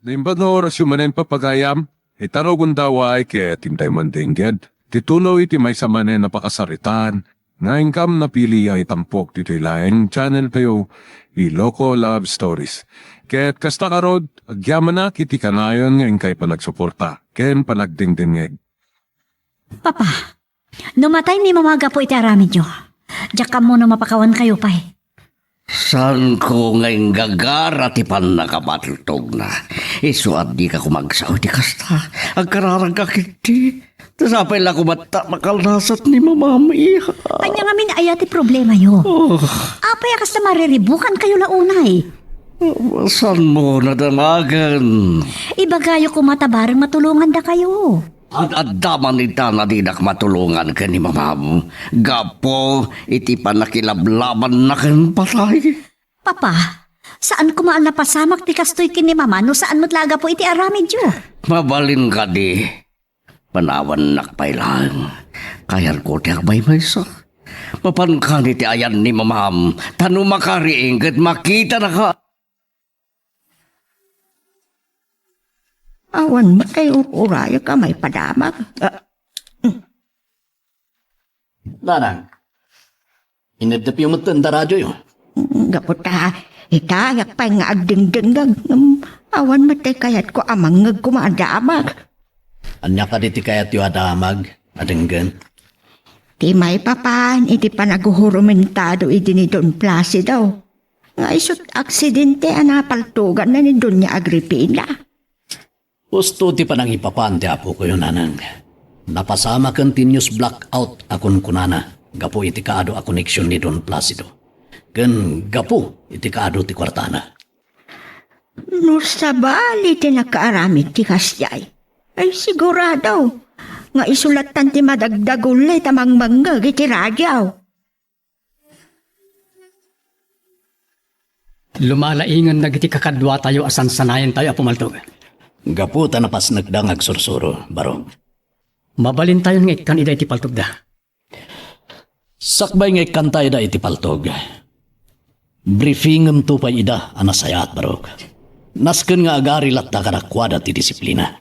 Naimbador sumanen papagayam, itarogun daw ay kaya timday mandingged. Titulo iti may samanen na pakasaritan, nga ingkam na pili ay tampok dito ilaing channel kayo, Iloco Love Stories. Kaya't kasta karod, agyaman na kiti kanayon nga ingkay panagsuporta, ken panagdingdingeg. Papa, numatay ni mamaga po iti aramid nyo. Diyak ka muna mapakawan kayo pa eh. Saan ko ngayong gagara ti pan nakabatultog na? Isuad di ka kumagsaw di kasta. Ang kararang kakiti. Tasapay lang kumata makalnasat ni mamamiha. Kanya nga min ayati problema yo. Apay akas na mariribukan kayo launay. Saan mo nadamagan? Ibagayo ko matabarang matulungan da kayo. At daman ita na di matulungan ka ni mamam. Gapo, iti pa nakilablaban na kang patay. Papa, saan ko maal napasamak ti kastoy kini mama no saan matlaga po iti aramid yo? Mabalin ka di. Panawan nakpay lang. Kayar ko ti akbay maysa. Mapan ka ni ti ayan ni mamam. Tano makariing kat makita na ka. Awan mo kayo uraya ka may padamag. Nanang, inadap yung matanda radyo yun. Gaputa, itayak pa nga agding-dingag. Awan mo tayo kayat ko amangag kumadamag. Anya ka diti kayat yung adamag, adenggan. Di may papan, iti panaguhurumentado iti ni Don Placido. Nga isot aksidente anapaltugan na ni Doña Agripina. Gusto ti panang ipapante apo ko yun, nanang. Napasama continuous blackout akon kunana. Gapo iti kaado a connection ni Don Placido. Ken gapo iti kaado ti kwartana. No sabali ti nakaaramid ti kasyay. Ay sigurado. Nga isulatan ti madagdagulay tamang manggag iti radyaw. Lumalaingan na giti kakadwa tayo asan sanayan tayo apumaltog. Gapo tanapas nagdangag sursuro, barong. Mabalin tayo ng ikan ida iti paltog da. Sakbay nga ikantay da iti paltog. Briefingem tu pa ida anasayat, barong. Nasken nga agari latta kadakwada ti disiplina.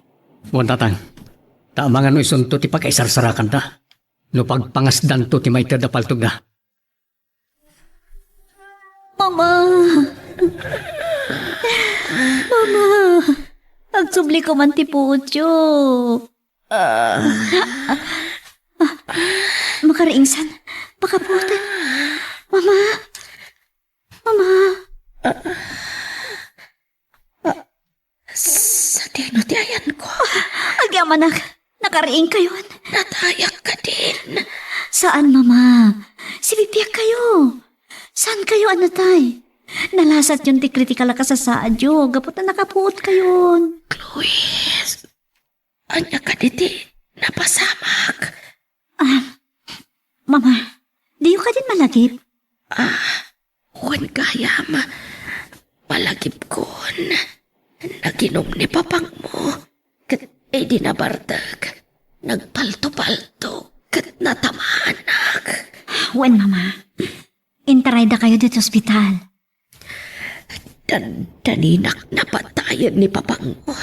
Buwan tatang, taamangan no isunto ti pagkaisarsarakan da. No pagpangasdan to ti may tada paltog da. Mama! Mama! Agsubli ko man ti pucho. Makariingsan. Makaputan. Mama! Mama! Sa tino ti ayan ko. Agyaman nakariing kayo. Natayak ka din. Saan, Mama? Sibipiyak kayo. Saan kayo, anatay? Nalasat yung ti kritikal ka sa saadyo. Gapot na nakapuot kayo. Luis, anya ka diti, napasamak. Mama, di ka din malagip. Huwag gayam, malagip kon. Naginom ni papang mo, kat ay dinabardag. Nagpalto-palto, kat natamanak. Wen, Mama. Intaray da kayo dito sa ospital. Daninak napatayan ni papang mo.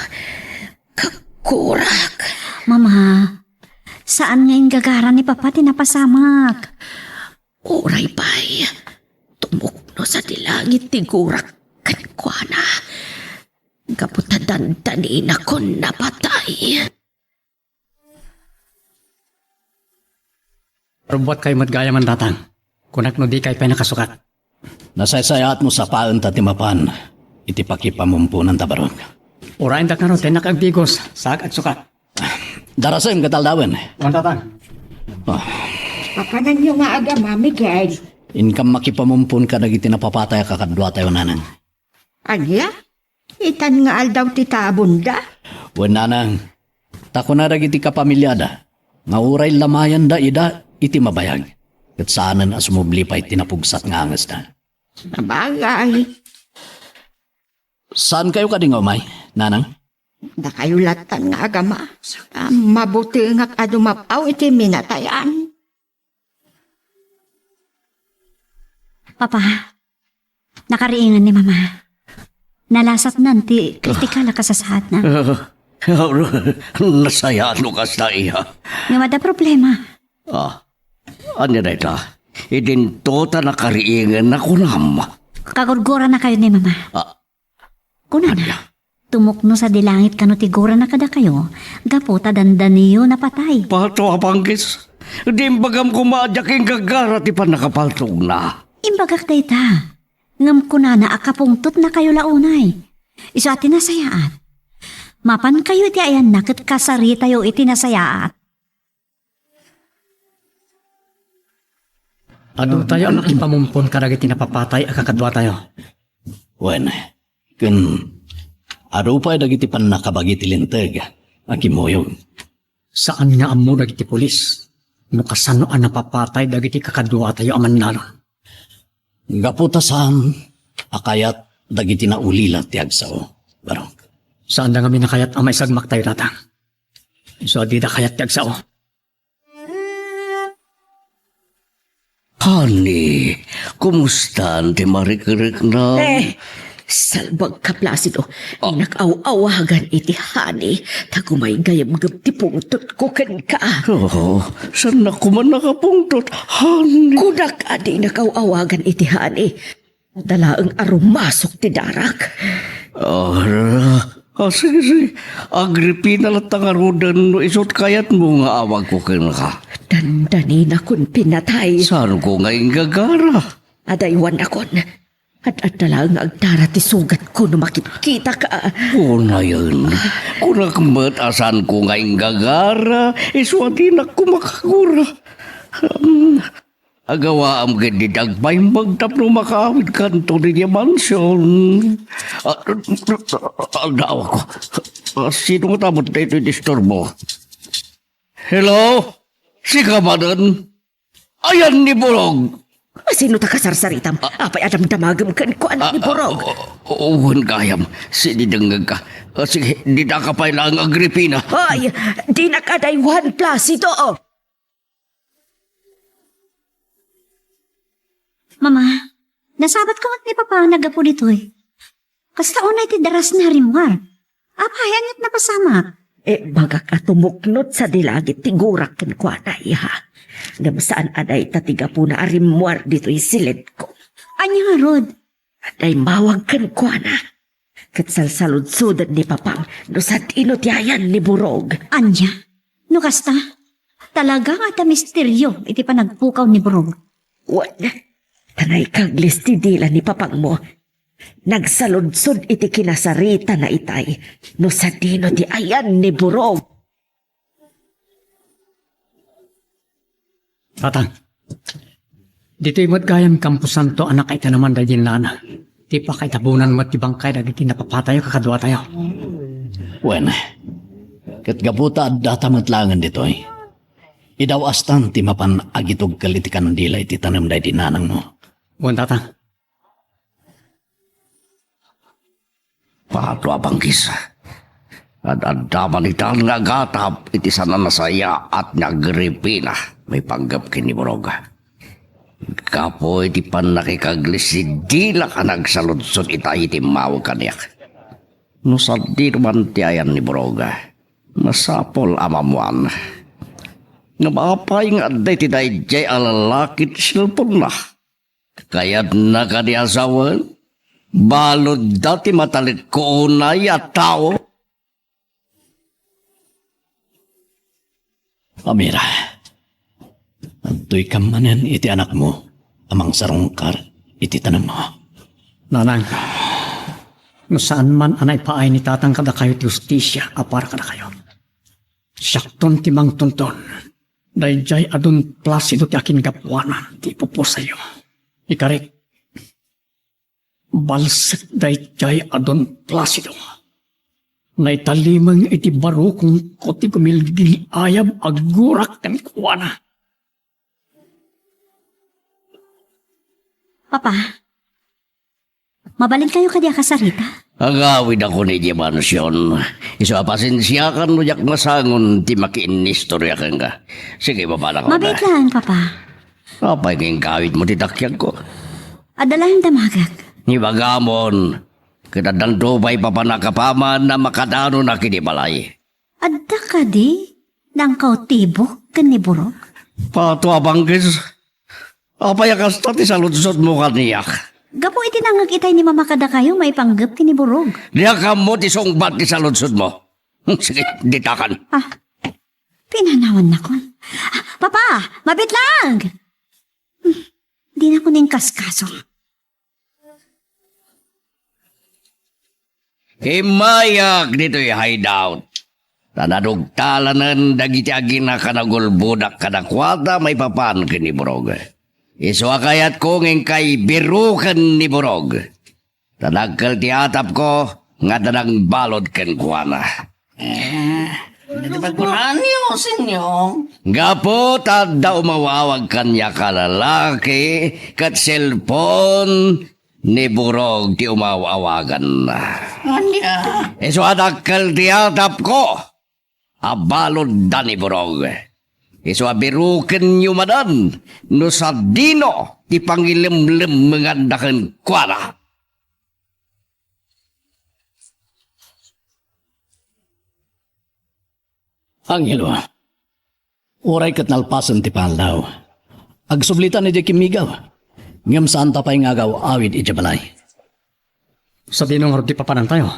Kakurak. Mama, saan nga yung gagara ni Papa tinapasamak? Oray pa'y tumukno sa dilangit ti gurak kankwana. Kaputadan tanina ko napatay. Rubuat kayo matgaya man tatang. Kunak no di kayo pa nakasukat. Nasaysayat mo sa paan tatimapan. Iti pakipamumpunan tabarong. Urain da karo tayo nakagdigos. Sak at sukat. Darasem kataldawen. Buwan tatang. Papanan nyo nga aga, Mami Gay. Inkam makipamumpun ka nagiti napapatay kakadwa tayo nanang. Anya? Itan nga aldaw ti tabunda. Wen nanang. Tako na dagiti kapamilyada. Nga uray lamayan da ida iti mabayag. Kat saanan as sumubli pa itinapugsat nga angas na. Nabagay. Saan kayo kading umay, nanang? Nakayulatan nga agama. Mabuti nga adumapaw iti minatayan. Papa, nakariingan ni Mama. Nalasat nanti kritikal ka sa sahat na. Nasaya ano kas na iya. Nga mada problema. Ano na ito? Idinto ta nakariingan na kunam. Kagurgura na kayo ni mama. Kuna na. Tumukno sa dilangit kano tigura na kada kayo. Gaputa dandaniyo na patay. Pato apangkis. Di bagam kumadyak yung gagara ti pa nakapaltog na. Imbagak dayta. Ngam kuna na akapungtot na kayo launay. Iso ati nasayaat. Mapan kayo iti ayan nakit kasari tayo iti nasayaat. Ado tayo ang ipamumpon karagit napapatay akakadwa tayo. Wen, kun aro pa dagiti pan nakabagi ti linteg, akimoyong. Saan nga amo dagiti pulis? No kasano ang napapatay dagiti kakadwa tayo aman nalon. Gaputasan, akayat dagiti na ulila ti agsao. Barong. Saan na kami nakayat ang may sagmak tayo natang? So di na kayat tiyag sao. Honey, kumusta ti marikirik na? Salbag ka, Placido. Inakaw-awagan iti hani. Tagumay gayam-gab ti pungtot ko ken ka. Saan na kuman nakapungtot? Honey. Kudak adi nakaw-awagan iti hani. Dalaang arumasok ti darak. Sige. Agripina lang tangarudan no isot kayat mo nga awag ko ken ka. Dandani na kun pinatay. Saan ko ngayon gagara? Adaywan akon. At dalaang agdara ti sugat ko no makikita ka. Na yun. Kung nakmat asan ko ngayon gagara, iswati na kumakagura. Agawa am gandi dagpay magtap no makawid kanto ni mansyon. Aldaw ako. Sino nga tamot na ito disturbo? Hello? Si Kamadan? Ayan ni Borog. Sino ta kasarsaritam? Apay adam damagam kan ko anak ni Borog. Uwan kayam. Sinidangag ka. Sige, di na ka pa lang Agripina. Ay, di na kadaywan, Placido. Mama, nasabat ko ni papa nagapo dito eh. Kasta unay ti daras na rimwar. Apayan at napasamak. Baga ka tumuknot sa dilagit tigurak ken ko anay ha. Ngam saan aday tatiga po na arimwar dito isilit ko. Anya nga rod. Aday mawag ken ko na. Katsalsalud-sudan ni papam no sa tinotiayan ni Borog. Anya? No kasta? Talaga nga ta misteryo iti pa nagpukaw ni Borog. Wan, tanay kag listidila ni papang mo. Nagsaludsod iti kinasarita na itay no sa tino ti ayan ni Borog. Tatang, dito'y matgayam Campo Santo anak kay tanaman dahil nana. Di pa kay tabunan mo ti bangkay dagiti napapatayo kakadwa tayo. Wen, kat gaputa data matlangan dito eh. Idaw astan ti mapan agitog kalitikan ng dilay ti tanam day dinanang mo. Wan tatang, Pato abang kisa. At adaman ital nga gatap iti sana nasaya at nagripina. May panggap kini Borog. Kapoy ti pan nakikaglis di la ka nagsaludsod itay iti mawag kaniyak. No sa dirman ti ayan ni Borog. Masapol amamuan. Nga maapay nga aday ti dayjay alalakit silpon na. Kaya't nakadiasawan. Balod dati matalit ko unay at tao. Amira, antoy kamanen iti anak mo, amang sarungkar iti tanam mo. nanang, no saan man anay paay ni tatang kada kayo ti justisya apara kada kayo. Sakton ti mang tonton, dahil jay adun Placido ti akin gapuanan ti pupo sa'yo. Ikarik, balsik dahil jay adun Placido. Naitalimang iti baro kung koti kumilging ayab agurak kan kuwana. Papa, mabalin kayo kadya kasarita. Agawid ako ni Dimansyon. Iso pasensyakan mo jak masangon ti makiinistorya kang ka. Sige, babala ko Mabait lang, Papa. Apay kayong kawit mo titakyag ko. Adalahin damagak. Ni Bagamon, Kinadang dubay pa pa nakapaman na makadano na kinibalay. Adda ka di? Nang kautibo, kaniburog? Pato abanggis. Apay kasta ti sa lutsot mo kaniyak. Gapo iti nangag itay ni Mama kada kayo may panggap kiniburog. Diya ka mo ti sungbat ti sa lutsot mo. Sige, ditakan. Pinanawan na ko. Papa, mabit lang! Di na ko ning kaskaso. Himayag dito yung hideout. Tanadugtalanan dagiti agina kanagulbudak kadakwada may papan ni Burog. Iswa kayat kong kay birukan ni Burog. Tanagkal ti atap ko nga danang balod ken kuana. Nagpaguran niyo, senyo. Gapo tada umawawag kanya kalalaki kat cellphone ni Burog ti umawawagan na. Anya? Iso adakal ti atap ko. Abalod da ni Burog. Iso abiruken yumadan no sa dino ti pangilimlim mengandakan kuara. Angelo, oray kat nalpasan ti panlaw. Agsublitan ni di kimigaw. Ngam saan tapay ngagaw awid ijabalay. Sa dinong harap di papanan tayo.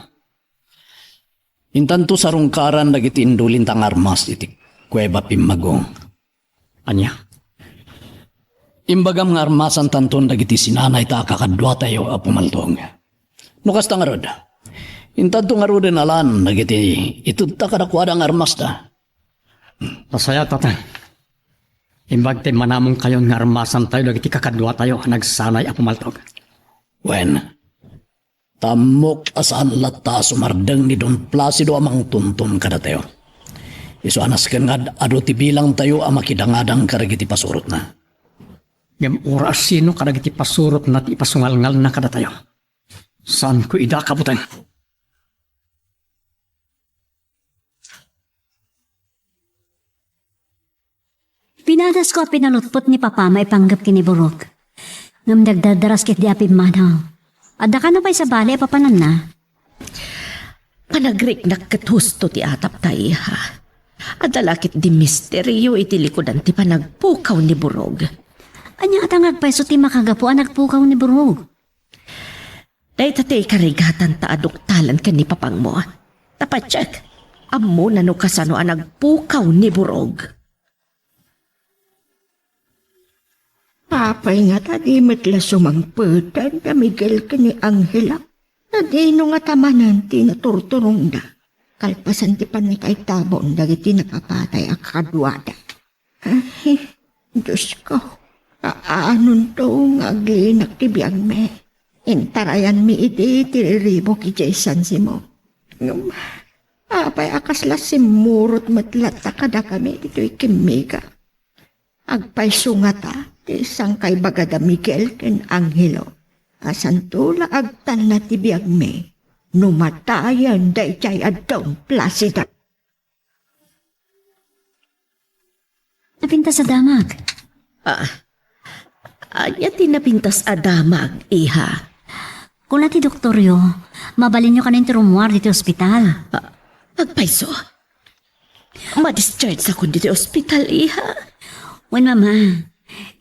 Intanto sa rungkaran dagiti indulin tang armas iti kuweba pimagong. Anya? Imbagam nga armasan tanton dagiti sinanay ta kakadwa tayo a pumaltong. Nukas ta nga rod. Intanto nga rod alan dagiti itud ta kadakwada nga armas ta. Pasaya tatay. Imbag tayo manamong kayon nga armasan tayo, lagi kakadwa tayo, nagsanay ako maltog. Wen, tamok asaan lata sumardeng ni Don Placido amang tuntum kada tayo. Iso anas ken nga ado ti bilang tayo ang makidangadang karagiti pasurot na. Ngam oras sino kadagiti pasurot na ti ipasungalngal na kada tayo. Saan ko ida kabutan? Pinadas ko pinalutpot ni Papa may panggap kiniburog. Ngam dagdadaras kit di apim manaw. Adda ka na pa'y sa bali papanan na. Panagrik na kathusto ti atap tayo ha. Adalakit di misteryo iti likodan ti panagpukaw ni Burog. Anya atangag pa'y so ti makagapo ang nagpukaw ni Burog. Dahil tatay karigatan ta aduktalan ka ni papang mo. Tapatsyak, amo na no kasano ang nagpukaw ni Burog. Papay nga tadi matla sumangputan ka Miguel ka ni Angela. Nadino nga tamanan ti naturturong na. Kalpasan ti panakay tabon dagiti nakapatay ang kadwada. Ay, Diyos ko. Aanon to nga aglinak ti biyang me. Intarayan mi iti tiriribo ki Jason Simo. Apay akaslas si murot matlat kada kami ito'y kimiga. Agpay sungata isang kay bagada Miguel ken Angelo. Asantula agtan na ti biyag me. Numatayan da ichay adong Placido. Napinta sa damag. Anya tinapintas adamag, iha. Kung ti doktoryo, mabalin nyo ka na yung turumuar dito ospital. Agpayso. Ma-discharge ako dito ospital, iha. Wen mama,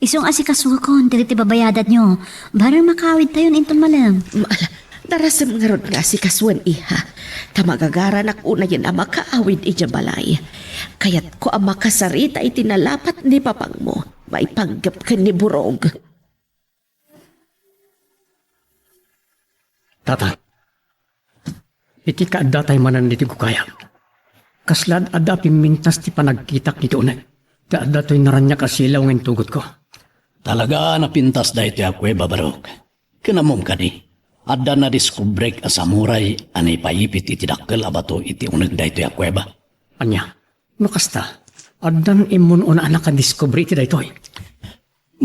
isong asikasukon, dili babayadat nyo. Barang makawid tayo inton malam. Darasam nga ron nga si kaswan, iha. Tamagagara na una yan ang makaawid ijabalay. Kaya't ko ang makasarita itinalapat ni papang mo. May panggap ka ni Burog. Tata, iti kaadda tayo manan diti ko kaya. Kaslad adda pimintas ti panagkitak nito unay. Kaadda to'y naranya kasilaw ng tugot ko. Talaga napintas da iti akwe babarok. Kinamom ka ni. Adda na diskubrek a samuray anay paipit iti dakkel abato iti unag da iti akwe ba. Anya, no kasta, addan imun una anak ka-discover iti daytoy.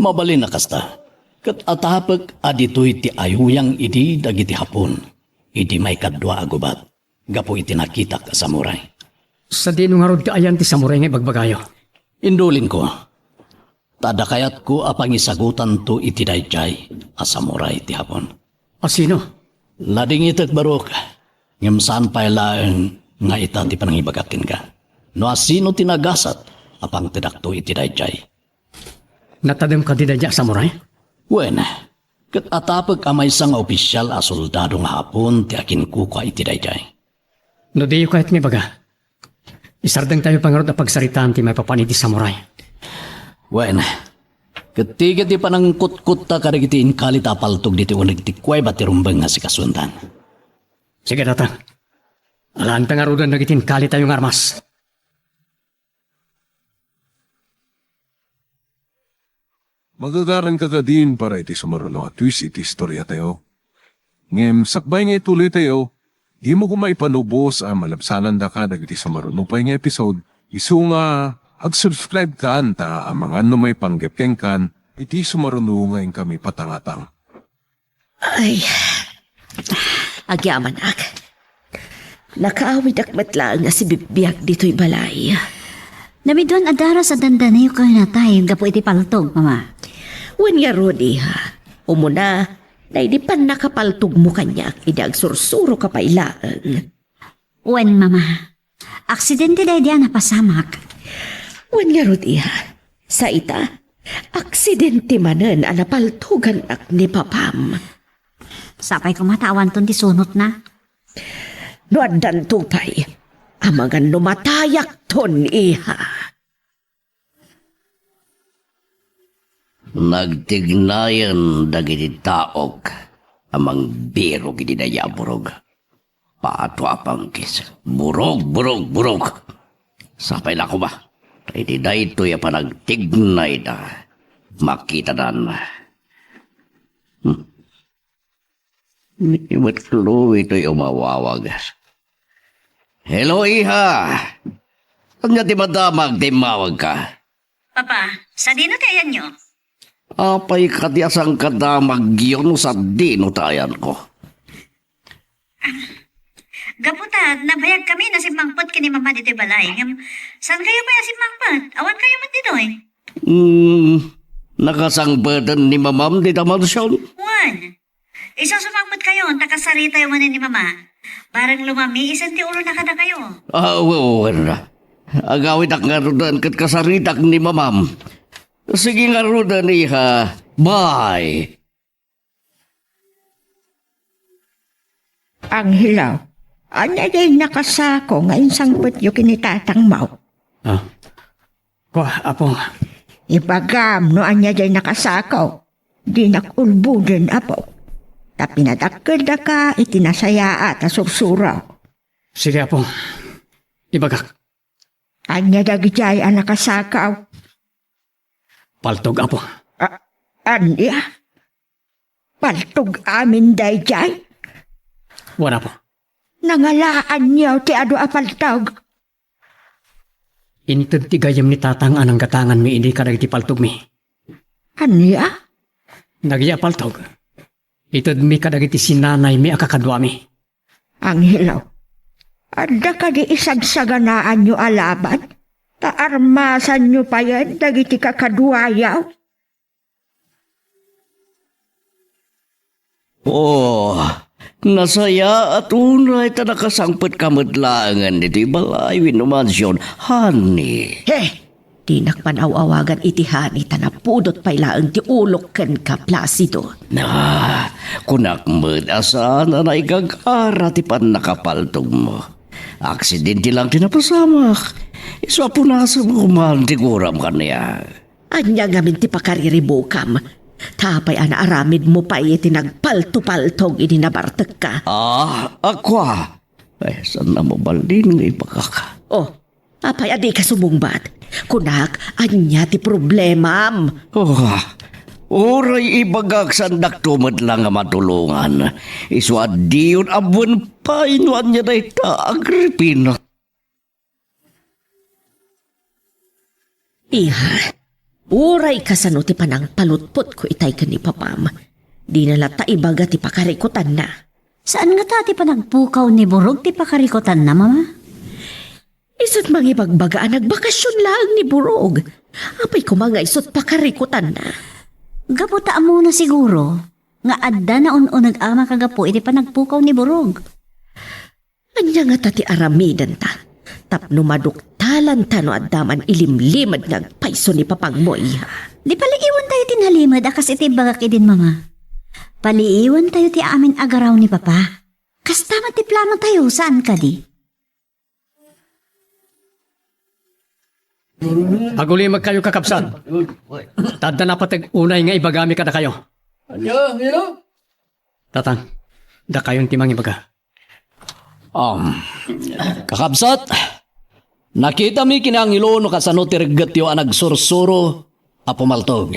Mabalin na kasta. Kat atapag aditoy ti ayuyang iti dagiti hapon. Iti may kadwa agubat. Gapo iti nakita ka samuray. Sa dinong harod ti ayan ti samuray nga bagbagayo. Indulin ko. Tada kayat ko apang isagutan to iti dayjay a samuray ti hapon. O sino? Lading itak barok. Ngam saan pa lang nga ita ti panangibagatin ka. No asino tinagasat, apang tidakto iti dayjay. Natadem ka di dadya, samurai? Wen, kat atapag amay sang opisyal a soldadong hapon ti akin kuka iti dayjay. No di kahit may baga. Isardang tayo pangarot na pagsaritaan ti may papaniti samurai. Wen, ketiga ti panang kutkut ta karigiti inkalit apaltog diti unig ti kway bati rumbeng nga si kasundan. Sige datang. Alaan pangarudan na gitin kali tayong armas. Magagaran ka ka din para iti sumaruno at twist iti istorya tayo. Ngem, sakbay nga ituloy tayo, di mo kumaipanubos ang malabsanan da ka dagiti sumaruno pa nga episode. Isu nga, ag-subscribe ka ta ang mga ano may panggepkeng kan, iti sumaruno nga kami patangatang. Ay, agyaman ak. Nakaawid akmatlaan nga si Bibiyag dito'y balay. Namidon adara sa dandanayo kayo na tayo, gapo iti paltog, mama. Wen nga Rodi ha, umuna, na hindi pa nakapaltog mo kanya, idag sursuro ka pa ilaan. Wen, mama. Aksidente dahi diyan napasamak. Wen nga Rodi ha, sa ita, aksidente manen ang napaltugan ak ni Papam. Sapay ko matawan ton ti sunot na. Noadan tupay, ang mga numatayak ton iha. Nagtignayan dagiti taok amang biro giti dayaburog. Paato apangkis. Burog. Sapay na ko ba? Iti dayto ya panagtignay da. Makita dan. Ibat klo ito'y umawawag. Hello, iha! Ang nga ti madamag, timawag ka. Papa, sa dino tayo nyo? Apay kadyasang kadamag yun sa dinutayan ko. Gaputa, nabayag kami na si Mangpot kini mama dito'y balay. Saan kayo ba si Mangpot? Awan kayo man dito'y? Nakasangbadan ni mamam di tamasyon. Juan, isa sumangpot kayo, takasarita yung manin ni mama. Barang lumami, isang ti ulo na kada kayo. Oo, na. Agawit ak nga rudan kat kasaritak ni mamam. Sige nga rudan iha. Bye. Ang hilaw, anya day nakasako nga insangpot yung kinitatang mau. Ah. Kwa, apo. Ibagam no anya day nakasako, di nakulbudin apo. Tapi nadakkel da ka, itinasaya at asursuraw. Sige, apo. Ibagak. Anya dagijay ang nakasakaw. Paltog, apo. Anya? Paltog amin dayjay? Wala po. Nangalaan niyo ti ado apaltog. Initad ti gayam ni tatang anang gatangan mi hindi ka ti paltog mi. Anya? Nagya paltog. Itad mi kadagiti sinanay mi akakadwa mi. Ang hilaw. Adda ka di isagsaganaan nyo alaban? Taarmasan nyo pa yan, dagiti kakadwayaw? Oh, nasaya at unay ta nakasangpet kamadlangan dito balay winumansyon. Honey. Di nakpanaw-awagan itihani tanapudot pailaan ti ulok ken ka Placido. Na, kunak asan na igagara ti pan nakapaltog mo. Aksidente lang tinapasamak. Iswapo nasa mo kumahan ti kuram ka niya. Anya ngamin ti pakariribukam. Tapay ana aramid mo pa iti nagpalto-paltog idinabartek ka. Akwa. Ay, saan na mabalin ng ipakaka? Oh, apay adi ka sumungbat. Kunak, anya ti problemam. Oray ibagak sandak tumad lang nga matulungan. Iswad diyon abon pa inuan niya na ita Agripina. Iha, uray kasano ti panang palutpot ko itay ka ni Papam. Di nalata ibaga ti pakarikutan na. Saan nga ta ti panagpukaw ni Burog ti pakarikutan na, mama? Isot mangibagbagaan nagbakasyon lang ni Burog. Apay ko mga isot pakarikutan na. Gaputa mo na siguro. nga adda na ununag ama kagapo iti panagpukaw ni Burog. Anya nga tati aramidan ta. Tapno maduktalan ta no addaman ilimlimad nagpaiso ni papang mo iha. Di paliiwan tayo tinhalimad akas iti bagak idin mama. Paliiwan tayo ti amin agaraw ni papa. Kas tama ti plano tayo saan ka di? Agulimag kayo kakapsan. Tadda na patag unay nga ibagami kada kayo. Tatang, da kayong timang ibaga. Kakabsat, nakita mi kinangilo no kasano tirgat yo anag sursuro a pumaltog.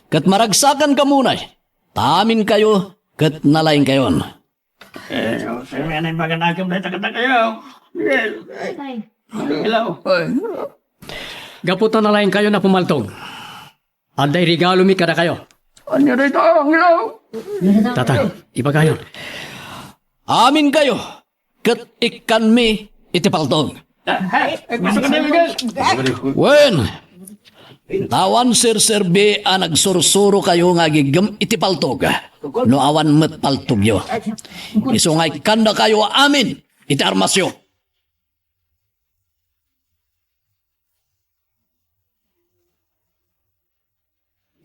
Kat maragsakan ka munay. Tamin kayo, kat nalaing kayon. Gaputan na lang kayo na pumaltog. Aday regalo mi kada kayo. Tatang, ibaga yun. Amin kayo, kat ikan mi itipaltog. Wen, tawan sir-serbi a nagsursuro kayo nga gigam itipaltog. No awan met paltog yo. Isungay kanda kayo amin iti armasyo.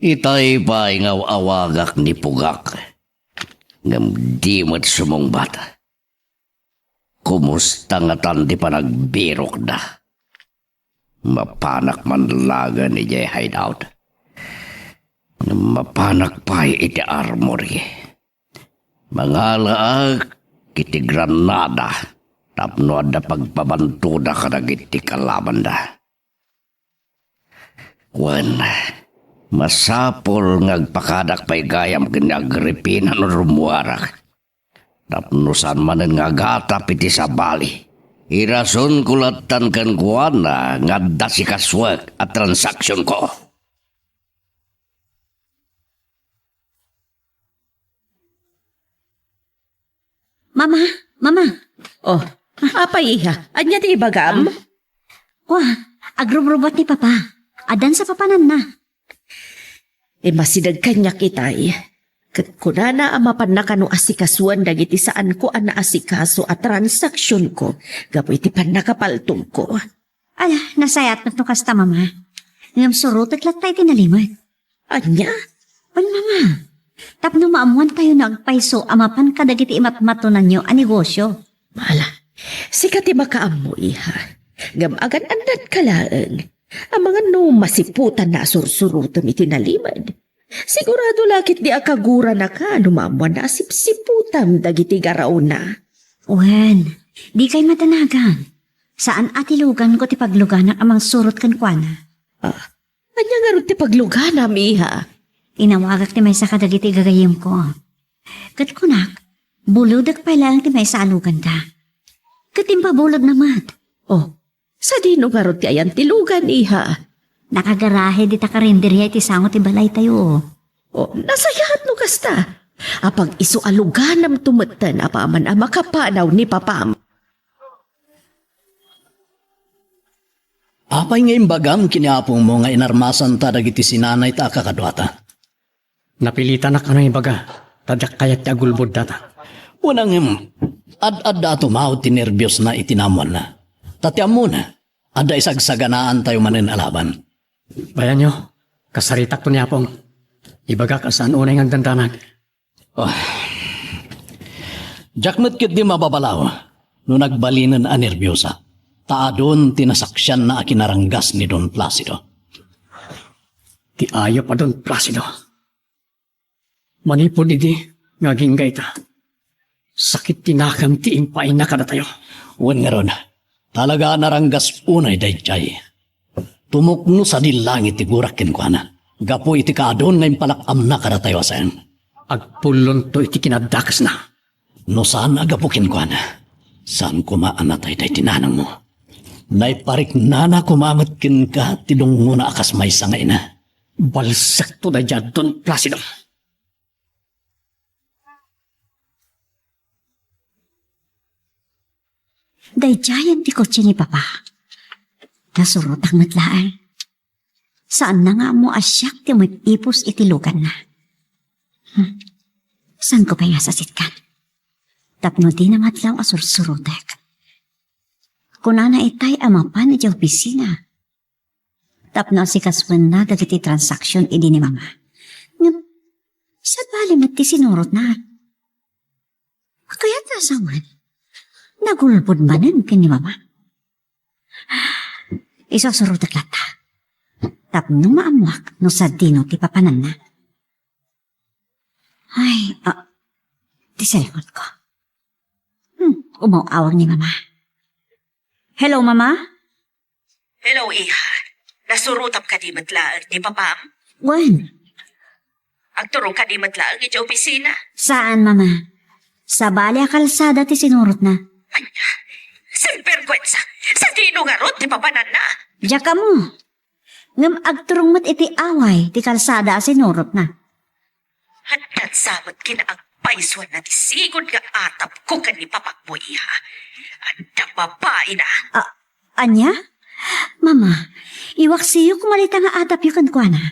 Itay pa ingaw awagak ni Pugak. Ngam di mo't sumong bata. Kumusta nga tandi pa nagbirok na. Mapanak man laga ni Jay Hideout. Mapanak pa iti armory. Mga laag kiti Granada. Tapno ada pagpabantuda ka nagiti kalaban da. Wan, masapol ngagpakadak pa'y gayam kinagripina no rumuarak. Tapnusan manen nga gatap iti sa bali. Irason kulatan kan kuana nga dasi kaswag at transaksyon ko. Mama. Oh, apa iha? Anya ti ibagam? Wah, agrobrobat ni papa. Adan sa papanan na. Masidag kanya kitay. Kunana amapan na kano asikasuan dagiti saan ko ang naasikaso at transaksyon ko. Gapo iti pan nakapaltong ko. Ala, nasayat na to kasta mama. Ngam surutot lang tayo tinalimod. Anya? Well, mama. Tapno maamuan tayo nagpaiso amapan kadagiti imatmatunan nyo ang negosyo. Mala, sikat ti makaam mo iha. Ngam agan andan kalaang. Ang mga no masiputan na sursurutom itinalimad. Sigurado lakit di akagura na ka numamuan na sipsiputam dagiti garaon na. Wen, di kay matanagan. Saan atilugan ko ti paglugan ang amang surot kan kuana? Anya nga rin ti paglugana, miha. Inawagak ti may sa kadagiti gagayim ko. Kat kunak, buludag pa lang ti may sa alugan ta. Katimpabulod naman. Oh, sa dino nga rin ti ayan tilugan, iha. Nakagarahe di takarinderya iti sango ti balay tayo. Oh, nasayahat no kasta. Apag iso aluganam tumatan apaman ang makapanaw ni papam. Apay ngayon bagam kiniapong mo nga inarmasan ta dagiti sinanay ta kakadwata. Napilitan na ka ng ibaga. Tadyak kayat ti agulbod data. Unang ad-ad dato mao tinerbyos na itinamon na. Tatyam mo na, ada isagsaganaan tayo manin alaban. Bayan nyo, kasaritak to niya pong. Ibaga ka saan unay ng dandanag. Jakmet kit di mababalaw, no nagbalinan a nerbyosa. Taadon tinasaksyan na akinaranggas ni Don Placido. Ti ayo pa doon, Placido. Manipod idi, ngaging gaita. Sakit tinakam ti impay na kada tayo. Wen nga ron, talaga naranggas unay dayjay. Tumukno sa dilangit ti gurakin ko na. Gapo iti kaadon ngayon palakam na kada tayo asayan. Agpulon to iti kinadakas na. No saan agapukin ko na? Saan kumaanatay day tinanang mo? Naiparik nana kumamatkin ka tidong muna akas may sangay na. Balsak to da dyan, Don Placido. Dayjayan ti kotse ni papa. Nasurot ang matlaan. Saan na nga mo asyak ti may ipos itilugan na? Saan ko pa nga sasitkan? Tapno di na matlaw asursurutek. Kunana itay amapan iti opisina. Tapno si kaswan na dagiti transaksyon idi ni mama. Ngam, sa bali mat ti sinurot na. Kaya tasawan, nagulpod manen kin ni mama. Isasurot at lata. Tapno maamwak no sa dino ti papanan na. Ay, ti cellphone ko. Umaw-awag ni mama. Hello, mama? Hello, Iha. Nasurutap ka di matlaang ni Papam? Wen, Ang turong ka di matlaang iti opisina? saan, mama? Sa bali a kalsada ti sinurot na. San perkwensa? Sa dino nga rot ni papanan na? Diya ka mo. Ngam agturong mat iti away ti kalsada a sinurot na. Handan samot kina ang paiswan na ti sigod nga atap ko kan ni Papakbo, Iha. Anda babae na. Anya? Mama, iwak siyo kumalita nga atap yukan kwa na.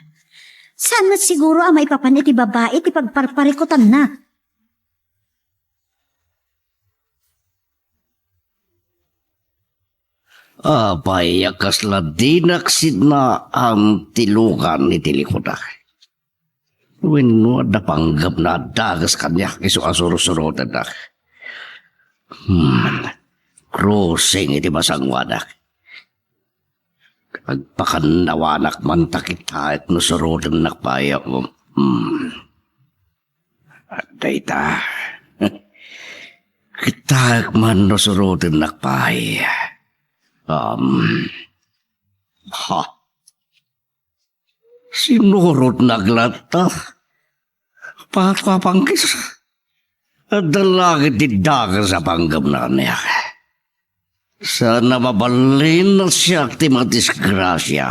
Saan mat siguro ang maipapan iti babae ti pagparparikutan na? Apay, kasla dinaksid na ang tilukan ni tilikoda. Wino da panggap na dagas kanya iso asuro-surotan na. Crossing iti masangwanak. Agpakanawanak man takita at nusurotan nakpaya mo. Dayta. Kita man nusurotan nakpaya. Sinurot naglata. Patpapanggis. At dalagit didaga sa panggap na niya. Sana mabalin na siya ti madisgrasya.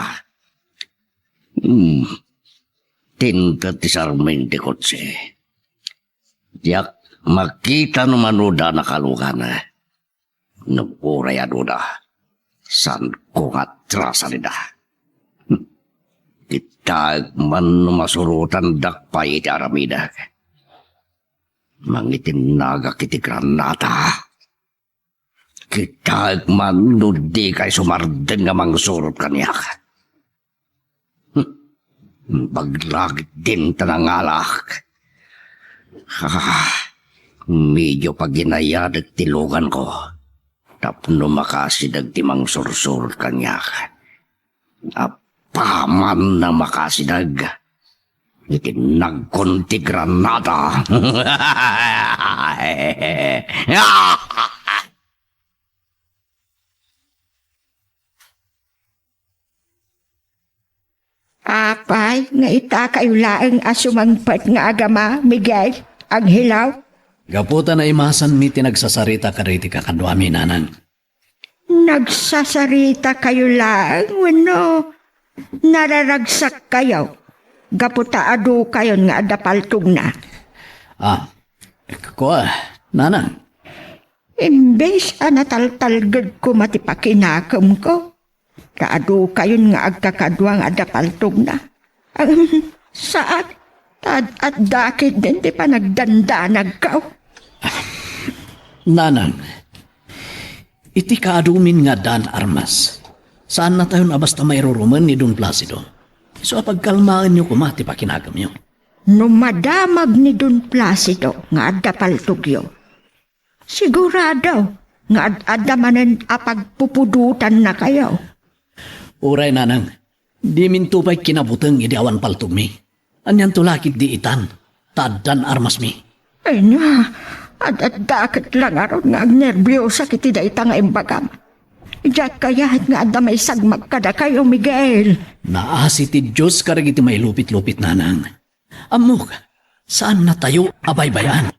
Tinta ti Sarmente kotse. Diyak makita no manuda na kalugan. Napuray anuda. San ko nga trasa nida. Kita man masurutan dakpay iti aramida. Mangitinaga kiti granata. Kita man nudi kay sumarden nga mangsurot kaniyak. Baglagit din tanangalak. Medyo paginayadag tilugan ko. Tapno makasidag timang sursurot kanyak. Apaman na makasidag. Itinagkon ti granada. Apay, nga ita kayo laeng asumangpat nga agama, Miguel, ang hilaw. Gaputa na imasan mi tinagsasarita kariti kakadwami nanan. Nagsasarita kayo laeng, wano, nararagsak kayo. Gaputa adu kayo nga adapaltog na. Nanan. Imbes nataltalgad ko matipakinakam ko. Kaadu kayo nga agkakadwang adapaltog na. Saat at dakit din di pa nagdandanag ka. Nanan. Iti kaadumin nga Dan Armas. Saan na tayo na basta mayroruman ni Don Placido? So pagkalmaan niyo kumati pa kinagam niyo. No madamag ni Don Placido nga adapaltog yo. Sigurado nga adamanan apagpupudutan na kayo. Uray nanang, di mintupay kinabutang idi awan paltog mi. Anyan tulakit di itan, tad Dan Armas mi. Ay na, at dakit lang aron nga ang nervyosa kiti da ita nga imbagam. Ijat kayahat nga adamay sagmag kada kayo, Miguel. Naasi ti Diyos karagiti may lupit-lupit nanang. Amok, saan na tayo abaybayan?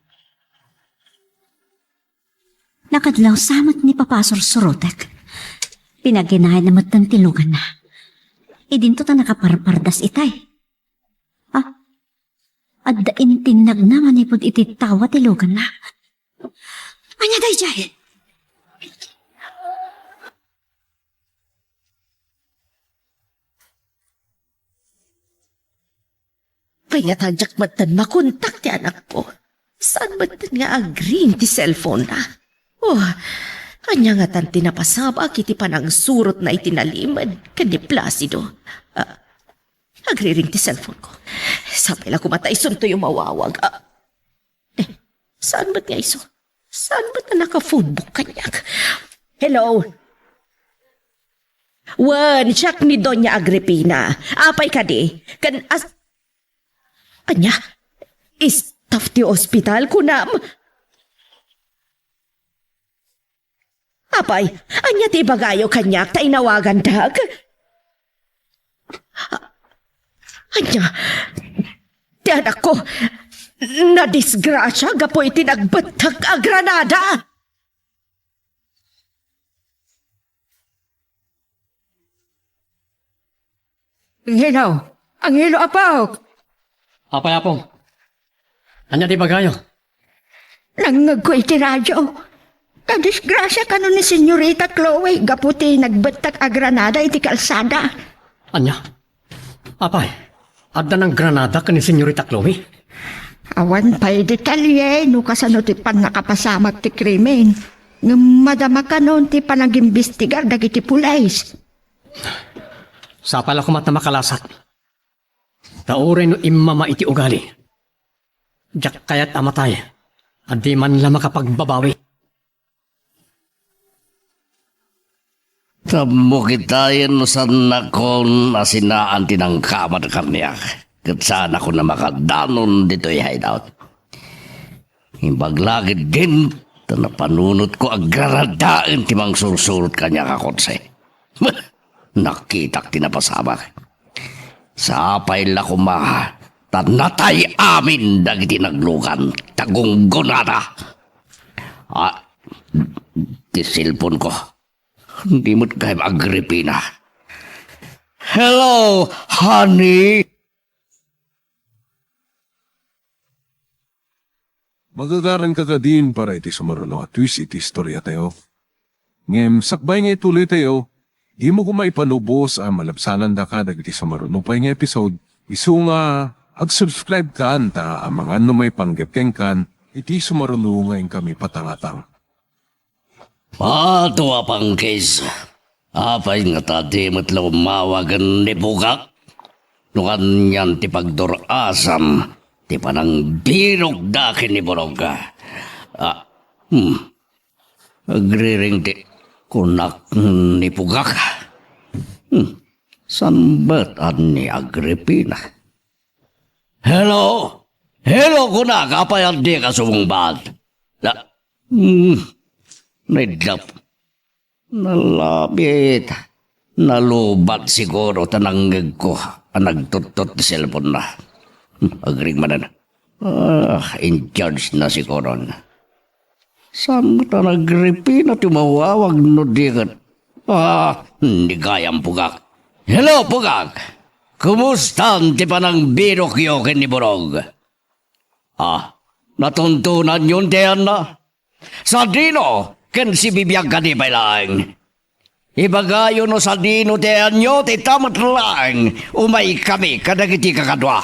Nakadlaw samat ni Papasor Surotek. Pinaginahan na matang tilugan na. Idinto ta nakaparpardas itay. Adda intinag naman ipod iti tawa tilugan na. Anya day jay? Kaya tadyak matan makontak ti anak ko. Saan ba nga agree ti cellphone na? Oh, kanya nga tan tinapasaba kiti panang surot na itinalimad kani Placido. Agri-ring ti cellphone ko. Sabi lang kumatay sunto yung mawawag. Saan ba't nga iso? Saan ba't na naka-phonebook kanyak? Hello? Wan, check ni Doña Agripina. Apay ka di? Anya? Staff ti ospital kunam? Apay, anya ti bagayo kanyak ta inawagan dag? Anya, ti anak ko, na-disgrasya gapoy tinagbatag a Granada. Angelo apaw. Apay apong. Anya di bagayo? Nangag ko iti radyo. Kadisgrasya ka nun ni Senyorita Chloe, gaputi nagbatak a Granada iti kalsada. Anya? Apay, adda ng Granada ka ni Senyorita Chloe? Awan pa'y detalye, no kasano ti pan nakapasamak ti krimen. Nga madama ka noon ti panag-imbestigar dagiti pulays. Sa pala kumat na makalasat. Taurin no imama iti ugali. Diyak kaya't amatay. At di man lang makapagbabawi. Tamo kitayan no san nakon asinaan tinangkamad kaniyak. Kat saan ako na makadanon dito'y hideout. Imbaglagid din ta napanunot ko agradaan timang sursurot kanya kakonsay. Nakitak tinapasabak. Sapay la kumaha. Tanatay amin dagiti naglukan. Tagunggunada. Ti cellphone ko. Hindi mo't kayo Agripina. Hello, honey. Magagaran ka din para iti sumaruno at twist iti istorya tayo. Ngem, sakbay nga ituloy tayo. Di mo kumay panubos ang malabsanan da ka dagiti sumaruno pa nga episode. Isu nga, ag-subscribe ka anta ang mga may panggapkeng kan iti sumaruno ngayon kami patangatang. Pato apang case. Apay nga tadi matlaw mawagan ni Bugak. Nukan yan ti pagdorasam. Ti panang birog dakin ni Borog. Agriring ti kunak ni Bugak. Sambat ni Agripina. Hello? Hello kunak. Apay adi ka sumungbat. Naidlap. Nalabit. Nalubat siguro tananggag ko. Nagtutot di cellphone na. Agring manan. In charge na siguro na. Saan mo ta nagripin at tumawawag no dikat? Hindi kayang Pugak. Hello Pugak. Kumusta ang tipanang birok-yokin ni Borog? Natuntunan yun diyan na? Sa dino, ken si bibiyag ka di lang. Ibagayo no sa dino diyan nyo, titamat lang. Umay kami kadagiti kakadwa.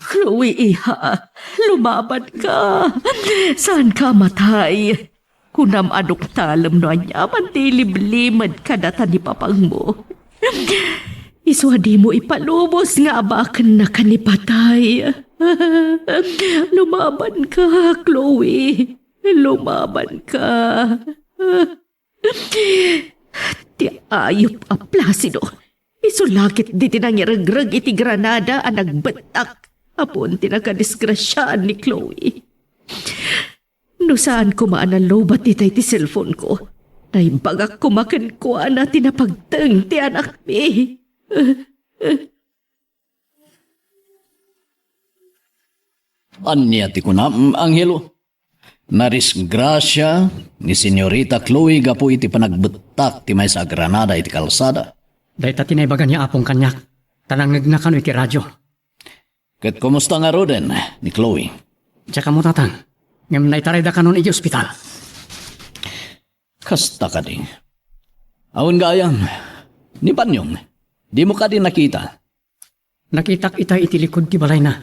Chloe, iha, lumaban ka. Saan ka matay? Kunam anok talam no anya, mantilib-limad ka data ni papang mo. Iswadi mo ipalubos nga abakan na kanipatay. Lumaban ka, Chloe. Lumaban ka. Ti ayop a Placido. Isulakit di tinangiragrag iti Granada ang nagbatak. Apon tinakadisgrasyaan ni Chloe. No saan kumaan ang lobat itay ti cellphone ko. Naibagak kumakan ko na tinapagtang ti anak mi. Anya ti kunam, Angelo. Narisgrasya ni Senyorita Chloe gapu iti panagbetak ti may sa Granada iti kalsada. Dahil tatinaybagan niya apong kanyak. Tanang nagnakano iti radyo. Ket kumusta nga roden ni Chloe? Tsaka mo tatang. Ngam naitaray da kanon iti ospital. Kasta ka di. Awan gayam. Ni Panyong. Di mo ka din nakita. Nakitak itay iti likod ti balay na.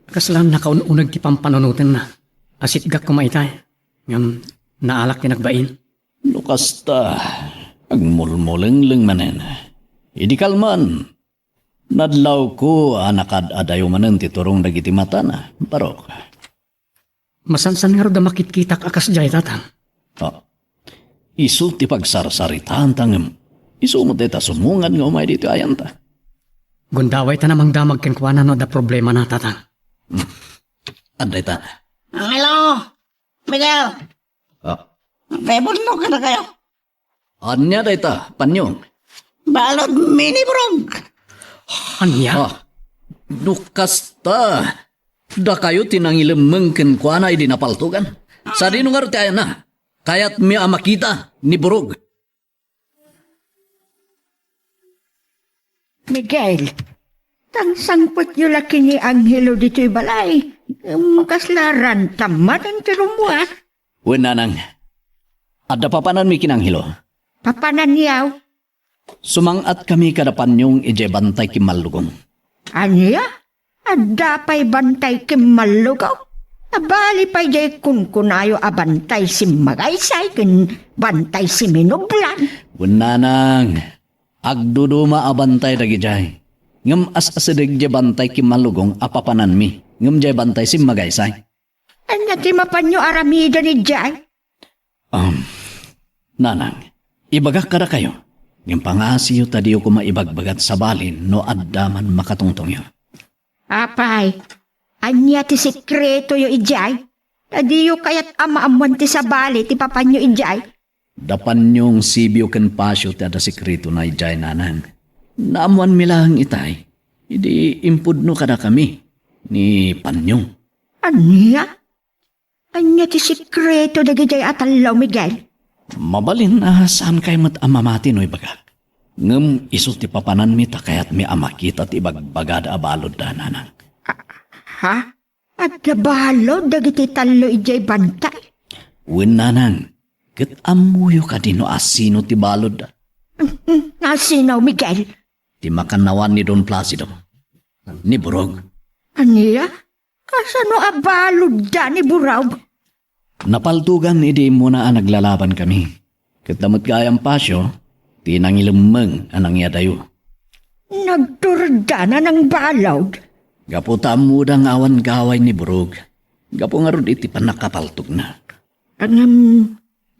Kaslan nakaununag ti pampanunutan na. Asit gak kumaitay. Ngam naalak ti nagbain. Lukas ta. Agmulmuleng manen. Idi kalman. Nadlaw ko anakad adayo manen ti turong dagiti mata na. Barok. Masansan nga ro da makitkitak akas jay tatang. Oh. Isu ti pagsarsaritaan tangem. Isu mo deta sumungan nga umay dito ayan ta. Gundaway ta namang damag kenkwana no da problema na tatang. Anday ta. Hello, Miguel. Oh. Rebulno ka na kayo. Anya day ta, panyong. Balod mini brog. Anya? Ah, dukas ta. Da kayo tinangilemeng kenkwana idi napaltugan. Sa dino nga ro ti ayan na. Kaya't mi amakita ni Burog. Miguel, tang sangpot yung laki ni Angelo dito'y balay. Makaslaran tamat ang tirumwa. Wenanang. Adda papanan mi kinanghilo. Papanan niyaw. Sumangat kami kadapan yung ije bantay kimalugong. Anya? Adda pa'y bantay kimalugaw. Abali pa'y jay kunkunayo abantay si Magaysay kin bantay si Minublan. Wenanang. Agduduma abantay dagijay. Ngem as-asideg je bantay kimalugong apapanan mi. Ngem je bantay si Magaysay. Anya ti mapanyo aramida ni jay. Nanang. Ibagak kada kayo. Ngem pangasiyo tadiyo ko maibagbagat sa balin no addaman makatungtong yo. Apay, anya ti sikreto yo ijay. Tadiyo kayat ama-amuan ti sabali ti papanyo ijay. Dapan yung sibyo ken pasyo ti ada sekreto na ijay nanang. Naamuan milang itay. Idi impudno kada kami. Ni Panyong. Anya? Anya ti sikreto dagijay atalaw, Miguel. Mabalin na saan kay mat amamati no ibagak. Ngem iso ti papanan mi takayat mi amakita ti bagbagada abalod da nanang. Ha? At nabalo dagiti talo ijay bantay. Wen nanang. Ket amuyo ka dino asino ti balod da. Nasinaw, Miguel. Ti makanawan ni Don Placido. Ni Burog. Anya? Kasano abalod da ni Burog? Napaltugan idi muna ang naglalaban kami. Katamot kayang pasyo, tinangilumeng anang yadayo. Nagturda na ng balod. Gaputa mudang awan gaway ni Burog. Gapo nga rod iti panakapaltog na.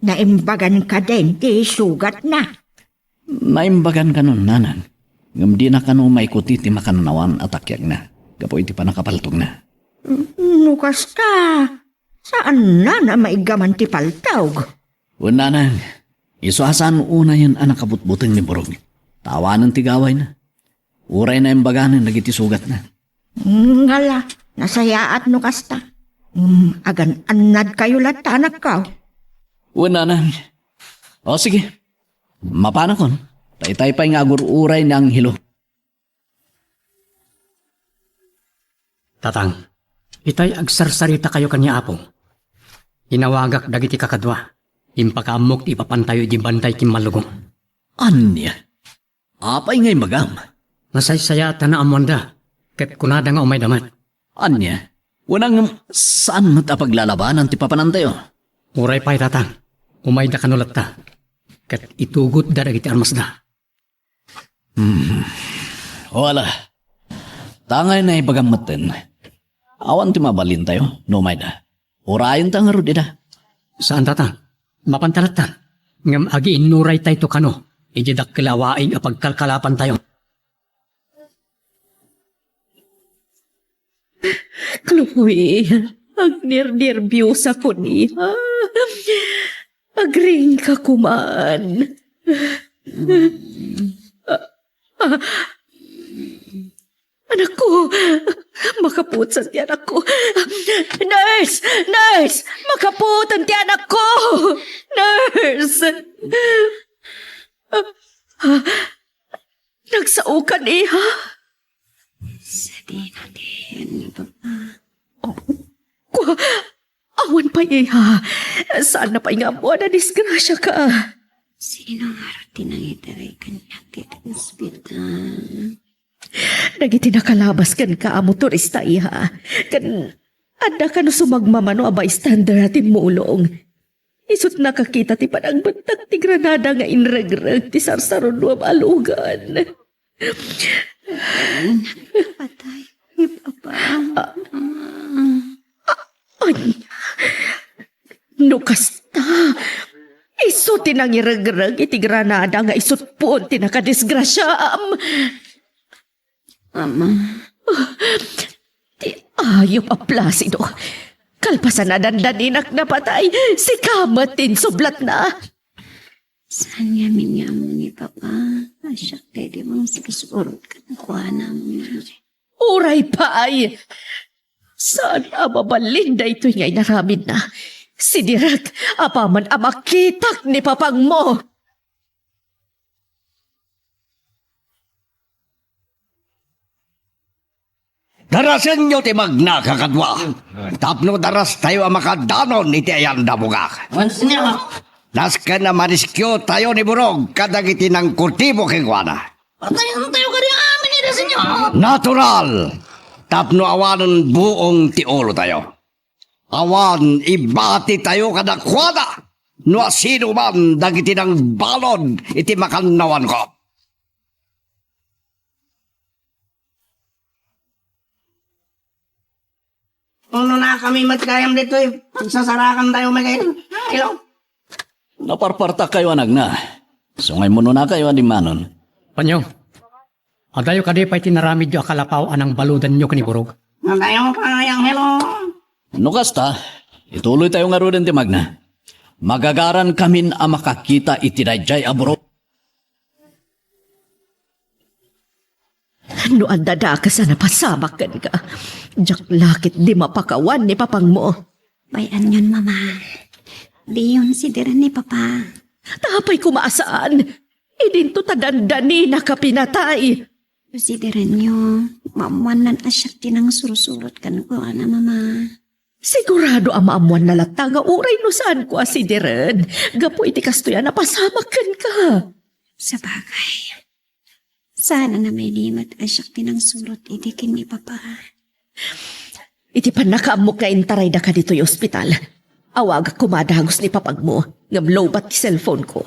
Naimbagan ka din, ti sugat na. Naimbagan ka nun, nanang. Ngam di na ka no maikuti ti makanawan at akyag na. Gapo iti panakapaltog na. Nukas ka. Saan na maigaman ti paltawg? O nanang, isuasan una yan ang nakabutbuteng ni Burog. Tawanan ti gaway na. Uray na imbaganan, nagiti sugat na. Ngala, nasayaat nukas ta. Agan anad kayo latanak ka. O nanang. O sige, mapana kon. Taytay pa'y nga agur-uray ng hilo. Tatang, itay agsarsarita kayo kanya apo. Inawagak dagiti kakadwa. Impakaamok ti ipapantayo di bantay kimalugong. Anya? Apay ngay magam. Nasaysayata na amwanda. Ket kunada nga umay damat. Anya? Unang saan matapaglalabanan ti papanantayo? Uray pa'y tatang. Umay da kanulat ta. Ket itugot da dagiti armas da. Wala. Tangay na ibagamatin. Awan ti mabalin tayo, no may da. Urayan ta nga rod ida. Saan tatang? Mapantalat ta. Ngam agi inuray tayo to kano. Ijidak kilawaing apagkalkalapan tayo. Chloe, agner-nervyos ako niya. Agring ka kuman. Anak ko, makaputan ti anak ko. Nurse! Nurse! Makaputan ti anak ko! Nurse! Nagsaukan iha. Awan pa iha. Saan na pa nga mo na disgrasya ka? Sino nga ron tinangitaray kanya kit ospital. Dagiti nakalabas kan ka amo turista iha. Kan ada ka no sumagmamano abay standard atin mulong. Isut nakakita ti panagbantak ti Granada nga inregreg ti sarsaron no alugan. Patay, ni Papa. Anya, no kasta. Isut ti nang iregreg iti Granada nga isut po ti nakadisgrasyam. Ama, Ti ayop a Placido. Kalpasan na dandaninak na patay. Si Kamatin sublat na. saan yamin nga mo ni Papa? Asyak kay di mo susurot ka na kuha namin. Uray pa ay. Saan mabalinda ito'y ngay naramid na. Si Direk, apaman amakitak ni papang mo. Darasan nyo ti magna kakadwa. Tapno daras tayo ang makadanon iti ayan da bugak. Once niya. Nas ka na mariskyo tayo ni Burog kadagiti ng kultibo kengwana. Patayan tayo ka rin amin ito sa inyo. Natural! Tapno awanan buong ti ulo tayo. Awan ibati tayo kadakwada. No sino man dagiti ng balon iti makanawan ko. Ano na kami matkayam dito eh. Pagsasarakan tayo magayon. Hello? Naparparta kayo anag na. Sungay mo na kayo adimanon. Panyo, adayo kadi pa'y tinaramid yung akalapaw anang baludan nyo kaniburog. Tayo pa yung hello. No kasta, ituloy tayo nga rin ti magna. Magagaran kamin ang makakita iti dayjay abro. No andada ka sa napasamakan ka. Diyak lakit di mapakawan ni papang mo. Bayan yun, Mama. Di yun si Diran ni Papa. Tapay kumaasaan. Idinto tadandani na kapinatay. Si Diran nyo, maamuan asyak tinang surusurot kan ko, ana, Mama. Sigurado ang maamuan na lata nga uray no saan ko si Diren. Gapo iti kastoya napasamakan ka. Sa bagay. Sana na may limat asyak tinang surot itikin ni Papa. Iti panakaamok nga intaray da ka dito yung ospital. Awag kumadagos ni papag mo. Ngam lowbat ti cellphone ko.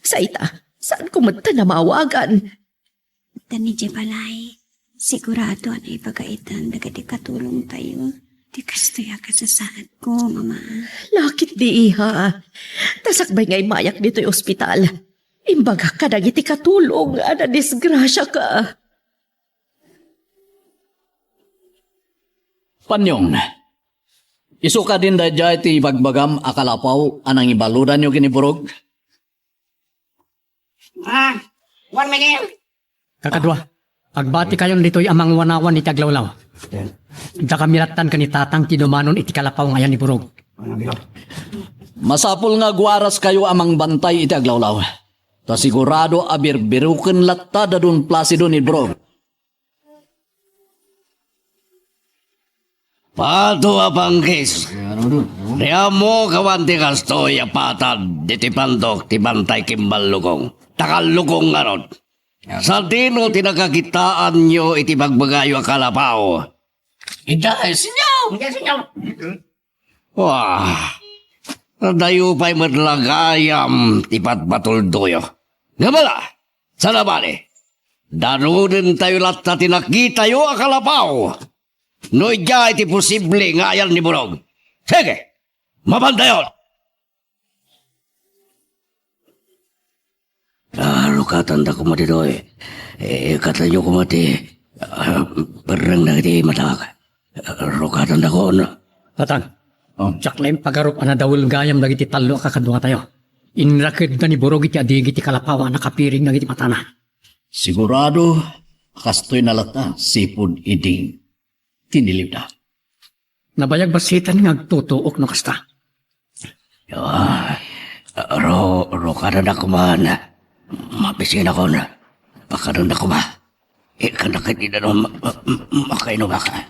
Sa ita, saan ko madta na maawagan? Tani Jebalay, sigurado na ipagaitan dagati katulong tayo. Di kastoya ka sa saan ko, Mama. Lakit di iha. Tasakbay nga'y mayak dito yung ospital. Imbaga ka na iti katulong, ana disgrasya ka. Panyong, iso ka din dayjay ti bagbagam akalapaw anang ibaludan nyo kiniburog. Juan Miguel. Kakadwa, agbati kayon dito'y amang wanawan ni Taglawlaw. Da kamiratan ka ni tatang tinumanon iti kalapaw ngayon ni Burog. Masapul nga guwaras kayo amang bantay iti aglawlaw. Ta sigurado abirbiruken latta dadun Placido ni Burog. Pato apangkis. Kaya mo kawanti kastoy apatan diti pandok ti bantay kimbal lukong. Takal lukong ngaron. Sa dino tinakakitaan nyo iti bagbagayo akalapaw. Ida, sinyaw. Ida, sinyaw. Wah, dayo pa'y madlagayam tipat batuldoyo. Nga bala, sa labali, darunin tayo lahat na tinakita yo akalapaw. No iya iti posible nga ayan ni Burog. Sige, mabandayon. Rukatan da kumatidoy. Katanyo kumati. Perang na iti matag. Rukatan da ko na. Tatang, tsaklaim pagarup ana dawul gayam dagiti talo kakadwa tayo. Inrakid na ni Burog iti adig iti kalapaw nakapiring na iti matana. Sigurado, kastoy na lata, sipod iding. Tinilip na. Nabayag basitan nga agtutuok no kasta. Rukatan da kuman. Mabisin ako na. Baka doon ako ba? Kanakit na doon makaino baka.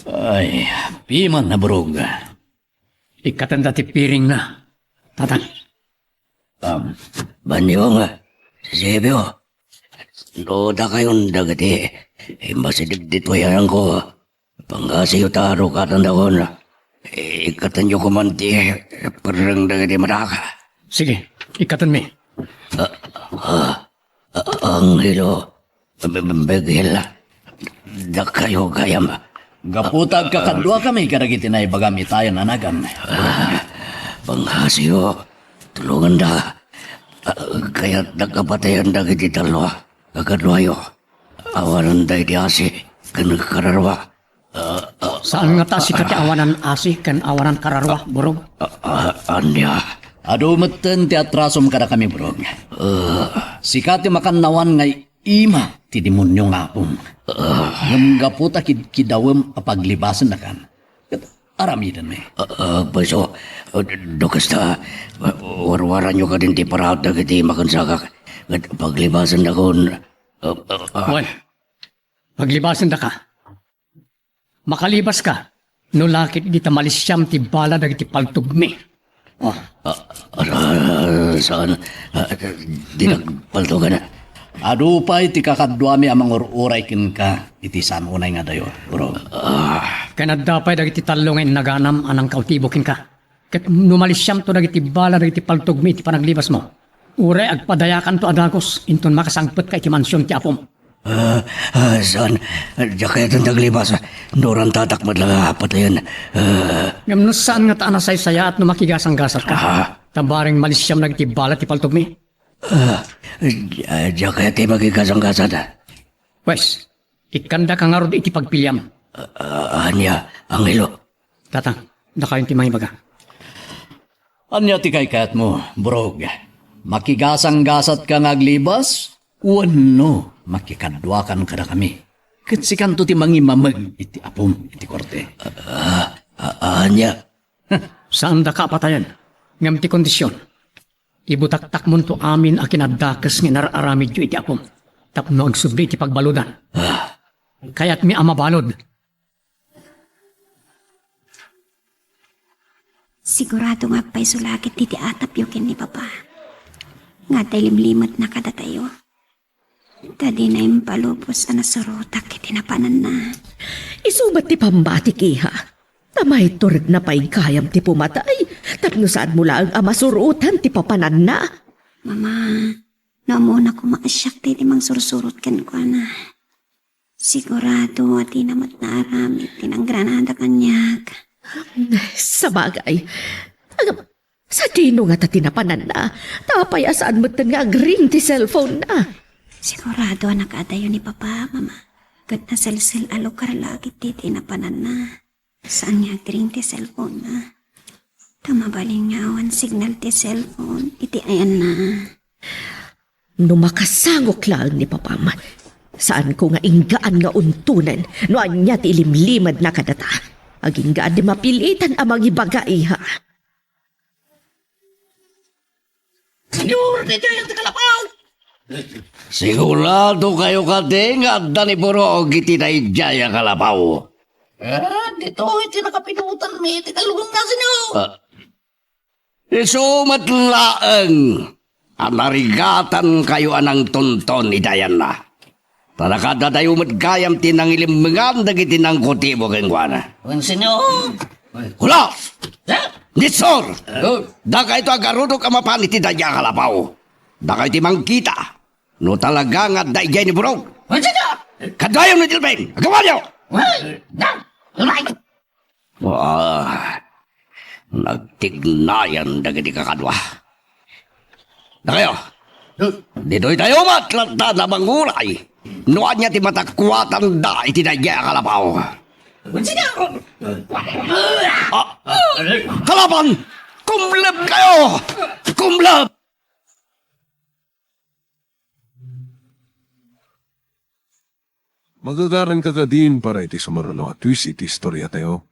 Ay, piman na Burog. Ikatanda ti piring na. Tatang, Banyong, Sibyo, loda kayong dagati. Masidig dito yan ko. Pangasiyo taro katandakon. Ikatan nyo kumanti, parang dagati madaka. Sige, ikatan mi. Anghelo, begil, da kayo gayam. Gaputag kakadwa kami karagiti na ibagami tayo nanagan. Pangasiyo, tulungan da. Kaya't nagkapatayan da kiti talwa. Kakadwayo, awanan da iti asi, kanagkararwa. Saan nga ta si kati awanan asi kan awanan kararwa, burog? Anya, Ado meten ti atrasom kada kami bro. Sikati makannawan ngay ima ti demonyo nga apong. Ngam gaputa kidawem apaglibasan na kan. Aramidan me. Baso, dokasta, warwaran nyo ka din ti paraot na kiti makansakak. Paglibasan na kon. Wan, paglibasan da ka. Makalibas ka. No lakit di tamalisyam ti bala dagiti paltugmi. Oh, Saan? Di nagpalto ka na. Ado pa iti kakadwami amang uray kin ka iti saan unay nga dayo bro. kanadapay dagiti talo nga naganam anang kautibokin ka. Ket numalisyam to dagiti bala dagiti paltugmi ti panaglibas mo. Uray agpadayakan to adagos inton makasangpet ka iti mansyon ti apom. Saan? Diya kaya itong taglibas. Noran tatakmat lang apat na yan. Ngam no saan nga taana saya at numakigasang-gasat ka. Tabaring malisyam dagiti bala ti paltugmi. Diya kaya tayo magkikasang-kasat. Wes, ikanda ka nga rod iti pagpilyam. Anya, Anghelo. Tatang, dakayon ti mga ibaga. Anya ti kay kayat mo, brog. Makigasang-gasat ka ngaglibas? Wano, makikadwakan ka na kami. Katsikan to ti mangimamag iti apom, iti korte. Anya, Saan da ka patayan? Ngam ti kondisyon. Ibutaktak mo to amin a kinadakas nga nararamid yu iti apom. Tapno agsubli iti pagbaludan. Kaya't mi amabalod. Sigurado nga pa'y sulakit ti atap yukin ni Papa. Nga tayo limlimat na kada tayo. Tadi na yung palupos na nasurutak iti napanan na. Isubat ti pambati kiha. Tamay turig na pa'y kayam ti pumatay. Tapno saan mula ang amasurutan ti papanan na. Mama, naumuna ko maasyak ti mang sursurot kan ko na. Sigurado at inamat na aramit tinang granada kanyak. Sa bagay, sa dino nga ta tinapanan na. Tapay asaan mo nga agring ti cellphone na. Sigurado nakadayo ni Papa, Mama. Kat na sel-sel alokar lagi ti tinapanan na. Saan nga green ti cellphone na. Tamabaling nga awan signal ti cellphone. Iti ayan na. Numakasangok lang ni Papa man. Saan ko nga inggaan nga untunan no anya ti ilimlimad na kadata. Aging gaan di mapilitan amang ibaga iha. Senyor, dito yung tikalapaw! Sigurado kayo kating at dani puro iti na ijaya kalapaw. Dito, iti nakapinutan mi, iti kalungan nga sinyo. Isumatlaang anarigatan kayo anang tonton idayan na. Tanakada tayo matgayam tinang ilimangan dagiti nang kutibo kengwana. Ang sinyo. Hula! Nitsor! Daka ito agarudok amapan iti daya kalapaw. Daka iti mangkita. No talaga nga daya ni Burog. Ang sinyo. Kadayam ni Dilben! Agawa niyo! Right. Nagtignayan dagiti kakadwa. Na kayo, dito'y tayo matlanta na manguray. Nuan niya ti matakwatan da iti daya kalapaw. Ang sinyo. Kalaban! Kumlab kayo! Kumlab! Magagaran ka din para iti sumaruno at twist iti istorya tayo.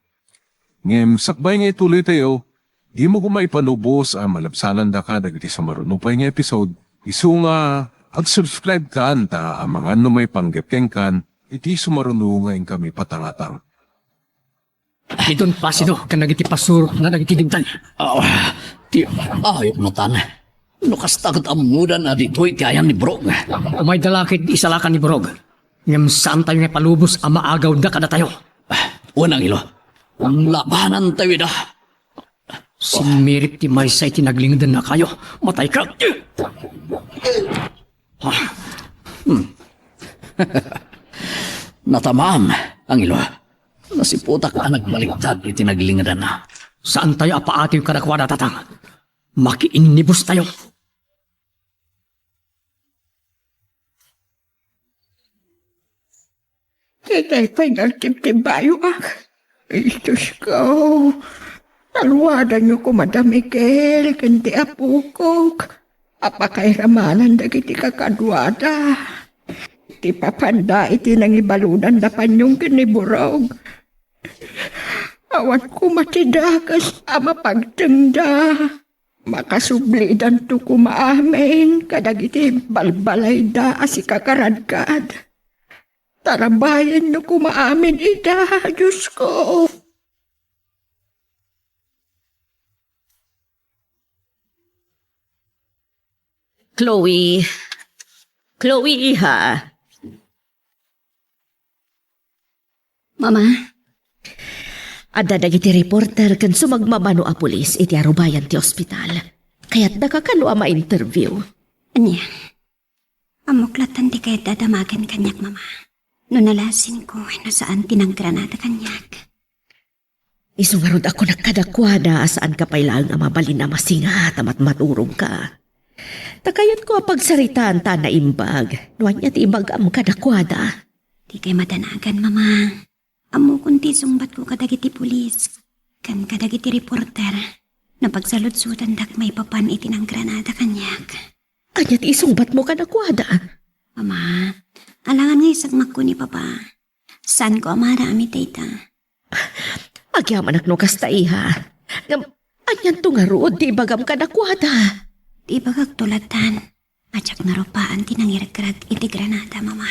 Ngem, sakbay nga ituloy tayo, di mo kumaipanubos ang malabsanan da ka dagiti sumaruno pa nga episode. Isu nga, ag-subscribe ka anta ang mga ano may panggepkeng kan, iti sumaruno nga kami patangatang. Idon pasido kan nagiti pasuro na nagiti digtan. Ayok mo tan. Nukas takot amudan na dito'y tiyayan ni Brog. Umay dalakit isalakan ni Brog. Ngam saan tayo nga palubos ang maagaw da kada tayo. Unang ilo, ang labanan tayo da. Sinmirip ti Maysay tinaglingadan na kayo. Matay ka. Natamam ang ilo. Nasiputak ka nagbaliktad itinaglingadan na. Saan tayo apaati yung kadakwada tatang? Makiinibus tayo. Kita'y pinagtimtimbayo Diyos ko. Talwadan niyo ko, Madam Miguel, kundi apukok. Apakay ramanan dagiti kakadwada. Iti papanda iti nangibalunan da panyong kiniburog. Awan ko matidakas ama pagtengda. Makasublidan to kumaamin kadagiti balbalay da asi kakaradkad. Tarabayan niyo kumaamin ida, Diyos ko. Chloe. Chloe, iha. Mama, Adda dagiti reporter kan sumagmamano a pulis iti arubayan ti ospital. Kaya't nakakano a ma-interview. anya. Amuklatan di kayo dadamagan kanyak, mama. No nalasin ko, nasaan tinanggranada kanyak. Isungarod ako nakadakwada saan ka pailang nga mabalin na masingat at maturog ka. Takayot ko pagsaritaan ta na imbag. Nuwan niya ti imbag am kadakwada. Di kayo madanagan, mama. Amo kunti sumbat ko kadagiti pulis. Kan kadagiti reporter. Napagsaludsutan dak may papan itinanggranada kanyak. Anyat isungbat mo kadakwada. Mama, alangan nga isagmak ko ni papa. Saan ko amara amit data? Agyaman no kasta iha. Ngam, anyan tungarood di bagam kadakwada. Di ba kagtulatan? Atsak naropaan tinangiragkrag iti granada, mama.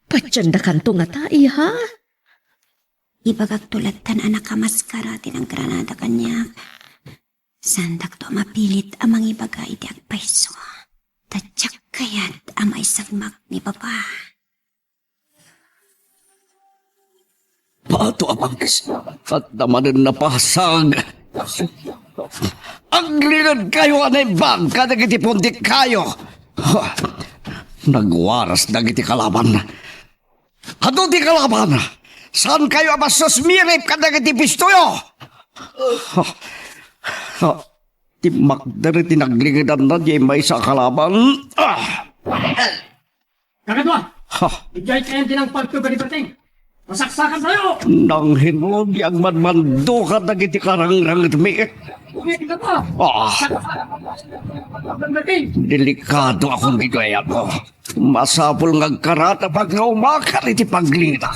Patsyan da kanto nga ta iha. Iba kagtulatan anak kamaskara tinang granada kanyak. Sandak to mapilit amang ibaga iti agpaiso. Tatsak kayat ama isagmak ni papa. Pato amangkis at naman na pasag. Ang linod kayo anay bang kadagiti pundik kayo. Nagwaras dagiti kalaban. Ano di kalaban? Saan kayo abasos mirip kadagiti pistoyo? Ti magdari tinagligidan na di may sa kalaban. Kakadwa! Ijay kayo tinang pagtuga ni Berting. Masaksakan tayo! Nang hinulog ang manmando ka dagiti karangrang at miik. Umitin ka pa! Berting! Delikado akong bigaya ko. Masapol ngagkarata pag naumakal iti paglita.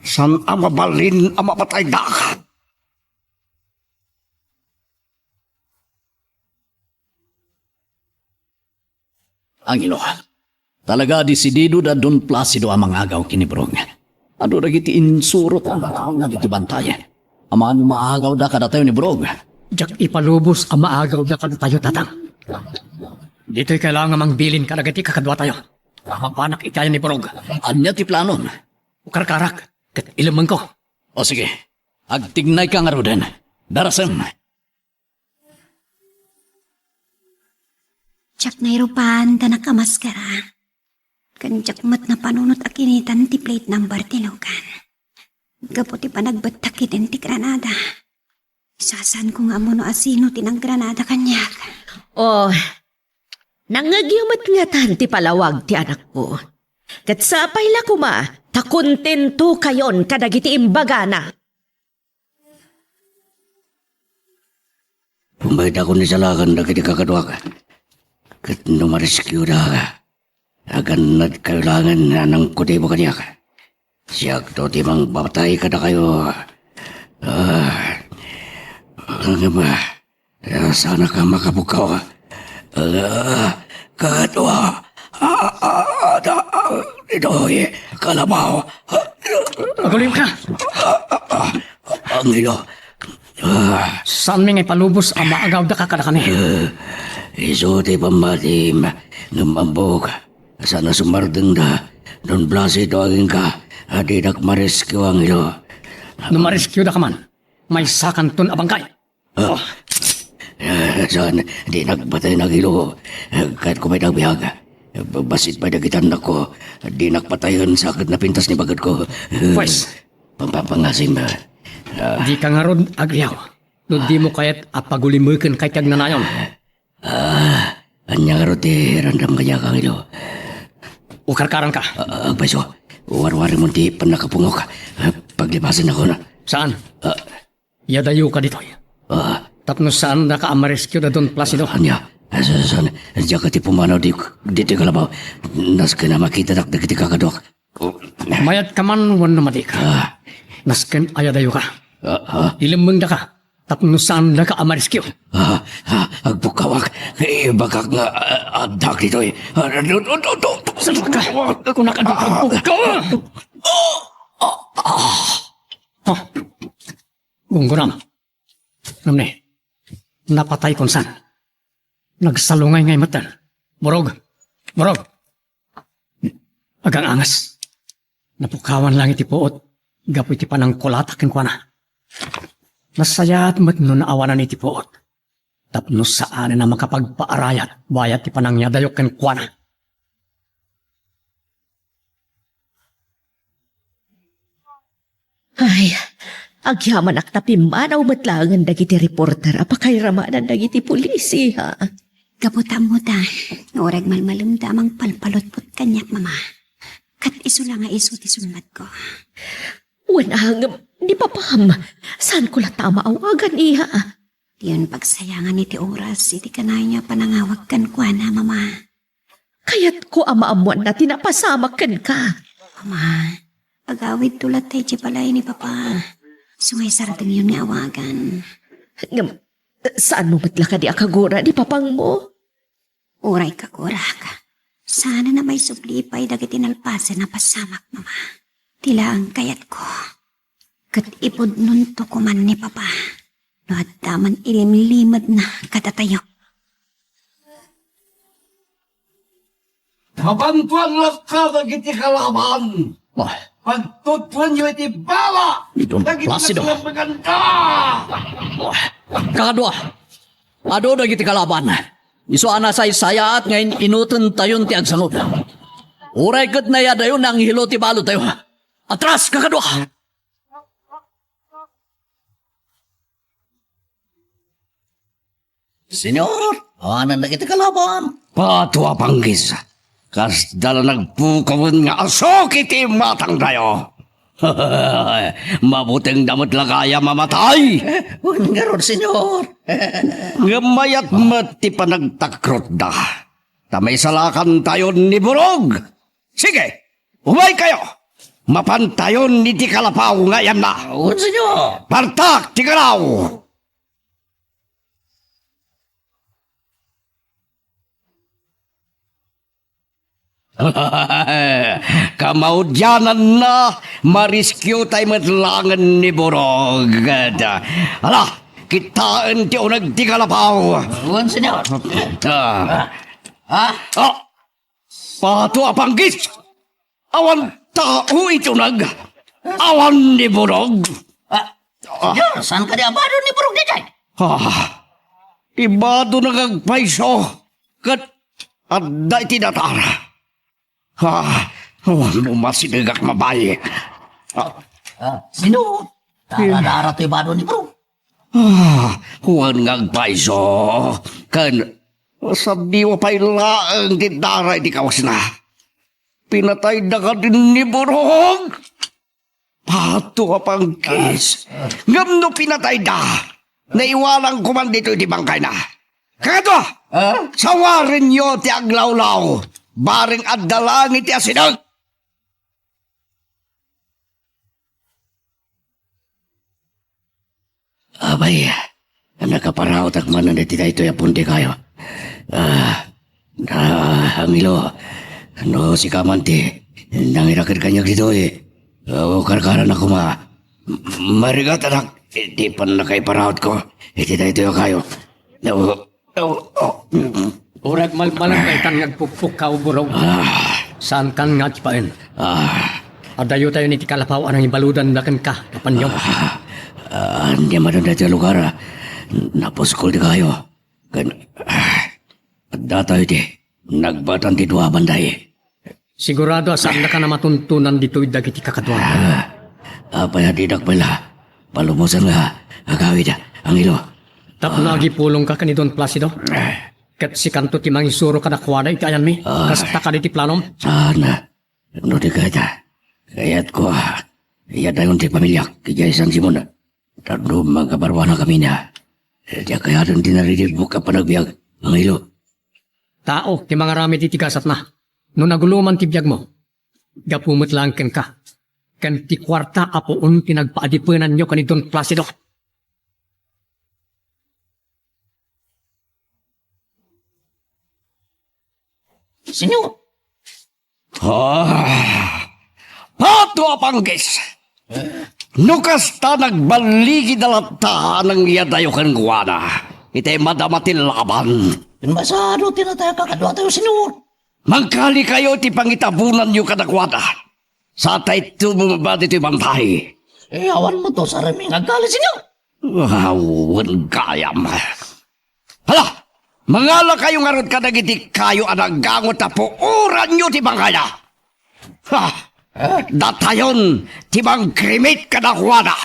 San ang mabalin ang mapatay dak? Angelo, talaga desidido da Don Placido ang mga agaw kinibrong. Ano ragiti insurot ang tao nga dito bantay. Amaan maagaw da kada tayo ni Brog. Jak ipalubos ang maagaw na kada tayo tatang. Dito'y kailangan mangbilin kadagiti kakadwa tayo. Mapanak itayan ni Brog. Anya ti planon? Ukarkarak, kat ilaman ko. O sige, agtignay ka nga roden. Darasem. Tsak na irupan tanak kamaskara. Kanjak mat na panunot akinitan ti plate number tilukan. Gaputi pa nagbatakit ti granada. Isasan ko nga mo no asino tinang granada kanyak. Oh, nangagyamat nga tan ti palawag ti anak ko. Kat sapay la kuma, takontento kayon kadagiti imbagana. Pumayad ako ni salakan dagiti kakadwak. Kat numarescue da. Agan nagkailangan na ng kudibo kanyak. Siyak to timang babatay ka na kayo. Ano ba? Sana ka makabukaw. Kadwa. Ito'y kalabaw. Magulim ka! Ang ilo. Saan may palubos ang maagaw da kakada kami? Iso ti pamatim, ngambambog, sana sumardeng da, non blase doagin ka, adidak marescue ang ilo. Numarescue da ka man. May sakan ton abangkay. Saan, di nagbatay na ilo, kahit ko may nagbihag. Basit pa dagitan ako, di nakpatayon sa akit na pintas ni bagad ko. Pues, Pampapangasim ba? di ka nga ron agriyaw. No di mo kayat apagulimukin kay tiyag na nayon. Anya nga ti randam kanya kang ilo. Ukarkaran ka. Agpaiso, war-wari mo di panakapungok. Paglipasin ako na. Saan? Yadayo ka dito. Tapno saan naka-amarescue na doon Placido? Anya, saan, diya ka ti pumanaw di kalabaw. Nas ka na makita dak dagiti kakadok. Mayat ka man wano madik. Nasken ayadayo ka. Ilimeng da ka. Tapno saan naka-amarescue? Agpukawak, bakak nga adak dito eh. Saan ka? Ako nakadukag ka! Gungguram. Namne, napatay kung saan. Nagsalungay ngay matan. Morog. Agang angas. Napukawan lang iti puot. Gapo iti panang kulatakin ko na. Nasayat mat no naawanan iti puot. Tapno saan na makapagpaarayat. Bayat ti panang yadayokin ko na. Ay, agyaman ak tapimanaw matlangan dagiti reporter apakay ramanan dagiti polisi ha. Kaputam mo ta. Orag malmalum damang palpalot-pot kanyak, mama. Kat iso lang nga iso ti sunmat ko. Wanang, di pa pam. Saan ko la tama awagan iha? Diyon pagsayangan iti oras, iti kanay niya panangawag kan kwa na, mama. Kaya't ko amaamuan na tinapasamakan ka. Mama, agawid tulat tayo palay ni papa. Sungay sarapin yun nga awagan. Ngam, saan mo matla ka di akagura di papang mo? Uray ka, kurak. Sana na may suplipay dagiti nalpasan na pasamak, mama. Tila ang kayat ko. Kat ipod nun to kuman ni papa. No at taman ilimlimad na katatayo. Kabantuan lang ka dagiti kalaban. Pagtutuan nyo iti bala. Idong Placido. maganda. Kakadwa, ado na giti kalaban. Iso ana say sayat ngayon inutan tayon ti agsanod. Uray kat na yadayon ang hilo ti balo tayo. Atras, kakadwa! Senyor, awanan na kita kalaban. Patwa panggis. Kas dala nagpukawan nga asok iti matang tayo. Mabuting damot lagaya mamatay. Ngaron, senyor. Ngamayat mati pa nagtakrot da. Tamay salakan tayo ni Burog. Sige, umay kayo. Mapantayon ni Tikalapaw ngayon na. Senyor. Partak, Tikalaw! Kamaudyanan na, mariskyo tayo matlangan ni Borog. Ala, kitaan ti unag ti Kalapaw. Senyor. Pato apanggis. Awan tao ito nag. Awan ni Borog. Senyor, saan ka di abado ni Burog di jay? Ibado nagagpaiso. Kat adda iti datara. Awan mo masinagak mabayi. Sino? Dara to ibado ni Burog. Huwag ngagpaiso. Kan, sabi mo pa'y laang di dara iti kawas na. Pinatay na ka din ni Burog. Pato apang kis. Ngam no pinatay na. Naiwalang kuman dito di bangkay na. Kagato! Sawarin nyo ti aglawlaw. Baring addalang iti asinag. Abay, nakaparaot ak man na tita ito yapunti kayo. Angilo, no si Kamanti, nangirakit kanya dito eh. Karkaran ako marigat anak, di pa na kay paraot ko. Tita ito kayo. Urag malmalang kay tan nagpupuk ka uburog. Saan kan nga tipain? Adayo tayo ni tikalapaw anang ibaludan na ka kapanyong. Hindi man na dyan lugar. Napuskol di kayo. Adda tayo di. Nagbatan ti dua banday. Sigurado saan na ka na matuntunan dito'y dagiti kakatuan. Apay hadidak pala. Palumusan nga. Agawid ang ilo. Tapno agipulong ka kanidon Placido. Kat si kanto ti mangisuro ka nakwada itayan mi. Kasta ka di ti planom. Sana. No di kaya. Kaya't ko. Iya dayon ti pamilyak. Kaya isang simon. Tado magkabarwana kami na. Diya kaya rin dinarinig mo ka panagbiag. Ang ilo. Tao, ti mga rami ti tigasat na. No naguluman ti biyag mo. Gapumot lang ken ka. Kan ti kwarta apoon tinagpaadipunan nyo kanidon Placido. Senyor, Pato apanggis! Nukas ta nagbaligi dalata ng iyadayo kang guwana. Itay madamatil laban. Masado tinataya ka kadwa tayo, senyor. Mangkali kayo ti pangitabunan nyo kadakwada. Sa tay tumumaba dito bantay. Awan mo to sa raming agkali, senyor. Awan kayam. Hala! Mangala kayo nga ron kadagiti kayo anagangot na puuran nyo ti bangkaya. Ha! Datayon ti bang krimit kadakwada.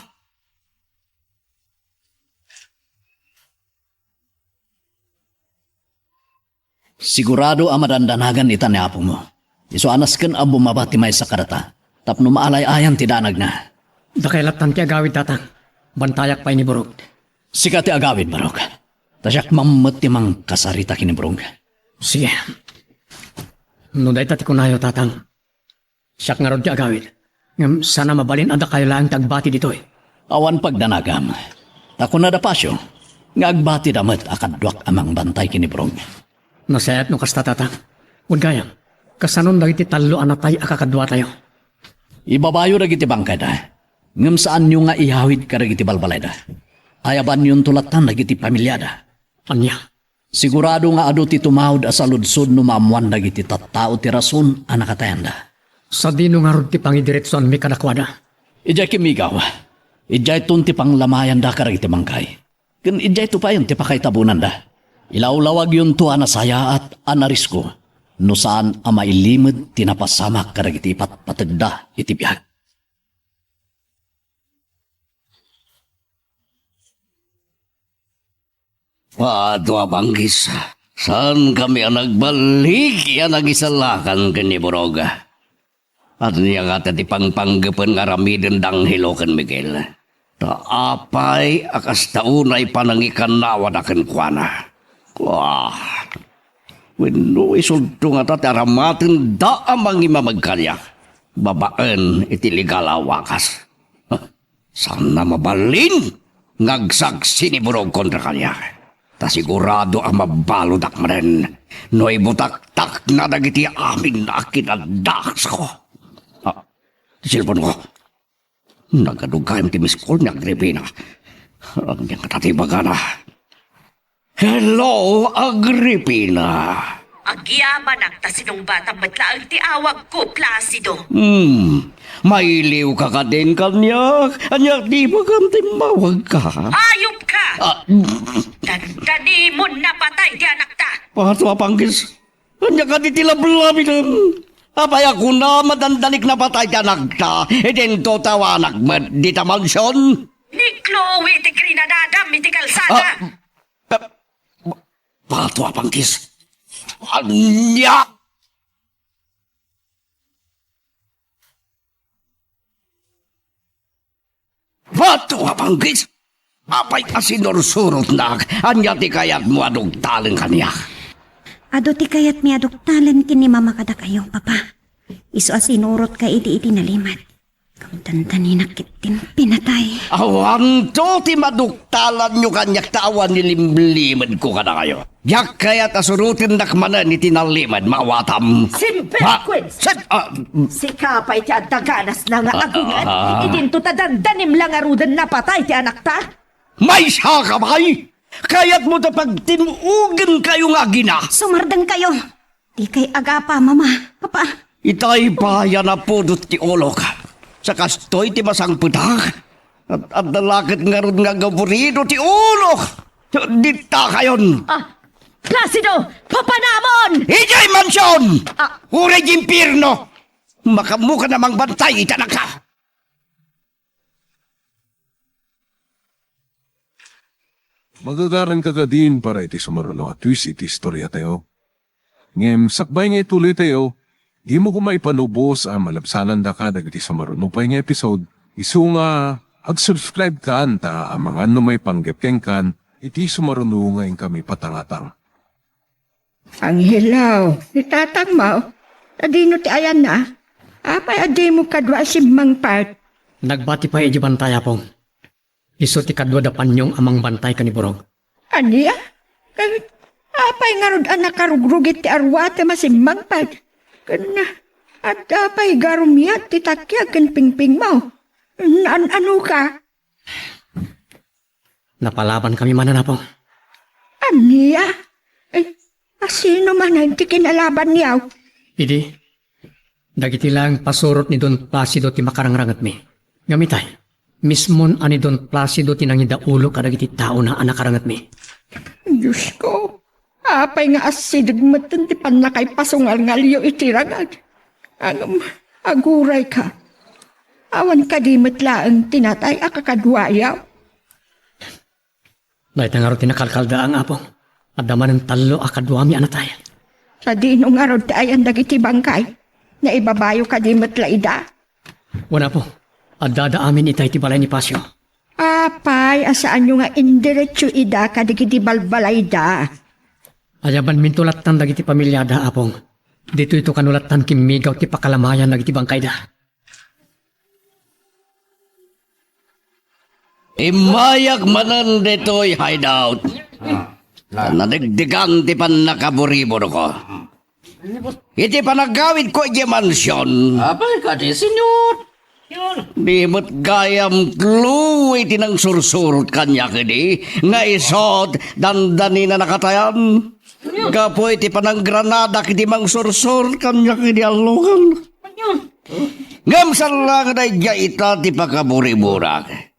Sigurado ang madandanagan ita ni apo mo. Iso anas kan ang bumabati may sa karata. Tapno maalay-ayan ti danag na. Dakailatan ti agawid tatang. Bantayak pa ni Burog. Sika ti agawid, Barok. Tasyak mamot ti mang kasarita kinibrong. Sige. No dahi tati kunayo tatang. Siyak nga ron ti agawid. Ngam sana mabalin ada kayo lang tagbati dito eh. Awan pagdanagam. Tako na da pasyo. Nga agbati damat akadwak amang bantay kinibrong. Nasayat no kasta tatang. Huwag gayam. Kasanon dagiti talo anatay akakadwa tayo. Ibabayo na giti bangkay da. Ngam saan nyo nga ihawid ka na giti balbalay da. Ayaban yung tulatan na giti pamilya da. Anya. Sigurado nga ado ti tumawad asa ludsod no maamuan na giti tattao ti rason anakatayan da. Sa dino nga ron ti pangidiretson mi kadakwada. Ijay kimigaw. Ijay tun ti panglamayan da karag iti bangkay. Kan ijay to pa yun ti pakaytabunan da. Ilawlawag yun to anasaya at anarisko. No saan amailimod tinapasamak karag iti patpatagda iti biyag. Pato apanggis. Saan kami ang nagbalik yan nagisalakan kani Boroga. At niya nga ti pangpanggapan nga ramidin dang hilokan Miguel. Taapay akas taunay panangikan nawan akan kuana. Wah, wino isulto nga tati aramatin da amang imamagkalya. Babaan itiligala wakas. Sana mabalin ngagsaksi ni Burog kontra kanya. Ta sigurado ang mabaludak mo rin. No ibutak-tak na dagiti amin na kinadaks ko. Silpon ko. Nagadugayam ti Miss Cole ni Agripina. Ang niyang katatibaga na. Hello, Agripina. agyaman ang tasinong batang matlaang ti awag ko, Placido. Mailiw ka ka din kanya. Anya, di ba kantin mawag ka? Ayop ka! Dandani mo napatay di anak ta. Pato apanggis. Anya ka di tilablamin. Apay ako na madandanik na patay ka nagta. E din to tawanak mo di ta mansyon. Ni Chloe ti Grinadadam iti kalsada. Pato apanggis. Anya! Pato apanggis. Apay asinursurot na. Anya ti kayat mo adong talang kanya. Ado ti kayat mi aduktalan kini mamakada kayo, papa. Iso asinurot ka iti nalimat. Kamtantan nakitin pinatay. Awan to ti maduktalan nyo kanyak tawan nilimlimad ko ka na kayo. Yak kaya tasurutin nakmanan ni tinalimad mawatam. Simperquins! Si Kapay ti adaganas na nga agungan. Idinto ta dandanim lang arudan na patay ti anak ta. May siya ka bay! Kaya't mo ta pagtinuugan kayo nga gina. Sumardang kayo. Di kay agapa, mama. Papa. Itay paya na po ti olok. Sa kastoy ti masang putak. At dalakit nga ron nga gaburido ti olok. Dita kayon. Placido! Papanamon! Ijay mansyon! Uray jimpirno! Makamuka namang bantay, itanak ka! Magagaran ka din para iti sumarulo at twist iti istorya tayo. Ngem, sakbay nga ituloy tayo, di mo kumaipanubos ang malabsanan da ka dagiti sumarulo pa nga episode. Isu nga, ag-subscribe ka anta ang mga ano may panggepkeng kan, iti sumarulo nga yung kami patangatang. Ang hilaw, itatang mo. Adino ti ayan na. Apay adi mo kadwa si Mang Part. Nagbati pa iti bantay apong. Iso ti kadwa da panyong amang bantay kaniburog. Aniya? Apay nga rod anak karugrugit ti arwate si Mang Part. Kana, at apay garumiyat ti takya ken pingping mo. Ano ka? Napalaban kami mananapong. Aniya? Sino man ang ti kinalaban niyaw? Idi, dagiti lang pasurot ni Don Placido ti makarangrangat mi. Ngamitay, mismon ani Don Placido ti nangidaulo kadagiti tao na anakarangat mi. Diyos ko, apay nga asidig matan ti panakay pasungal nga liyo itiragad. Aguray ka. Awan ka di matlaang tinatay akakadwayaw. Dahit nga ro tinakalkalda ang apong. At daman ng talo akadwami anatay. Sa dinong araw tayo ang dagiti bangkay, na ibabayo ka di matlaida. Wala po. At dadaamin itay ti balay ni Pasyo. Apay, asaan nyo nga indiretso ida ka dagiti balbalayda. Ayaban mintulatan dagiti pamilyada apong. Dito ito kanulatan kimigaw ti pakalamayan dagiti bangkay da. Imayak manan deto'y hideout. Nadigdigan ti pan nakaburibo ko. Iti panagawid ko iti mansyon. Abay ka di, senyor. Di mo't gayam clue iti nang sursurot kanya kini. Nga isod, dandani na nakatayan. Gapo iti panang granada kiti mang sursur kanya kini alukan. Ngamsal lang na ita ti pakaburiburak.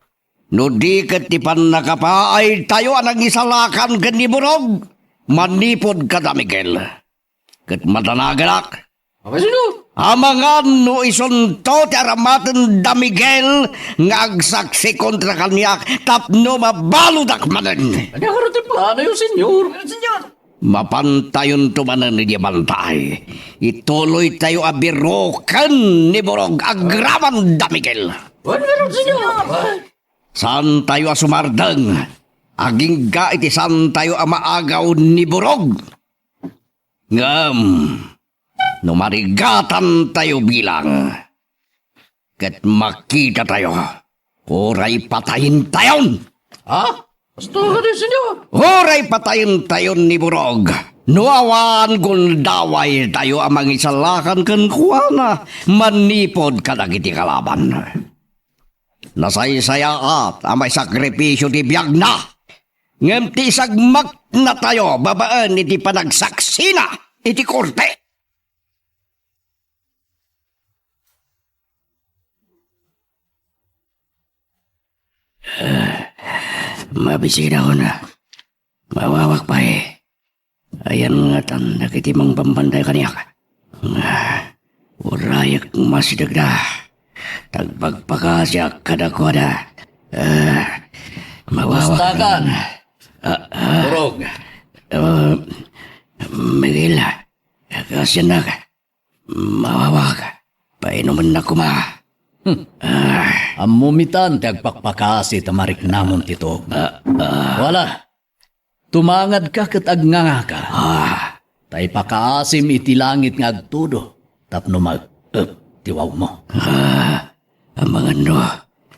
No di kat ti pan nakapaay tayo anang isalakan ganiburog. Manipod ka da, Miguel. Kat matanaganak. Abay, senyor. Amangan no isunto ti aramatan da Miguel nga agsaksi kontra kanyak tapno mabaludak manen. Ano ka rin plano yung senyor? Senyor. Mapantayon tumanan ni bantay. Ituloy tayo abirokan ni Borog agraman da Miguel. Ano meron, senyor? Saan tayo asumardang? Aging ga iti saan tayo amaagaw ni Borog. Ngam, numarigatan tayo bilang. Kat makita tayo. Oray patayin tayon. Ha? Basta ka di, senyor. Oray patayin tayon ni Borog. Nuawan gundaway tayo amang isalakan kan kuwana. Manipod ka na kiti kalaban. Nasaysaya at amay sakripisyo di biyag na. Ngem ti sagmak na tayo babaan iti panagsaksina iti korte. Mabisina ko na. Mawawak pa eh. Ayan nga tan nakitimang pambanday kaniyak. Urayak masidag na. Tagpagpakasyak kadakwada. Mawawak. Bastakan. Borog. Miguel, kasyan na ka. Mawawak. Painuman na kuma. Amumitan ti agpakpakasi tamarik namon tito. Wala. Tumangad ka kat agnganga ka. Tay pakaasim iti langit nga agtudo. Tapno tiwaw mo. Ang mga no,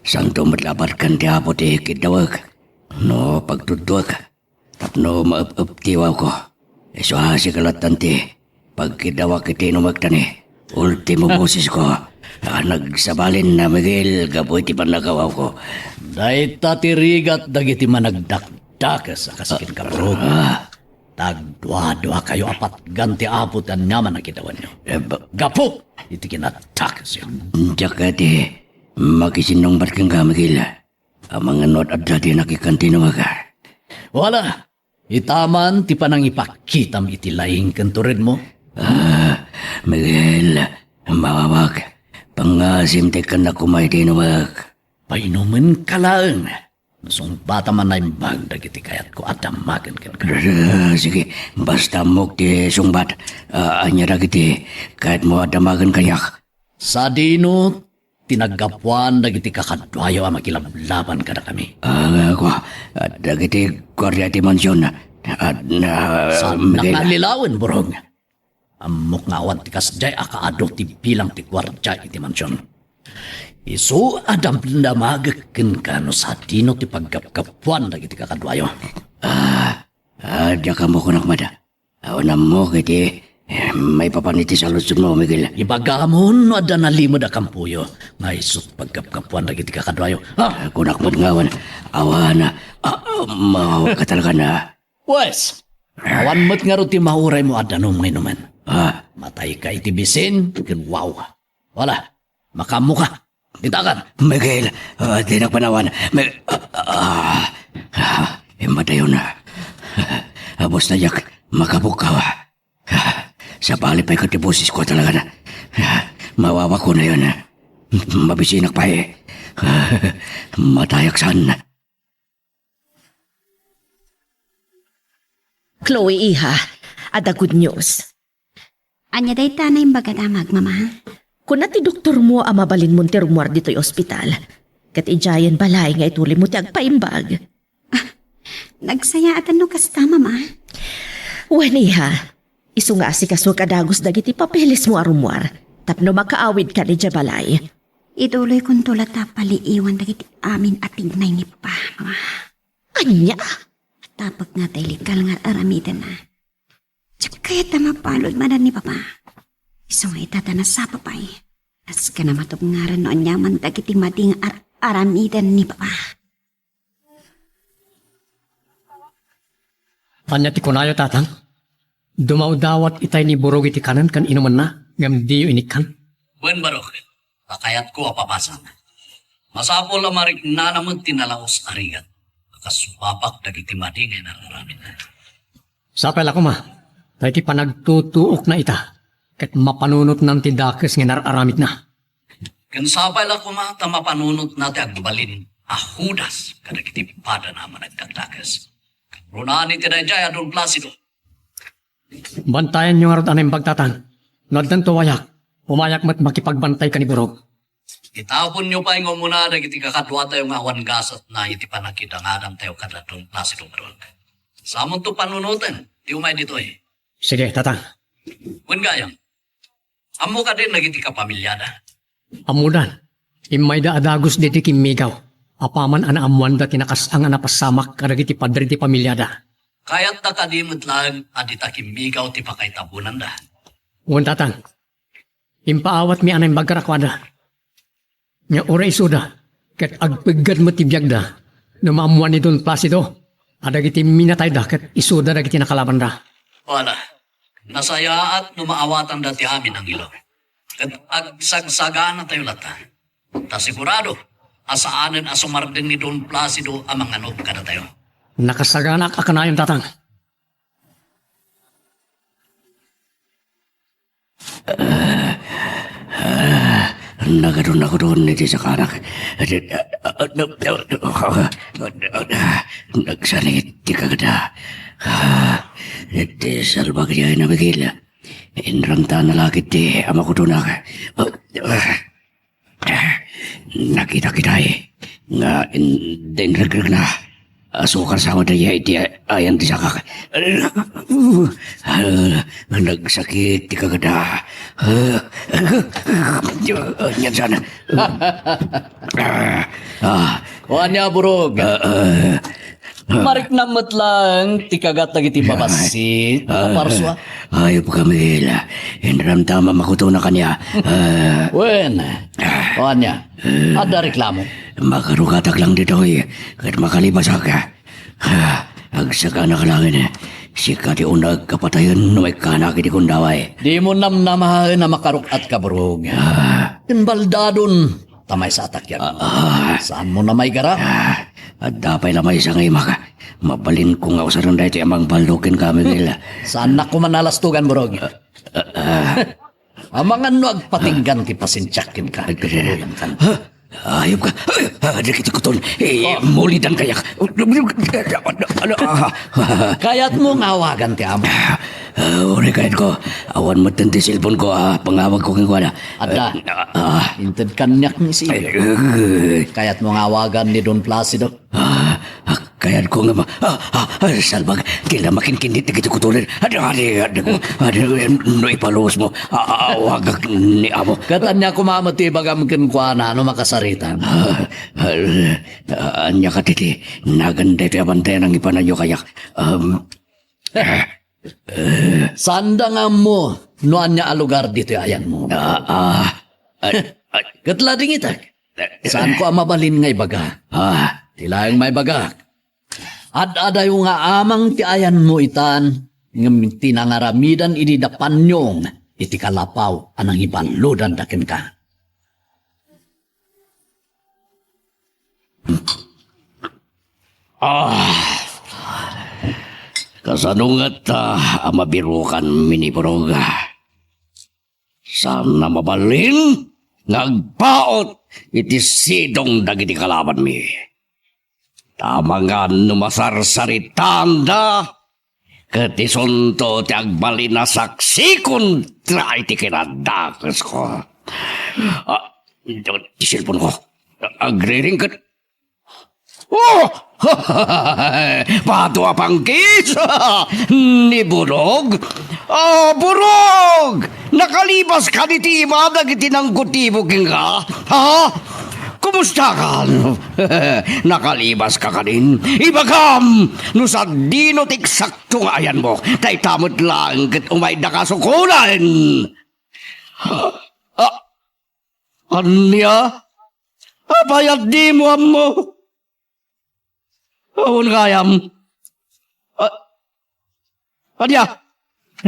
sang tumatlabat kan ti apo ti kidawag. No, pagtudwag. Tapno mauptiwaw ko. Eso si kalatan ti. Pagkidawag iti numagtani. Ultimo boses ko. Nagsabalin na Miguel, gaboy ti panagawaw ko. Dahit tatirigat dagiti managdak. dakas akasikin ka, bro. Tagdwa-dwa kayo apat ganti abot ang naman na kitawan nyo. Gapo! Iti kinatakas yun. Jakati, makisinong ba't kang kamagila? Ang mga not at dati nakikantino ka. Wala. Itaman ti panang ipakitam iti laing kanturid mo. Miguel, mawawag. Pangasim te ka na kumay tinuwag. Painuman ka lang. Nasong bata man na imbag dagiti kayat ko at damagan ka. Sige, basta mo ti sungbat. Anya dagiti, kahit mo adamagan kayak. Sa dino, tinagapuan dagiti kakadwayo ang makilablaban ka na kami. Ako, dagiti korya ti mansyon. Sa Miguel. nakalilawin, burong. Amok nga awan ti kasjay akaado ti bilang ti kwartya iti mansyon. Isu adam damagakin ka no sa dino ti pagkapkapuan dagiti kakadwayo. Diya ka mo ko nakmada. Awan mo kiti, may papaniti sa lusod mo, Miguel. Ibagamon no ada nalimod a kampuyo. Nga isut pagkapkapuan dagiti kakadwayo. Kunakmad ngawan, awan, mahawa ka talaga na. Wes, awan mo't nga ro ti mahuray mo adanom ngay naman. Matay ka iti bisin, wow. Wala, makamu ka. Ditakan. Miguel, di na panawan. Madayo na. Abos na yak, makabukaw. Sa palipay ka tibusis ko talaga na. Mawawa ko na yun. Mabisinak pa eh. Matayak saan. Chloe, iha, ada good news. Anya day tanay bagadamag, mama. Kung ti doktor mo ang mabalin mo ti rumor dito yung ospital, kat ijayan balay nga ituli mo ti agpaimbag. Nagsaya at ano kasta, mama? Wen, iha, iso nga si kaso kadagos dagiti papeles mo arumwar, tapno makaawid ka ni balay. Ituloy kong tulad ta paliiwan dagiti amin at tignay ni papa, mama. Anya? Tapag nga tayo likal nga aramitan na. Tsaka kaya tamapalod manan ni papa. Iso nga itatana sa papay. As ka na matubngaran noon yaman dagiti mading aramitan ni papa. Anya ti kunayo tatang? Dumaw-dawat itay ni burog iti kanan kan inuman na, ngam diyo inikan. Buen barok, kakayat ko apapasan. Masapol ang marik na naman tinalaos arigat. Kasupapag dagiti madingay na aramin na. Sapay ako ma, tayo ti panagtutuok na ita, kat mapanunot ng tidakes nga nararamit na. Kansapay lang kumata mapanunot natin agbalin ahudas kadagiti pada naman nagtagtakas. Runaan iti dayjay adon Placido. Bantayan nyo nga rin anay bagtatan. Nodan to wayak, umayak mat makipagbantay ka ni burog. Itapon nyo pa yung muna dagiti kakadwa tayo nga awan gasat na iti panakita nga adam tayo kadadong Placido barog. Samon to panunutan, di umay dito eh. Sige, tatang. Wen gayang, amo ka din nagiti kapamilyada. Amudan, imay da adagos diti kimigaw. Apaman ana amuan da tinakas ang anapasamak kadagiti padre ti pamilyada. Kaya't nakadimot lang adita kimigaw ti pakaitabunan da. Uwan tatang, impaawat mi anay bagkarakwada. Nya ora isuda, ket agpigad mo tibiyag da, na maamuan ni Don Placido, adagiti minatay da, ket isuda dagiti nakalaban da. Wala, nasaya at numaawatan dati amin ang ilo. Kat agsagsagaan na tayo lata. Ta sigurado, asaanan asumardin ni Don Placido ang mga nob kada tayo. Nakasaganak akanayon tatang. Nagadun ako doon iti sa kanak. Nagsanit ti kagada. Iti salbag niya na bigila. Inramta na lakit ti ama ko doon ako. Nakita kita eh. Nga dinragrag na. Asukar sa wadaya iti ayan ti sakak. Nagsakit ti kagada. Yan sana. Kuhan niya, burog. Marik namat lang, tikagat na giti babasit. Parswa. Ayaw pa kami hila. Inramtama makuto na kanya. Wen, kuhan niya. Ada reklamo. Makarukatak lang dito eh. Kahit makalibas ka. Agsaka na kalangin si kati unag kapatayon no may kanak iti kundaway. Di mo namnamahan na makarukat ka, Brog. Tinbaldadon, tamay sa atakyan mo. Saan mo na may gara? At dapay lamay sa ngay maka. Mabalin ko nga usaron dahil amang baldokin kami nila. Saan na ko manalastugan, Brog? Ang mga agpatinggan ti pasintyakin ka. Ayop ka. Dikit ko ton. Mulidan kayak. Kaya't mo ngawagan ti amo. Uri kahit ko. Awan mo tanti silpon ko. Pangawag ko kong wala. Ada, inted kanyak ni Silvio. Kaya't mo ngawagan ni Don Placido. Kayan ko nga salbag, kila makinkindit na kita kutuloy. No ipalos mo. Wagag ni amo. Katanya kumamati bagam kinkwana no makasaritan. Anya ka titi, naganda ito abantay ng ipananyo kayak. Sanda nga mo, no anya alugar dito ayan mo. Katlading itak. Saan ko ang mabalin ngay baga? Tilayang may baga. Ad-aday nga amang ti ayan mo itan, ngam tinangaramidan idi dapanyong, iti kalapaw anang ibaludan dakin ka. Kasanungat amabirukan minipuroga. Sana mabalin, ngagpaot iti sidong dagiti kalaban mi. Tama nga numasarsaritan da, katisunto ti agbalin na saksikon tra iti kinadakas ko. Ti silpon ko, agriring kat. Oh! Pato apangkis! Ni Burog? Burog! Nakalibas ka ni Tima dagiti ng kutibo ka? Ha? Kumusta ka? Nakalibas ka kanin? Ibagam! No sa dino tiksakto nga ayan mo, tay tamot lang kat umay da kasukulan! Anya? Abayad di mo mo? Awon kayam. Anya?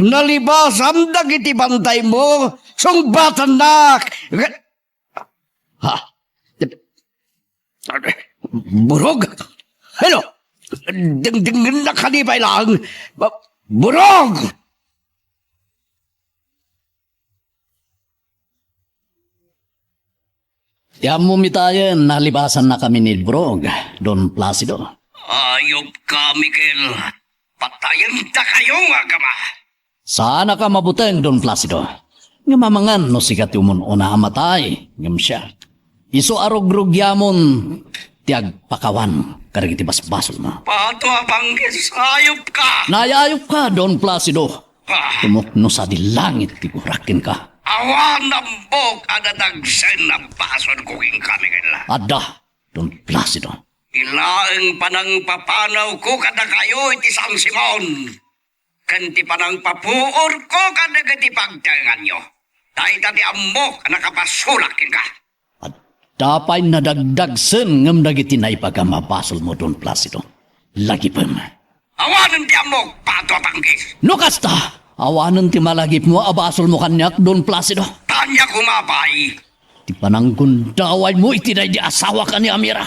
Nalibasam dagiti bantay mo, sungbatan nak! Ha? Burog? Ano? Dingdingin na kanibay lang. Burog! Yan mo mitayan, nalibasan na kami ni Brog, Don Placido. Ayop ka, Miguel. Patayin ta kayo, agama. Sana ka mabuteng, Don Placido. Nga mamangan no sikat umon o naamatay, ngam siya. Iso arog-rog yamon, tiag pakawan, karagiti basbasol mo. Pato abanggis, ayop ka. Nayayop ka, Don Placido. Tumukno sa dilangit, tigurakin ka. Awan ng bok adatagsen na pason kuking kami kaila. Ada, Don Placido. Ilaang panang papanaw ko kada kayo iti Sang Simon. Kanti panang papuor ko kada gati pagtangan nyo. Dahil tati amok nakapasulakin ka. Dapay nadagdagsen ngam dagiti na ipagamabasol mo, Don Placido. Lagi pa mo. Awanan ti amok, pato panggis. No kasta, awanan ti malagip mo, abasol mo kanyak, Don Placido. Tanya kumabay. Ti pananggundaway mo, itinay di asawa ka ni Amira.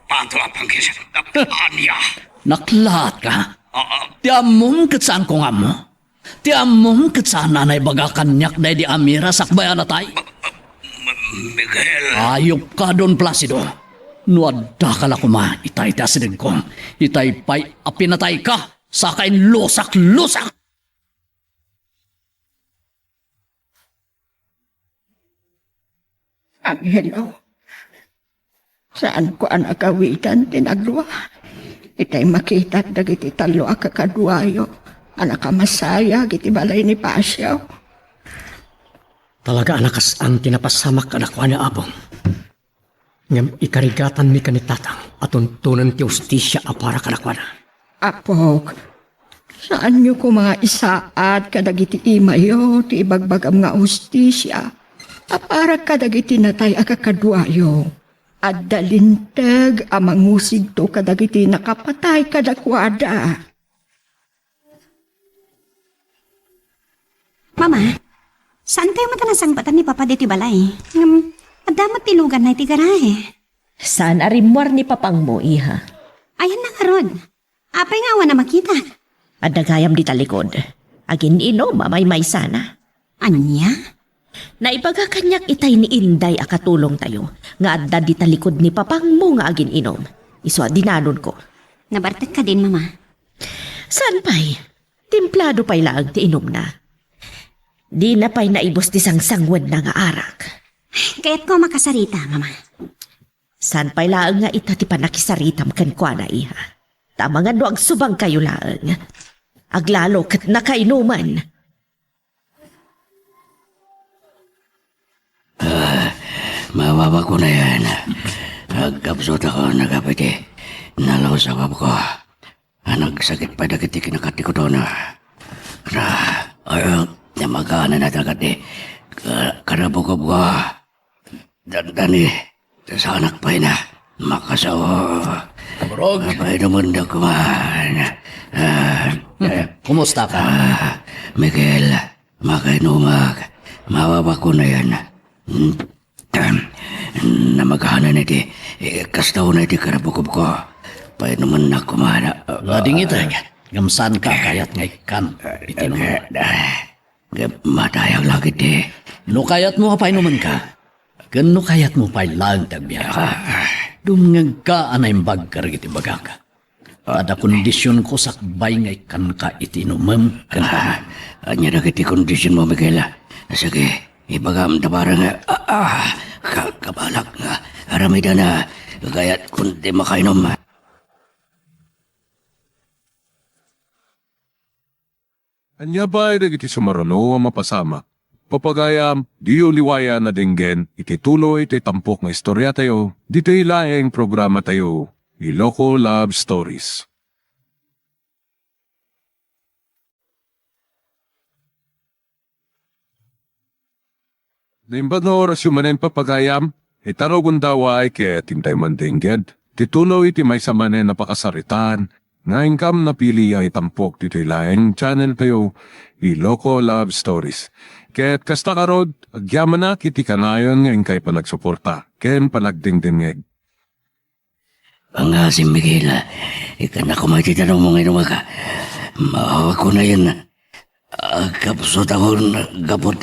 Pato panggis. Anya. Naklat ka. Ti among katsaan ko nga mo. Ti among katsaan nanay baga kanyak na di Amira sakbayan na tay. Miguel. Ayop ka, Don Placido. Nuadda ka la kuma, itay ta sinig ko. Itay pa'y apinatay ka, sakain lusak-lusak. Angelo, saan ko ang agawitan tinagluwa? Itay makita dagiti talo akakadwayo. Anak masaya, giti balay ni Pasyaw. Talaga anakas ang tinapasamak anakwa ni Abong. Ngam ikarigatan mi kanitatang at tuntunan ti ustisya apara kanakwa na. Apok, saan niyo ko mga isaat kadagiti imayo ti ibagbagam nga ustisya? Apara kadagiti natay akakadwayo. At dalintag amang musig to kadagiti nakapatay kadakwada. Mama, saan tayo matanasangbatan ni Papa dito balay? Adamat tilugan na iti garahe. Saan arimwar ni papang mo, iha? Ayan na nga ron. Apay nga awan na makita. At nagayam di talikod. Agin ino, mamay sana. Anya? Naibaga kanyak itay ni Inday akatulong tayo. Nga adda di talikod ni papang mo nga agin inom. Iso dinanon ko. Nabartet ka din, Mama. Saan pa'y? Timplado pa'y laang ti inom na. Di na pa'y naibos ti sangsangwan na nga arak. Kaya't ko makasarita, Mama. Saan pa'y laang nga itati pa nakisaritam kan kwa na iha. Tama nga no ang subang kayo laang. Aglalo kat nakainuman. Mababa ko na yan. Agkapsot ako nagapiti. Nalaw sa wab ko. Nagsakit pa dagiti kinakati ko doon. Namagana na dagati. Karabukob ko. Dani. Sa anak pa na. Makasawa. Borog, Kapay naman na kumahan. kumusta ka? Miguel, makainumag. Mababa ko na yan. Namagana na di. Kastaw na di karabukob ko. Pay naman na kumana. Lading ito, gamsan ka kayat ngay kan. Itinom. Matayag lagi di. No kayat mo apay naman ka. Gan no kayat mo pa'y lang tagbiyak. Dumngag ka anay bagkar iti bagaka. Ada kondisyon ko sakbay ngay kan ka itinumam kan ka. Anya na kiti kondisyon mo, Miguel. Sige, ibagam tabarang kabalak nga. Aramida na. Kaya't kundi makainom. Anya ba iti sumarano ang mapasama? Papagayam, di uliwaya na dinggen, iti tuloy iti tampok nga istorya tayo, dito ilaeng programa tayo, Iloko Love Stories. Naimbad na oras yung manen papagayam, itarogon daw ay kaya tintay man dingged, tituloy iti may samanen napakasaritan, nga ingkam na pili ay tampok dito ilaeng channel tayo, Iloko Love Stories. Kaya't kasta karod, agyaman na kiti kanayon nga ingkay pa nagsuporta, ken panagdingdingeg. Ang si Miguel, ikan ako magtitanong mo ngayon ka. Maawa ko na yan. Kapsot ako gabot.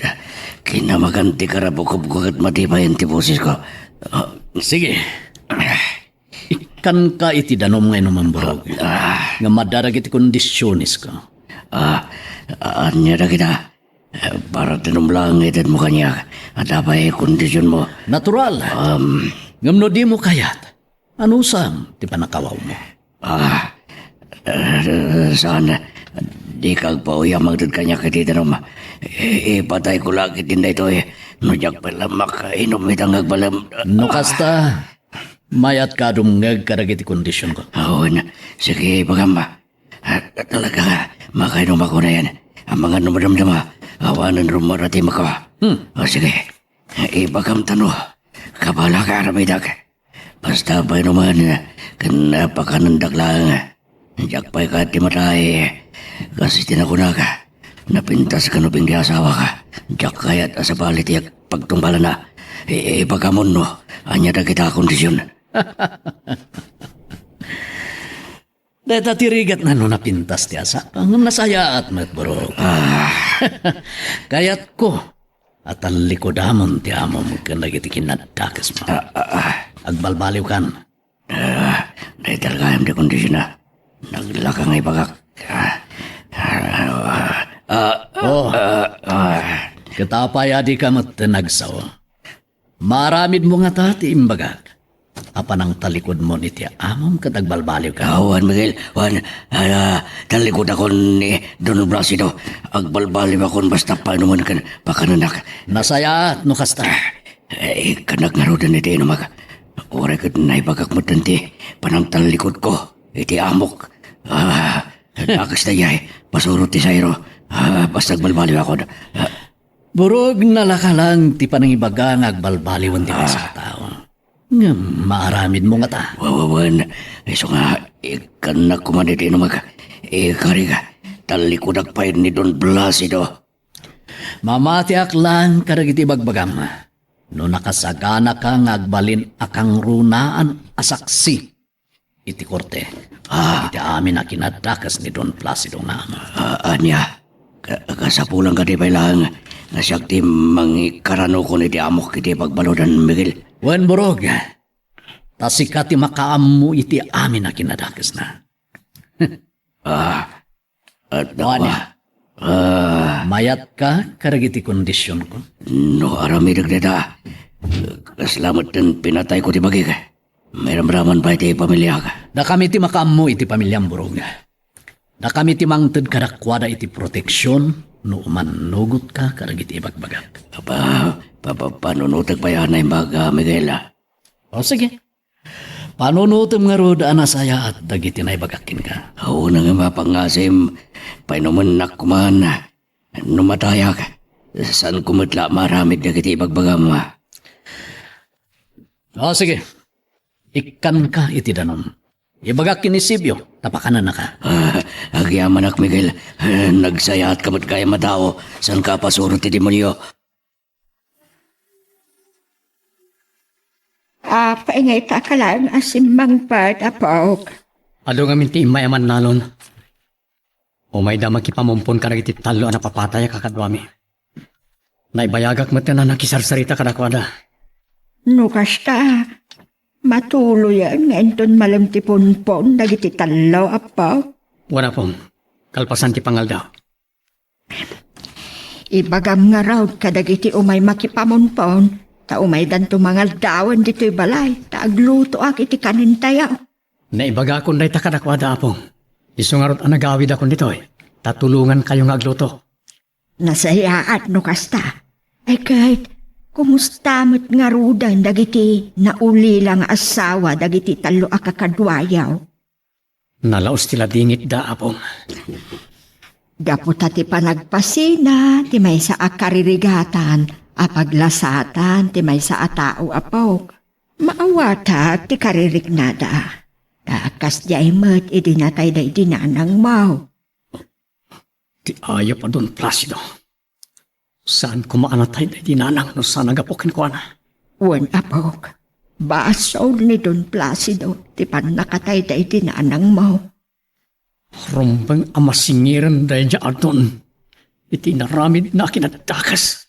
Kinamaganti karabukob ko at matibayan ti boses ko. Sige. Ikan ka iti danom ngay naman borog. Nga madarag iti kondisyonis ko. Anya na kita. Para tinumlang itin mo kanya. At apay kondisyon mo. Natural. Ngamno di mo kayat. Ano sam, di pa nakawaw mo? Saan? Di kag pa uyang magdad kanya kitita naman. Ipatay ko lagi din na ito eh. Nujak pala makainom itang agbalam. No kasta, mayat ka dumngag karagiti kondisyon ko. Oo na. Sige, pagamba. Talaga, makainom ako na yan. Ang mga numadamdama, awanan rumarati mako. O sige, ipagam tano. Kabala ka aramidag. Basta pa naman, kanapakanandag lang. Diyak pa'y ka timatay. Kasi tinakuna ka. Napintas ka no binggi asawa ka. Diyak kaya't asabalit yak pagtungbalan na. Ipagkamon no. Anya na kita kondisyon. Deta tirigat na no napintas ti asa. Ang nasaya at matborog. Kayat ko. At ang likodamon ti amom kanagiti kinadakas mo. Agbalbaliw kan. Dahil talaga yung di kondisyon na. Naglaka nga ipagak. Katapay adi ka matanagsaw. Maramid mo nga tati imbagak. Apan ang talikod mo niti amom katagbalbaliw ka. Wan Miguel, wan. Talikod ako ni Don Brasido. Agbalbaliw ako basta panuman kan pakananak. Nasaya at no kasta. Kanak nga rodan iti inumag. Oray kat na ipagak mo tanti. Panang talikod ko. Iti amok. Akas na yay. Pasurot ti sayro. Basta agbalbaliw ako. Burog nalakalang ti panang ibaga nga agbalbaliwan ti sa tao. Nga maaramid mo nga ta. Wawawan, iso nga, ikan na kumaniti no ikari ka, talikudak pa ni Don Placido. Mamatiak lang karagiti bagbagam. No nakasagana ka ngagbalin akang runaan asaksi. Iti korte. Iti amin na kinadakas ni Don Placido nga. Anya, kasapulang ka di ba lang, nasyak ti mangikarano ko ni di amok kiti pagbalodan, Miguel. Wen borog. Tasikati makaamu iti amin na kinadakas na. At Anya. Mayat ka karagiti kondisyon ko. no aramidag dita. Kaslamat din pinatay ko ti bagi ka. May ramraman pa iti pamilya ka. Da kami ti makaamu iti pamilyang borog. Da kami ti mangted karakwada iti proteksyon no manugot ka karagiti bagbagak. Panunutag pa yan na yung baga, Miguel. O sige. Panunutom nga ro daan saya at dagiti na ibagakin ka. Oo na nga mapangasim, painumanak kuman, numataya ka. Saan kumatla maramid na kiti ibagbagam. O sige. Ikan ka iti danom. Ibagakin ni Sibyo, tapakanan na ka. Agyaman ak, Miguel. Nagsaya at kamat kaya matao. Saan ka pasurot ti demonyo? Paingay ka kalaan asimang pad, apok. Ado nga minti mayaman nalon. O may damag ipamumpon ka na iti talo na papatay kakadwami. Naibayagak mo na nakisarsarita kadakwada. Nukas ka. Matuloy yan, ngayon malam ti punpon, dagiti talo, apok. Wala pong, kalpasan ti pangal daw. Ibagam nga raw kadagiti umay makipamunpon, ta umay dan tumangal dawan dito'y balay, ta agluto ak iti kanintayaw. Naibaga akong day takadakwada apong. Isungarot ang nagawid akong dito'y. Tatulungan kayong agluto. Nasayaat no kasta. Ay kahit, kumusta mo't nga rudan dagiti nauli lang asawa dagiti talo akakadwayaw. Nalaos tila dingit da apong. Dapo ti panagpasina, ti may sa akaririgatan, apaglasatan, ti may sa atao apok. Maawata ti karirignada. Takas di ay mat, idinatay da idinanang mau. Ti ayo pa Don Placido. Saan kumaanatay na dinanang no saan nagapokin ko na? Wan apok, basaw ni Don Placido, ti panakatay da idinanang mau. Rumbang amasingiran dahil dya adon. Iti naramid na kinatakas.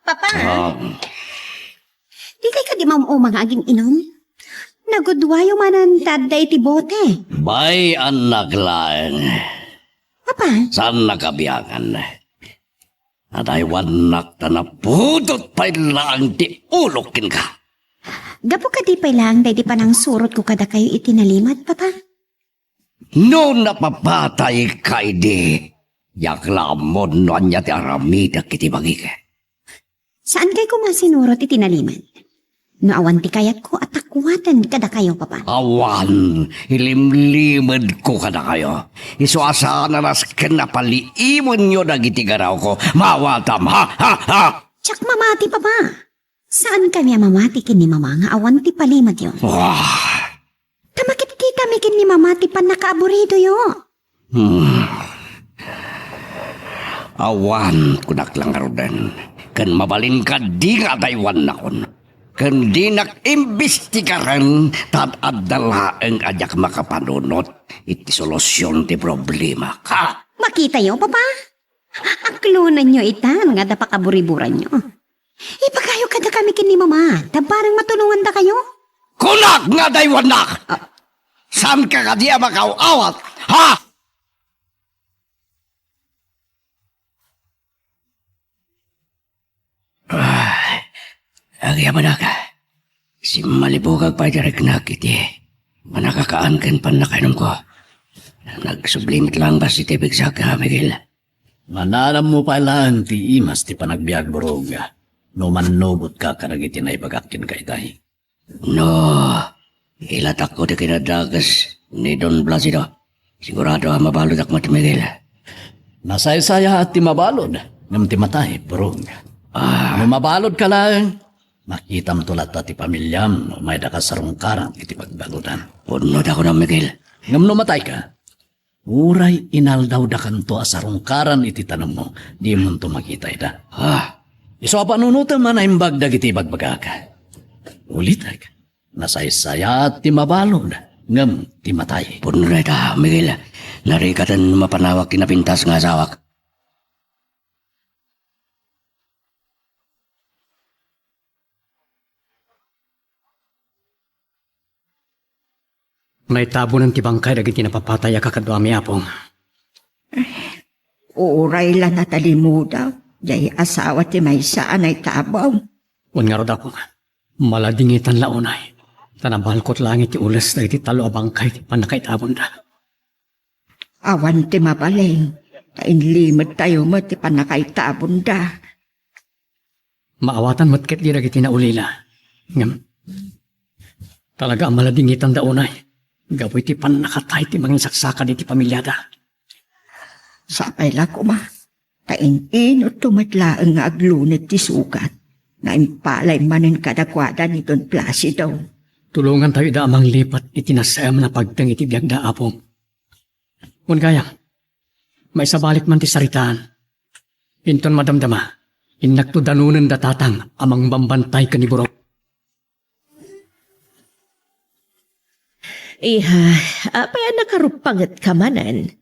Papa, di kay ka di mamumang aging inom? Nagudwayo manan taday ti bote. Bay anak lang. Papa, Saan nakabiyangan? At ay wanak na napudot pa lang di ulokin ka. gapo ka di pa lang day di pa nang surot ko kada kayo itinalimat, Papa. No napapatay ka idi. Yaklamon no anya ti aramida kiti bagi ka. Saan kay ko masinurot itinaliman? No awan ti kayat ko at takwatan kada kayo, Papa. Awan, ilimlimad ko kada kayo. Isuasa na nas kinapaliimon nyo na gitigaraw ko. Mawatam, ha, ha, ha! Tsak mamati, Papa. Saan kami mamati kin ni Mama nga awan ti palimat yun? Wah, Tamakit kita mi kin ni Mama ti pan nakaaburido yo. awan kunak lang karudan. Kan mabalin ka di nga daywan na kon. Kan di nak-imbestigaran tat adala ang ajak makapanunot iti solusyon ti problema ka. Makita yo, Papa. Aklunan nyo itan nga dapakaburiburan nyo. Ipakayo kada kami kin ni Mama. Tabarang matulungan da kayo. Kunak nga daywan nak! Saan ka kadiya makaawat? Ha? Agyaman na ka. Si malibugag pa direk na kiti. Manakakaan kan pan nakainom ko. Nagsublimit lang ba si tibig sa ka, Miguel? Manaram mo pa lang ti imas ti panagbiag borog. No manubot ka karagiti na ibagakin kay tayo. No, ilatak ko di kinadagas ni Don Placido. Sigurado mabalod ak mat Miguel. Nasaya-saya at timabalod. Ngam timatay, burong. Ano mabalod ka lang, makita mo tulat at ipamilyam, no may dakasarungkarang iti pagbalodan. Punod ako ng Miguel. Ngam numatay ka, uray inaldaw da kanto asarungkaran iti tanong mo, di mo to makita ita. Iso panunutan man ay bagdag iti bagbagaka. Ulit ay ka, nasaya-saya at timabalod, ngam timatay. Punod ita, Miguel. Narikatan mapanawak kinapintas nga asawak. May tabo ng tibangkay dagiti napapatay a kakadwa mi apong. Uray lang natalimudaw. Jay asawa ti may saan ay tabaw. Wan nga rod apong. Maladingitan launay. Tanabalkot langit ti ulas dagiti talo a bangkay ti panakaitabon da. Awan ti mabaleng. Kainlimod tayo mo ti panakaitabon da. Maawatan matket di dagiti naulila. Ngam. Talaga ang maladingitan daunay. Gapoy ti panakatay ti mga saksaka di ti pamilyada. Sapay la ko ma. Kain-inot tumatlaang nga aglunit ti sukat. Na impalay manin kadakwada ni Don Placido. Tulungan tayo da amang lipat itinasayam na pagtang iti biyag da apong. Kung kaya, may sabalik man ti saritaan. Inton madamdama, inakto danunan datatang amang bambantay kaniburok. Iha, apay nakarupangat ka manan.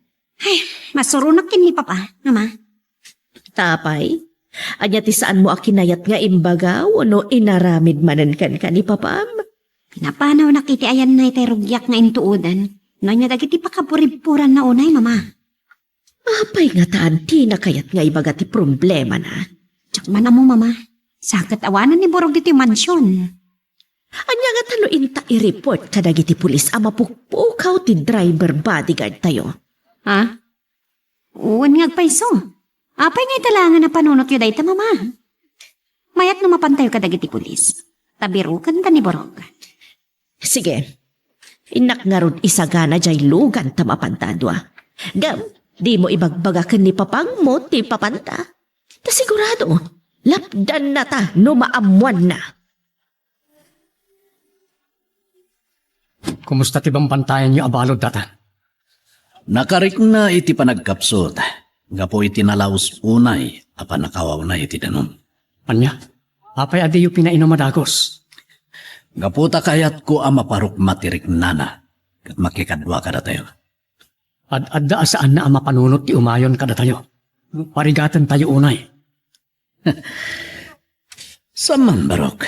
Ay, masurunak kin ni Papa, Mama. Tapay, anya ti saan mo akinayat nga imbagaw no inaramid manan kan ni papam? Pinapanaw nakiti ayan na iti rugyak nga intuudan. No niya dagiti pakapurippuran na unay, Mama. Apay nga taan ti nakayat nga ibaga ti problema na. Tsak man mo, Mama. Sakat awanan ni Borog diti mansyon. Anya nga talo inta i-report kadagiti pulis ama pukpukaw ti driver bodyguard tayo. Ha? Uwan nga agpaiso. Apay nga italangan na panunot yun dahita, Mama. Mayat no mapantayo kadagiti pulis. Tabirukan ta ni Borog. Sige, inak nga rod isagana jay lugan ta mapantadwa. Gam, di mo ibagbagakan ni papang mo ti papanta. Ta sigurado, lapdan na ta no maamuan na. Kumusta ti bambantayan niyo abalod datan? Nakarik na iti panagkapsot. Gapo iti nalaus unay, apan nakawaw na iti danon. Anya, apay adi yu pinainom madagos. Gaputa kayat ko ang maparok matirik nana. Kat makikadwa ka na tayo. Adda saan na ang mapanunot ti umayon kada tayo. Parigatan tayo unay. Saman barok.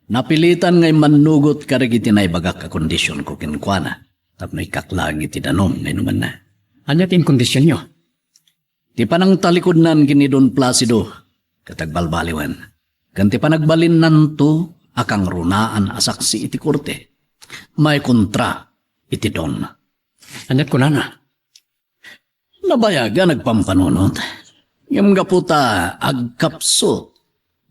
Napilitan ngay manugot karigiti na ibagak ka kondisyon ko kinkwana. Tapno ikaklang iti danom na inuman na. Anya tin kondisyon nyo? Ti panang talikod nan kini Don Placido. Katagbalbaliwan. Kanti panagbalin nanto akang runaan asaksi iti korte. May kontra iti Don. Anyat ko na. Nabayaga nagpampanunot. Yung gaputa agkapso.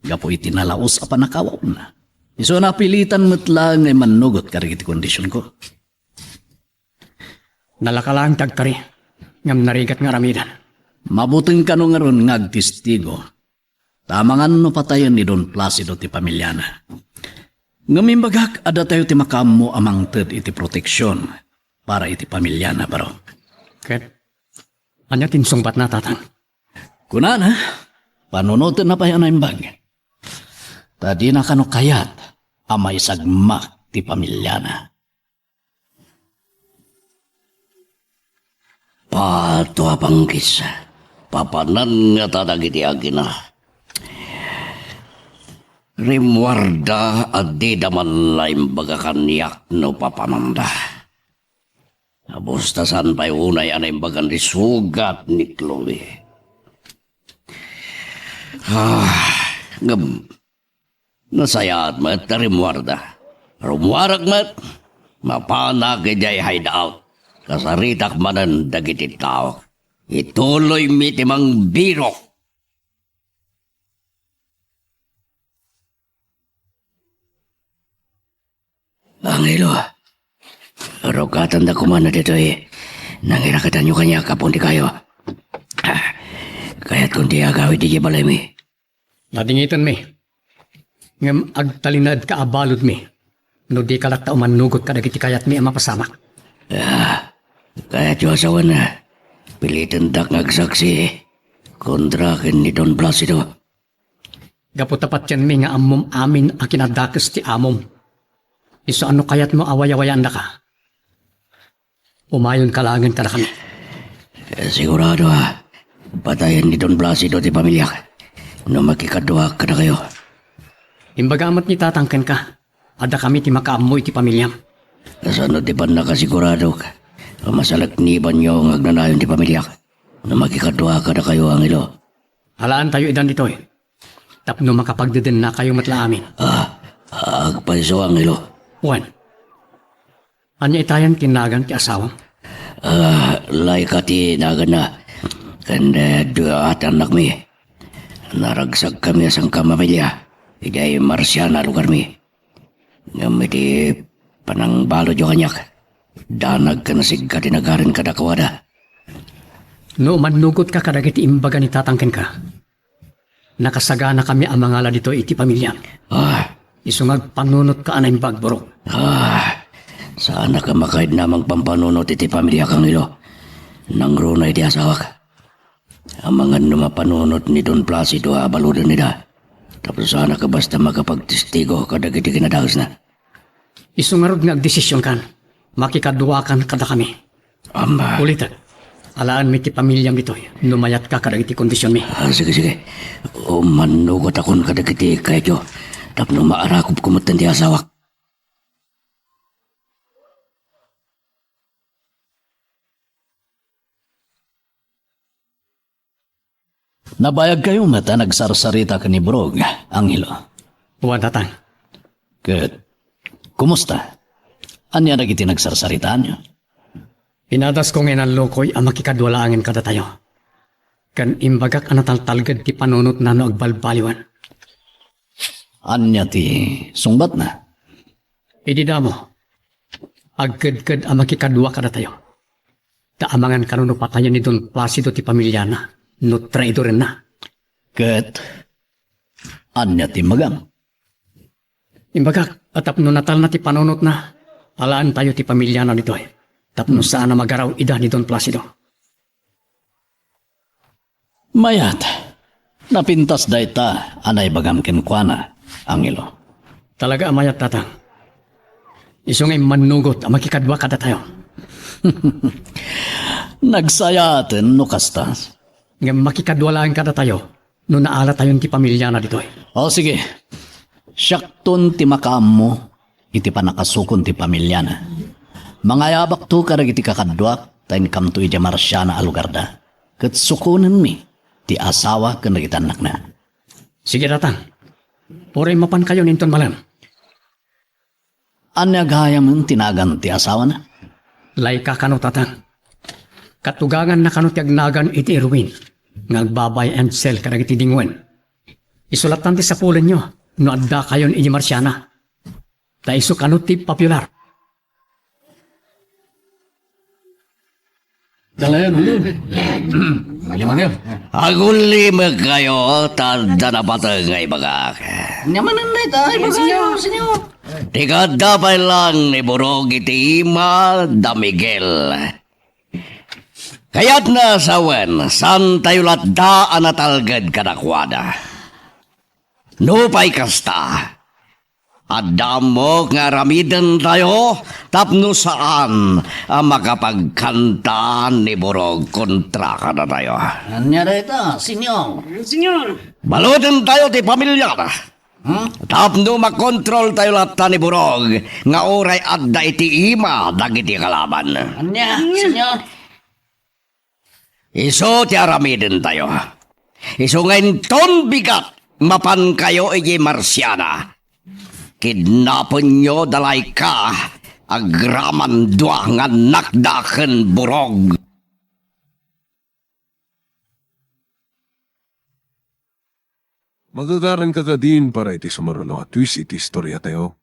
Gapu iti nalaos a panakawaw na. Iso napilitan mo't lang ay manugot karigiti kondisyon ko. Nalakalang tagkari. Ngam narigat nga ramidan. Mabuting kano nga ron ngagtistigo. Tamangan no patayon ni Don Placido ti pamilyana. Ngamimbagak ada tayo ti makamo amang ted iti proteksyon para iti pamilyana baro. Ket, anya tin sungbat na tatang. Kunana, panunutin na pa yan ang bag. Tadi na kano kayat amay sagmak ti pamilyana. Pato apanggis. Papanan nga tadagiti agina. Rimwarda at di daman laim bagakan niyak no papananda. Abustasan pa'y unay anay bagan di sugat ni Chloe. Ngam. Nasayaat mat na rimwarda. Rumwarak mat. Mapana kajay hideout. Kasaritak manan dagiti tao. Ituloy mitimang biro. Angelo. Rokatan da kumana dito Nangirakatan nyo kanya kapon di kayo. Kaya't kung di agawid di balay mi. Nadingitan mi. Ngam agtalinad ka abalod mi. No di ka lata umanugot ka dagiti kayat mi ang mapasamak. Kaya't yung asawa na. Pilitan dak ngagsaksi. Kontra kin ni Don Placido. Gapo tapat yan mi nga amom amin ang kinadakas ti amom. Iso ano kayat mo away-awayan na ka. Umayon kalangan ka na kami. Sigurado patayan ni Don Placido ti pamilya. No makikaduha ka na kayo. Imbagamat ni tatangken ka. Ada kami ti makaamoy ti pamilyam. Kasano di pa nakasigurado ka. Masalakniban nyo ang agnanayon ti pamilya. No makikaduha ka na kayo ang ilo. Halaan tayo idan dito eh. Tapno makapagdeden na kayo matla amin. Agpaiso ang ilo. Juan, anya itayan tinagan ti asawang? Lay ka ti nagan na. Kanda dua at anak mi. Naragsag kami asang kamamilya. Iday Marciana lugar mi. Ngamiti panang balo jo kanyak. Danag ka nasig ka tinagarin ka nakawada. No manugot ka kadagiti imbaga ni tatangken ka. Nakasagana kami ang mga dito iti pamilya. Isungag panunot ka anay bagborok. Sana ka makaid namang pampanunot iti pamilya kang ilo. Nang runay di asawak. Ang mga numapanunot ni Don Placido abaludan nila. Tapos sana ka basta makapagtestigo kadagiti kinadaos na. Isungarod nga agdesisyon kan. Makikaduwakan kada kami. Amba. Ulitan. Alaan mi ti pamilyam dito. Numayat ka kadagiti kondisyon mi. Sige. Manugot akong kadagiti kayo. Tapno maarakop kumutan di asawak. Nabayag kayo mata nagsarsarita ka ni Brog, Angelo. Juan tatang. Good. Kumusta? Anya nagiti nagsarsaritaan nyo? Pinadas ko ngayon ang lokoy ang makikadwalaangin kada tayo. Kan imbagak anataltalgad ti panunot na no agbalbaliwan. Anya ti sungbat na? Idida mo. Agkad-kad ang makikadwa kada tayo. Taamangan kanuno patayan ni Don Placido ti pamilyana. No traidor na. Ket, anya ti magang? Imbagak, atap no natal na ti panunot na. Alaan tayo ti pamilyana nito eh. Tapno saan na magaraw ida ni Don Placido. Mayat, napintas dayta anay bagam kenkwana, Angelo. Talaga amayat tatang. Isungay manugot ang makikadwa kada tayo. Nagsayaten no kastas. Nga makikadwalaan kada tayo. No naala tayon ti pamilyana dito eh. O sige, syakton ti makaam mo, iti pa nakasukon ti pamilyana. Mga yabak to karag iti kakadwak, tayo kam to iti Marciana alugarda. Kat sukunan mi, ti asawa kan nagitanak na. Sige tatang. Puray mapan kayo ninton malam. Anya gayam ang tinagan ti asawa na? Lay ka kano tatang. Katugangan na kano ti agnagan iti Erwin. Ngagbabay and sell karag iti dingwen. Isulatan ti sa pulen nyo. No adda kayon iti Marciana. Taiso kano ti popular. Dalayan, Aguli kayo, tanda na patangay bagak. Namanan na tayo, senyor. Tika dapay lang ni Burog iti ima da Miguel. Kaya't nasawen, san tayo latda anatalgad kadakwada. Nupay kasta. Adamo nga ramidan tayo, tapno saan ang makapagkanta ni Burog kontra ka na tayo. Anya dayta, senyor. Balutin tayo ti pamilya na. Tapno makontrol tayo lahat ni Burog, nga oray adda iti ima dagiti kalaban. Anya, senyor. Iso ti aramidin tayo. Iso ngayon ton bigat, mapan kayo iji Marciana. Kidnapon nyo dalay ka, agraman dua nga nakdaken Burog. Magagaran ka ka din para iti sumarulo at twist iti istorya tayo.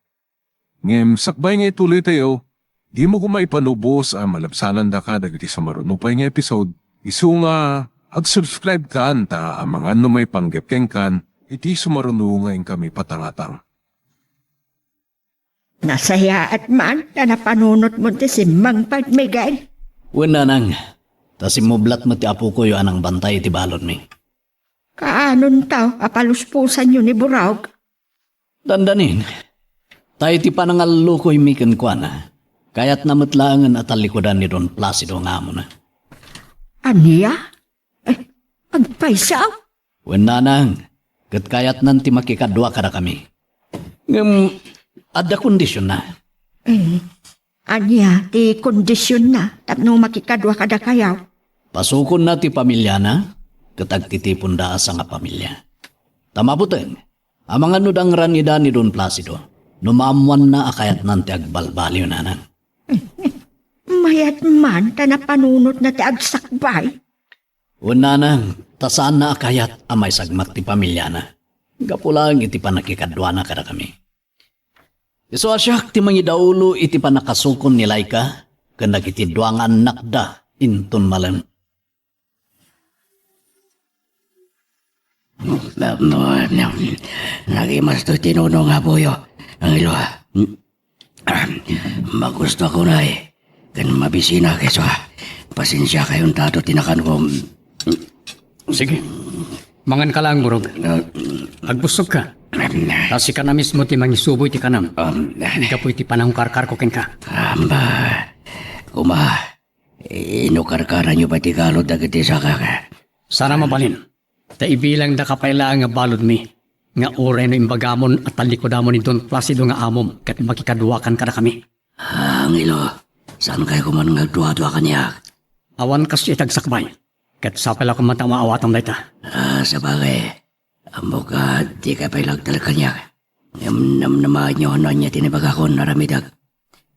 Ngem sakbay nga ituloy tayo, Di mo ko maipanubos ang malabsanan da ka dagiti sa marunupay nga episode. Isu nga, ag-subscribe ka ta ang mga ano may panggepkeng kan, iti sumarunungayin kami patangatang. Nasaya at man na napanunot mo ti si Mang Miguel. Wala nang. Tas imublat mo ti apo ko yung anang bantay ti balon mi. Kaanon tao, apaluspusan yun ni Buraog. Dandanin. Tayo ti panangalukoy mi kenkwana. Kaya't namatlaangan at talikodan ni Don Placido nga mo na. Aniya? Pagpaisaw? Wala nang. Kat kaya't nanti makikadwa kada kami. Ada kondisyon na. Aniya, ti kondisyon na, tapno makikadwa kada kayaw. Pasukon na ti pamilya na, katagtitipon da sa nga pamilya. Tamabuteng, ang mga nudang ranida ni Don Placido, numamuan na akayat nanti agbalbaliw na nan. Mayat man, ta napanunot na ti agsakbay. Una nang, tasaan na akayat amay sagmat ti pamilya na. Gapulang iti pa nakikadwa na kada kami. Iso asyak ti mangi daulo iti pa nakasukon ni Laika, kanag iti duangan nakda inton malam. Nagimas to tinunong nga po yo. Ang ilo. Magusto ko na eh. Kan mabisina keso. Pasensya kayong tato tinakan ko. Sige. Mangan ka lang, Burog. Agbusog ka. Kasi ka na mismo ti mangisuboy ti kanam. Ika po iti panang karkar ko ken ka. Amba. Kuma. Inukarkaran nyo ba ti kalod dagiti sa kaka? Sana mabalin. Ta ibilang da kapailaan nga balod mi. Nga oray no imbagamon at talikodamon ni Don Placido nga amom kat makikaduwakan kada kami. Ang ilo. Saan kayo kuman nga dua-dua kanya? Awan kasi itagsakbay. Kat sapel ako matang maawatan dayta. Sa bagay. Amo ka, di ka pailagtal kanya. Namnamahan nyo ano niya tinibaga ko naramidag.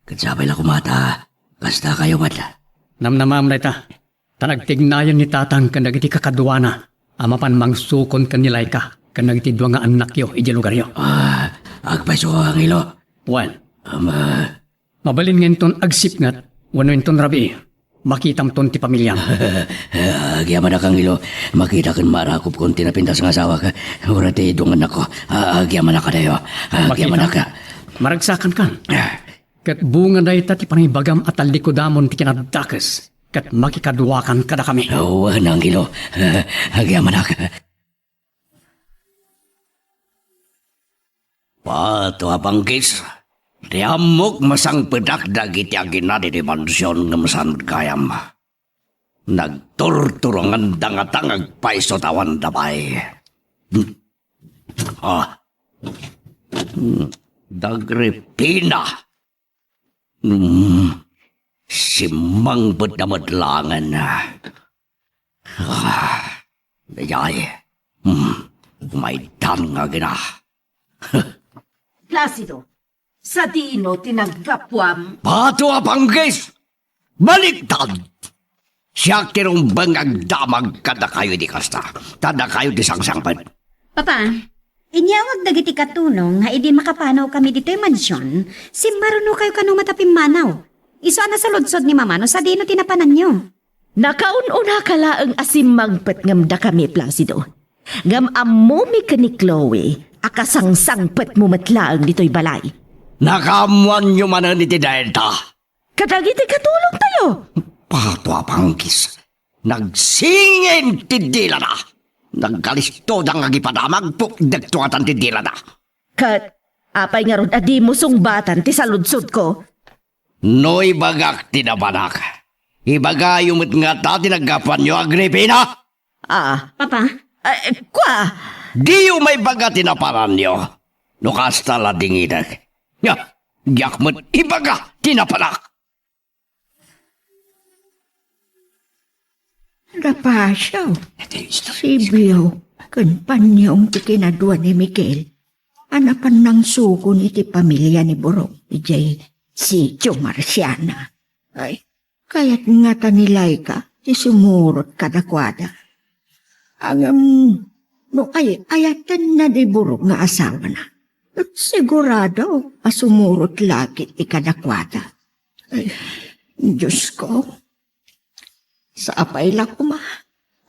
Kat sapel ako mata. Basta kayo matla. Namnamam dayta. Tanagtignayan ni tatang kanag iti kakaduana. Amapan mangsukon kanilay ka. Kanag iti dua nga anak yo, iti lugar yo. Agpaso ang ilo. Wan. Mabalin nga inton agsip ngat. Wano inton rabi. Makitam ton ti pamilyam. Agyaman na kang ilo. Makita kan marakop kung tinapintas ng asawa ka. Urate idungan ako. Agyaman na ka dayo. Agyaman na ka. Maragsakan kan. Kat bunga dayta ti panibagam at alikodamon ti kinadakas. Kat makikaduwakan kada kami. Nang ilo. Agyaman na ka. Pato apanggis. Tiamok masang pedak dagiti agina di mansyon ng masanod kayam. Nagturturongan dangatang agpaiso tawan dabay. Dagripina. Simang ba't na madlangan na. Dayay. May dan nga gina. Placido, sa dino tinagkapwam. Pato apanggis! Baliktad! Siya kinumbang agdamag kada kayo di kasta. Tada kayo di sangsangpan. Papa, inyawag dagiti katunong nga idi makapanaw kami dito'y mansyon, si maruno kayo kanong matapim manaw. Iso na sa lodsod ni mama no sa dino tinapanan nyo. Nakaun-una ka laang asimangpet ngamda kami, Placido. Ngam amumi ka ni Chloe, akasangsangpet mo matlaang dito'y balay. Nakamuan nyo manan iti Delta. Kadagiti katulong tayo. Pato apanggis. Nagsingin tidila na. Nagkalisto dang agipadamag po dagtuatan tidila na. Kat, apay nga ron adi mo sungbatan ti saludsod ko. No'y bagak tinabanak. Ibagayumot nga ta tinagapan nyo, Agripina. Papa, Kwa, Di yung may baga tinaparan nyo. Nukasta la dingidag. Yakmat ibaga tinapanak. Rapasyaw, Sibiyo, kan panyong ti kinadwa ni Miguel. Anapan ng sukon iti pamilya ni Borong, ijay si Tio Marciana. Ay, kaya't nga tanilay ka, ti sumurot kadakwada. No ay, ayatan na di Borong nga asawa na. At sigurado, asumurot lagi ikadakwada. Diyos ko, sa apay la kuma,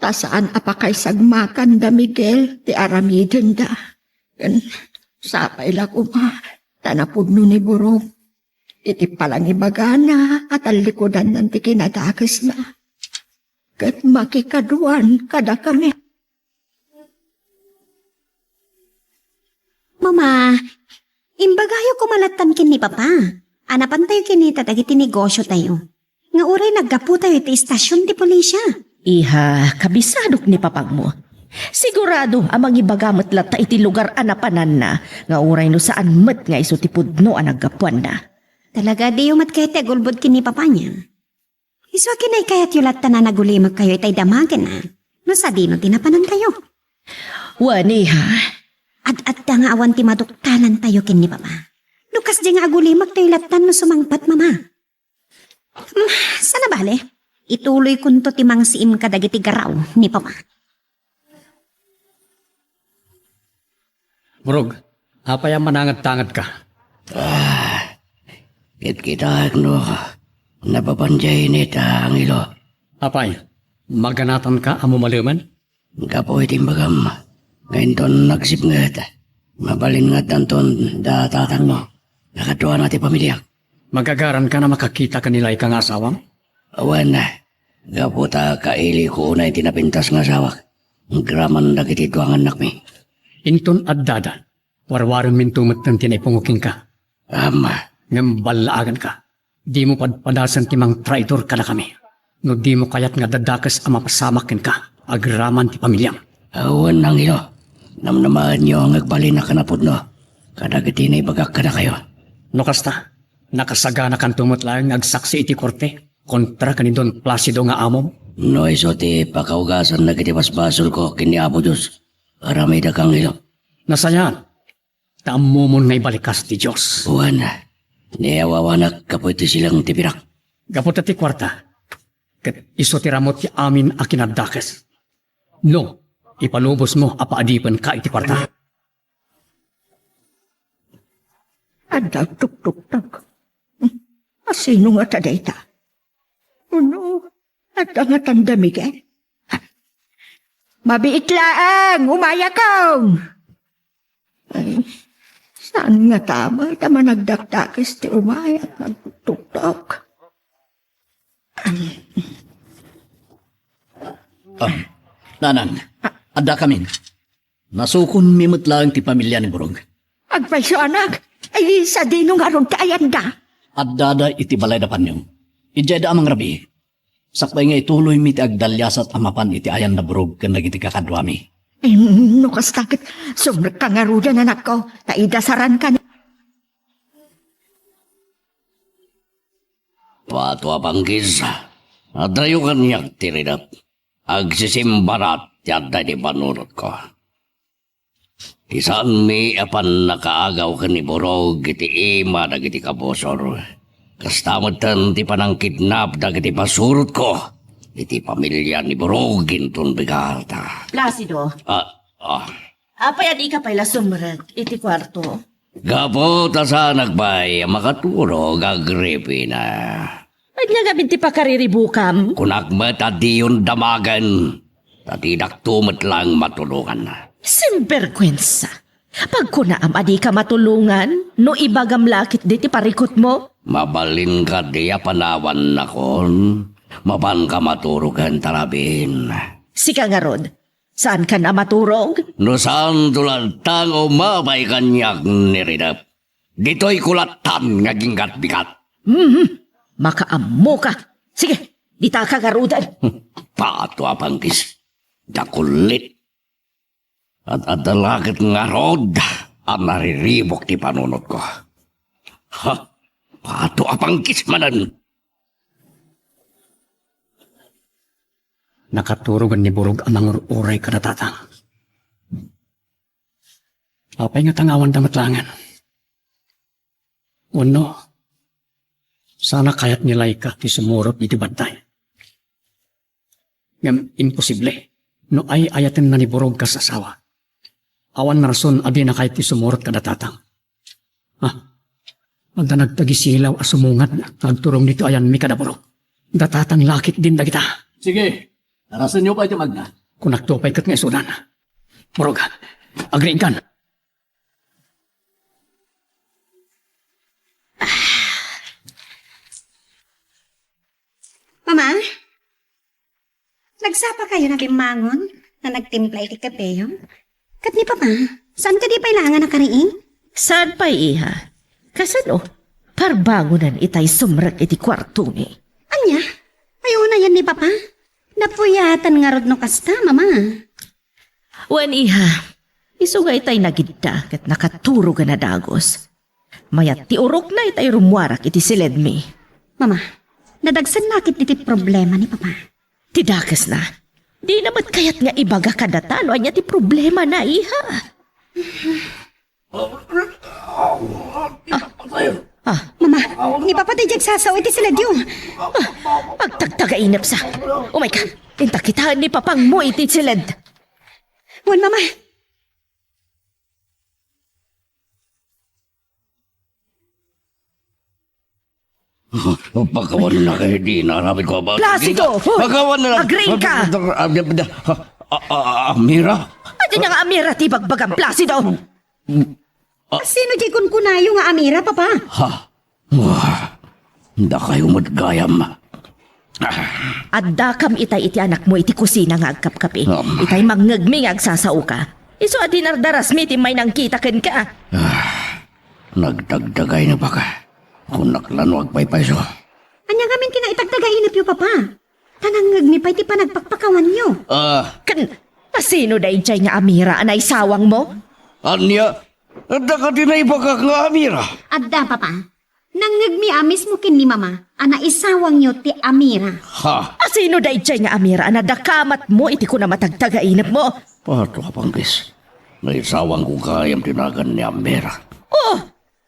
tasaan apakay sagmakan da Miguel, ti aramiden da. Yan, sa apay la kuma, tanapod no ni Burog. Iti palang ibagana at ang likodan ng ti kinadakas na. Kat makikaduan kada kami. Mama, imbagayo kumalatan kin ni Papa. Anapan tayo kinita dagiti negosyo tayo. Nga uray naggapu tayo iti istasyon ti pulisya. Iha, kabisadok ni papag mo. Sigurado amang ibagamot lata iti lugar anapanan na nga uray no saan met nga iso ti pudno ang naggapuan na. Talaga di yung matkete gulbod kin ni Papa niya. Iso kinay kayat yulat na nagulimag kayo itay damagan na. No sa dino tinapanan kayo. Wani ha, At da nga awan ti maduktanan tayo kin ni Papa. Lukas di nga agulimag tayo latan no sumangpat mama. Sana bale? Ituloy kunto ti mangsiim kadagiti garaw ni Papa. Burog, apay ang manangad-tangad ka. Kita no, napapanjay nita ang ilo. Apay, maganatan ka amo maluman? Kapoy timbagam, ngayon ton nagsipngat. Mabalin nga tanton da tatang mo. Nakatuwa natin pamilya. Magagaran ka na makakita kanila ikang asawang? Awan na, gaputa kaili ko na itinapintas nga asawak. Graman na kitito ang anak mi. Inton addada, warwaran mintumot ng tinaipungukin ka. Ama, Ngam balaagan ka. Di mo padpadasan timang traitor ka na kami. No di mo kayat nga dadakas ang mapasamakin ka. Agraman ti pamilyang. awan nang ilo. Namnamaan niyo ang agbalin na kanapod no. Kadagiti na ibagak ka na kayo. No kasta, nakasagana kan tumot lang agsaksi iti korte. Kontra ka ni Don Placido nga amom. No iso ti pakaugasan na kiti basbasol ko kiniabo Diyos. Aramay da kang ilo. Nasayan, taamumon nga ibalikas ti Diyos. Uwan na, niyawawanak kapoy ti silang tipirak. Gapot ti kwarta, kat iso ti ramot ti amin a kinadakes. No, ipalubos mo apaadipan ka iti kwarta. Adag tuk-tuk-tuk. Asino nga tadayta? Ano? At nga tanda Miguel? Mabiit laang! Umaya kang! Ay, saan nga tama? Tama nagdakdakis ti umaya at nagtuk-tuk. Nanang, adda kami. Nasukon mimot lang ti pamilya ni Burog. Agpaiso anak, ay sa dinong aron tayan da. Addada iti balay da panyong. Ijay da amang rabi. Sakbay nga ituloy mi ti agdalyasat amapan iti ayan na Burog kan nagiti kakadwami. Ay, no kastakit, sumrek ka nga rudan anak ko, taidasaran ka na. Pato apanggis, adayo kanyak tiridap. Agsisimbarat yada di panunod ko. Isaan mi apan nakaagaw ka ni Burog iti ima na iti kabosor. Kastamatan ti panang kidnap na iti pasurot ko. Iti pamilya ni Burog intun bigarta. Placido, apay adi ka pala sumrag iti kwarto. Gapo ta sa nagbay makaturo gagripi na. Ay nga gabin ti pakariribukam. Kunakmet at di yun damagan. Tatidak tumet lang matulungan na. Simperkwensa. Pag kunaam adi ka matulungan, no ibagam lakit di ti parikot mo. Mabalin ka diya panawan na kon. Maban ka maturugan tarabin. Sika nga rod, saan ka na maturog? No saan tulad tango mabay kanyak niridap. Dito'y kulatan nga ginggat bigat. Makaammo ka. Sige, di ta ka garudan. Pato apangkis. Dakulit. At adalakit nga rod. Ang nariribok ti panunod ko. Ha? Pato apangkis manan. Nakaturugan ni Burog amang uray kanatatang. Apay nga tangawan damatlangan. Uno, sana kayat nilay ka ti sumurot iti bantay. Ngam imposible, no ay ayatin na ni Burog ka sa asawa. Awan na rason adi na kahit ti sumurot kanatatang. Anda nagtagisilaw asumungat nagturong dito ayan mi kadaburog. Datatang lakit din dagita. Sige, narasan niyo pa iti magna. Kung nagtupay kat nga isudan. Murog, agriin kan. Mama? Nagsapa kayo na limangon na nagtimpla iti kapeyo? Kat ni Papa, saan ka di pailangan na kariing? Saan pa iha? Kasano? Parbangunan itay sumrak iti kwarto ni. Anya? Ayaw na yan ni Papa. Napuyatan nga rod no kasta, Mama. Wan iha, iso nga itay nagidda kat nakaturo ka na dagos. Mayat ti urok na itay rumwarak iti siledmi. Mama, nadagsan nakit iti problema ni Papa. Tidakas na. Di naman kayat nga ibaga kadatano anya ti problema na iha. Mama, ni Papa tayo sasaw iti sila diyo. Agtagtagainap sa. Oh my God, intakitaan ni papang mo iti silid. Wan, Mama. Pagkawan na kayo di narabi ko ba? Placido! Pagkawan na lang. Agree ka! Amira? Adi na nga Amira ti bagbagang Placido. Sino di kun kunayo nga Amira, Papa? Ha? Hindi kayo madgayam. Adda kam itay iti anak mo iti kusina nga agkapkapi. Itay mangngagmi nga agsasao ka. Iso adi nardaras mi ti may nang kita ken ka. Nagdagdagay na ba ka? Kung naklanwag pa'y paiso. Anya gamin kinaitagtagainip yo, Papa. Tanangag mi pa iti panagpakpakawan yo. Kan, asino da itay nga Amira anay sawang mo? Anya? Ada ka din na ibaga nga Amira? Adda, Papa. Nangag mi amis mo kin ni Mama, ana isawang yo ti Amira. Ha? Asino da itay nga Amira anadakamat mo iti ko na matagtagainap mo? Pato ka panggis. May sawang ko kayam tinagan ni Amira. Oh,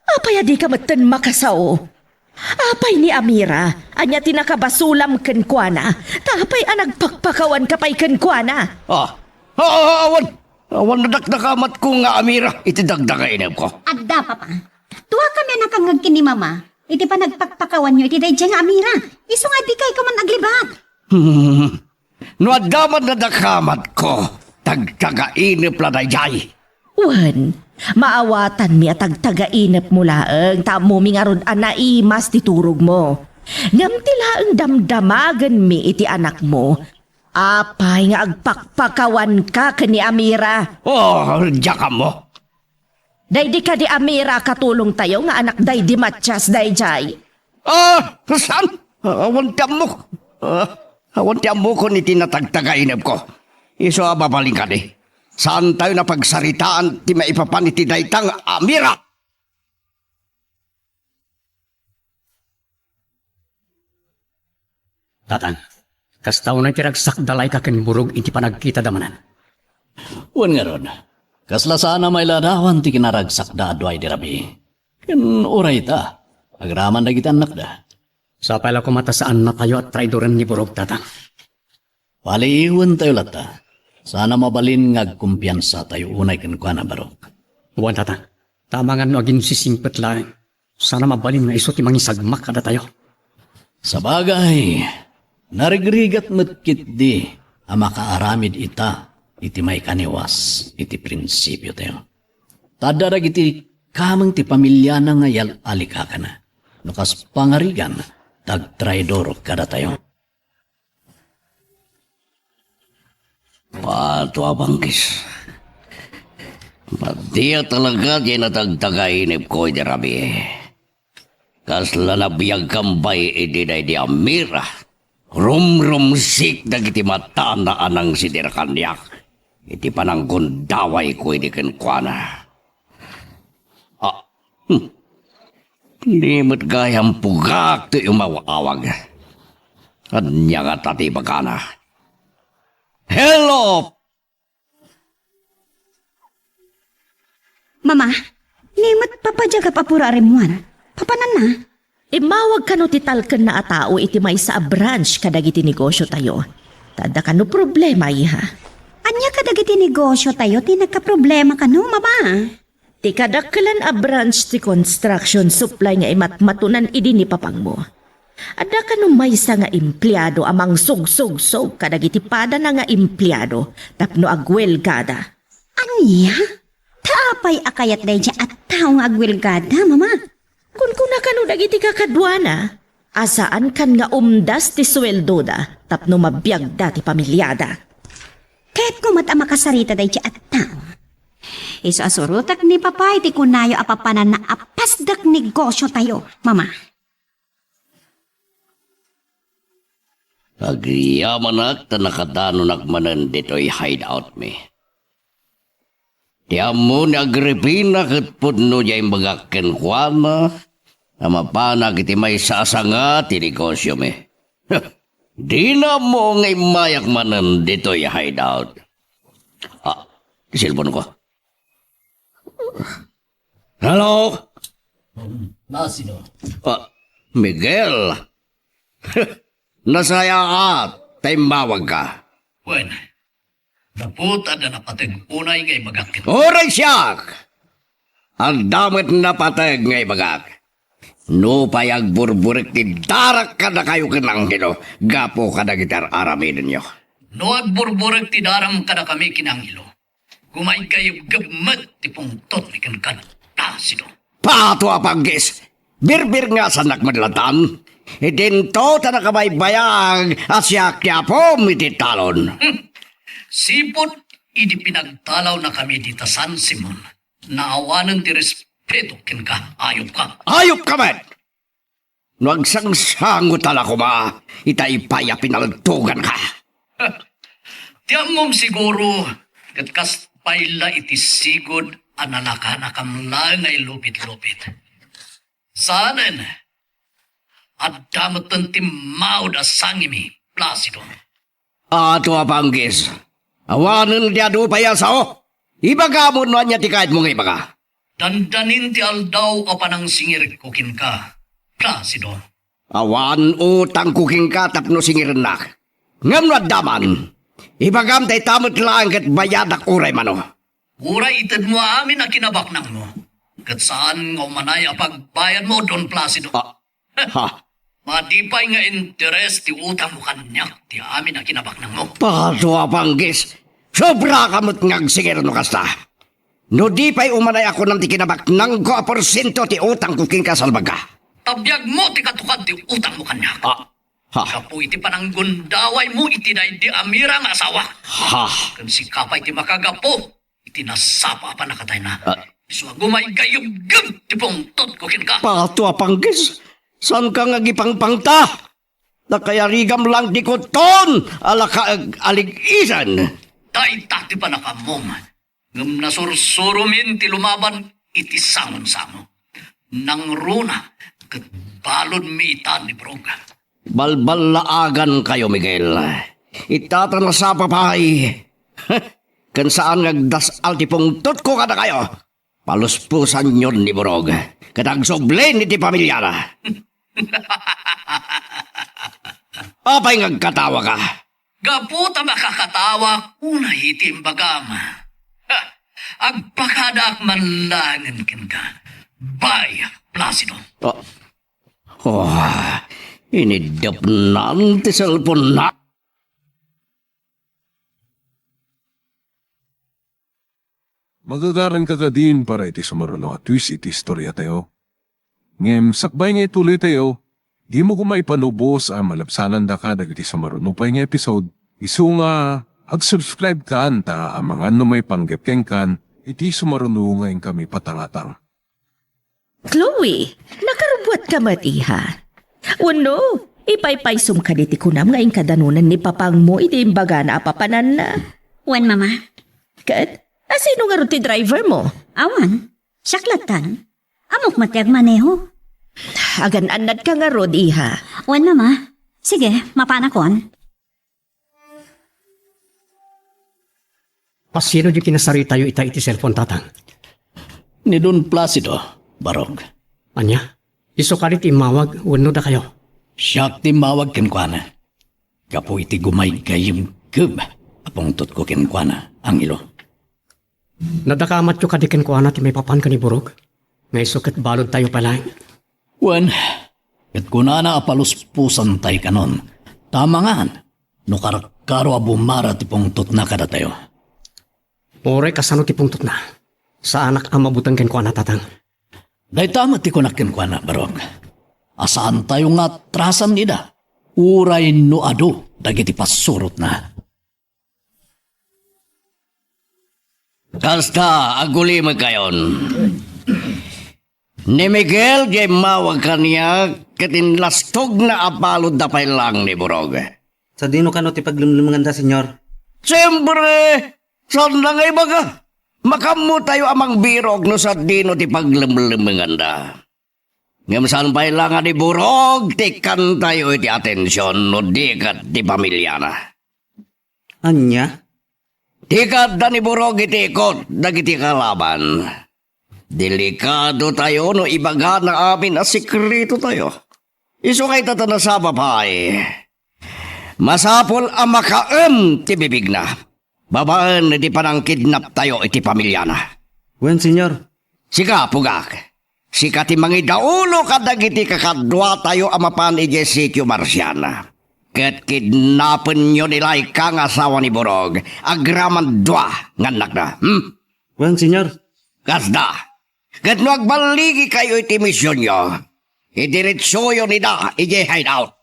apay adi ka matan makasao. Apay ni Amira, anya tinakabasulam ken kuana. Tapay anagpakpakawan kapay ken kuana. Awan! Awan na dakdakamat ko nga Amira. Iti dagdagainap ko. Adda, Papa. Tuwa kami nakangag kin ni Mama. Iti panagpakpakawan yo iti dayjay nga Amira. Iso nga di kay kuman aglibat. No adaman na dakamat ko. Dagdagainap la dayjay. Wan, maawatan mi at agtagainap mo laeng tamo mi nga rod anaimas ti turog mo. Ngam ti laeng damdamagan mi iti anak mo. Apay nga agpakpakawan ka ni Amira. Diyaka mo. Day di ka di Amira katulong tayo nga anak day di matchas day jay. Saan? Awan tiyam mo. Awan tiyam mo ko ni tinatagtagainap ko. Iso babaling ka di. Saan tayo na pagsaritaan ti maipapan iti daytang Amira? Tatang, kastaw na tiragsak dalay ka ken burog iti panagkita damanan. Wan nga ron. Kasla sana may ladawan ti kinaragsak da adway di rabi. Ken uray ta. Agraman na kita anak da. Sa pala kumatasaan na tayo at traidoran ni burog, tatang. Paliiwan tayo lata. Sana mabalin ngagkumpiyansa tayo unay ken kuana barok. Buwan, tatang. Tama nga no agin sisimpet lang. Sana mabalin nga iso ti mangisagmak kada tayo. Sa bagay, narigrigat metkit di ang makaaramid ita iti may kaniwas iti prinsipyo tayo. Tadarag iti kamang ti pamilya na ngayal alika ka na. Nukas pangarigan, tag-traidor kada tayo. Pato abangkis. Madiya talaga di natagtagainip ko iti rabi. Kasla nabiyag kambay iti day di Amira. Rumrumsik dagiti mata na anang sidir kanyak. Iti pananggundaway ko iti kenkwana. Di mo't gayang pugak ti umawawag. Anya nga tati bagana. Hello! Mama, nimot papadya ka papura rimuan. Papanan na. Imawag ka no titalken na atao iti may sa branch kadagiti negosyo tayo. Tada ka no problema iha. Anya kadagiti negosyo tayo, ti nagka-problema ka no, Mama. Ti kadakkelan a branch ti construction supply nga imatmatunan idi ni papang mo. Ada ka no maysa nga empleyado amang sug-sug-sug kadagiti pada na nga empleyado tapno agwelgada. Anya? Taapay akayat day dya at tao nga agwilgada, mama. Kung kuna ka no dagiti kakadwana, asaan kan nga umdas ti sweldo da tapno mabiyag da ti pamilyada. Kahit kumat ang makasarita day dya at tao. Iso asurutak ni papay ti kunayo apapanan na apasdak negosyo tayo, mama. Agyaman at nakadano nagmanan dito'y hideout me. Di amo ni Agripina kat pudno niya yung magakken kuwana na mapanag iti may sasanga ti negosyo me. Di na mo ngay mayak manan dito'y hideout. Silpon ko. Hello? Placido. Miguel. Nasaya ka, taimbawag ka. Bueno, naputa na napatag unay ngay magakit. Oray siyak! Ang damit na patag ngay bagak. No payag burburik ti darak ka na kayo kinanghilo. Gapo ka na gitar aramin ninyo. No agburburag ti daram ka na kami kinangilo. Kumain kayo gamat ti pungtot ni kankan. Placido. Pato apanggis. Birbir nga sa nakmadlatan. Idinto ta nakabaybayag asya kya po mititalon. Sipot, idi pinagtalaw na kami dita San Simon. Naawanan ti respeto kin ka, ayop ka. Ayop ka man! Nagsangsango tala ko ba, itay-paya pinalagtugan ka. Tiyam mong siguro, kat kas payla iti sigod, analaka-nakam lang ay lupit-lupit. Saanan, at damatan ti maud asangimi, Placido. Ato apanggis, awanan diya do pa yasaw. Ibagamon no niya ti kahit mong ibaga. Dandanin ti aldaw a panang singir kukin ka, Placido. Awan utang kuking ka tapno singirin nak. Ngam na daman, ibagam tay tamot lang kat bayadak uray mano. Uray itad mo amin na kinabak nang mo. Kat saan nga umanay a pagbayad mo, Don Placido. Ha? Madipay nga interes ti utang mo kanyak ti amin na kinabak nang mo. Pato apanggis, sobra kamot ngagsigir no kasta. No di pa'y umanay ako ng tikinabak ng 2% ti utang kuking kasalbaga. Tabiyag mo ti katukad ti utang mo kanyak. Ha? Kapo iti pananggundaway mo iti na di amira nga asawa. Ha? Kan si kapay ti makagapo, iti nasapa pa nakatay na. So gumay gayog ti pungtot kukin ka. Pato apanggis, saan ka nga gipangpangta? Nakayarigam lang di ko ton, alaka aligisan. Day takti pa nakamom. Ngam nasursurumin ti lumaban iti samon-samo. Nang runa, kat balod mi itan ni Broga. Balbalaagan kayo, Miguel. Itatana sa papay. Kan saan nagdasal ti pungtot ko kada kayo. Paluspusan yun ni Borog. Kadagsoblin iti pamilyara. Apay ngagkatawa ka. Gaputa makakatawa, unay iti imbagama. Agpakadak man langan kin ka. Bay, Placido. Inidap nanti cellphone na. Magagaran ka din para iti sumaruno at twist iti istorya tayo. Ngem, sakbay nga ituloy tayo, di mo kumaipanubos ang malapsanan da ka dagiti sumaruno pa nga episode. Isu nga, ag-subscribe ka anta ang mga may panggepkeng kan, iti sumaruno ngayon kami patangatang. Chloe, nakarubwat ka matiha. Uno, ipaypaysum ka diti kunam nga kadanunan ni papang mo iti imbaga na apapanan na. Wan, mama. Kat, sino nga ron ti driver mo? Awan. Saklatan. Amok matiag maneho. Agan-anad ka nga rod, iha. Wan, mama. Sige, mapanakon. Pasino di kinasari tayo iti cellphone tatang? Ni Don Placido, Barog. Anya? Iso ka rin imawag, wano da kayo. Siyak ti mawag kenkwana. Kapo iti gumay gayim gub. Apungtot ko kenkwana ang ilo. Nadakamat yung kadikin ko na ti may papan ka ni Burog. Ngay sukat balod tayo pala. Wen, ket kunana apaluspusan tay kanon. Tama nga, no karakaro abumara ti pungtot na kada tayo. Ore kasano ti pungtot na. Sa anak ang mabutan ken ko na tatang. Day tama ti kunakin ko na, Barog. Asaan tayo nga trasan nida? Uray no ado, dagiti pasurot na. Kasta, aguli magkayon. Ni Miguel, jay mawag kaniya, katinlastog na apalod da pay lang ni Burog. Sa dino ka no ti paglumlumangan da, senyor. Siyempre, saan na ngay baga? Makamu tayo amang birog no sa dino ti paglumlumangan da. Ngam saan pay lang ni Burog, tikan tayo iti atensyon no dikat ti pamilya na. Anya? Tikat da ni Burog iti ikot, dagiti kalaban. Delikado tayo no ibaga na amin na sikreto tayo. Iso kay tatana sa babae. Masapol ang makaem ti bibig na. Babaan di panang kidnap tayo iti pamilya na. Wen, senyor. Sika, pugak. Sika ti mangidaulo kadagiti kakadwa tayo amapan i Jessica Marciana. Ket kidnapen nyo nila ikang asawa ni Burog. Agraman dwa nganak na. Wen, senyor. Kasda. Ket no agbaligi kayo iti misyon nyo. Idiretso yun nida iti hideout.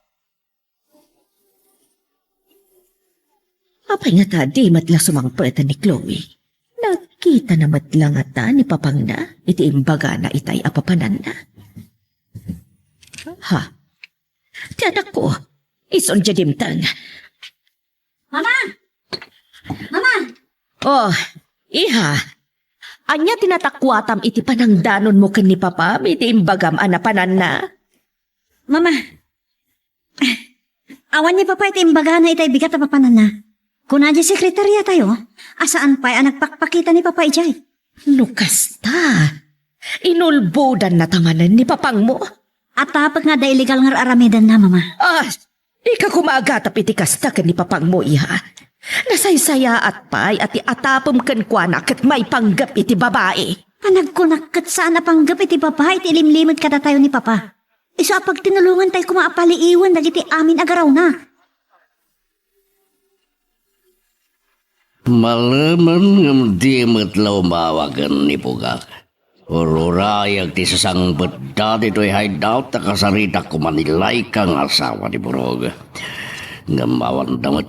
Apay nga ta, di matla sumangpatan ni Chloe. Nakita na matla nga ta ni Papang na, iti imbaga na itay apapanan na. Ha? Tiyanak ko, ison jadimtang. Mama! Mama! Oh, iha. Anya tinatakwatam iti panangdanon mo ken ni Papa, iti imbagam anapanan na. Mama! Awan niya papa iti imbaga na itay bigat na papanan na. Kung nadya sekretarya tayo, asaan pa'y ang nagpakpakita ni Papa Ijay? Lukasta. Inulbudan na tamanan ni Papang mo. At tapat nga da illegal nga aramidan na, Mama. Ah, ika kumagatap iti kasta ken ni Papang mo, iha. Nasaysaya at pay at iatapom ken kuanak at may panggap iti babae. Panagkunakat saan na panggap iti babae iti ilimlimod kada tayo ni Papa. Iso apag tinulungan tayo kumaapaliiwan dagiti amin agaraw na. Malaman ngam di matlaw mawagan ni Pugak. Ururayag ti sasangbat dati to'y hideout na kasarita ko manilay kang asawa ni Burog. Ngamawan damat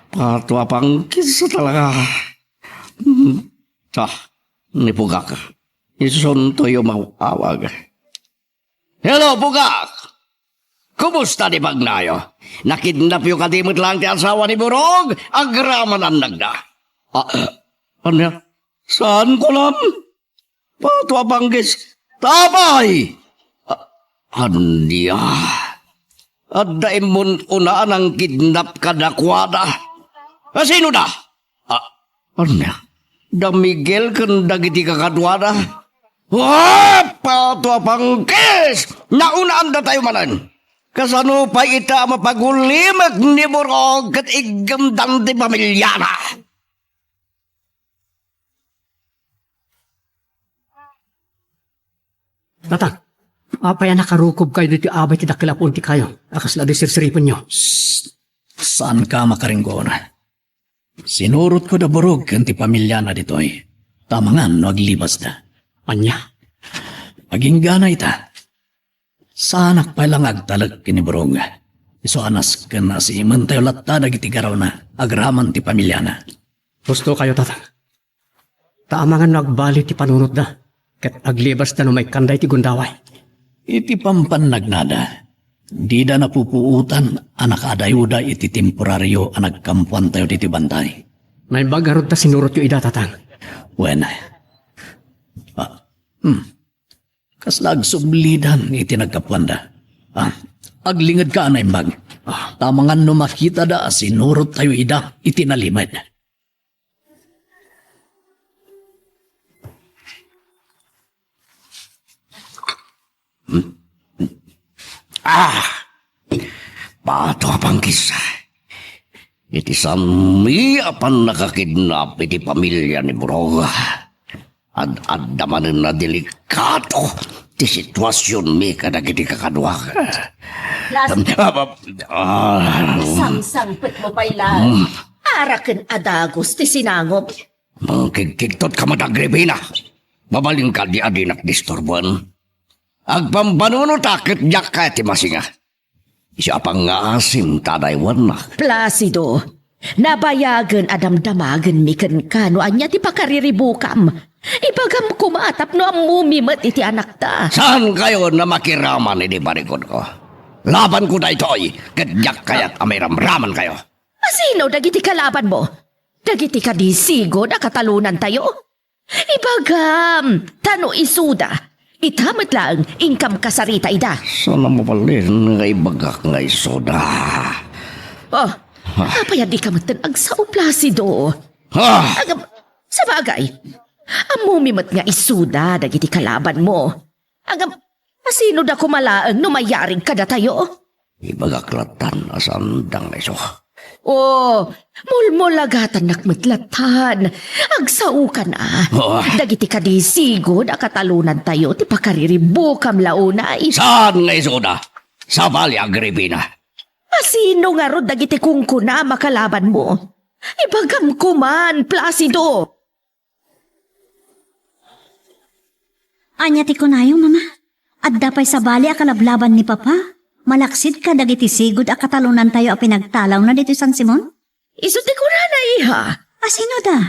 patwa pang kisa talaga. Ni Pugak. Ison to'y umawag. Hello, Pugak! Kumusta ni Bagnayo? Nakidnap yung kadimot lang ti asawa ni Burog. Agraman ang nagda. Ano? Saan ko lang? Patwa banggis. Tapay! Anya? At daimon unaan ang kidnap kadakwada. Sino na? Anya? Da Miguel kan dagiti kakadwada? Patwa banggis! Naunaan da tayo manan. Kasano pa ita mapagulimag ni Burog at igamdang di pamilya na. Tatang, apay nakarukob kayo dito abay ti dakilapon ti kayo. Akas la di sirsiripon nyo. Saan ka makaringgon? Sinurot ko da Burog kanti pamilya na ditoy. Tama nga no aglibas na. Anya? Aging gana ita. Sa anak pa lang agtalag kini Burog. Iso anas ka na si iman tayo latta dagiti garaw na agraman ti pamilya na. Gusto kayo, tatang. Taamangan nagbali ti panunot na. Kat aglibas na no may kanday ti gundaway. Iti pampannagnada. Di da napupuutan anak adayuda iti temporaryo anak kampuan tayo diti bantay. May bagarod ta sinurot yung ida, tatang. Wen. Kaslag sublidan iti nagkapuanda. Aglingad ka anay mag. Tamangan no makita da sinurot tayo ida iti nalimad. Pato pang kisa. iti sami apan nakakidnap iti pamilya ni Borog. Ad-adamanin na delikato ti sitwasyon mi kadagiti kakadwa. Sang-sangpit mo pa'y lang. Araken adagos ti sinangob. Kigkigtot ka madagribina. Babaling ka di adinak disturbuan. Agpambanuno takit yak ka ti masinga. Siya pang asim tadaywan na. Placido, nabayagan adamdamagan mi ken kano anya ti pakariribukam. Ibagam kumatap no ang mumimat iti anak ta. Saan kayo na makiraman ini barikod ko? Laban ko na ito'y kadyak kaya't amiramraman kayo. Sino dagiti kalaban mo? Dagiti kadisigo na katalunan tayo? Ibagam, tano isuda. Itamat lang, ingkam kasarita ida. Sana mapalin nga ibagak nga isoda. Oh, apaya di ka matanag sa Placido. Agam, sa bagay, ang mumimat nga isuda, dagiti kalaban mo. Agam, sino da kumalaang numayaring kada tayo? Ibagaklatan asandang iso. Oh, mulmulagatan nakmetlatan. Agsaukan Dagiti kadisigo na katalunan tayo ti pakariribukam launay. Saan nga isoda? Sa Valley Agripina. Sino nga ro dagiti kungkuna makalaban mo? Ibagam ko man, Placido. Anya ti kunayo, mama. At dapay sa bali akalablaban ni Papa. Malaksid ka dagiti sigud a katalunan tayo a pinagtalaw na dito San Simon? Iso ti ko na iha. Sino da?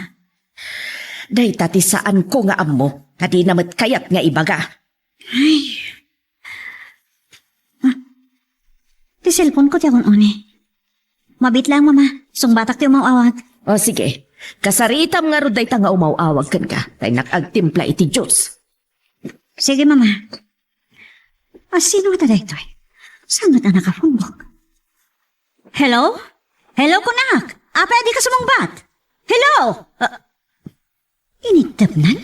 Day tati saan ko nga ammo, kadi namat kayat nga ibaga. Ti cellphone ko ti akong oni. Mabit lang, mama. Sungbatak ti umawawag. O sige, kasaritam nga ruday ta nga umawawag kan ka, kay nakagtimpla iti Diyos. Sige, mama. Sino ka dito? Saan ka nakafumbok? Hello? Hello, kunak! Pwede ka sumungbat? Hello? Initapnan?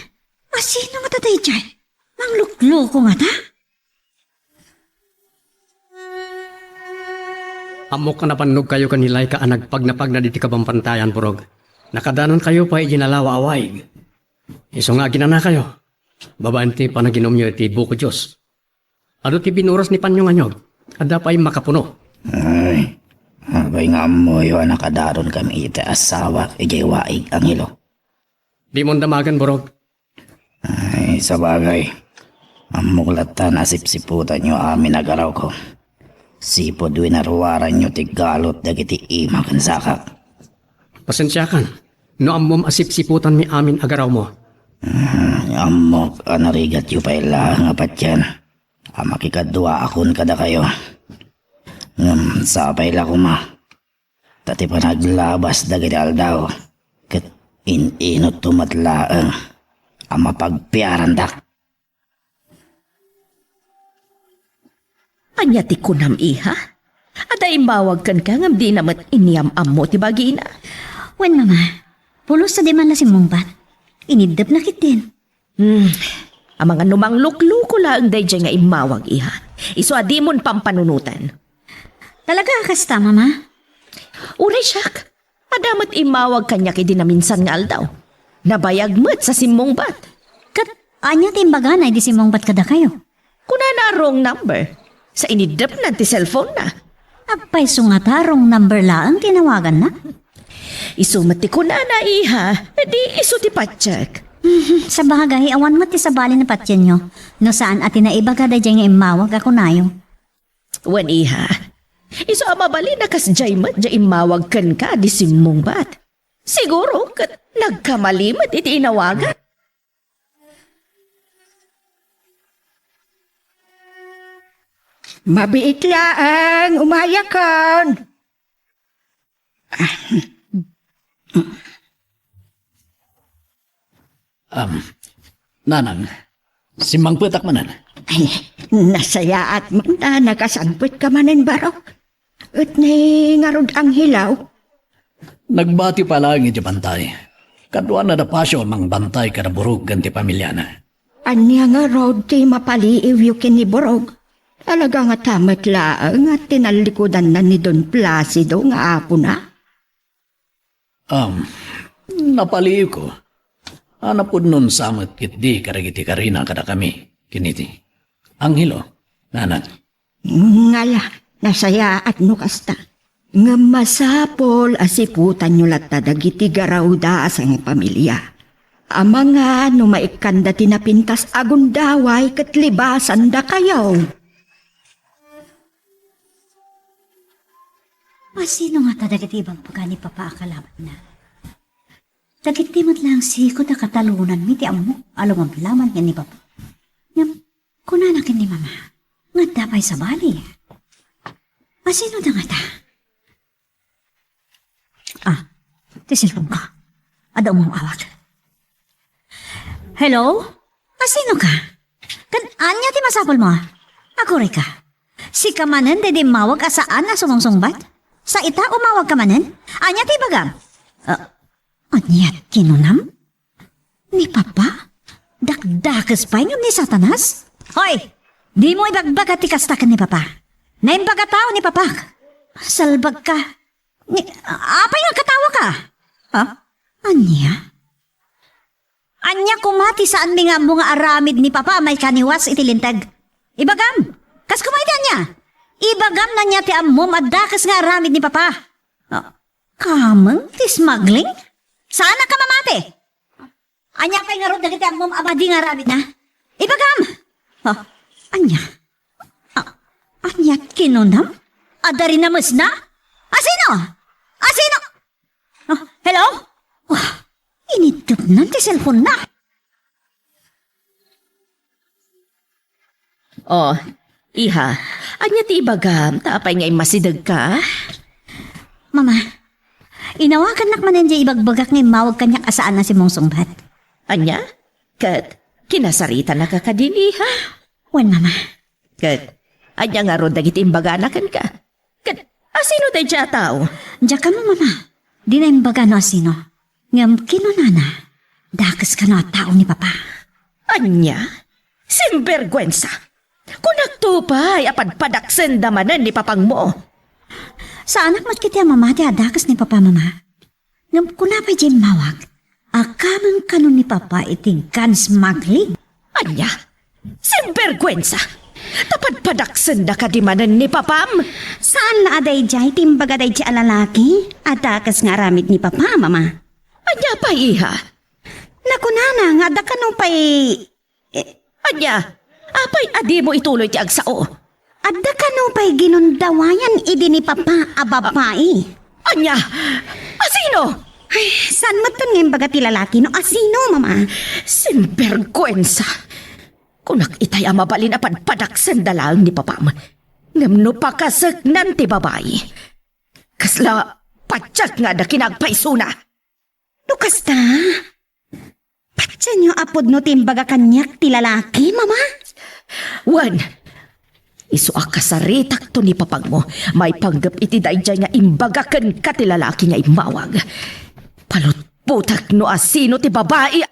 Sino nga tatay dyan? Manglukluko nga ta? Amok ka napanog kayo kanilay ka anagpag na diti kabampantayan, Borog. Nakadanon kayo pa ijinalawa away. Iso nga ginana kayo. Babanti pa na ginom nyo iti buko Diyos. Ano ti binuras ni Panyong anyog? Ada pa'y makapuno. Ay, abay nga mo yun nakadaron kami iti asawa igiwaig ang hilo. Di mo damagan, Borog. Ay, sa bagay. Ang muklatan asip-siputan nyo amin agaraw ko. Sipod winaruwaran nyo tigalot dagiti ima kansakak. Pasensya kan. No amom asip-siputan mi amin agaraw mo. Amok anarigat yu pa ila nga patyan. Makikadwa akon kada kayo. Sapay la kuma. Tati pa naglabas dagiti aldaw. Kat inot tumatlaang. Mapagpiarandak. Anya ti kunam iha? Aday mawag kan ka ngam di namat iniyam ammo ti bagina. Wen, mama. Pulos sa di man na si Mungbat. Inidap na kitin. Ang mga numang lukluko lang day dyan nga imawag iha. Iso adimon pampanunutan. Talaga kasta, mama? Uray siyak. Adamat imawag kanya kidi na minsan nga aldaw. Nabayag mo't sa simong bat. Kat, anya timbaga na di si Mungbat kada kayo. Kuna na wrong number. Sa inidap na ti cellphone na. Apay sungatarong number laang tinawagan na. Isumati ko na iha. Di iso ti patsyek. Sa bagay, awan mo ti sa bali na patyan nyo. No saan ati na iba kada dyan nga imawag ako nayo. Wan iha. Iso amabali na kas jay mat jay imawag kan ka di simong bat. Siguro kat nagkamalimat iti inawagan. Mabiit laang, umayakan. Nanang, simang petak manan. Ay, nasaya at man na nakasanpit ka manin barok. At ni ngarod ang hilaw. Nagbati pa lang iti bantay. Kadwa na napasyo mang bantay kada burog ganti pamilya na. Anya nga road ti mapaliiw yu kiniborog. Talaga nga tamat laang at tinalikodan na ni Don Placido nga apo na. Napaliw ko. Anapod nun samot kit di karagiti karina kada kami. Kiniti. Anghelo, nanan. Ngala, nasaya at nukasta. Nga masapol asiputan nyo latta dagiti garawda sa nga pamilya. Ang mga numaikanda tinapintas agundaway kat libasan da kayaw. Sino nga dagiti ibang pagani papaakalamat na? Dagiti mat lang sikot na katalunan mi ti ammo along ang laman nga ni Papa. Ngam, kunanakin ni Mama, nga dapay sa bali. Sino da nga ta? Tisilpong ka. Adaw mong awag. Hello? Sino ka? Anya ti masapol mo? Ako rin ka. Si kamanen de mawag asaan na sumungsungbat? Sa ita umawag kamanen? Anya ti bagam? Anya kinunam? Ni Papa? Dakdakas pa ni Satanas? Hoy! Di mo ibagbaga ti kastakan ni Papa. Naimbaga tao ni Papa. Salbag ka. Apay nga katawa ka? Anya? Anya kumati saan mi nga mga aramid ni Papa may kaniwas itilintag. Ibagam! Kas kumaiti anya? Ibagam na niya ti ammo madakas nga aramid ni Papa. Kamang ti smuggling? Sana ka mamati? Anya pa'y nga ron dagiti ammo abadi nga aramid na? Ibagam! Anya? Anya kinunam? Adari na mas na? Asino? Asino? Hello? Initip na ti cellphone na. Iha, anya ti ibagam, tapay nga masidag ka? Mama, inawakan nak manan di ibagbagak nga mawag kanyak asaan na si mong sungbat. Anya? Kat, kinasarita na kakadin, iha? Wan, Mama. Kat, anya nga ron dagiti imbaganakan ka? Kat, asino tayo siya tao? Diya ka mo, Mama. Di na imbaga no asino. Ngam kinunana, dakas ka na tao ni Papa. Anya? Simbergwensa! Kung nagtupay, apadpadaksen damanan ni papang mo. Sa anak mat kiti mamati adakas ni Papa, Mama. Ngam kunapay di mawag, akamang kanon ni Papa iting gun smuggling. Anya? Simbergwensa! Tapadpadaksen da kadimanan ni papam? Saan na aday jay timbaga day di alalaki? Adakas nga aramid ni Papa, Mama. Anya pa, iha? Nakunana nga da kanong pay... Anya? Apay adi mo ituloy ti agsao? Adda kanong pay ginundawayan idi ni Papa a babae. Anya? Asino? Ay, saan matun ngayon baga ti lalaki no? Asino, Mama? Simbergwensa! Kung nakitay ang mabalin apan padaksan dalang ni papam, ngamno pa kasagnan ti babae. Kasla patsak nga da kinagpaisuna. Lukasta? Patsa nyo apod no timbaga kanyak ti lalaki, Mama? Wan, iso akasaritak to ni papang mo, may panggap iti dayjay nga imbagakan ka ti lalaki nga imawag. Palutputak no asino ti babae.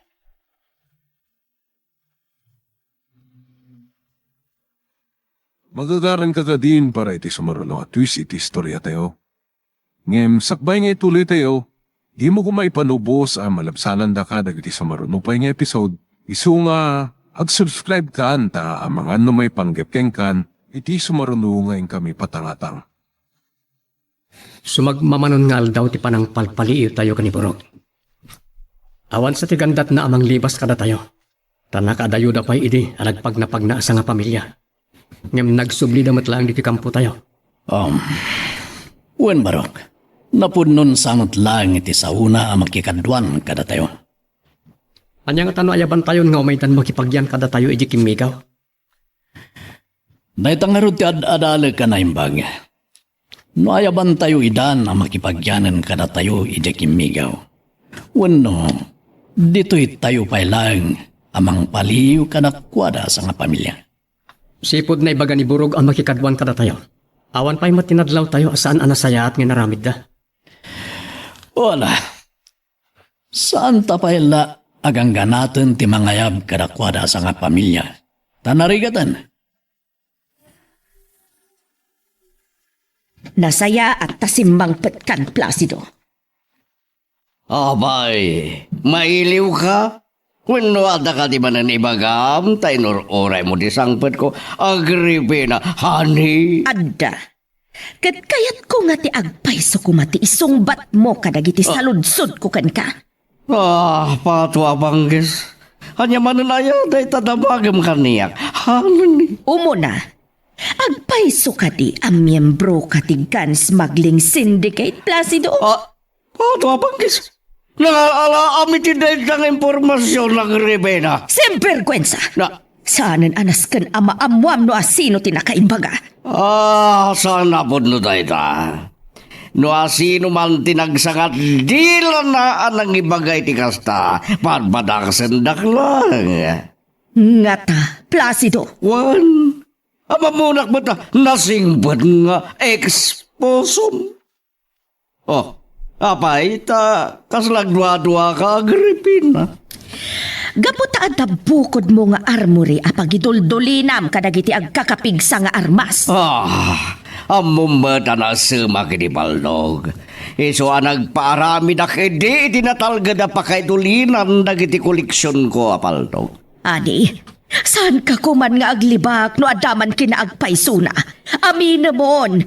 Magagaran ka din para iti sumarulo at twist iti istorya tayo. Ngem, sakbay nga ituloy tayo, di mo kumaipanubos ang malabsanan da ka dagiti sumarunupay nga episode, iso nga, ag-subscribe ka anta ang mga ano may panggepkeng kan, iti sumaruno ngayon kami patangatang. Sumagmamanon nga aldaw ti panang palpaliir tayo kaniborog. Awan sa tigandat na amang libas kada tayo. Tanakadayo da pa'y idi alagpag na pagnaasa nga pamilya. Ngam nagsubli damat lang diti kampo tayo. Wen barok, napudnon sanot lang iti sauna ang makikadwan kada tayo. Anya nga tano ayaban tayo nga umaydan makipagyan kada tayo iji kimigaw. Dahil ti ad-adalag ka na imbag. No ayaban tayo idan ang makipagyanan kada tayo iji kimigaw. Wano, dito'y tayo pa'y lang amang paliw kanakwada sa nga pamilya. Sipod na ibaga ni Burog ang makikadwan kada tayo. Awan pa'y matinadlaw tayo asaan anasaya at nginaramid da. Wala. Saan tapayla agang ganatan ti mangayab kadakwada sa nga pamilya? Tanarigatan. Nasaya at tasimbang petkan Placido. Abay, mailiw ka? Wano ada ka di ba na ibagam, tayo oray mo di sangpet ko, Agripina, honey. Adda. Kat kayat ko nga ti agpayso ko mati isungbat mo kadagiti saludsod ko kan ka. Patwa banggis. Hanya mananaya, day tadabagam kaniyak. Honey. Umuna, agpayso ka di ang miyembro ka ti Gun Smuggling Syndicate, Placido. Patwa banggis. Nangala amit hindi ng impormasyon ng Ribena. Semperkwensa. Na, Saanan anas kan ama amuam no asino tinakaimbaga. sana po no dayta. No asino man tinagsangat dila na anang ibagay ti kasta. Padpadakasendak lang. Ngata, Placido. Wan, amamunak mo ta, nasingbad nga exposum. Apay, kaslagdwa-dwa ka, Agripina. Gaputa adda bukod mo nga armory apagiduldulinam kadagiti agkakapigsa nga armas. Amumata na sumak di baldog. Iso nagpaarami na kedi itinatalga na pakaidulinan dagiti koleksyon ko, apaldog. Ani, saan ka kuman nga aglibak no adaman kinaagpayso na? Amin namon.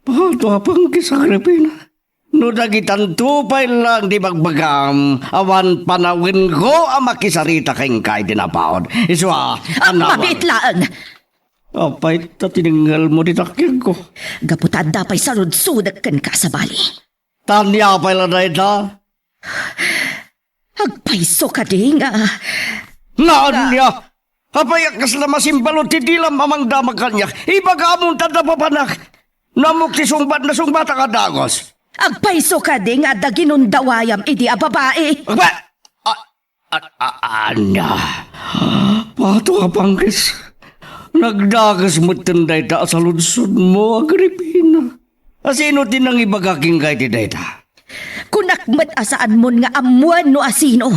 Pato apang Agripina. No dagitan tupay lang di magbagam, awan panawin ko ang makisarita kayong kay dinapaon. Iswa, Mabitlaan! Apay, tatininggal mo di takyag ko. Gaputa dapay salud-sudak kan ka sa bali. Tanya pa'y lang na ita. Agpayso ka di nga. Nanya! Apay, akas na masimbalot titilam amang damag kanyak. Ibaga among tanda papanak. Namuk ti sungbat na sungbata ka dagos. Agpayso ka di nga daginundawayam idi a babae. Anya, pato ka pangkis. Nagdagas mo tinday ta sa lunsod mo, Agripina. Asino din ang ibagaking kay ti dayta? Kunakmat asaan mon nga amuan no asino.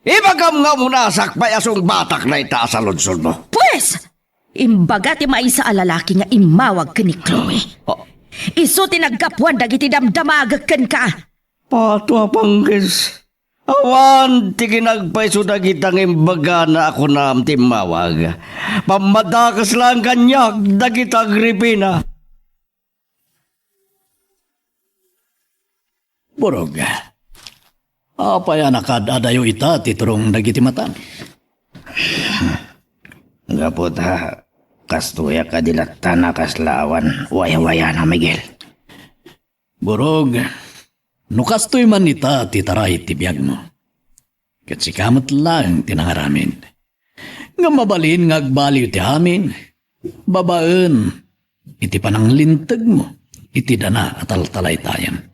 Ibagam nga muna sakpay asong batak na ita sa lunsod mo. Pues, imbaga ti maisa a lalaki nga imawag ka ni Chloe. Iso tinagkapuan dagiti damdamagag kan ka. Pato pangkis. Awan, tiginagpay dagitang imbaga na ako na timawag. Pamadakas lang kanyak, dagita Agripina. Burog, apaya nakadadayo ita titurong dagiti matan. Gaputa, kastuya ka dilatan na kaslawan, waya-waya na Miguel. Burog, nukastoy man ita titaray tibiyag mo. Katsikamot lang tinangaramin. Nga mabalin nga agbaliw ti amin, babaen, iti panang lintag mo, iti dana at altalay tayan.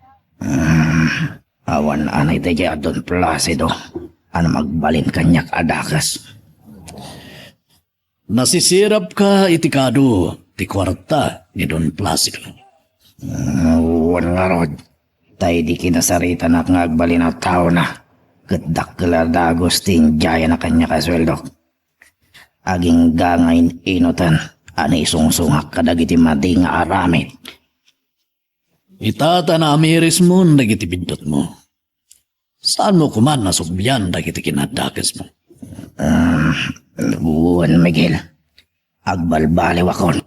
Awan anay tayo Don Placido, ano magbalin kanyak adakas. Nasisirap ka iti kado, ti kwarta ni Don Placido. Wan nga rod, tayo di kinasarita na ngagbalin na tao na. Gadak kaladagos ting jaya na kanya kasweldo. Aging gangayin inutan, anay sungsungak kadagiti madi nga aramid. Itata na amiris mo dagiti bindot mo. Saan mo kuman nasubyan dagiti kinadakas mo? Buwan Miguel, agbalbaliw akon.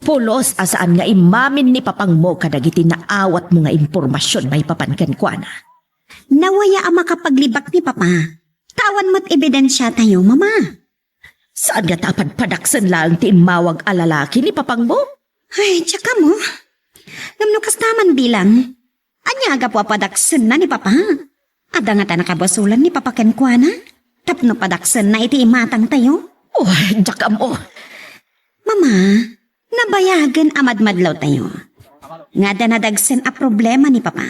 Pulos asaan nga imamin ni papang mo kadagiti na awat mo nga impormasyon may papankan kwa na. Nawaya ang makapaglibak ni Papa. Tawan mo't ebidensya tayo, Mama. Saan nga tapad padaksan lang ti imawag alalaki ni papang mo? Ay, tsaka mo. Namnukas naman bilang. Anya aga po padaksan na ni Papa. Ada nga ta nakabasulan ni Papa Kenkwana. Tapno padaksan na iti imatang tayo. Oh, tsaka mo. Mama, nabayagan amadmadlaw tayo. Nga da nadagsan a problema ni Papa.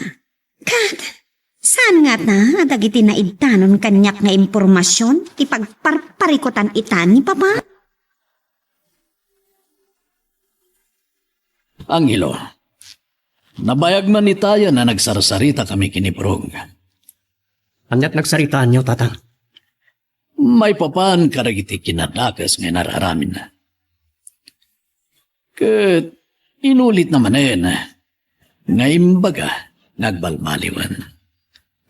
Kat, saan nga na dagiti na idtanon kanyak nga impormasyon ti pagparparikutan itan ni Papa? Angelo, nabayag man ni tayo na nagsarsarita kami kiniprog. Anyat nagsaritaan niyo, tatang. May papan karagiti kinadakas nga nararamin na. Kat inulit naman Ngaimbaga, nagbalbaliwan.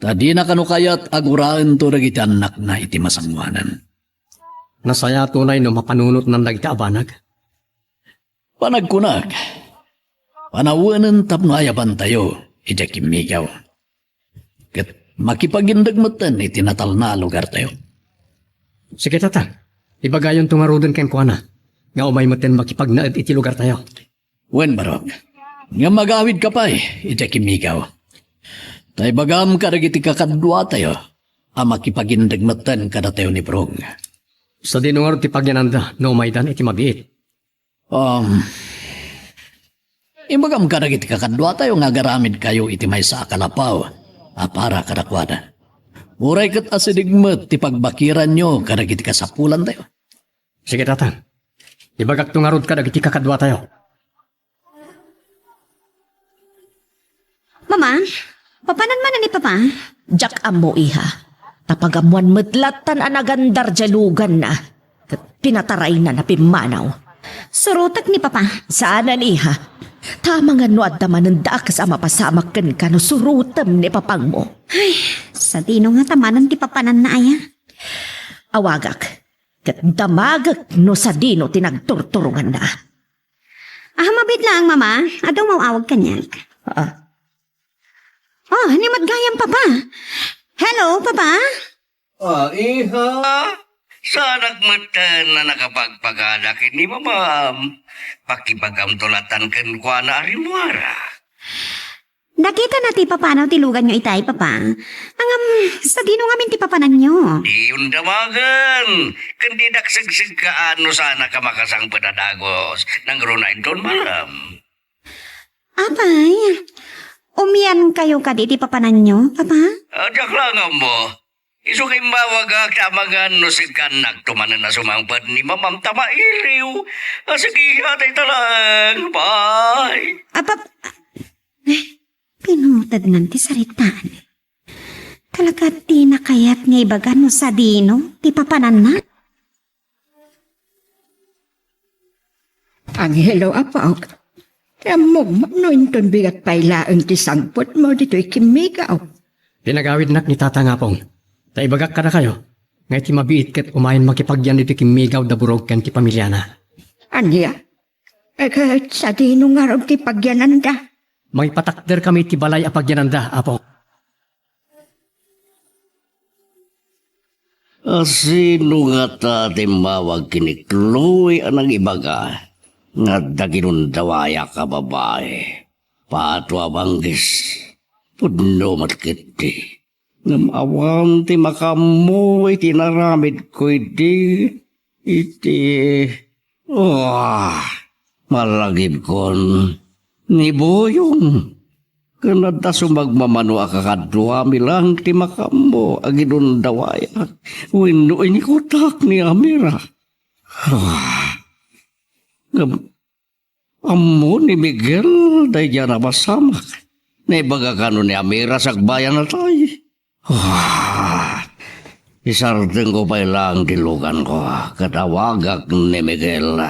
Tadi na kano kaya't aguraan to dagiti anak na iti masangwanan. Nasaya tunay no mapanunot ng dagiti abanag. Panagkunag, panawanan tapno ayaban tayo, iti kimigaw. Kat makipagindagmatan iti natal na lugar tayo. Sige tata, ibagayon tungarodon ken kuana. Nga umay maten makipagnaad iti lugar tayo. Wen barog, nga magawid ka pa iti kimigaw. Tay bagam ka dagiti kakadwa tayo, makipagindagmatan kada tayo ni Brong. Sa dinungar ti pagyananda, no umay dan iti mabiit. Ibagam ka dagiti kakadwa tayo nga garamid kayo iti may sa kalapaw, para kadakwada. Uray kat asidigmat ti pagbakiran nyo kadagiti kasapulan tayo. Sige tata, ibagak tungarod ka dagiti kakadwa tayo. Mama, papanan man ni Papa? Jak amo iha. Tapagamuan medlatan anagandar jalugan na. Kat pinataray na napimanaw. Surutak ni Papa. Saanan iha? Tama nga no adda mananda kas mapasamak ken ka no surutem ni papang mo. Ay, sa dino nga tamanan ti papanan na aya. Awagak. Kat damagak no sa dino tinagturturungan na. Mabit lang, Mama. Adong mawawag kanya. Oh, nimad gayang Papa. Hello, Papa? Iha. Sa nagmatan na nakapagpagadak ni ma'am. Pakibagam tulatan ken kwa na arimwara. Nakita na ti papanaw tilugan nyo itay, Papa. Sa dino nga min ti papanan nyo. Di yun damagan. Kandi daksagsig ka ano sana ka makasang padadagos. Nang runay doon malam. Apay, umiyan kayo ka di ti papanan nyo, Papa? Adak lang mo. Iso kay mawagak tamagan no si kanak tumanan na sumangpad ni mamam tamailiw. Sige, hatay talang. Bye. Pinutad ng ti saritaan. Talaga di na kaya't nga ibagan mo sa dino, ti papanan na. Anghelo apaw. Ramong manuinton bigat pailaan ti sangpot mo dito ikimigaw. Pinagawid nak ni tata nga pong. Ta ibagak ka na kayo. Ngay ti mabiit ket umayan makipagyan iti kimigaw da burog ken ti pamilyana. Anya? Kat sa dino nga ron ti pagyananda. May patakder kami ti balay a pagyananda, apo. Sino nga ta timawag kini Chloe anang ibaga? Nga daginundawaya ka babae. Patwa banggis. Pudno matkiti. Namawang ti makamoy tinaramid ko iti. Malagib kon. Ni Boyong. Kanada sumagmamano akakadwa milang ti makammo aginundawaya. Wino inikutak ni Amira. Amo ni Miguel day dyan na masamak. Naibaga kano ni Amira sagbayan na tayo. Isardeng ko pa ilang tilugan ko. Katawagak ni Miguel.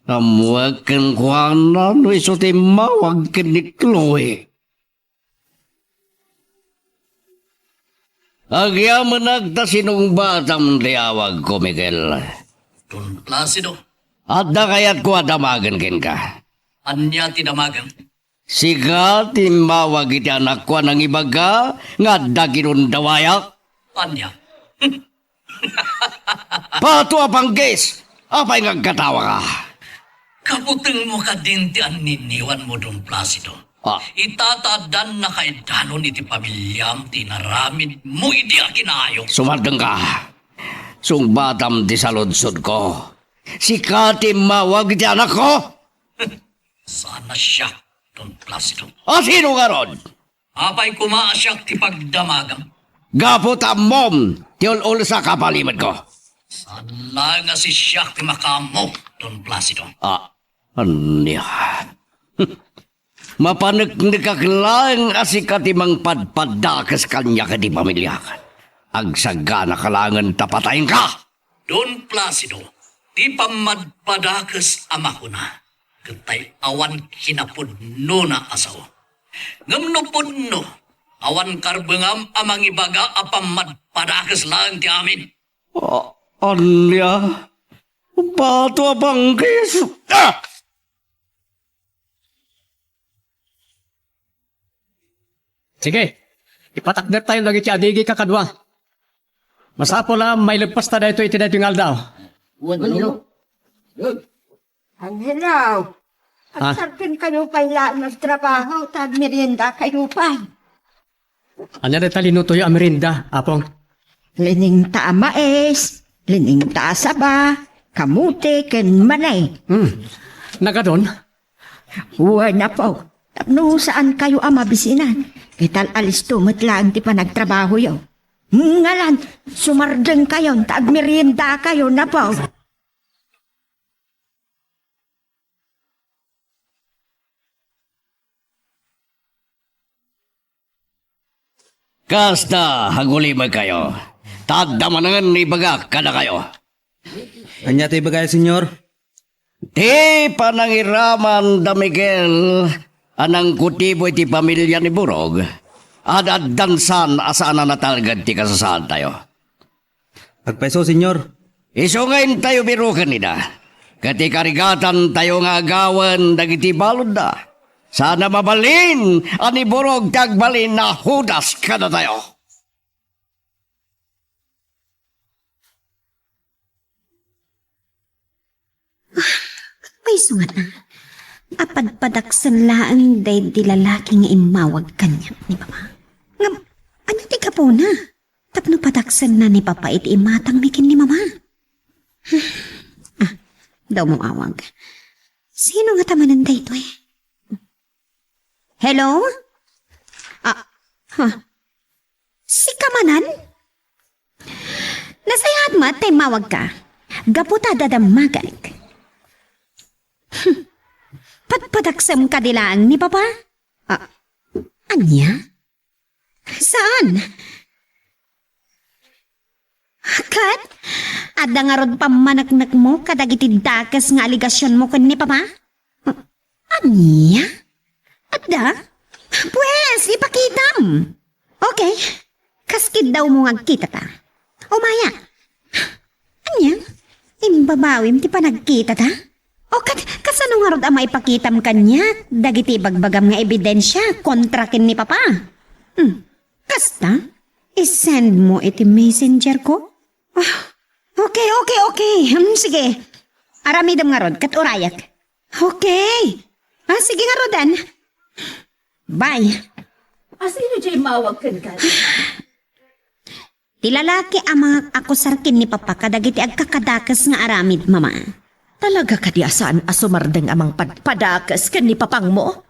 Amuag ken kuana no iso ti mawag ken ni Chloe. Agya managta sinong batam liawag ko, Miguel. Don Placido, Adda kayat ko adamagan ken ka. anya tinamagan. Siga timawag iti anak ko nang ibaga nga daginundawayak. Anya? Pato apangges. Apay nga katawa ka. Kaputeng mo ka din ti aniniwan mo Don Placido. Itatadan na kaidanon iti pamilyam tinaramid mo iti akinayo. Sumadeng ka. Sungbatam di saludsod ko. Sika timawag iti anak ko. Sana siya, Don Placido. Sino nga ron? Apay kumaasyak ti pagdamagam. Gapot mom, tiol-ol sa kapalimad ko. Sana nga si siya ti makamo, Don Placido. Anya? Mapanagnikak lang asika ti mang padpadakas kanya ka di pamilya. Agsaga na kalangan tapatayin ka. Don Placido, ti pamadpadakas ama ko na. Katay awan kinapudno na asaw. Ngamno pudno, awan karbengam amang ibaga apamad padakas lang ti amin. Anya, bato abang keso. Sige, ipatakder tayo lagi ti adigi kakadwa. Masapo lang may lagpas ta dito iti dito yung aldaw. Ang hilaw. Ah. At sarkin kayo pala nagtrabaho, tag merienda kayo pa. Anya rin talino to yung amerinda, apong. Lining ta mais, lining ta saba, kamuti, ken manay. Nagadon, Huwag na po. Tapno saan kayo mabisinan? Kital alis tumatlaan ti pa nagtrabaho yo. Ngalan, sumardeng kayo, tag merienda kayo na po. Kasta, hagulima kayo. Tagdamanangan ni baga kada kayo. Anya tayo bagay, senyor? Di panangiraman da Miguel, anang kutibo iti pamilya ni Burog. At dansan asaan na natalagad ti kasasaan tayo. Pagpaiso, senyor. Iso ngayon tayo birukan nila. Kati karigatan tayo nga agawan dagiti balod da. Sana mabalin ani Burog tagbalin na hudas kada tayo. May sungat na. Apadpadaksan laang day di lalaki nga imawag kanya ni Papa. Ngam, ano ti ka po na? Tapno padaksan na ni Papa iti imatang mikin ni Mama. Daw mo awag. Sino nga tamanan day ito eh? Hello? Si Kamanan? Nasayat mat tay mawag ka. Gaputa dadamagag. Patpadaksam ka dilaan ni Papa? Anya? Saan? Kat? Ada nga rod pamanaknak mo kadagiti dakas nga aligasyon mo kun ni Papa? Anya? Ada? Pues, ipakitam. Okay. Kaskid daw mo nga kita ta. Umaya. Anya? Imbabawim ti pa nagkita ta? O kasano nga rod ang maipakitam kanya? Dagiti bagbagam nga ebidensya kontra kin ni Papa. Kasta? I-send mo iti messenger ko? Okay. Sige. Aramidam nga rod, kat urayak. Okay. Sige nga rodan. Bye. Sino dyan mawag kan ka? Ti lalaki ang mga akusarkin ni Papa kadagiti agkakadakas nga aramid, Mama. Talaga ka di asaan asumardeng amang padpadakas kan ni papang mo?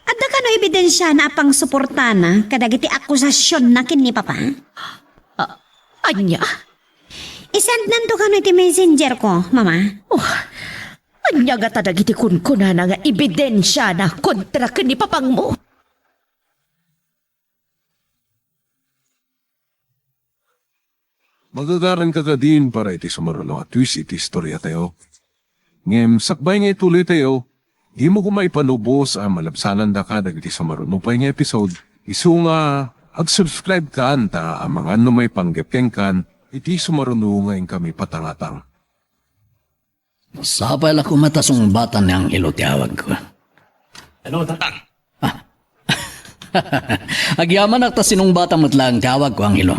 Adda ka no ebidensya na apang suportana kadagiti akusasyon na kin ni Papa? Anya? I-send nanto ka no iti messenger ko, Mama. Anya nga tadagiti kunkuna na nga ebidensya na kontra kan ni papang mo? Magagaran ka din para iti sumaruno at twist iti istorya tayo. Ngem, sakbay nga ituloy tayo, di mo kumaipanubos ang malabsanan da ka dagiti sumaruno pa nga episode. Isu nga, ag-subscribe ka anta ang mga may panggapkeng kan, iti sumaruno ngayon kami patangatang. Sapay la kumatasong bata niyang ilo tiyawag ko. Hello, tatang. Agyaman akta sinong bata matlang tiyawag ko ang ilo.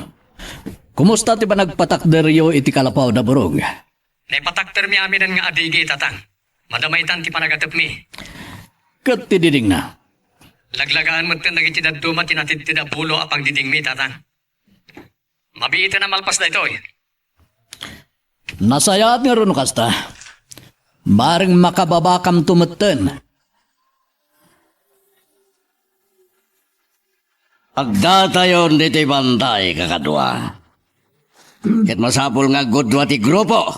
Kumusta ti ba nagpatakderyo iti kalapaw da Burog? Naipatakter mi amin nga adigi, tatang. Madamaitan ti panagatap mi. Kat ti diding na. Laglagaan mo tin nagiti daduma tinatid ti bulo apang diding mi, tatang. Mabiita na malpas na ito eh. Nasayat nga ron kasta. Bareng makababakam tumeten. Agda tayo dito'y bantay, kakadwa. Ket masapul nga gudwa ti grupo.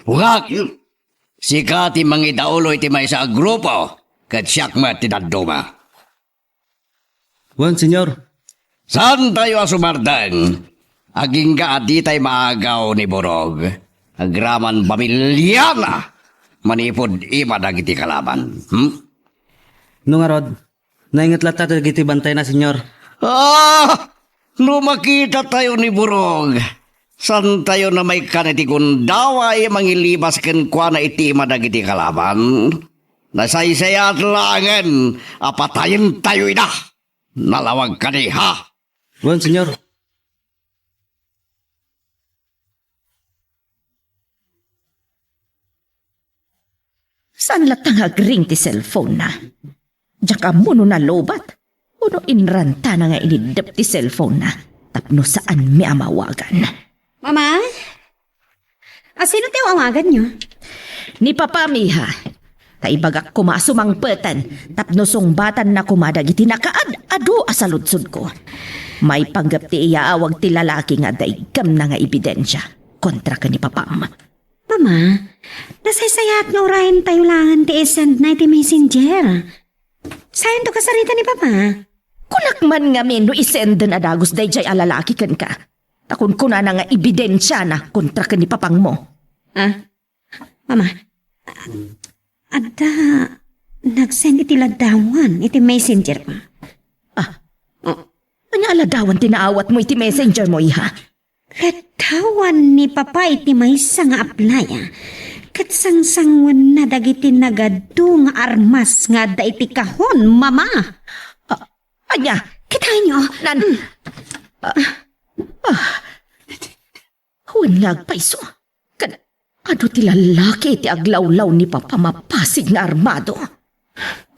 Hugak! Sika ti mangidaulo iti may sa grupo. Ket siyak mat ti daduma. Wan, senyor. Saan tayo asumardan? Aging ka di tayo maagaw ni Borog. Agraman pamilyana. manipod ima dagiti kalaban. No nga rod, naingat lata dagiti bantay na senyor. No makita tayo ni Burog. San tayo na may kaniti gundaway mangilibas ken kwa na iti madagiti kalaban. Nasaysayat langan, apatayin tayo ina. Nalawag ka ni ha. Wan senyor. Saan latang agring ti cellphone na? Diyak ka mo na lobat. Uno inranta na nga inidap ti cellphone na. Tapno saan mi amawagan. Mama? Sino tayo awagan nyo? Ni Papa Miha. Taibagak kumasumangpetan. Tapno sungbatan na kumadag iti nakaad-ado asaludsod ko. May panggap ti iyaawag ti lalaki nga daigam na nga ebidensya. Kontra ka ni Papam. Mama, nasaysayat nga urahin tayo langan ti isend na iti messenger. Sayan to kasarita ni Papa. Kunakman nga men no isend na dagos dayjay alalaki kan ka. Takun kuna na nga ebidensya na kontra ka ni Papang mo. Mama, ada nagsend iti ladawan iti messenger pa. Anya aladawan tinaawat mo iti messenger mo, iha? Ladawan ni Papa iti maysa nga apply. Kat sangsangwan na dagiti nagadu nga armas nga da iti kahon, Mama. Anya, Kita nyo. huwag nga agpaiso. Ano ti lalaki iti aglawlaw ni Papa mapasig nga armado?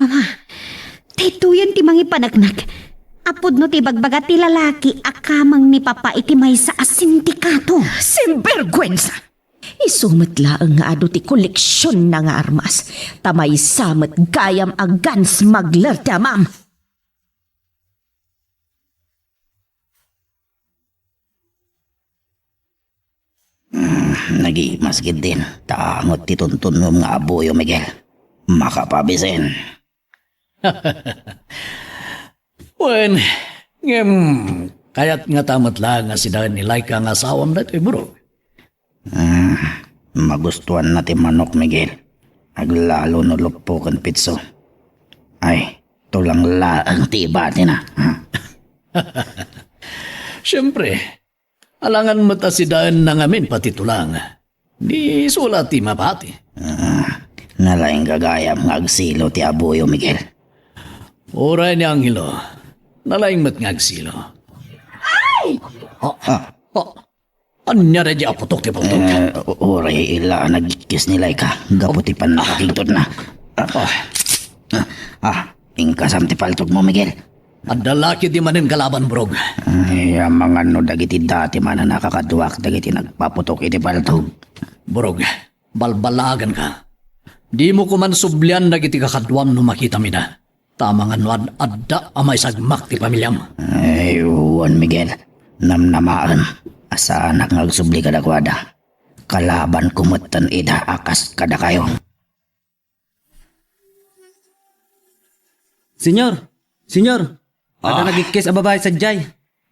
Mama, taytuyan ti mangi panagnak. Apod no ti bagbaga ti lalaki akamang ni Papa iti maysa a sindikato. Simbergwensa! Isumatlaang nga ado ti koleksyon na nga armas. Tamay samat gayam a guns smuggler ti amam. Nagi-masgid din. Tangot ti tuntun mo mga abuyo, Miguel. Makapabisin. Wen, kayat nga tamat lang nga sida ni Laika nga asawam na ito'y Burog. Magustuhan na ti manok, Miguel. Aglalo no lupukan pitso. Ay, tulang laang ti ibati na. Siyempre, alangan mata sidaan na ngamin pati tulang. Di sulat ti mapati. Nalaing gagayam ng agsilo ti abuyo, Miguel. Oray ni Angelo, nalaing mat ngagsilo. Ay! Anya na di aputok ti putok. Oray ila nagkikis nila ka. Gaputi pa nakakigtod na. Ingkasam ti paltog mo, Miguel. At dalaki di manin kalaban, Burog. Ay, mga no dagiti dati man na nakakaduwak dagiti nagpaputok iti paltog. Burog, balbalagan ka. Di mo kuman sublian dagiti kakadwam no makita mi na. Tama nga nuad adda amay sagmak ti pamilyam. Ay, uwan, Miguel. Namnamaan. Asa anak ngagsubli kada kwada. Kalaban kumutan ida akas kada kayo. Senyor! Ada nagikis a babae sa jay.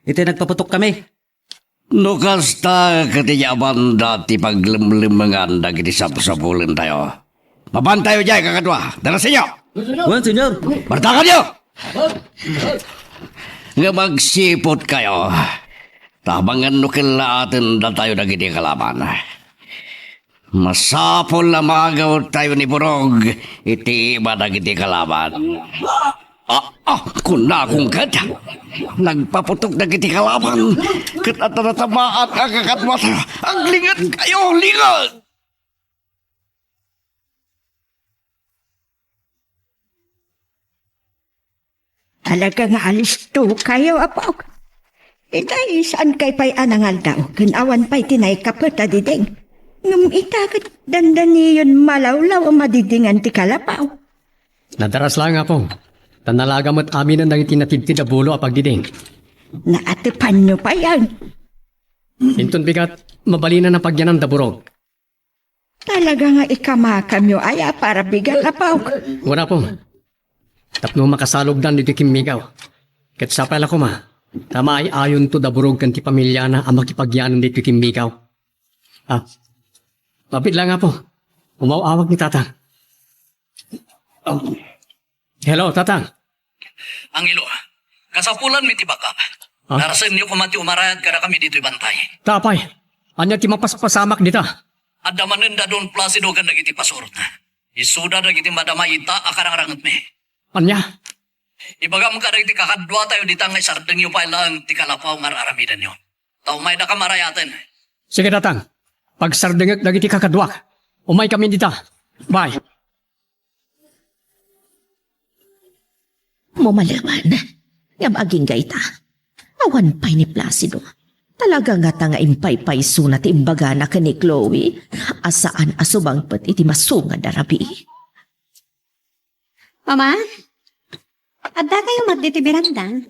Ito nagpaputok kami. No kasta katiyaban dati paglimlimangan dagiti sapsapulan tayo. Maban tayo dyan, kakadwa. Dala sa inyo! Wan, senyor! Bartakan nyo! Nga magsipot kayo. Tabangan no kilaatin da tayo dagiti kalaban. Masapol na magaw tayo ni Burog. Iti iba dagiti kalaban. Kuna akong gada. Nagpaputok dagiti kalaban. Katatatamaan ang kakadwata. Ang lingat kayo, lingat! Talaga nga alis to kayo, apaw. Itay, saan kay pa'y anangal daw? Kinawan pa'y tinay kapata diding. Ngam itakat dandan niyon malawlaw o madidingan ti kalapaw. Nadaras lang nga po. Tanalaga mo't amin ang nangiti natidtid a bulo a pagdiding. Naatipan nyo pa yan. Hinton bigat, mabalina na pagyanan da Burog. Talaga nga ikamakam nyo aya para bigat apaw. Wala po. Tapno makasalog dan dito kimigaw. Kat sapay la ko ma. Tama ay ayon to da Burog kan ti pamilya na ang makipagyanan dito kimigaw. Mapit lang nga po. Umawawag ni Tatang. Hello, Tatang. Angelo, kasapulan mi ti backup. Ah? Narasan niyo kumati umarayad kada kami dito ibantay. Tapay, anya ti mapaspasamak dita. Adamanen da Don Placido kan dagiti pasurot na. Isuda dagiti madamayita akarang-rangat mi. Anya? Ibagam ka dagiti kakadwa tayo ditang isardeng yung pailang ti kalapaw nga aramidan nyo. Tao may da kamarayaten. Sige, Tatang. Pag sardengek dagiti kakadwak, umay kami dita. Bye. Mumalaman, nga maging gaita. Awan pa'y ni Placido. Talaga nga ta nga impay-pay sunat imbaga na ka ni Chloe. Asaan asubang pat iti masunga darabi. Mama? Adda kayo magditi beranda.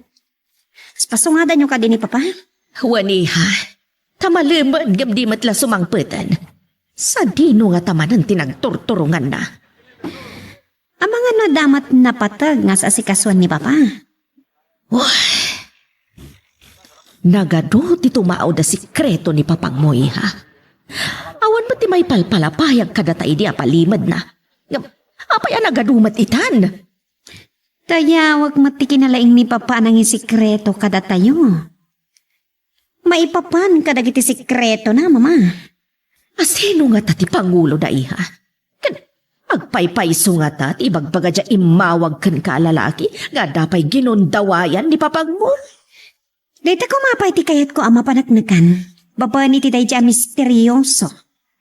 Pasungadan yung ka din ni Papa. Waniha, tamaliman gabdi matla sumangpetan. Sa dino nga tamanan tinagturturungan na. Ang mga nadamat na patag nga sa asikasuan ni Papa. Nagado ti tumao da sikreto ni Papang Moiha. Awan pati may palpalapayag kada tayo di apalimad na. Apay nagadumat itan. Tayawag matikinalaing ni Papa nang isikreto kada tayo. Maipapan kada giti sikreto na, Mama. Asino nga tati Pangulo da iha? Agpaypayso nga tat, ibagbaga dya imawag kan ka lalaki, nga dapay ginundawayan ni Papang mo. Dito ko mapay ti kayat ko ama panaknakan. Baba ni ti day dya misteryoso.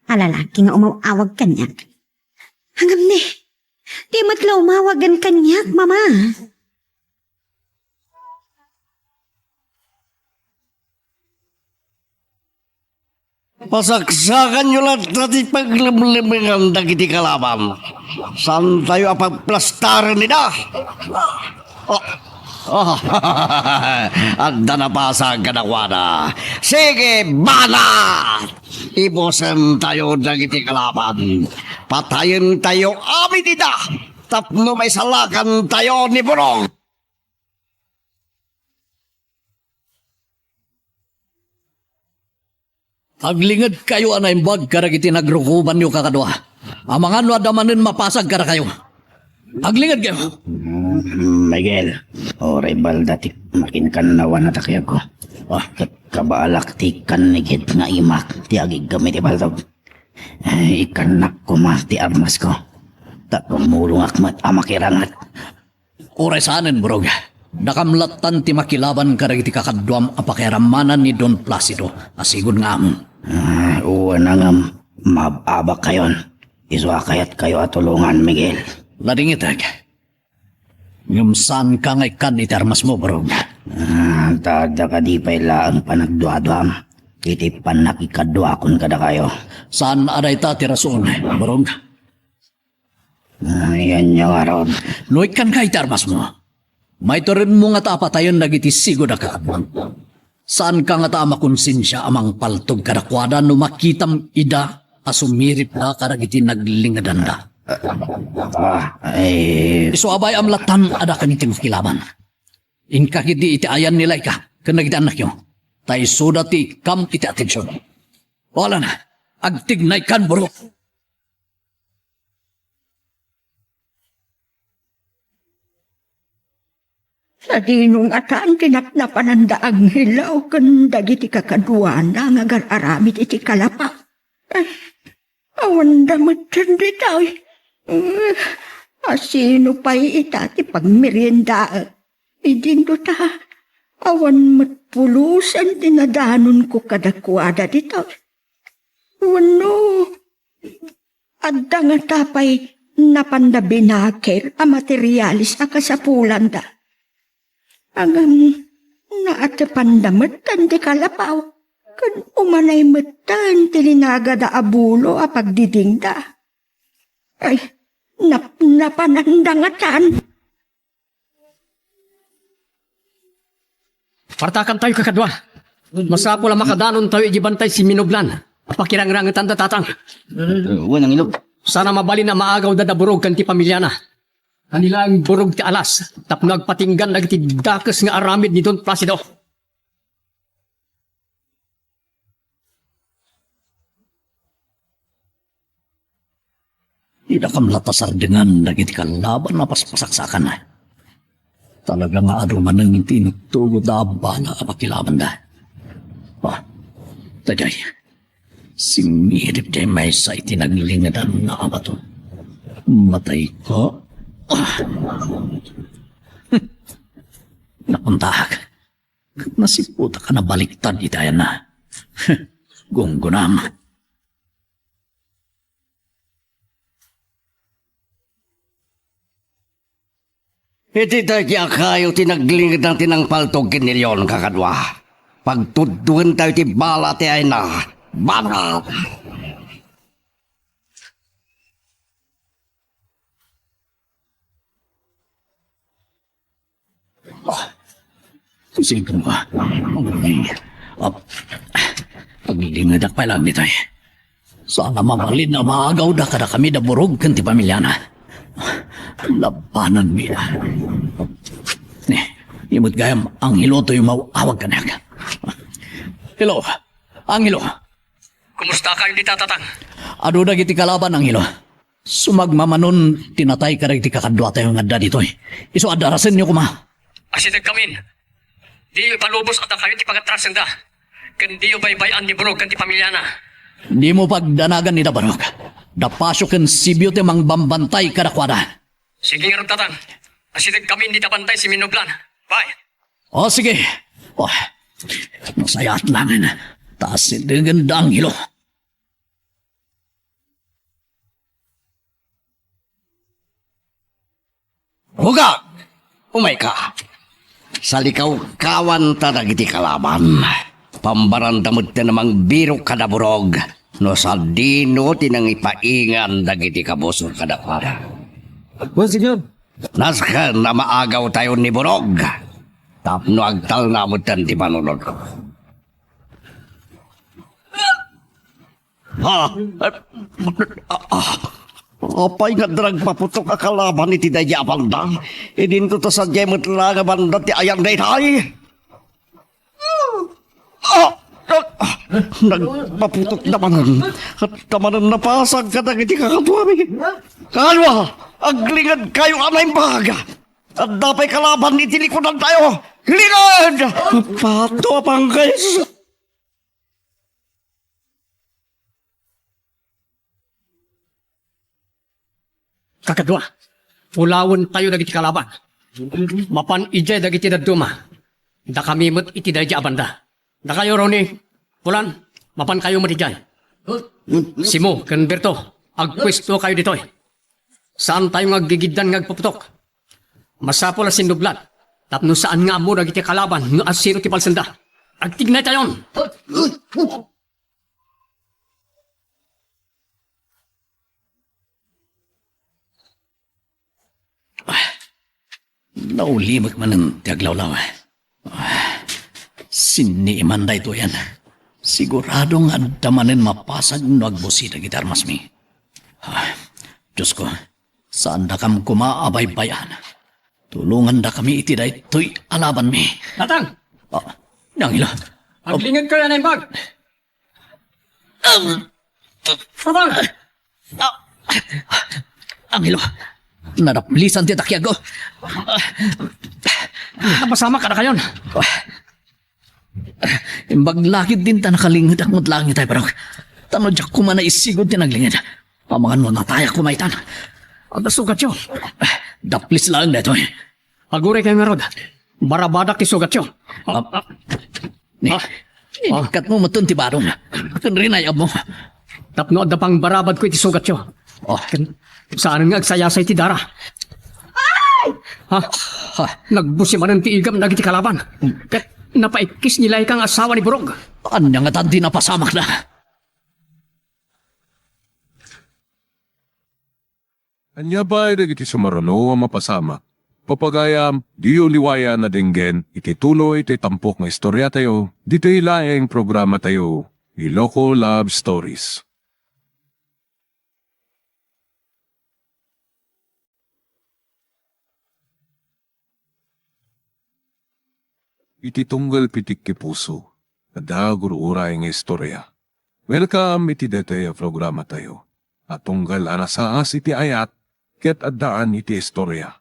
Alalaki nga umawag kanyak. Hangam ni, di matla umawagan kanyak, Mama. Pasaksakan nyo lang dati paglimlimingan dagiti kalaban. Saan tayo apagplastaran nila? Anda na pasag ka na wana. Sige, banat! Ibosan tayo dagiti kalaban. Patayin tayo amin nila. Tapno may salakan tayo ni Burong. Aglingad kayo anay bag karagiti nagrukuban nyo kakadwa. Ang mga nadamanin mapasag kara kayo. Aglingad kayo. Miguel, oray balda ti makinkan nawan na takya ko. Kabaalak ti kanigit nga imak ti agig gamit ti baldog. Ikanak ko ma ti armas ko. Takumulong akmat amakirangat. Oray saanin, Burog. Nakamlatan ti makilaban karagiti kakadwam apakiramanan ni Don Placido. Asigon nga amon. Uwan na nga mababa kayon. Iswa kayat kayo atulungan, Miguel. Ladingitag. Ngumsan ka ngay kan iti armas mo, Burog. Tada ka di pala ang panagduadwam. Iti panakikadwakon kada kayo. Saan aday ta ti rason, Burog? Yan yung araw. No ikan ka iti armas mo. May turin mo nga tapatayon nagiti sigod na kaadwan. Saan ka nga ta makonsensya amang paltog kadakwada no makitam ida asumirip na karagiti naglingadan da. Iso abay amlatan ada kaniting kilaban. Inkakiti iti ayan nila ka kanagiti anak nyo. Tay soda ti kam iti atensyon. Wala na, agtignay kan bro. Sa dinong ataan tinatnapan ang daang hilaw kan dagiti kakaduana nga gar-aramid iti kalapa. Awan damit dyan dito. Asino pa'y itati pagmerienda. Idindo ta. Awan matpulusan dinadanon ko kadakwada dito. Wano. Adda nga tapay napandabinakir a materialis a kasapulan da. Agam naatapan damatan di kalapaw. Kan umanay matan tilinaga da abulo a pagdiding da. Ay, napanandangatan. Partakan tayo kakadwa. Masapo lang makadanon tayo igibantay si Minoblan. Pakirang-rangitan da tatang. Wanang ilog. Sana mabali na maagaw da burog kan ti pamilya na. Kanila ang burog ti alas. Tapno agpatinggan nagti dakas nga aramid ni Don Placido. Ida kam latasar dengan dagiti kalaban na paspasaksakan na. Talaga nga ado man ang tinutugod na abala apakilaban da. Oh, tajay. Si Mirip jay may sa itinaglingadan na abato. Matay ko. Nakuntahag. Nasiputa ka na baliktad itayan na. Gunggunam. Iti tayo kayo tinaglingid ng tinangpaltog kinilyon kakadwa. Pagtuduhan tayo ti bala ti ay na. Bala! Sige mo. Paglilingad pa lang nito eh. Sana mamalin na maagaw da kada kami da burog kan ti pamilya na. Labanan mi. Ni, imot gayam ang hilo to yung mawawag ka na. Hilo, ang hilo. Kumusta ka hindi tatatang? Ado na giti kalaban ang hilo. Sumagmamanon tinatay ka rin ti kakadwa tayo nga da dito eh. Iso adarasin niyo kuma. Asidag kamin. Di palubos at kayo ti pagatrasan da. Kan di baybayan ni Barog kan ti pamilya na. Di mo pagdanagan ni da Barog. Dapasyo kan sibyo ti mang bambantay kadakwada. Sige nga tatang. Asidag kami hindi tabantay si Minoblan. Bye. O sige. O, masaya at langin. Taas ganda ang hilo. Hugag! Umay ka. Sa likaw kawan tarag iti kalaban. Pambarandamot na namang biro kadaburog. No sa dino tinang ipaingan dagiti kabusor kadakwara. Well, senyor. Naska na maagaw tayo ni Burog. Tapno agtal na mo tan ti panunod ko. Apay nga drag paputok akalaban iti daya pandang. Idinto to sa jemot lang banda ti ayang daytay. Nagpaputok naman. At kamanan napasag ka na iti kakatuami. Kalwa, aglingad kayo anay baga. At dapay kalaban iti likodan tayo. Lingad! Pato pang guys. Kakadwa, pulawon tayo dagiti kalaban. Mapan ijay dagiti daduma. Da kami mo't iti dayja abanda. Da kayo Roni, pulan, mapan kayo mo't ijay. Simo, Converto, agpwesto kayo dito. Saan tayo ngagigidan ngagpaputok? Masapol as sinublat. Tapno saan nga mo dagiti kalaban no asiro ti palsanda. Agtignay tayon. Naulimag man ng tiaglawlaw. Siniman da ito yan. Siguradong adamanin mapasag no agbusida gitarmas mi. Diyos ko, saan da kam kumaabay-bayan? Tulungan da kami iti da ito'y alaban mi. Tatang! Nangilo. Aglingad ko yan ang bag! Tatang! Angelo, naraplisan ti takyago. Napasama ka na kayon. Imbaglakid din ta nakalingid ak langit ay parang tanodyak ko man na isigod ti naglingid. Pamangan mo nataya kumaitan. Ang nasugat yun. Daplis lang na ito eh. Agure kayo nga rod. Barabadak ti sugat yun. Kat mo matun ti barong. Kan rin ayab mo. Tapno adda pang barabad ko iti sugat yun. Saan nga agsayasay ti dara? Ha? Nagbusi man ang tiigam nagiti kalaban. Kat napaikis nila ikang asawa ni Burog. Anya nga tanti napasamak na. Anya ba ay iti sumarano ang mapasama? Papagayam, di uliwaya na dinggen, iti tuloy iti tampok nga istorya tayo, dito ilaeng programa tayo, Iloko Love Stories. Iti tunggal pitik ki puso, nadagur uray nga istorya. Welcome iti dete programa tayo. At tunggal anasaas iti ayat, ket addaan iti istorya.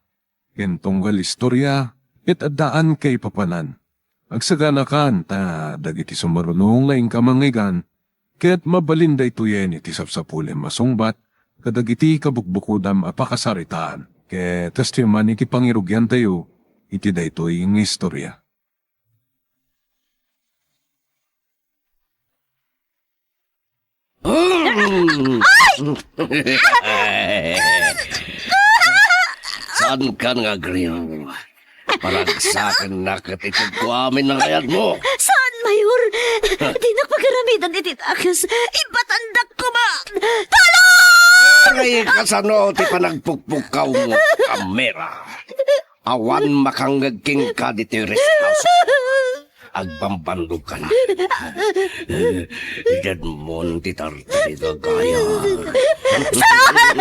Ken tunggal istorya, ket addaan kay papanan. Agsaganakan ta dagiti sumarunong laing kamangigan, ket mabalinday tuyen iti sapsapulim masungbat, kadagiti kabukbukudam apakasaritaan. Ket testiman iti pangirugyan tayo, iti daytoy ng istorya. Saan ka nga, Grill? Paragsakan na katitid ko amin ng kayat mo. Saan, Mayor? Di nagpagaramidan iti takas. Ipatandak ko ba? Aray kasano ti panagpukpuk ka mo kamera. Awan makangagking ka diti rest house. Agbambandog ka na. Diyan mo ti tartari gagaya. Saan?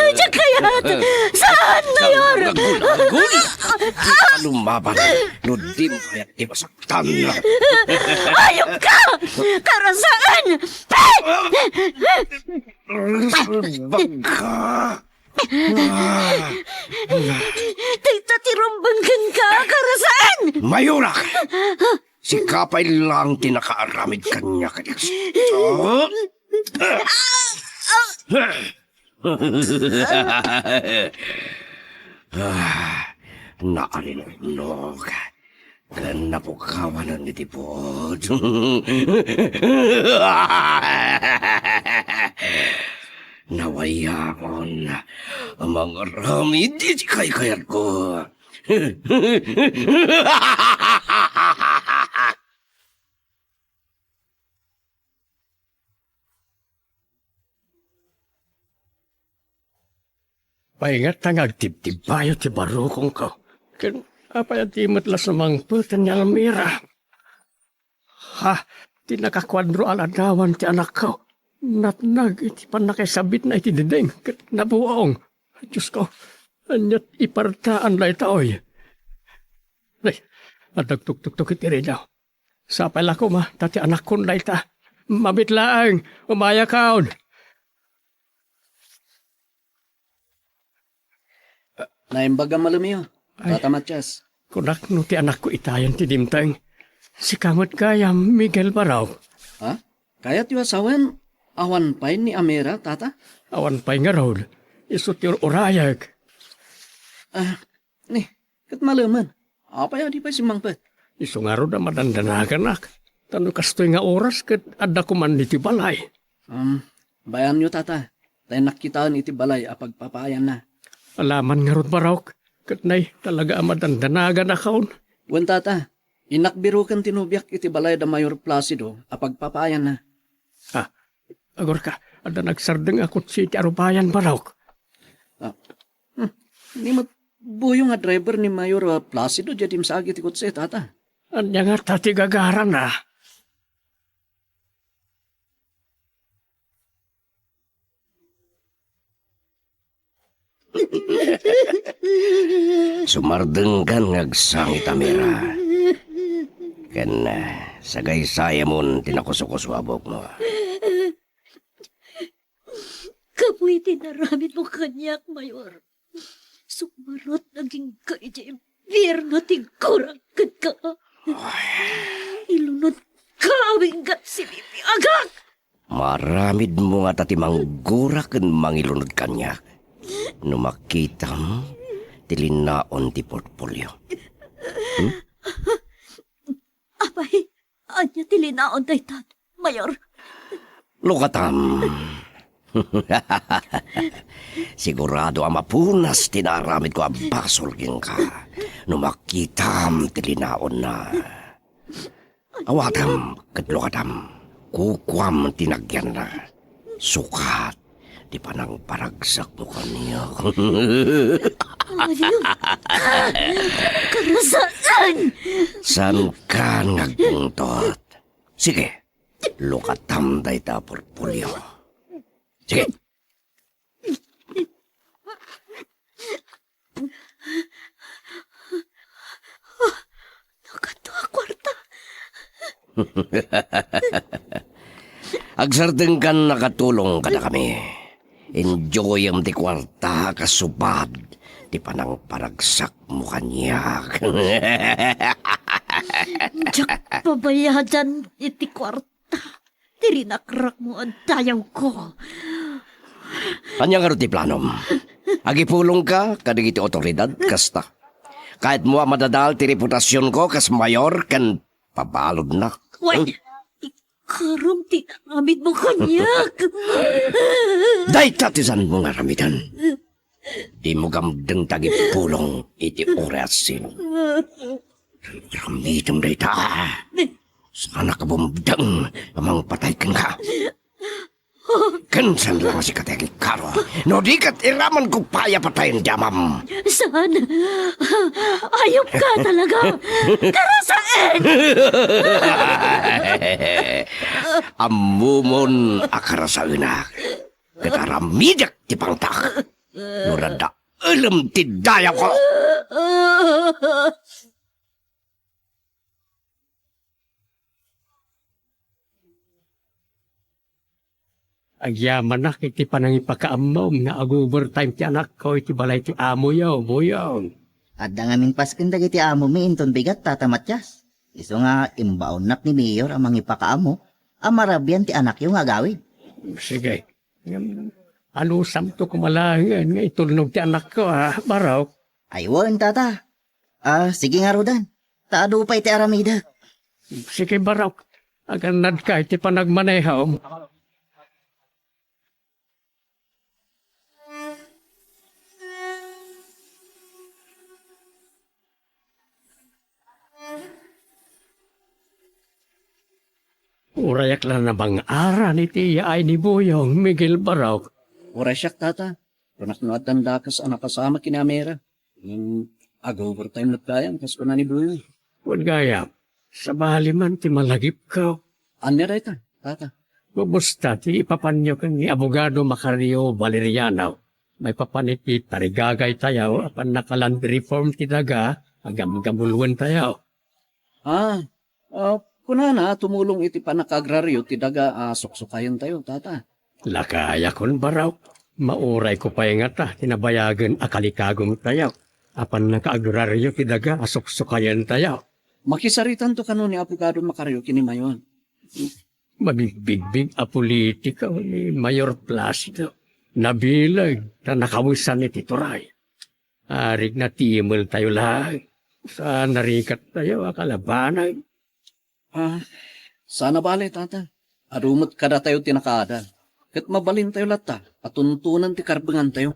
Diyan kayat? Saan, Mayor? Gagul! Di ka lumaban. No di mo kaya di masaktan na. Ayok ka! Karasaan! Baga! Tita, tirumbanggan ka! Karasaan! Mayura! Si Kapay lang tinakaaramid kanya kanya. Naalinog. Napukawan ang nitipod. Nawayakon ang mga rami di kay-kayat ko. Paingat ang agtib-tib bayo ti barukong ko. Ken apay at imatlas namang putan niya Almira. Ha, ti nakakwadro aladawan ti anak ko. Natnag iti panakasabit na iti dideng. Ket nabuong. Diyos ko, anyat ipartaan la itaoy. Ay, at nagtuktuk-tuk iti rin daw. Sapay lako ma, tati anak kon la ita. Mabitlaang, umaya kaon. Naimbaga malumiyo. Tata Matias. Kunak no ti anak ko itayan ti dimtang. Si kamot kaya Miguel Baraw. Ha? Kaya ti asawan, awan pay ni Amira, tata? Awan pay nga raw. Iso ti orayag. Ni, kat maluman. Apay di pa si Mangpet. Iso nga raw na madandanagan. Tano kastoy nga oras kat adda ko man iti balay. Bayan nyo, tata. Tayo nakitaan iti balay apagpapayan na. Alaman nga ron Baraw. Kat nay talaga madandanagan na kaon. Wen, tata. Inakbiro kan tinubyak iti balay da Mayor Placido apagpapayan na. Agor ka, adda nagsardeng akot si iti arubayan Baraw. Ni buyo nga driver ni Mayor Placido jadim sa agit ikot sa tata. Anya nga tati gagara na. Sumardenggan ngagsangit Amira. Ken sagay-saya mon tinakusukuswabok mo. Kapoy tinaramit mo kanyak, Mayor. Sumarot naging kay Pierno tigkurang ka. Ilunod ka awinggat si Bibi Agak. Maramid mo nga tati manggura ken mangilunod kanya. Numakitam tilinaon ti portfolio. Apay, anya tilinaon daytan, Mayor. Lukatam. Sigurado ang mapunas tinaramid ko ang basolgin ka. Numakitam tilinaon na. Awatam ket lukatam. Kukwam tinagyan na. Sukat. Di pa nang paragsak mo kaniya. Karasaan! San ka ngagpuntot? Sige, lukatam day ta portfolio. Sige. Nakato kwarta. Agsardeng kan nakatulong ka na kami. Enjoy ang di kwarta kasubad. Di pa nang paragsak mo kanyak. Diyak pabayadan iti kwarta. Tirinakrak mo ang dayaw ko. Kanya nga ti planom. Agipulong ka, kadig iti otoridad, kasta. Kahit mo madadal ti reputasyon ko, kas mayor, kan pabalod na. Wait! Ikarom tinangamit mo kanyak. Day tatisan mo nga ramitan. Di mo gamdeng tagipulong iti orasin. Ramitan day ta. Sana ka bumdang, amang patay kang ka. Kansan lang si kategi karo. No di kat iraman ko paya patayin damam. Saan? Ayop ka talaga. Karasaan! Amumon akarasauna. Kataramidak ti pangtak. Nurada alam ti daya ko. Agyaman na iti panang ipakaamom nga ag-overtime ti anak ko iti balay ti amo yaw, boyong. At dangaming paskin dagiti amo mi inton bigat tatamatyas. Iso nga imbaonak ni Mayor amang ipakaamo, amarabyan ti anak yung agawid. Sige. Alusam to kumalangan nga itulnog ti anak ko baraw. Aywan tata. Sige nga rodan. Taado pa iti aramida. Sige baraw. Aganad ka iti panagmanehaw. Urayak lang na bang ara ni tiya ay ni Boyong Miguel Barok. Oray siyak, tata. Runak no at tanda ka sa anak kasama kinamera. Yung ag-overtime na tayo, kas ko na ni Buyo. Huwag gaya, sa bali man ti malagip ka. Anya rin ito, tata. Bumusta ti ipapanyo kang ni Abogado Macario Valeriano. May papanit ti tarigagay tayo, apan nakaland reform ti daga, agam gamuluan tayo. Kunana, tumulong iti panakagraryo, ti daga suksukayan tayo, tata. Lakaya kon baraw, mauray ko pa nga ta, tinabayagan akalikagom tayo. Apan nakaagraryo ti daga, asuksukayan tayo. Makisaritan to kano ni Abogado Macario kini mayon. Mabigbig a politika ni Mayor Placido. Nabilag na nakawisan ni Titoray. Arig na timol tayo lang. Sa narikat tayo akalabanay. Sana bale, tata. Arumot kada tayo tinakaada. Kat mabalin tayo lata, at tuntunan ti karbangan tayo.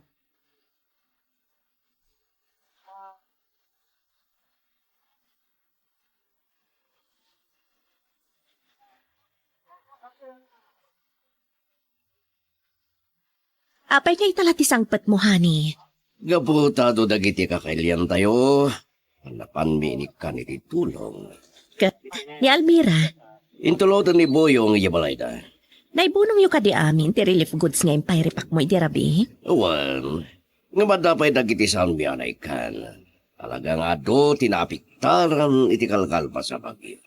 Apay kay talati sangpat mo, honey. Gaputado dagiti kakailian tayo. Hanapan minik ka ni tulong. Kat, ni Almira, Intulotan ni Boyong iyabalay da. naibunong yu ka di amin, ti relief goods nga yung payripak mo, idirabi. Awan, nga madapay dagiti saan biyanay kan. Talagang ado tinapiktaran iti kalkal pa sa bagyo.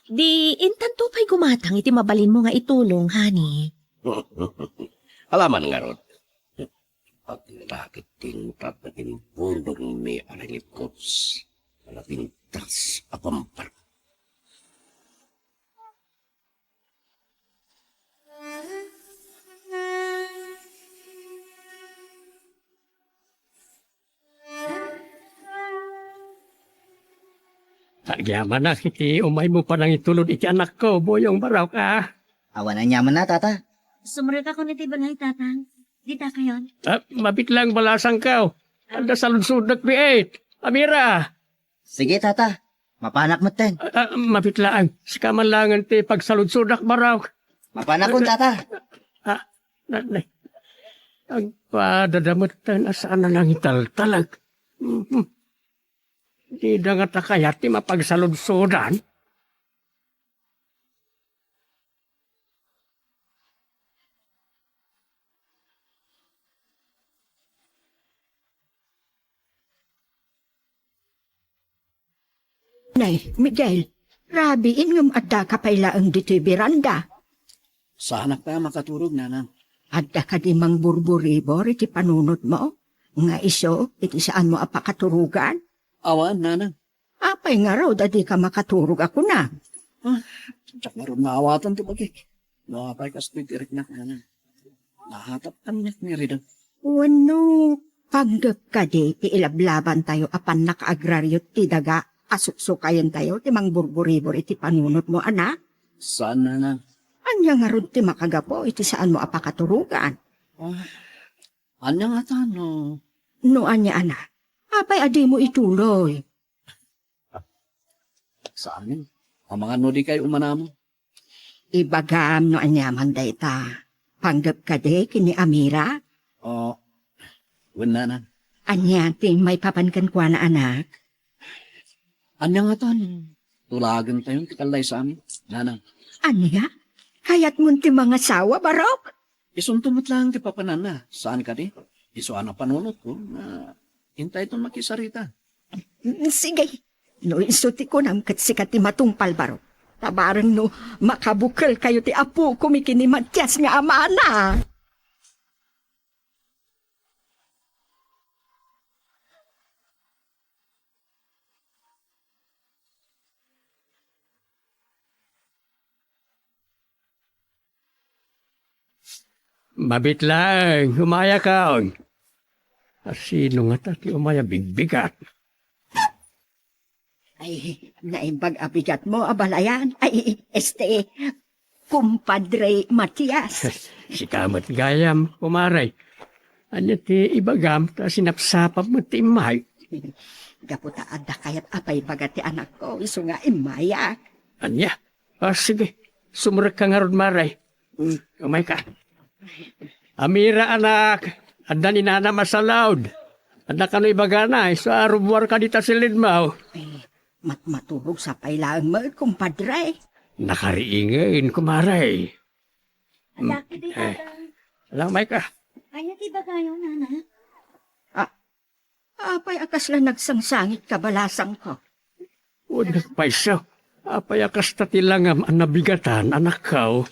Di, intanto pa'y gumatang, iti mabalin mo nga itulong, honey. Alaman nga ron. At lakit tintat na tinpundong may aralikots. Alatintas apampar. Tagyaman na kiti umay mo pa nang itulod iti anak ko, Boyong Barok Awan na nyaman na tata. Sumurot ako ni Tibangay, tatang. Di ta kayon. Mabit lang balasang ka. Anda sa lunsudak biit. Amira, Sige tata. Mapanak mo ten. mabit lang. Sikaman langan ti pagsaludsudak Barok. Mapanak mo tata. Nanay. Ang padadamutan asaan na lang italtalag. Di da nga takayat ti mapagsaludsudan. Nay, Miguel, rabi ingam adda kapaylaang dito'y beranda. Sa anak tayo makaturog, nanang. Adda ka di mang burburibor iti panunot mo. Nga iso, iti saan mo apakaturugan. Awan, nanang. Apay nga raw, dadi ka makaturog ako na. Tsak na rin maawatan ti bagay. Nakapay kas pitirik na nanang. Nahatap kanya ni Rida. Wano, panggap ka di, ti ilablaban tayo apan nakaagraryo ti daga, asuksukayan tayo, ti mang burburibor iti panunot mo, anak. Saan nanang? Anya nga ron ti makagapo, iti saan mo apakaturugan. Anya nga tano? No, anya, anak. Apay adi mo ituloy. Sa amin. Ang mga nodi kayo umanamo. Ibagam no anyaman dayta. Panggap ka di, kini Amira. Oo. Wala na. Anya, ting may papankan kwa na anak. Anya nga tano? Tulagan tayo tikalay sa amin. Nanang. Anya? Kaya't ngun ti mga sawa, barok? Isuntumot lang ti papanana. Saan ka di? Iso ana panunot ko na hintay itong makisarita. Sige. No, insuti ko nam katsikat ti matungpal, barok. Tabarang no, makabukal kayo ti apo kumikini Matyas nga amana. Mabit lang, umaya ka. Sino nga tati umaya bigbigat? Ay, naimbag abigat mo, abalayan. Ay, kumpadre Matyas. Si kamat gayam, umaray. Anya ti ibagam, ta sinapsapap mo ti imay. Gaputa adda kayat apay bagat ti anak ko, iso nga imaya. Anya? Sige, sumurak ka nga ron maray. Umay ka. Amira anak, anda ni nana masalaud. Anda ka no ibagana, sa arubwar ka dita silid mo. Ay, matmaturog sa pailaan mo, kumpadre. Nakariingin, kumaray. Laki di Alam, may ka. Kaya ti ba kayo, nana? Apay akas lang nagsangsangit kabalasang ko. Udah paiso. Apay akas tatilangam ang nabigatan, anak ko.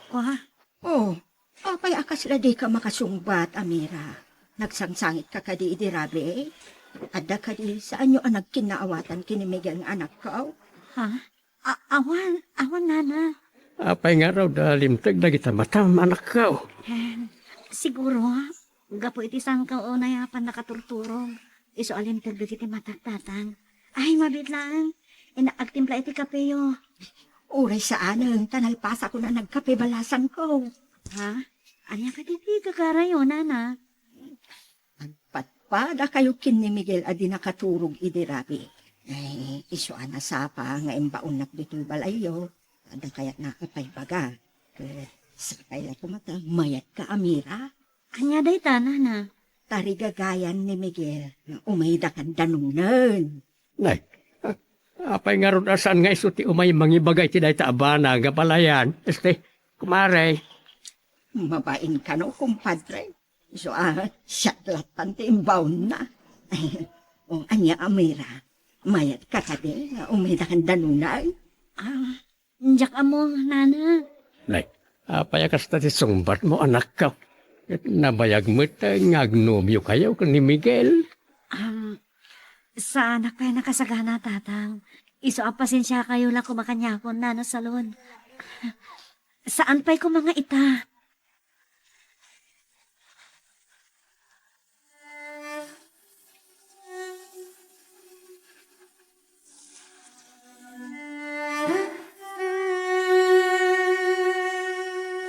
Kwa? Oh, apay akas lang di ka makasungbat, Amira. Nagsangsangit ka kadi idirabe. Adda kadi saan yung anak kinaawatan kinimigan ng anak ko? Ha? Awan, nana. Apay nga raw dalimtag na kita matam, anak ko. Siguro, gapo iti sang kao na yapan nakaturturong. Iso alim tagdo iti mataktatang. Ay, mabit lang. Inaagtimpla iti kapeyo. Uray saan tanalpasa ko na nagkape balasan ko. Ha? Anya ka titi kakarayo, nana. Patpada kayo kin ni Miguel adi nakaturog idirabi. Ay, iso ana sapa nga imbaon dito balayo. Ada kayat nakapay baga. Sakay la kumata, mayat ka Amira. Anya day ta, nana. Tarigagayan ni Miguel nga umayda kan danungnan. Nay, apay nga ron asan nga isuti umay mangibagay ti day taabana, gapalayan. Kumaray. Mabain ka no, kumpadre. So, siyatlatan ti imbaon na. O, anya Amira, mayat ka kadi nga umayda kan danungnan. Njak amo, nana. Nay, apay akas tati sumbat mo, anak ko. At nabayag mo tayo ngagnomyo kayo ni Miguel. Sa anak kaya nakasagana, tatang. Iso apasensya kayo lang kumakanyapon, nana salon. Saan pa'y ko mga ita?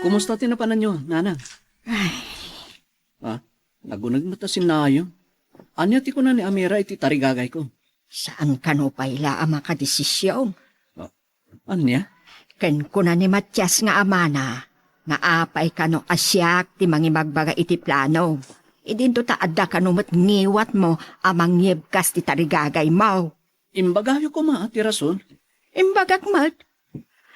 Kumusta tinapanan nyo, nanang? Nagunag mo ta si Nayo. Anya ti ko na ni Amira iti tarigagay ko. Saan ka no paila ang makadesisyon? Anya? Ken ko na ni Matyas nga amana, nga apay ka no asyak ti mangimagbaga iti plano. Idinto ta adda ka no ngiwat mo amang ngibkas ti tarigagay mo. Imbagayo ko ma, ti rason. Imbagak mat.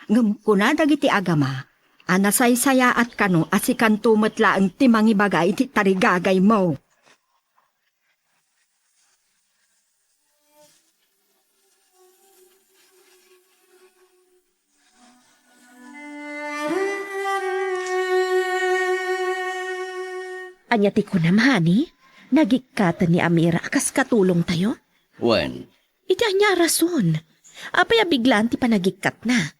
Ngam ko na dagiti agama, anasaysaya at kano asikan tumatla ang ti mangibaga iti tarigagay mo. Anya ti kunam, honey? Nagikatan ni Amira kas katulong tayo? Wen, Iti anya rason. Apay biglaan ti panagikat na.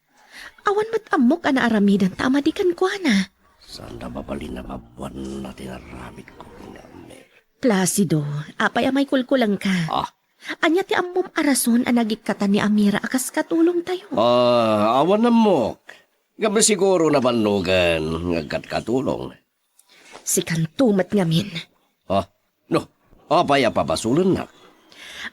Awan mat amok ana aramidan ta amadikan ko na. saan na babalin na mabuan na tinaramit ko ni Amira? Placido, apay amay kulkulang ka. Ah. Anya ti ammom arason ang nagikatan ni Amira akas katulong tayo. Awan na mo. Gabi siguro na banugan ngagkat katulong. Si kantumat ngamin. No, apaya papasulan na.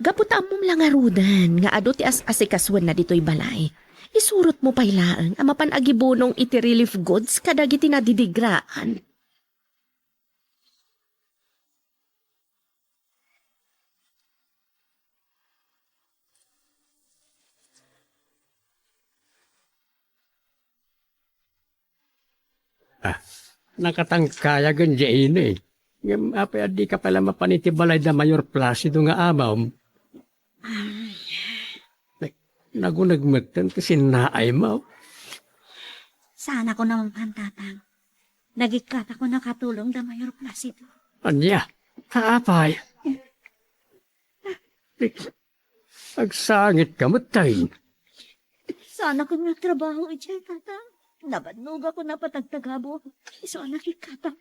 Gaputa ammom lang arudan nga ado ti as-asikaswan na dito'y balay. Isurot mo pailaan ang mapanagibunong iti relief goods kadagiti nadidigraan. Nakatangkaya gan dyan eh. Ngam apa di ka pala mapanitibalay da Mayor Placido nga amaw. Nagunagmatan kasi naay mo. Sana ko naman pantatang. Nagikat ako nakatulong da Mayor Placido. Anya, kaapay. Agsangit ka matay. Sana ko nagtrabaho ijay, tatang. Nabadnog ako na patagtagabo. Iso nakikatang.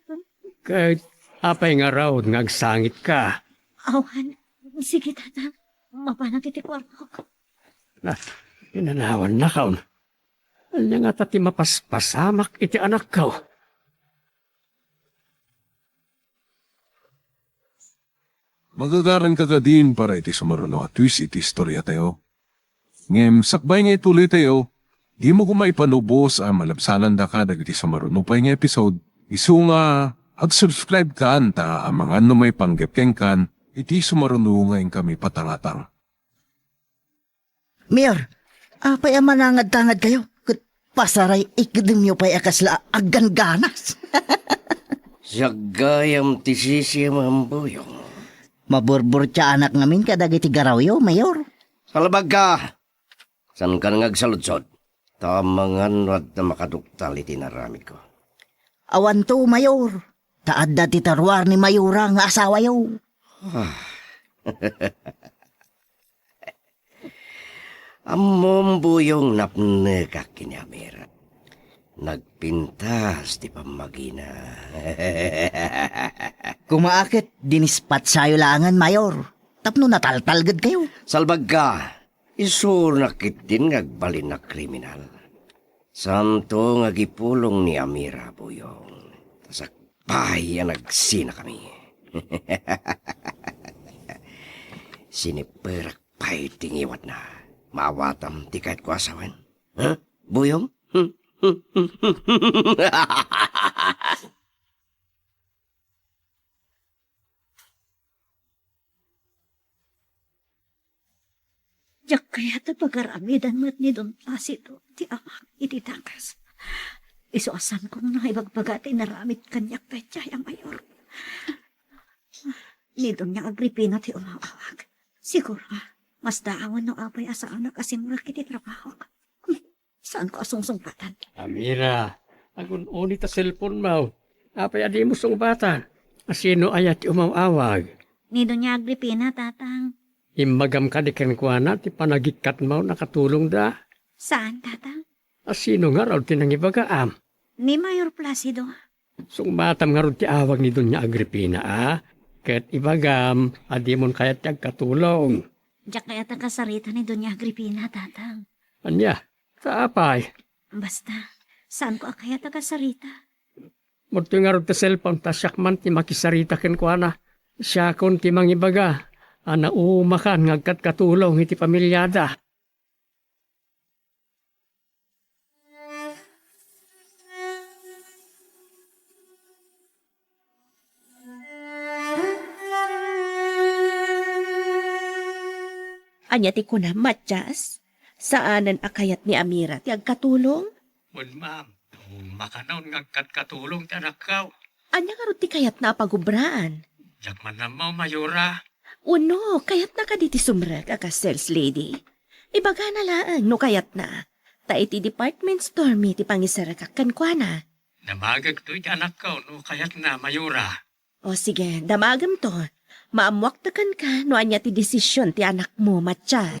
Kahit apay nga raw nga agsangit ka. Awan, sige tatang. Mapanang titikwan ko. Inanawan na kaon. Anya nga tati mapaspasamak iti anak ka. Magagaran ka din para iti sumaruno at twist iti istorya tayo. Ngem, sakbay nga ituloy tayo, di mo kumaipanubos ang malabsalan da ka dagiti sumaruno pa nga episode. Isu nga, ag-subscribe ka anta ang mga may panggapkeng kan, iti sumaruno ngayon kami patangatang. Mayor, apay ang manangad-tangad kayo. Pasaray ikidimyo pa'y akasla aggan ganas. Sagayam ti sisi mambuyong. Maburbur tya anak ngamin kadagiti garawyo, Mayor. Palabag ka! San ka nangagsaludsod? Tamangan at na makaduktal iti naramit ko. Awan to, Mayor. Taad da ti tarwar ni Mayura nga asawa yo. Amom buyong napnegak kini Amira. Nagpintas di pamagina. Kumaakit, dinispat sayo langan, Mayor. Tapno nataltalgad kayo. Salbag ka, isur nakit din ngagbalin na kriminal. Santo ngagipulong ni Amira buyong. Tasakpay ang nagsina kami. Siniperak pa'y tingiwat na. Mawatam ti kahit ko asawan. Huh? Buyong? Diyak kaya ta pagaramidan mo't ni Don Placido, ti amak ititakas. Isuasan ko na ibagbagati naramit kanyak petya ang Mayor. Ni Don niya Agripina ti umawawag. Siguro, mas daawan no apay asa anak asimura kiti trabaho. Saan ko asungsungpatan? Amira, agun unit ta cellphone mo. Apay adi mo sungbatan. Asino ayat umawawag. Ni Don niya Agripina, tatang. Imbagam ka di kenkwana ti panagikat mo nakatulong da. Saan, tatang? Asino nga raw tinangibagaam. Ni Mayor Placido. Sungbatam nga raw ti awag ni Doña Agripina Ket ibagam adi mon kayat tiyag katulong. Diyak kaya ta kasarita ni Doña Agripina, tatang. Anya, kaapay. Basta, saan ko kaya ta kasarita? Murto nga raw ti cellphone ta siyakman ti makisarita kenkwana. Siya kon ti mangibaga. Ana umakan ngagkat katulong iti pamilyada. Anya ti kuna, Matyas? Saanan akayat ni Amira ti agkatulong? Well, ma'am, makanaon ngagkat katulong ti anak ka. Anya nga ro ti kayat na pagubraan? Diyak man na mo, Mayura. Uno, kayat na ka di ti sumrag aka sales lady. Ibaga na laang no kayat na. Ta iti department store mi ti pangisarakakan kwa na. Namagag to iti anak ka, no kayat na, Mayura. O sige, damagam to. Maamwaktakan ka no anya ti desisyon ti anak mo, Matchat.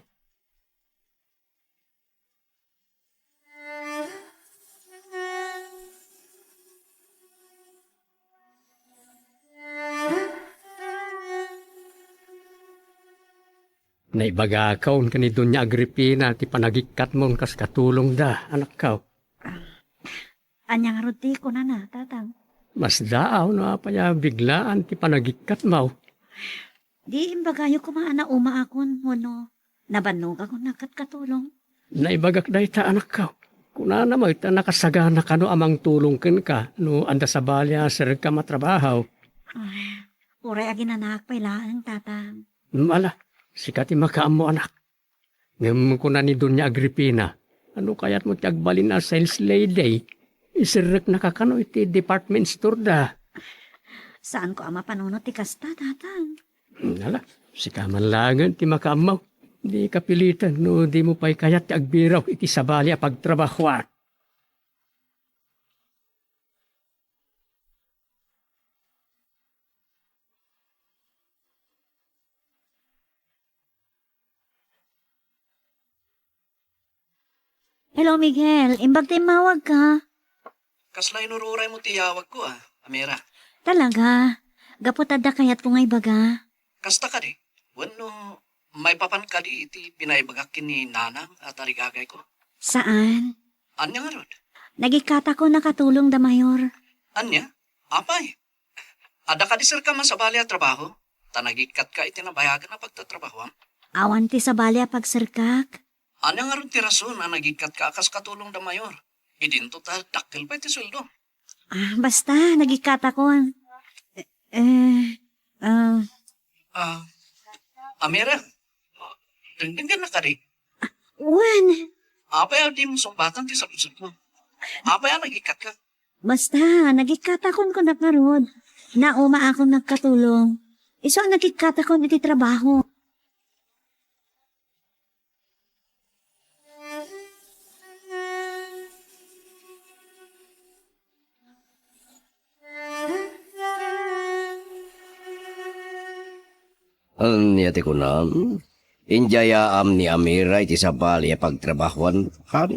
Naibagakaon ka ni Doña Agripina ti panagikat mo kas katulong da, anak ka. Anyang ruti ko na tatang. Mas daaw na paya biglaan ti panagikat mo. Di imbagayo ko maana uma akon, mono. Nabanog ako nakatkatulong. Naibagak da ita, anak ka. Kuna na mo ita nakasagana ka no amang tulong ken ka no anda sa balya sir ka matrabahaw. Ay, uray agin anak pailaan, tatang. Mala, sikati makaam mo anak. Ngam ko na ni Doña Agripina. Ano kaya't mo tiyagbalin na sales lady? Isirek na kakano iti department store da. Saan ko ama panunot ti kasta, tatang? Nala, sikaman langan ti makamaw. Di kapilitan no di mo pa'y kayat ti agbiraw iti sabali a pagtrabahuan. Hello, Miguel. Imbag tayo mawag ka. Kaslay nururay mo tiyawag ko Amira. Talaga? Gaputada kayat ko ngay baga. Kasta ka di. Wano, may papan ka di iti pinaibagakin ni Nanang at arigagay ko. Saan? Anya nga rod? Nagikata ko nakatulong da mayor. Anya? Apay? Ada ka di sir ka man sa balya trabaho? Tanagikat ka iti nabayagan na pagtatrabaho. Awan ti sa balya pagsirkak. Anya nga rod ti rason na nagikat ka akas katulong da mayor? Idin total dakil pa iti sweldo. Basta, nagikata ko. Amira, dengdenggan na ka di. Wan. Apay di mo sumbatan ti salusot mo. Apay nagikat ka. Basta, nagikatakon ko na karod. Nauma akong nagkatulong. Iso ang nagikatakon iti trabaho. Niyati ko na, injayaam ni Amira iti sabali a pagtrabahuan. Kan?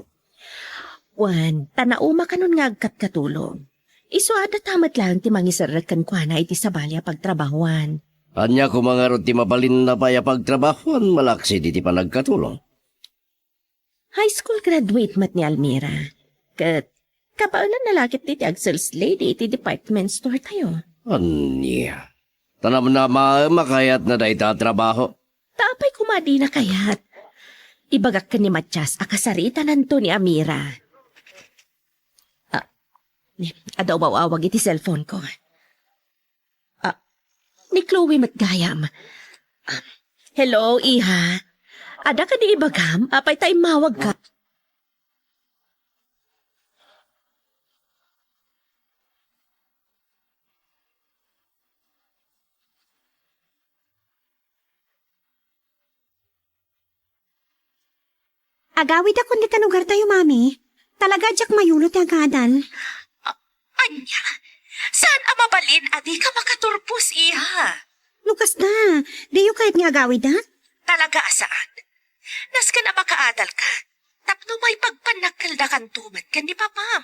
Wan, tanauma ka nun nga agkat katulong. Iso ada tamat lang ti mangisarakan kwa na iti sabalya pagtrabahuan. Anya ko mga rod ti mabalin na pa pagtrabahuan, malaksi di ti panagkatulong. High school graduate mat ni Almira. Kat, kapaulan na lakit ti ag-sales lady iti department store tayo. Anya? Tanam na makayat na dahi tatrabaho. Tapay kumadi na kayat. Ibagak ka ni Matiyas akasarita nanto ni Amira. Adaw bawawag iti cellphone ko. Ni Chloe Matgayam. Hello, iha. Ada ka di ibagam? Apay tayo mawag ka. Agawid ako ni kanugar tayo, mami. Talaga jak mayulot yung agadan. Anya, saan amabalin adi ka makaturpos, iha? Lukas na. Di yung kahit nga agawid na? Talaga saan? Nas ka na makaadal ka. Tapno may pagpanakal na kan tumat ka ni papam.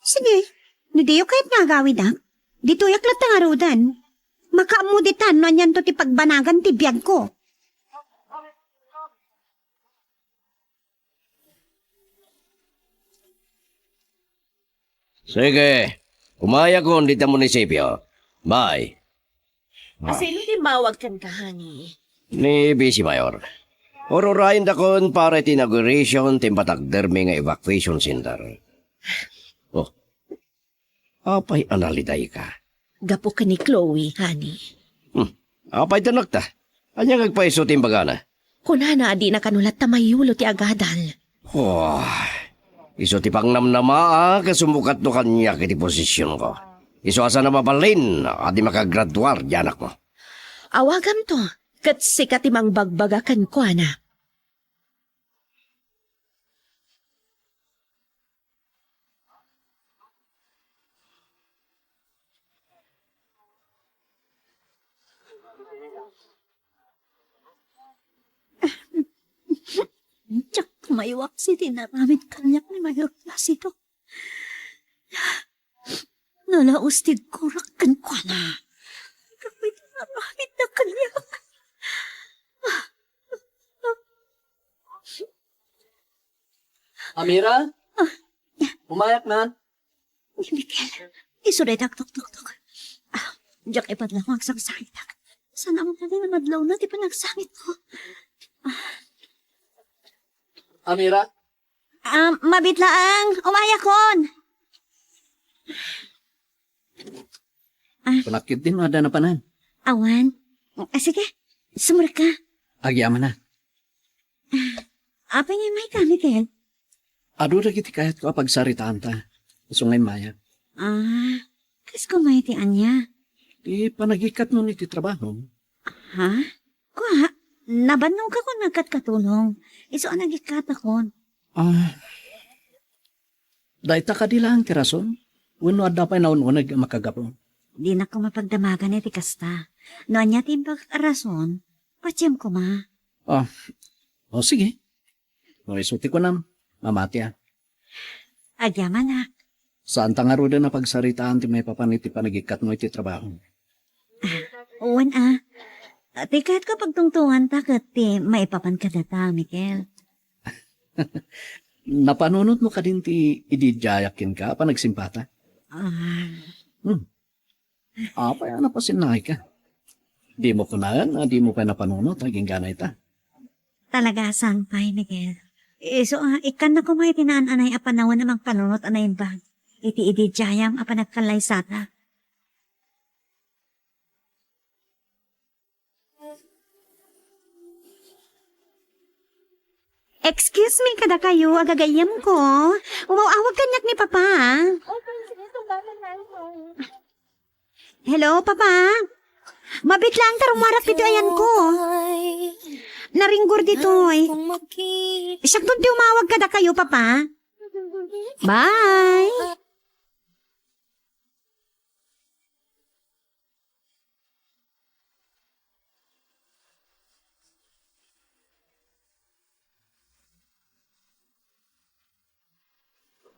Sige. Di yung kahit nga agawid na? Dito yaklat na nga rodan. Makaamuditan no yan to ti pagbanagan ti biyag ko. Sige, umaya ko dito munisipyo. Bye. Sino di mawag kan kahani? Ni Bisi Mayor. Orurayin da kon para iti inauguration timpatagdermi nga evacuation center. Oh, apay analiday ka. Gapo ka ni Chloe, honey. Apay tanak ta. Anya ngagpaiso timbagana. Kunana adi na kanulat tamayulo ti agadal. Oh, iso ti pangnamnama kasumukat no kanya kiti posisyon ko. Iso asa na mabalin, adi makagraduar di anak mo. Awagam to, kat sikatimang bagbagakan ko, ana. Maiwak si tinaramid kanyak ni Mayor Placido. Nalaustig kurakan ko na. Kami tinaramid na kanyak. Amira? Umayak na? Miguel, isuday tok. Diyak ipadlang ang sangsangit. Sana mo na rin na madlaw na di pa nagsangit ko. Amira? Mabitlaang, umayakon. Panakit din ada na panan. Awan. Sige, sumur ka. Agyaman na. Apa niya may ka, Miguel? Ado na kiti kahit ko pagsaritaan ta. Sungay maya. Kas ko may tian niya. Di panagikat mo ni ti trabaho. Ha? Kuha, nabanong ka kung nagkatkatulong. Iso ang nagikat akon. Dahil ta kadilang ti rason. Uno adda pa naununag makagapon. Di na ko mapagdamagan iti kasta. Noon niya timbag rason, patsiyam ko ma. Sige. Isuti ko na. Mamati Agyaman na. Saan ta nga ro na pagsaritaan ti may papaniti panagikat mo iti trabaho? Uwan Ati kahit ko pagtungtungan takat ti maipapan ka data, Miguel. Napanunod mo ka din ti idijayakin ka pa nagsimpata? Kaya napasinay ka. Di mo kunaan, di mo pa napanunod, naging ganay ta. Talaga sampay, Miguel. Ikan na kumay tinaan anay apanawan namang panunot anay bag. Iti idijayam apan nagkalay sata. Excuse me, kada kayo, agagayam ko. Awag kanyak ni Papa. Hello, Papa? Mabit lang tarumwarap dito ayan ko. Naringgor dito eh. Siyak doon di umawag kada kayo, Papa. Bye!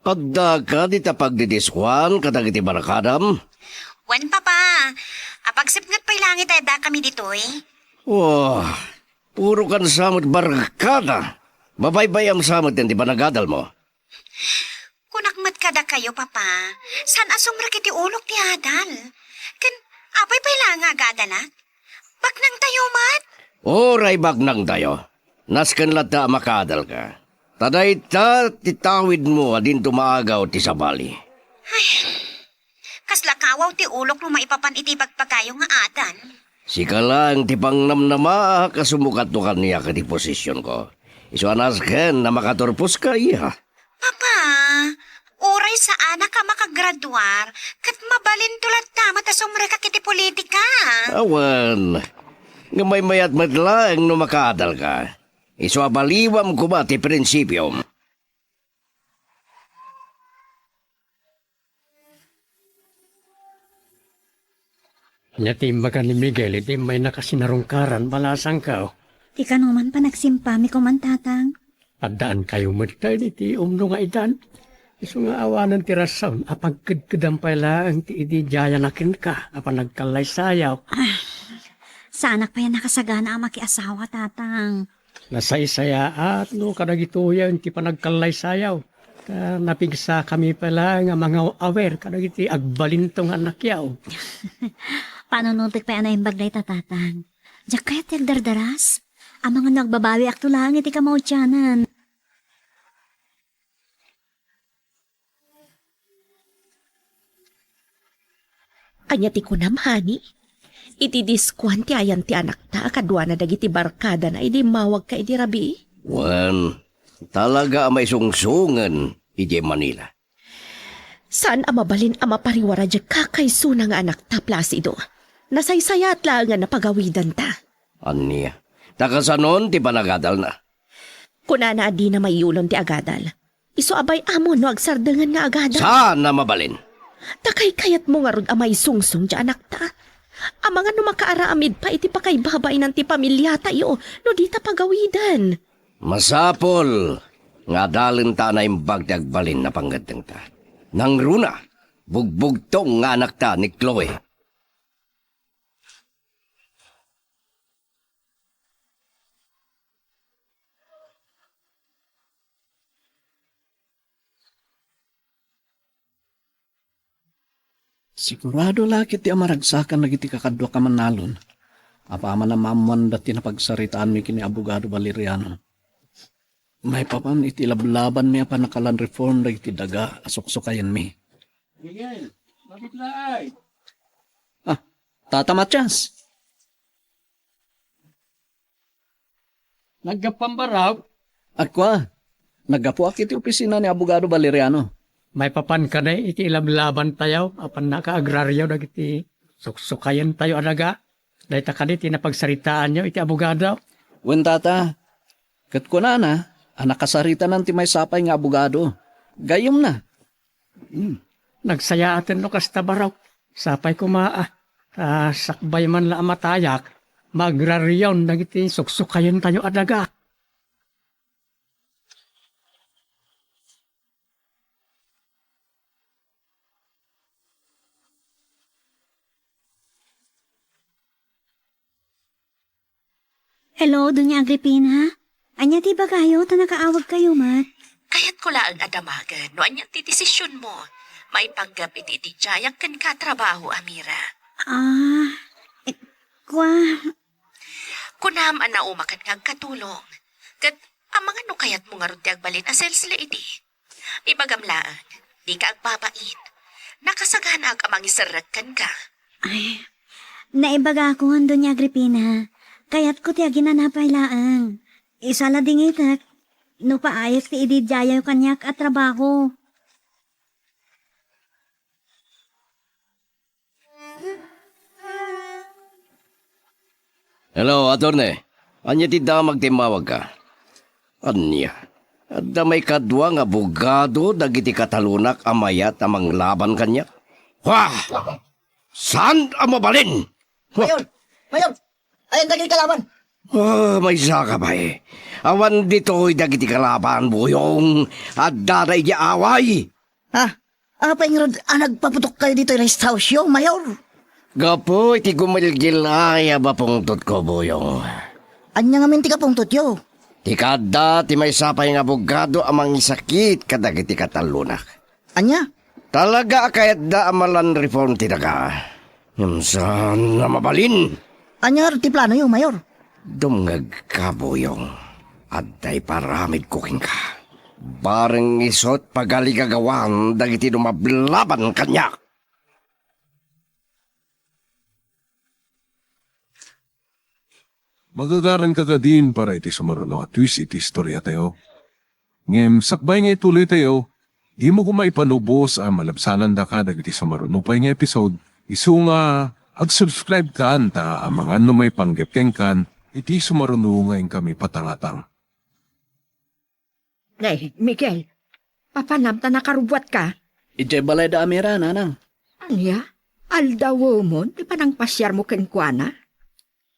Pagda ka di ta pagdidiswan kadag iti barakadam? Wan, Papa. Apagsipngat pa'y langit ay da kami dito eh. Wah, puro kan samot barakada. Babaybayam samot din di ba nagadal mo? Kunakmat kada kayo, Papa. San asumra kiti ulok ti Adal? Kan, apay pa'y langa gadalat? Bak nang tayo, mat? Oray bagnang tayo. Naskan lata makadal ka. Taday ta titawid mo adin tumaagaw ti sabali. Kaslakawaw ti ulok mo maipapan iti pagpagayo nga atan. Sika lang ti pangnamnama kasumukat to kaniya ka ti posisyon ko. Iso anasken na makaturpos ka iya. Papa, oray sa anak ka makagraduar, kat mabalin tulat tama ta sumra ka kiti politika. Awan, nga may mayat madlang no makadal ka. Iso abaliwam ko ba ti prinsipyo? Natimbagan ni Miguel, iti may nakasinarungkaran, balasang ka. Di ka naman pa nagsimpami ko man, tatang. Adaan kayo matay, iti umno nga idan. Iso nga awanan ti rason, apagkadkadam pala ang ti idijayakin ka, apan nagkalay sayaw. Sa anak pa yan nakasagana ang makiasawa, tatang. Nasaysaya at no kadagituyan ti panagkalay sayaw. Napigsa kami pala nga mga awer kadagiti agbalintong anak yaw. Panunutik pa yan na yung baglay, tatang. Diyak kaya ti agdardaras? Ang mga nagbabawi akto lang iti kamautyanan. Kanya ti kunam, honey. Iti diskuan ti ayan ti anak ta, kadwa na dagiti barkada na idi mawag ka idi rabi. Wan, talaga may sungsungan iti Manila. Saan amabalin ama pariwara dya kakaysuna nga anak ta, Placido? Nasaysaya at lang nga napagawidan ta. Aniya, takasanon ti panagadal na. Kunana adi na mayulon ti agadal. Iso abay amo no agsardangan nga agadal. Saan na mabalin? Takay kayat mo nga rod amay sungsong dya anak ta. Ang mga numakaaraamid pa iti pakaybabay ng ti pamilya tayo no di ta pagawidan. Masapol, Nga dalin ta na imbag balin na panggadang ta. Nang runa, bugbog tong nga anak ta ni Chloe. Sigurado laki ti amaragsakan na giti kakadwa ka manalon. Apa man na mamuan dati na pagsaritaan mi kini abogado Valeriano. May papan iti lablaban mi apa nakalan reform na iti daga asok-sokayan mi. Miguel, bakit laay? Tata Matias, Nagkapambaraw, akwa, nagapu akiti opisina ni abogado Valeriano. may papan ka na iti ilablaban tayo, apan naka-agraryo na iti suksukayan tayo anaga. Dahil ta kanit, napagsaritaan nyo iti abogado. Wen tata, kat ko na, anak kasarita ng timay sapay nga abogado. Gayom na. Nagsaya atin no kasta baraw. Sapay kumaa. Sakbay man la matayak. Magraryon na iti suksukayan tayo anaga. Hello, Doña Agripina. Anya ti ba kayo? Ta nakaawag kayo, mat. Kaya't ko laang adamagan, no anyang ti desisyon mo. May panggap iti jayak kan katrabaho, Amira. Kwa, Kunam ang naumakan kang katulong. Kat, ang mga no kayat mo nga ron ti agbalin asel sila iti. Ibagamlaan, di ka agbabain. Nakasagana ang amang isarakan ka. naibaga ko, Doña Agripina. Kayat ko ti aginanapay laang. Isa la dingitak. No paayos ti ididjaya yung kanyak at trabaho. Hello, attorney. Anya ti da magtimawag ka? Anya? Adda may kadwa nga abogado dagiti katalunak amayat amang laban kanya? Wah! Saan ang mabalin? Mayor, ayan dagil kalaban. May saka ba eh. Awan dito'y dagiti kalaban buyong at daray di away. Ha? Apa yung nagpaputok kayo dito ng istasyon, Mayor? Gapo, iti gumilgil ay abapungtot ko buyong. Anya nga minti ka pong tutyo. Ti kada ti may sapay nga abogado amang isakit kadagiti katalunak. Anya? Talaga kayat da amalan reform ti daga. Saan na mabalin? Anya nga ti plano yung, Mayor? Dumngag ka, buyong. At day paramid kuking ka. Bareng isot pagaligagawan dagiti dumablaban kanya. Magagaran ka din para iti sumaruno at twist iti istorya tayo. Ngem, sakbay nga ituloy tayo, di mo kumaipanubos ang malabsanan da ka dagiti sumaruno pa nga episode. Isu nga, ag-subscribe ka ta ang mga may panggapkeng kan, iti sumaruno ngayon kami patangatang. Nay, Miguel, papanamta nakarubwat ka. Ijay balay da Amira, nanang. Anya? Aldawo mo, di pa nang pasyar mo kenkwana?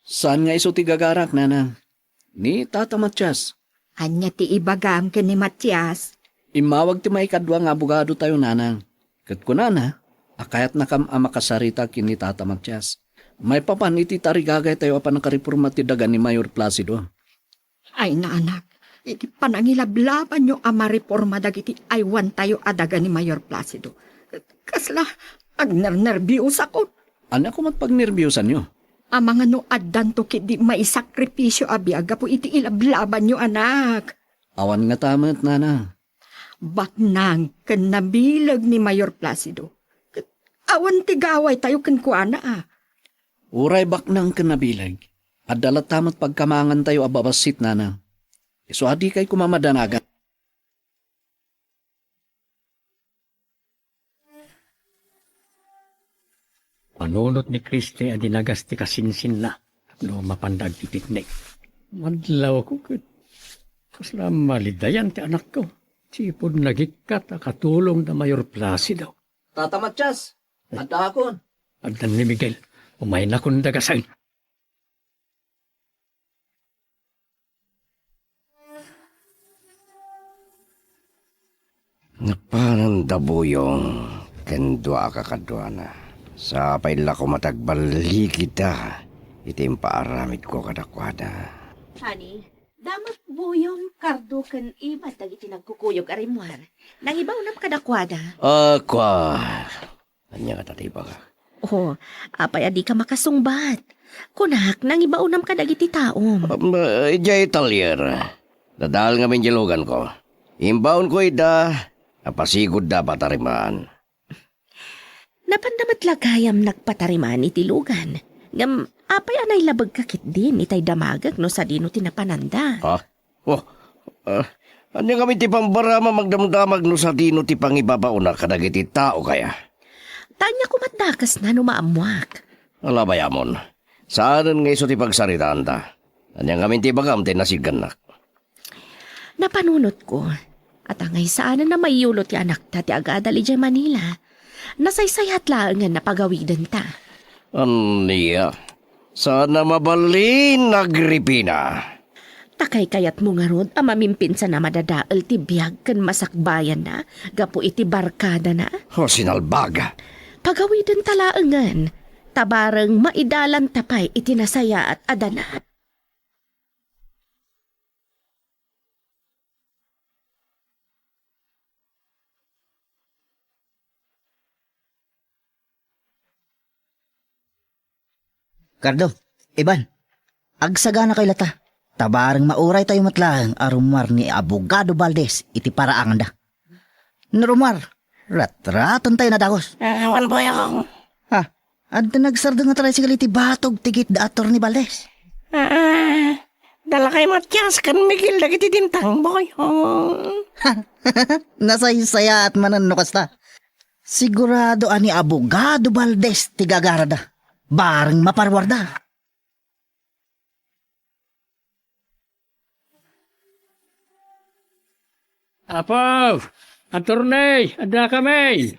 Saan nga iso ti gagarak, nanang? Ni Tata Matias. Anya ti ibagam ken ni Matias. Imawag ti may kadwa nga abogado tayo, nanang. Kat ko na, akayat na kam amakasarita kini Tata Matias. May papan iti tarigagay tayo apan nakareforma ti daga ni Mayor Placido. Ay na anak, iti panangilablaban nyo ama reforma dagiti aywan tayo adaga ni Mayor Placido. Kasla, agnernerbius ako. Ano ko matpagnerbiyosan nyo? Ang mga no addanto kidi may sakripisyo abiaga po iti ilablaban nyo anak. Awan nga tamat, nanang. Baknang ken nabilag ni Mayor Placido. Awan tigaway tayo kenkwana Uray baknang kanabilag. At dalat tamat pagkamangan tayo ababasit, nanang. Iso adi kay kumamadanagan. Panunot ni Kriste adi nagas ti kasinsin na. No mapandag ti tiknik. Madlaw ko kat. Kasla malidayan ti anak ko. Sipod nagikat katulong na Mayor Placido. Tata Matias, anda akon. Agdan ni Miguel, umay na kung dagasan. Napananda buyong, kendwa ka kadwa na. Sa paila ko matagbali kita, itim paaramid ko kadakwada. Honey, damat buyong kardo kan iba dagiti nagkukuyog arimwar. Nang ibaw nam kadakwada. Akwa, anya ka tatiba ka. Oh, apay adi ka makasungbat. Kunak, nang ibaw nam kadagiti taom. Ijay talyer. Dadal nga minjilugan ko. Imbaon ko ida, napasigod da patariman. Napandamat lagayam nagpatariman iti lugan. Ngam, apay anay labag kakit din itay damagag no sa dino tinapananda. Ha? Oh, ano kami ti pambarama magdamdamag no sa dino ti pangibabao na kadagiti tao kaya? Tanya kumatakas na numaamuak. Alabayamon, saan nga iso ti pagsaritaan ta? Ano kami ti bagam ti nasiganak? Napanunot ko. At angay saan na mayulot ti anak ta ti agadali dyan Manila. Nasaysayat lang nga napagawidan ta. Aniya, sana mabalin Agripina. Takay kayat mo nga rod, amamimpin sa na madadaal ti biyag kan masakbayan na, gapo iti barkada na. O sinalbaga. Pagawidan talaangan, tabarang maidalan tapay iti nasaya at adana. Cardo, Iban, agsagana kay lata. Tabarang mauray tayo matlang arumar ni Abogado Valdez iti paraangan da. Narumar, rat-ratan tayo na dagos. Awan po ako. Ha, adda nagsardo nga tricycle iti batog tigit da ator ni Valdez. Dala kay Matyas kan Miguel dagiti dintang boy. Nasaysaya at mananukas ta. Sigurado ani Abogado Valdez tigagarada. Barang maparwarda. Apo! Attorney! Ada kami!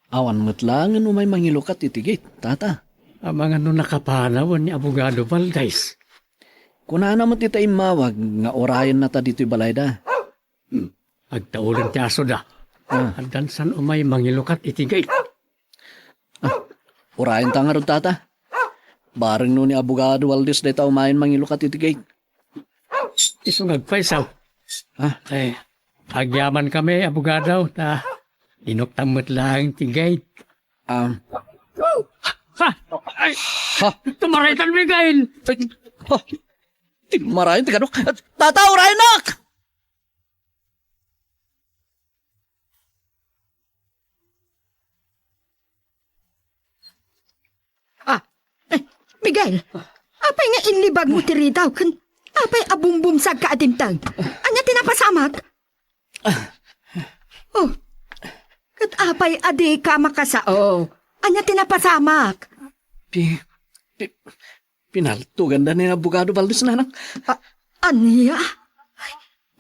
Awan mo't lang ano may mangilukat itigit, tata. Ang mga nung nakapanawan ni Abogado Valdez. Kunana mo't ita imawag, nga orayan na ta dito'y balayda. Agtaulan ti aso da. Agdan san umay mangilukat itigay. Orayan ta nga ron, tata. Bareng no ni Abogado Valdez na ita umayan mangilukat itigay. Isong agpaisaw. Agyaman kami, abogado, ta inoktamot lang tigay. Ha! Ay! Tumaraitan, Miguel! Marahin, tigadok. Tata, orayan nak! Miguel, apay nga inlibag mo tiritaw kan apay abumbumsag ka adimtang. Anya tinapasamak? Oh, kat apay adi ka makasao. Anya tinapasamak? Pinaltugan na ni Abogado Valdez na nang. Anya?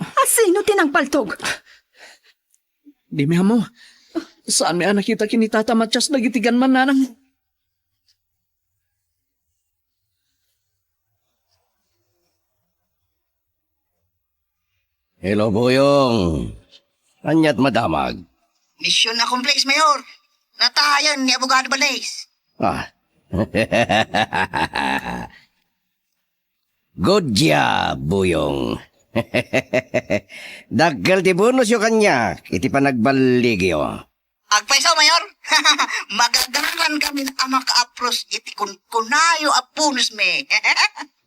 Asino tinang paltog? Di mi mo. Saan mi nakita kini Tata Matyas nagitigan man nanang? Hello, Boyong. Anyat madamag. Misyon na complex, Mayor. Natayan ni Abogado Valdez. Good job, Boyong. Daggal ti bonus yung kanya. Iti pa nagbaligyo. Agpaisaw, Mayor. Magagaran kami na maka-apros iti kunayo apunos me.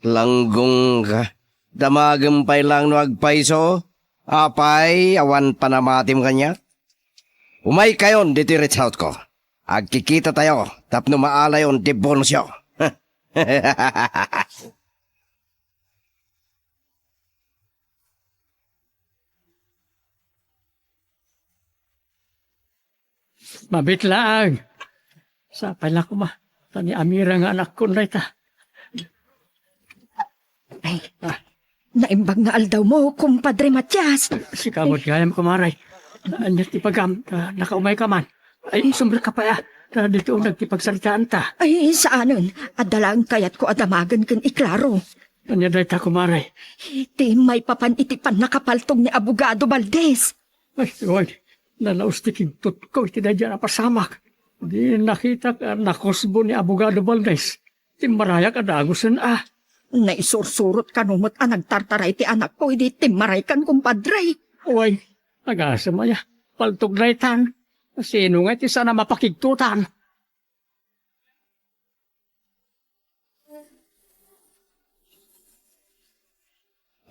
Langgong ka. Damagam lang no agpaiso. Apay, awan panamatim kanya. Umay kayon dito reach out ko. Agkikita tayo. Tapno maalay on di bonus yo. Mabit lang. Sa pala ko ba? Tani Amira nga anak ko na ita. Ay, naimbag nga aldaw mo, kumpadre Matyas. Si kamot gayam kumaray. Anyat ipagam, nakaumay ka man. Ay, sumber ka pa ya. Dito nagkipagsalitaan ta. Ay, saanon? Adalang kayat ko adamagan kan iklaro. Anya day ta kumaray. Iti may papan iti pan nakapaltog ni Abogado Valdez. Ay, wag. Nalaustik tut ko iti day dyan napasamak. Di nakita ka nakosbo ni Abogado Valdez. Timarayak adagusan Naisursurot ka numot nagtartaray ti anak ko, hindi timaray kan kumpadre. Uy, nag-asa maya. Paltog na itan. Sino nga iti sana mapakigtutan?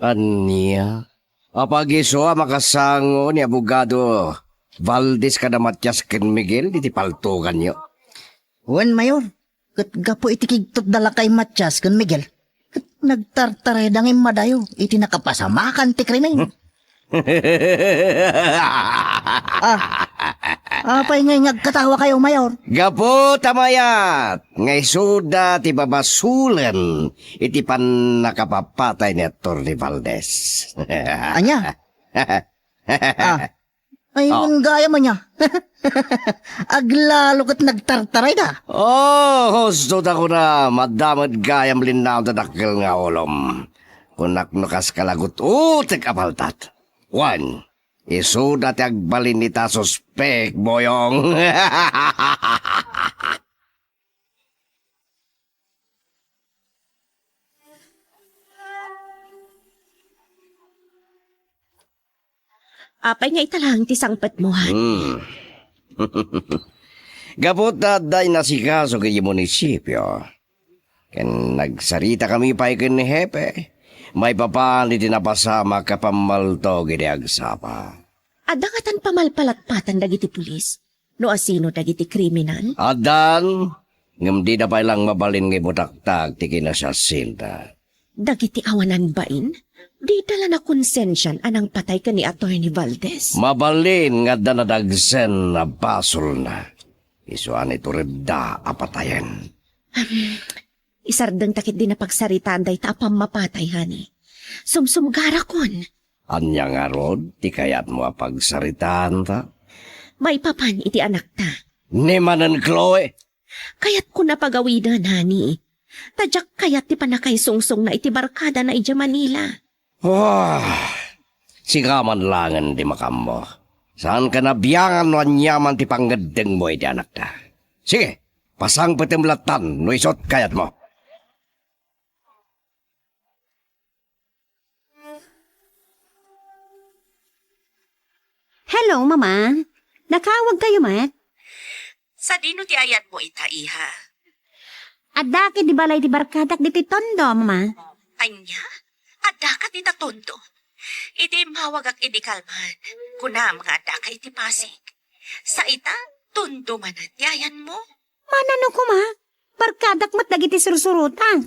Anya? Apagiso makasango ni Abogado Valdez kada Matias ken Miguel di paltugan nyo. Wen, Mayor. Kat gapo iti kigtot dala kay Matias kan Miguel. Kat nagtartaray dangin madayo. Iti nakapasamakan ti krimen. Apay ngay nagkatawa kayo, Mayor. Gapo tamayat! Ngay suda ti babasulan iti pan nakapapatay ni Atty. Valdez. Anya? Ayun gaya man niya. Aglalo kat nagtartaray da. Gusto ko na madamad gayam linaw da dakil nga olom. Kunak nukas kalagot utik apaltat. 1. Isuda ti agbalin ni ta suspek, boyong. Apay nga italang ti sangpet mo, han. Gapot na day nasikaso kay munisipyo. Ken nagsarita kami pa ikin ni Hepe. May papali din napasama kapamalto gini agsapa. Adangatan pamalpalatpatan dagiti pulis. No asino dagiti kriminal. Adan, ngam di na pa ilang mabalin ng butaktak ti kinasasinta. Dagiti awanan bain. Di dala na konsensyan anang patay ka ni Atty. Valdez. Mabalin nga danadagsen na basol na. Isuan ito reda apatayan. Isardeng takit din na pagsaritaan day tapang mapatay, hani. Sumsumgara kon. Anya nga rod, ti kayat mo pagsaritaan ta? May papan iti anak ta. Ni manan Chloe. Kayat ko na pagawidan, hani. Tadyak kayat ti panakay sungsong na iti barkada na ija Manila. Sigaman langan di makamo. Saan ka nabiyangan no anyaman ti pangadeng mo iti anak ta? Sige, pasang patimlatan no isot kayat mo. Hello, Mama. Nakawag kayo, Mat? Sa dino ti ayat mo ita, iha? Adaki di balay di barkadak di titondo, Mama. Anya? Adakat ita tondo. Iti mawagak iti kalman. Kuna mga adaka iti pasig. Sa ita, tondo man at yayan mo. Manano ko, Ma? Barkadak mat dagiti sursurutan.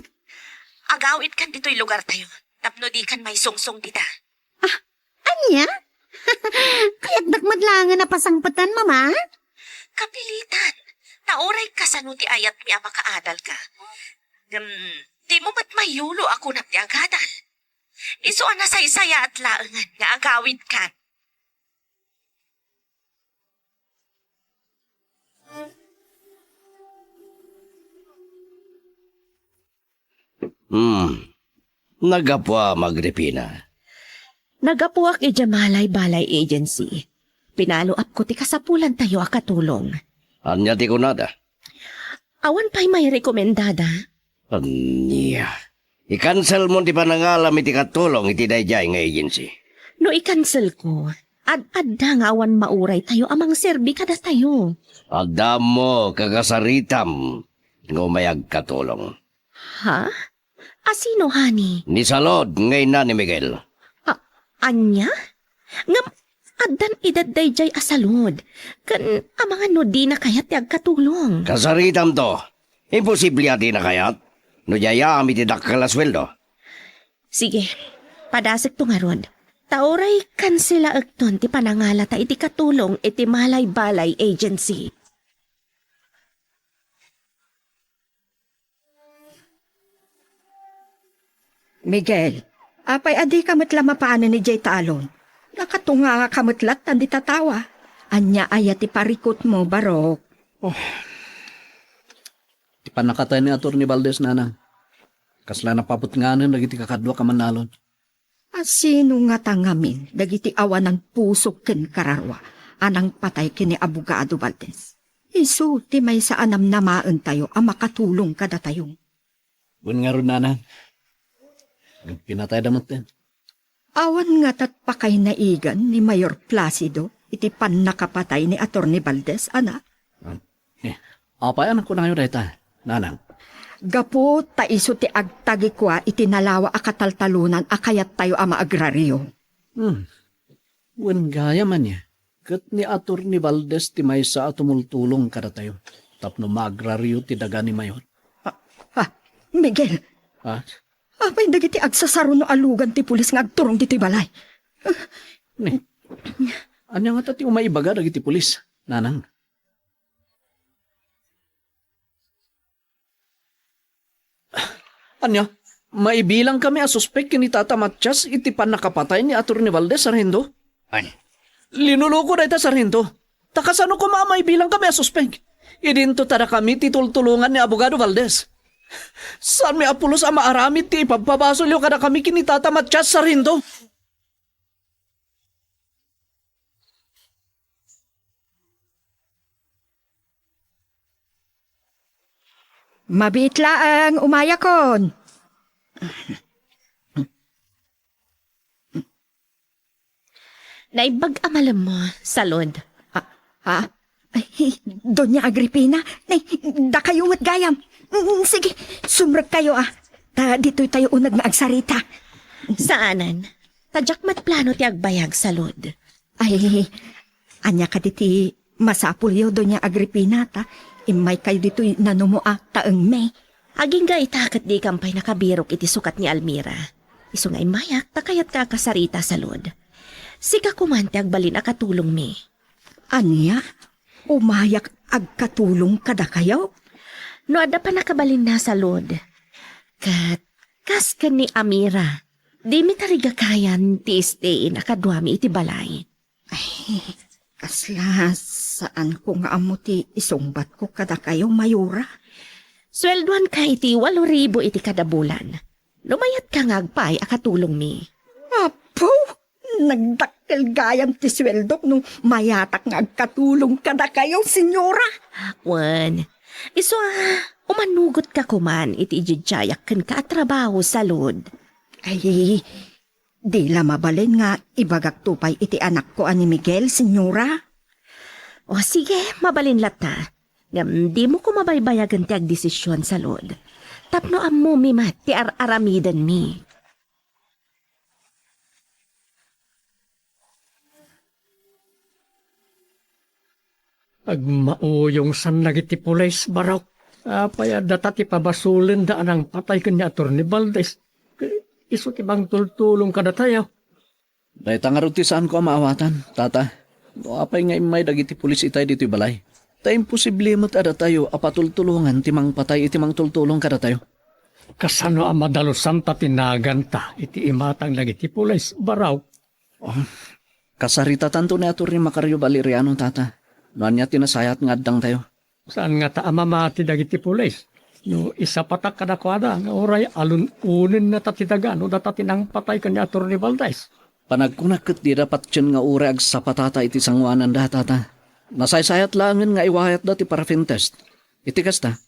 Agawit kan dito'y lugar tayo. Tapno di kan may sungsong dita. Anya? Kaya't dagmadlangan na pasangpatan, Mama? Kapilitan. Nauray ka sa ti ayat mi makaadal ka. Di mo ba't mayulo ako na ti agadal? Iso na saysaya at laangan nga agawid ka. Nagapwa magrepina. Nagapuak ijamalay balay agency. Pinalo up ko ti kasapulan tayo akatulong. Anya ti kunada? Awan pa'y may rekomendada. Anya. I-cancel mo ti panangalam iti katulong iti dayjay nga agency. No i-cancel ko, ad-adda nga awan mauray tayo amang serbi kada tayo. Agdam mo kagasaritam ngumayag katulong. Ha? Asino, hani? Ni Salod ngay na ni Miguel. Anya? Ngam, addan idad dayjay asalod. Kan amangan no di na kayat ti agkatulong. Kasaritam to. Imposible ati na kayat. No jaya ami ti dakkel sweldo. Sige, padasik to nga rod. Tauray kansela agton ti panangalata iti katulong iti malay balay agency. Miguel, apay adi kamatla mapaanan ni Jay Talon. Nakatunga nga kamatlat tandi tatawa. Anya ayat iparikot mo, Barok. Di pa nakatay ni Atty. Valdez, nanang. Kasla napapot nga nun, nagiti kakadwa ka manalon. Sino nga tangamin, dagiti awanan pusok ken kararwa, anang patay kini Abogado Valdez. Isu, ti may sa anam namaan tayo, makatulong kada tayo. Bun nga ron, nanang. Pinatay damot din. Awan nga tat pakay naigan ni Mayor Placido, iti pan nakapatay ni Atty. Valdez, ana. Apay, anak ko na kayo dahita, nanang. Gapo, taiso ti agtagi kwa itinalawa akataltalunan akayat tayo ama agraryo. Bun gaya man niya. Kat ni Atty. Valdez ti may sa tumultulong kada tayo. Tapno maagraryo ti daga ni Mayor. Miguel, Ha? apay dagiti agsasaro no alugan ti pulis nga agturong diti balay. Anya nga tati umaibaga dagiti pulis, nanang. Anya, maibilang kami a suspek kini Tata Matias iti pan nakapatay ni Atty. Valdez, Sargento. Ay, Linuloko na ita, Sargento. Takasano ko maibilang kami a suspek. Idinto tada kami titultulungan ni Abogado Valdez. Saan may apulos ang maaramit ti ipagpabasol yung kada kami kini Tata Matias, Sargento. Mabitla ang umayakon. Naibag amalam mo, salod. Ha? Ay, Doña Agripina, nay, da kayo mat gayam. Sige, sumrag kayo dito'y tayo unag nga agsarita. Saanan? Tadyak mat plano ti agbayag, salod. Ay, anya ka diti masapulyo, Doña Agripina, imay kayo dito'y nanumuak taeng may. Aging ga itakat di kampay nakabirok iti sukat ni Almira. Isu nga imayak, takayat ka kasarita, salod. Sika kumante agbalin akatulong mi. Anya, umayak agkatulong kada kayo? No ada pa nakabalin na, salod. Kas ka ni Amira. Di mi tariga kayan ti istein akadwami iti balay. Ay, kasla, saan ko nga amo ti isungbat ko kada kayo, Mayura? Sweldoan ka iti 8,000 iti kada bulan. Lumayat ka nga agpay akatulong mi. Apo, nagdakkel gayam ti sweldo nung mayatak nga agkatulong kada kayo, senyora. Wan, iso umanugot ka kuman iti ijidjayak ken ka at trabaho, salod. Ay, di la mabalin nga ibagak tupay iti anak ko ani Miguel, senyora. O sige, mabalin lata. Ngam di mo ko mabaybayagan ti agdesisyon, salod. Tapno ammo mi mat ti aramidan mi. Agmauyong san nagiti pulis baraw. Apaya data ti pabasulen daan ang patay kanya Atty. Valdez. Iso ti bang tultulong kada tayo. Dahil tangarot ti saan ko ang maawatan, tata. No, apay nga imay dagiti pulis itay dito'y balay. Ta imposible mo't ada tayo apatultulungan timang patay iti mang tultulong kada tayo. Kasano ang madalusan ta tinaganta iti imatang nagiti pulis baraw. Kasarita tanto ni Atty. Macario Valeriano, tata. Noan niya tinasayat nga addang tayo. Saan nga ta amamati dagiti pulis? No isa patak kadakwada nga oray alun-unin na tatitagan no data tinang patay kanya Atty. Valdez. Panagkunakit di dapat tiyan nga ure ag sapatata iti sangwanan da, tata. Nasaysayat langin nga iwahayat da ti paraffin test. Iti kasta,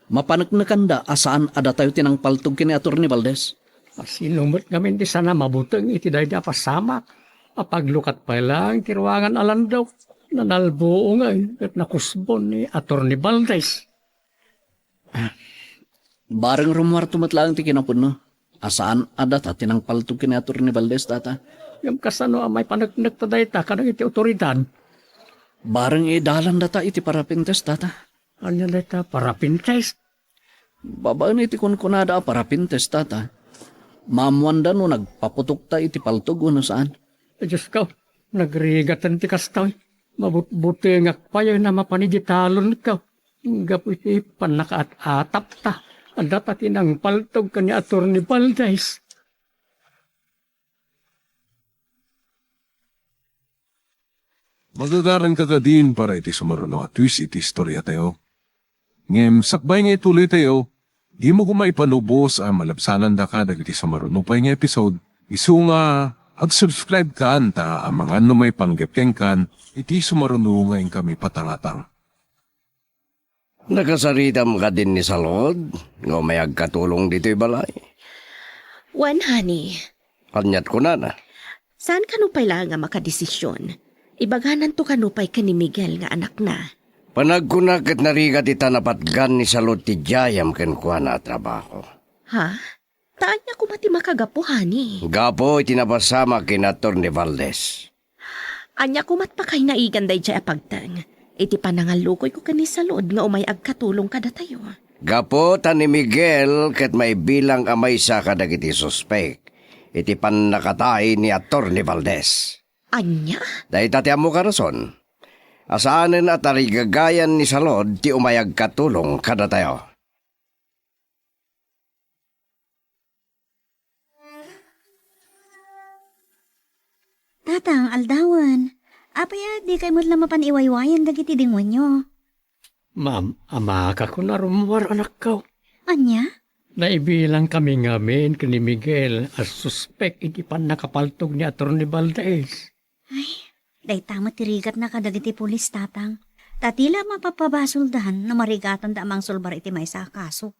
mapanagnakan asaan ada tayo tinang paltog kini Atty. Valdez. Sinumot kami di sana mabuteng iti dahi da pasama. Apaglukat pa lang tiruangan alan daw. Nanalbuo nga at nakusbon ni Atty. Valdez. Bareng rumwar tumatlang ti kinapuno. Asaan ada ta tinang paltog kini Atty. Valdez, tata. Yung kasano amay panagnagtaday ta kanang iti otoridad. Bareng dalan data iti paraffin test, tata. Anya data paraffin test. Babaan iti kunkunada paraffin test, tata. Mamuanda no nagpaputok ta iti paltog no saan. Diyos ka, nagrigatan ti kastaw. Mabutbuti nga payo na mapanigitalon ka. Gapo iti panakaat-atap ta. Ang data tinang paltog ka ni Atty. Valdez. Magagaran ka din para iti sumaruno at twist iti istorya tayo. Ngem sakbay nga ituloy tayo, Di mo ko maipanubos ang malabsanan da ka dagiti sa marunupay nga episode. Isu nga, ag-subscribe ka ta ang mga ano may panggapeng kan, iti sumarunungay kami patangatang. Nakasaritam ka din ni Salod, nga may agkatulong dito'y balay. Wan, honey. Kanyat ko na. Saan kanupay lang nga makadesisyon? Ibaganan to kanupay ka ni Miguel nga anak na. Panagkunak at narigat itanapatgan ni Salod ti Jayam ken kuha na trabaho. Ha? Taan niya kumati makagapo, honey. Gapo itinapasama kina Atty. Valdez. Anya kumat pa kay naigan day jay apagtang. Iti panangalukoy ko kani Salod nga umay agkatulong kada tayo. Gapo ta ni Miguel ket may bilang amay sa kadagiti suspek. Iti panakatay ni Atty. Valdez. Anya? Dahil tatiam mo ka rason. Asaanin at arigagayan ni Salod ti umayag katulong kada tayo. Tatang, aldawan. Apaya, di kayo mo lang mapaniwaywayan dagiti dingwan nyo. Ma'am, ama ka ko na rumwar anak ko. Anya? Naibilang kami ngamin kini Miguel as suspect iti pan nakapaltog ni Atty. Valdez. Day tama tirigat na kadagiti pulis, tatang. Tatila mapapabasuldahan na marigatan da amang sulbar iti may sa kaso.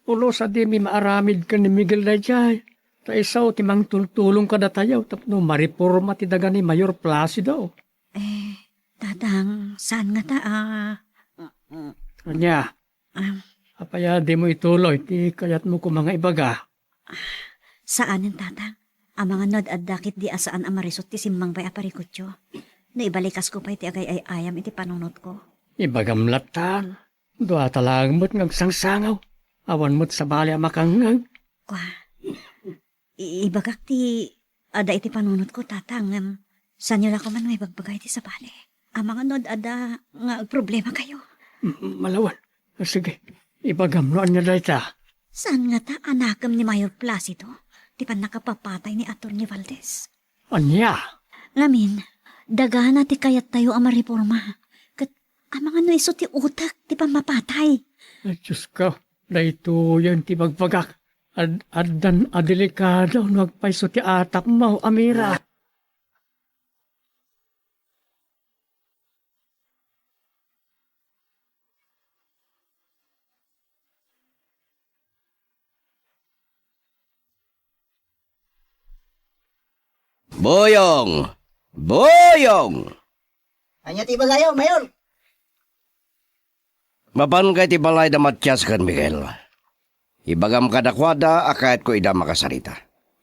Ulo sa di mi maaramid ka ni Miguel na dyan. Ta isaw timang tultulong ka na tayo tapno mariporma ti daga ni Mayor Placido. Tatang, saan nga ta? Kanya, apaya di mo ituloy ti kayat mo ko mga ibaga. Saanin, tatang? Ang mga nod at dakit di asaan amarisot ti simbang pa'y aparikutyo. Naibalikas ko pa iti agay ay ayam iti panunot ko. Ibagam latan. Dua talang mo't ngagsangsangaw. Awan mo't sa bali makangag. Kwa, ibagak ti ada iti panunot ko, tatang. Saan nyo lang ko man may bagbagay ti sa bali. Ang mga nod ada nga problema kayo. Malawan. Sige, ibagam noan niya dayta. Saan nga ta anakam ni Mayor Placido? Di pa nakapapatay ni Atty. Valdez. Anya? Ngamin, dagana ti kayat tayo ang mariporma. Kat ang mga naiso ti utak, di pa mapatay. Ay, Diyos ko, dahito yan ti bagpagak. Addan adelikado, nagpaiso ti atap mo, Amira. Boyong! Boyong! Anya ti bagayo, Mayor. Mapan kay ti balay da Matyas kan Miguel. Ibagam kadakwada akayat ko ida makasarita.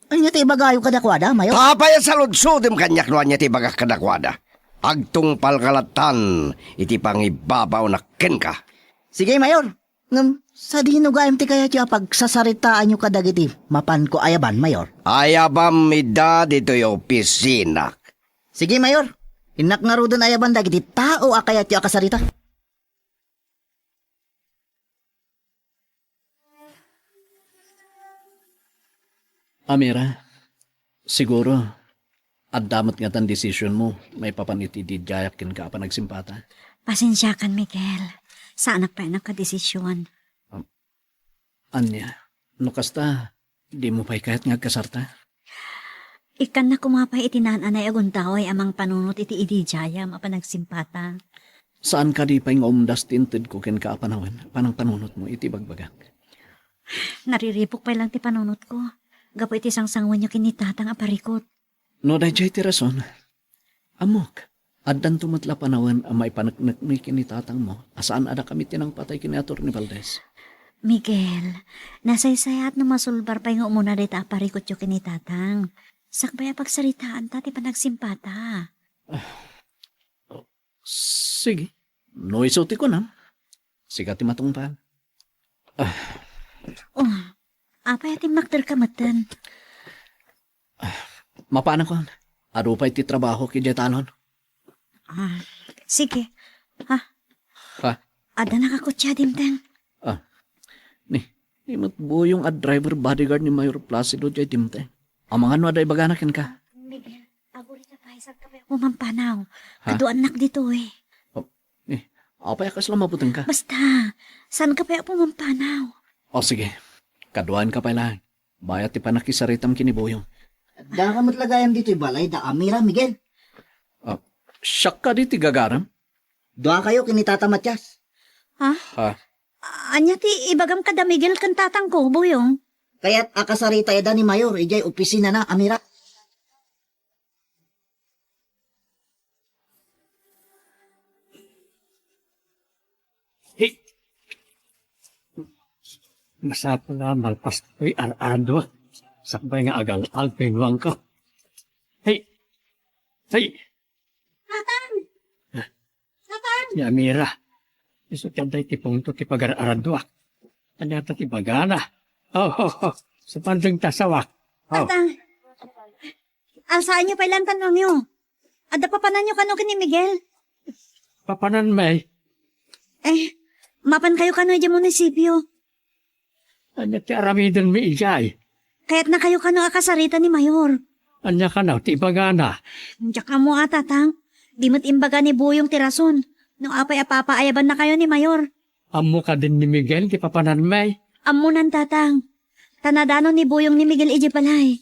Anya ti bagayo kadakwada, Mayor. Papaya sa ludsudim kanyak no anya ti bagak kadakwada. Agtung palkalatan iti pangibabaw na ken ka. Sige, Mayor. Sa dinugayam ti kaya ti pagsasaritaan nyo kadagiti. Mapan ko ayaban, Mayor. Ayabam mida dito yung opisina. Sige, Mayor. Inak nga ro doon ayaban dagiti tao akayat ti akasarita. Amira, siguro, adamot nga tan desisyon mo, may papaniti di jayakin ka pa nagsimpata. Pasensya kan, Miguel. Sa anak pa nakadesisyon. Anya, no kasta, di mo pa'y kahit nga kasarta? Ikan na kumapay itinananay aguntaway amang panunot iti idijaya mapanagsimpata. Saan ka di pa'y ngumdas tinted ko ken ka apanawan, panang panunot mo iti bagbagak? Nariripok pa lang ti panunot ko. Gapo iti sangsangwan nyo kinitatang aparikot. No dayjay ti rason. Amok, addan tumatla panawan ang may panaknak ni kinitatang mo, asaan ada kami tinang patay kini Atty. Valdez? Miguel, nasaysayat na masulbar pa yung umuna dito aparikot yung kinitatang. Sakbaya pagsaritaan ta, ti panagsimpata. Sige, no isuti ko na. Sigat ti matungpan. Apay ati makter kamatan. Mapana ko, ado pa iti trabaho ki Jetanon. Sige. Ha? Ada nakakutya dimtang. Ni matbuyong at driver bodyguard ni Mayor Placido jay timte. Ang mga ano aday baganakin ka. Miguel, aguli na pa isang kape umampanaw. Kaduan nak dito eh. Apay akas lang maputang ka. Basta, saan ka pa pumampanaw? O sige, kaduan ka pa lang. Bayat ti panakisaritam kinibuyong. Da ka matlagayam dito balay da Amira, Miguel. Siyak ka di ti gagaram? Doa kayo kinitata Matyas. Ha? Anya ti ibagam kada Miguel kan tatang ko, buyong. Kaya't akasarita eda ni Mayor, ijay opisina na, Amira. Hey! Masapo na malpas ko'y arado. Sakbay nga agal alpingwang ka. Hey! Hey! Tatang! Tatang! Ya Mira. Iso tiyanday ti pungto ti pagar-aradwak. Anyata ti bagana. Oh. Sa pandang tasawak. Oh. Tatang! Alsaan niyo pa ilang tanong niyo. Ada pa panan niyo kano kini Miguel? Papanan may. Mapan kayo kano dyan munisipyo. Anya ti aramidon mi ijay. Kaya't na kayo kano akasarita ni Mayor. Anya ka na ti bagana. Diyak ka mo tatang. Di mo't imbaga ni Buyong tirason. Nung apay apapaayaban na kayo ni Mayor. Amo ka din ni Miguel ti papanan may. Amunan tatang. Tanadano ni Buyong ni Miguel iji palay.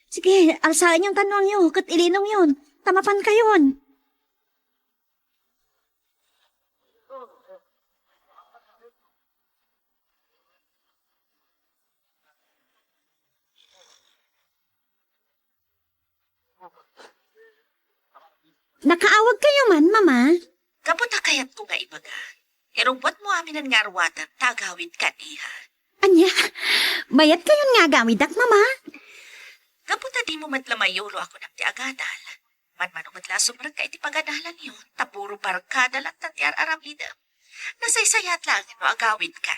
Sige, alsaan yung tanong niyo. Kat ilinong yun. Tamapan kayon. Nakaawag kayo man, mama. Kaputa kayat ko nga ibaga. Erobot mo amin ang ngarwatan, tagawid ka niha. Anya, bayat kayon nga gawidak, mama. Kaputa di mo matlamayolo ako ng ti agadal. Manmanong matla sumrag ka iti pagadalan yun. Tapuro barkada lang tatiar aramida. Nasaysayat lang no agawid ka.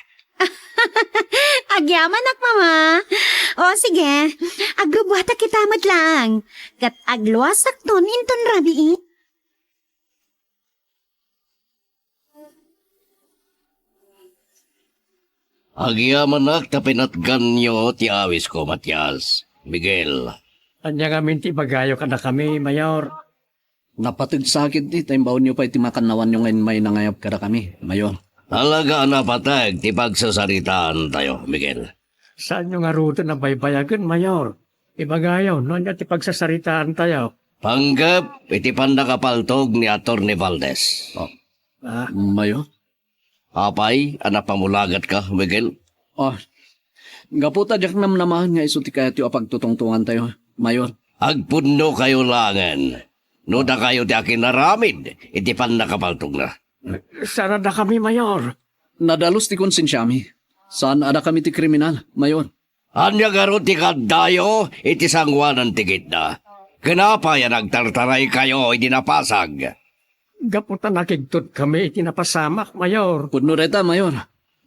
Agyaman ak, mama. O, sige. Agubwata kita lang. Kat agluwasak ton inton rabi. Agyaman nak tapinatgan nyo ti awis ko, Matyas. Miguel. Anya kami ti bagayo ka na kami, Mayor. Napatid sa akin di, taimbaon niyo pa iti makanawan yung ngayon may nangayap ka na kami, Mayor. Talaga na patag ti pagsasaritaan tayo, Miguel. Saan yung aruto na baybayagan, Mayor? Ibagayo, no niya ti pagsasaritaan tayo. Panggap, iti pandakapaltog ni Atty. Valdez. Mayor? Apay, anak pamulagat ka, Miguel. Gaputa jak namnamahan nga iso ti kayat yung apagtutungtungan tayo, Mayor. Agpuno kayo langan. No da kayo ti akin naramid, iti pandakapaltog na. Sana na kami, Mayor. Nadalos ti konsensyami. Saan ada kami ti kriminal, Mayor? Anya garo ti kaddayo, iti sangwanan ti gitna. Kenapa yan nagtartaray kayo, iti napasag? Gaputa nakigtot kami itinapasamak, Mayor. Pudno reta, Mayor.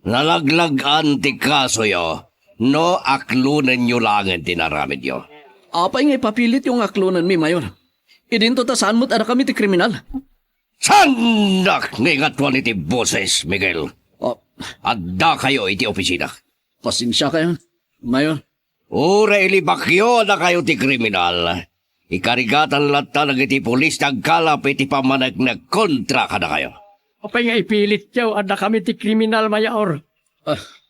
Nalaglagan ti kaso yo, no aklunan nyo langan tinaramid yo. Apay nga ipapilit yung aklunan mi, Mayor. Idinto ta saan mo't ada kami ti kriminal. Sandak ngayon iti boses, Miguel. Adda kayo iti opisina. Pasensya kayo, Mayor. Ura ilibakyo na kayo ti kriminal. Ikarigatan lata ng iti polis nagkalap iti pamanag na kontra ka na kayo. Apay nga ipilit yaw, ada kami ti kriminal, Mayor.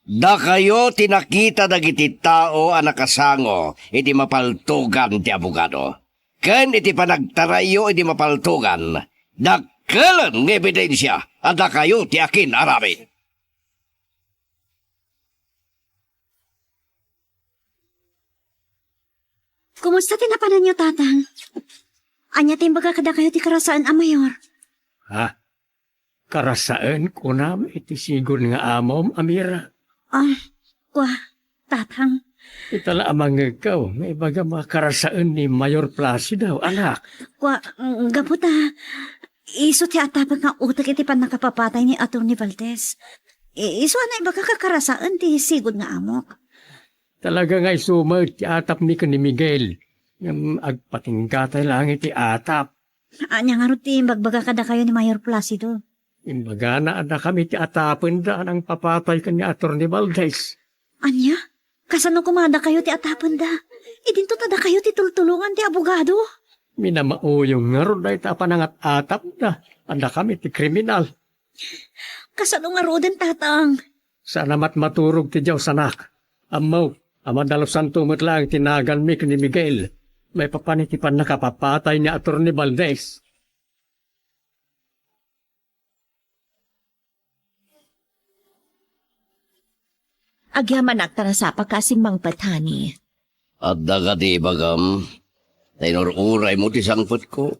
Da kayo tinakita ng iti tao ang nakasango iti mapaltugan ti abogado. Ken iti panagtarayo iti mapaltugan. Dakkalan ng ebidensya ada kayo ti akin arami. Kumusta tinapanan niyo, tatang? Anya timbaga kada kayo ti karasaan, Mayor. Karasaan ko na iti sigur nga amom, Amira. Tatang. Itala amang ikaw, may baga mga karasaan ni Mayor Placido, anak. Gaputa. Iso ti atapag nga utak iti pan nakapapatay ni Atty. Valdez. Iso anay baga kakarasaan ti sigod nga amok. Talaga nga isumag ti atap ni Miguel. Yung agpatinggatay lang iti atap. Anya nga ti bagbaga kada kayo ni Mayor Placido. Imbaga na ada kami ti atapon da ang papatay ka ni Atty. Valdez. Anya? Kasano kumada kayo ti atapan da? Idinto tada kayo ti tultulungan ti abogado? Minamauyong nga ron na itapan ang atap da. Ada kami ti kriminal. Kasano nga roden, tatang? Sanamat maturog ti Diyaw sanak. Amaw, amadalosan tumot lang tinagan mi ni Miguel. May papanitipan na kapapatay ni Atty. Valdez. Agyaman akta na sa pagkasimbang patani. At daga di bagam, taynururay mo ti sangpot ko.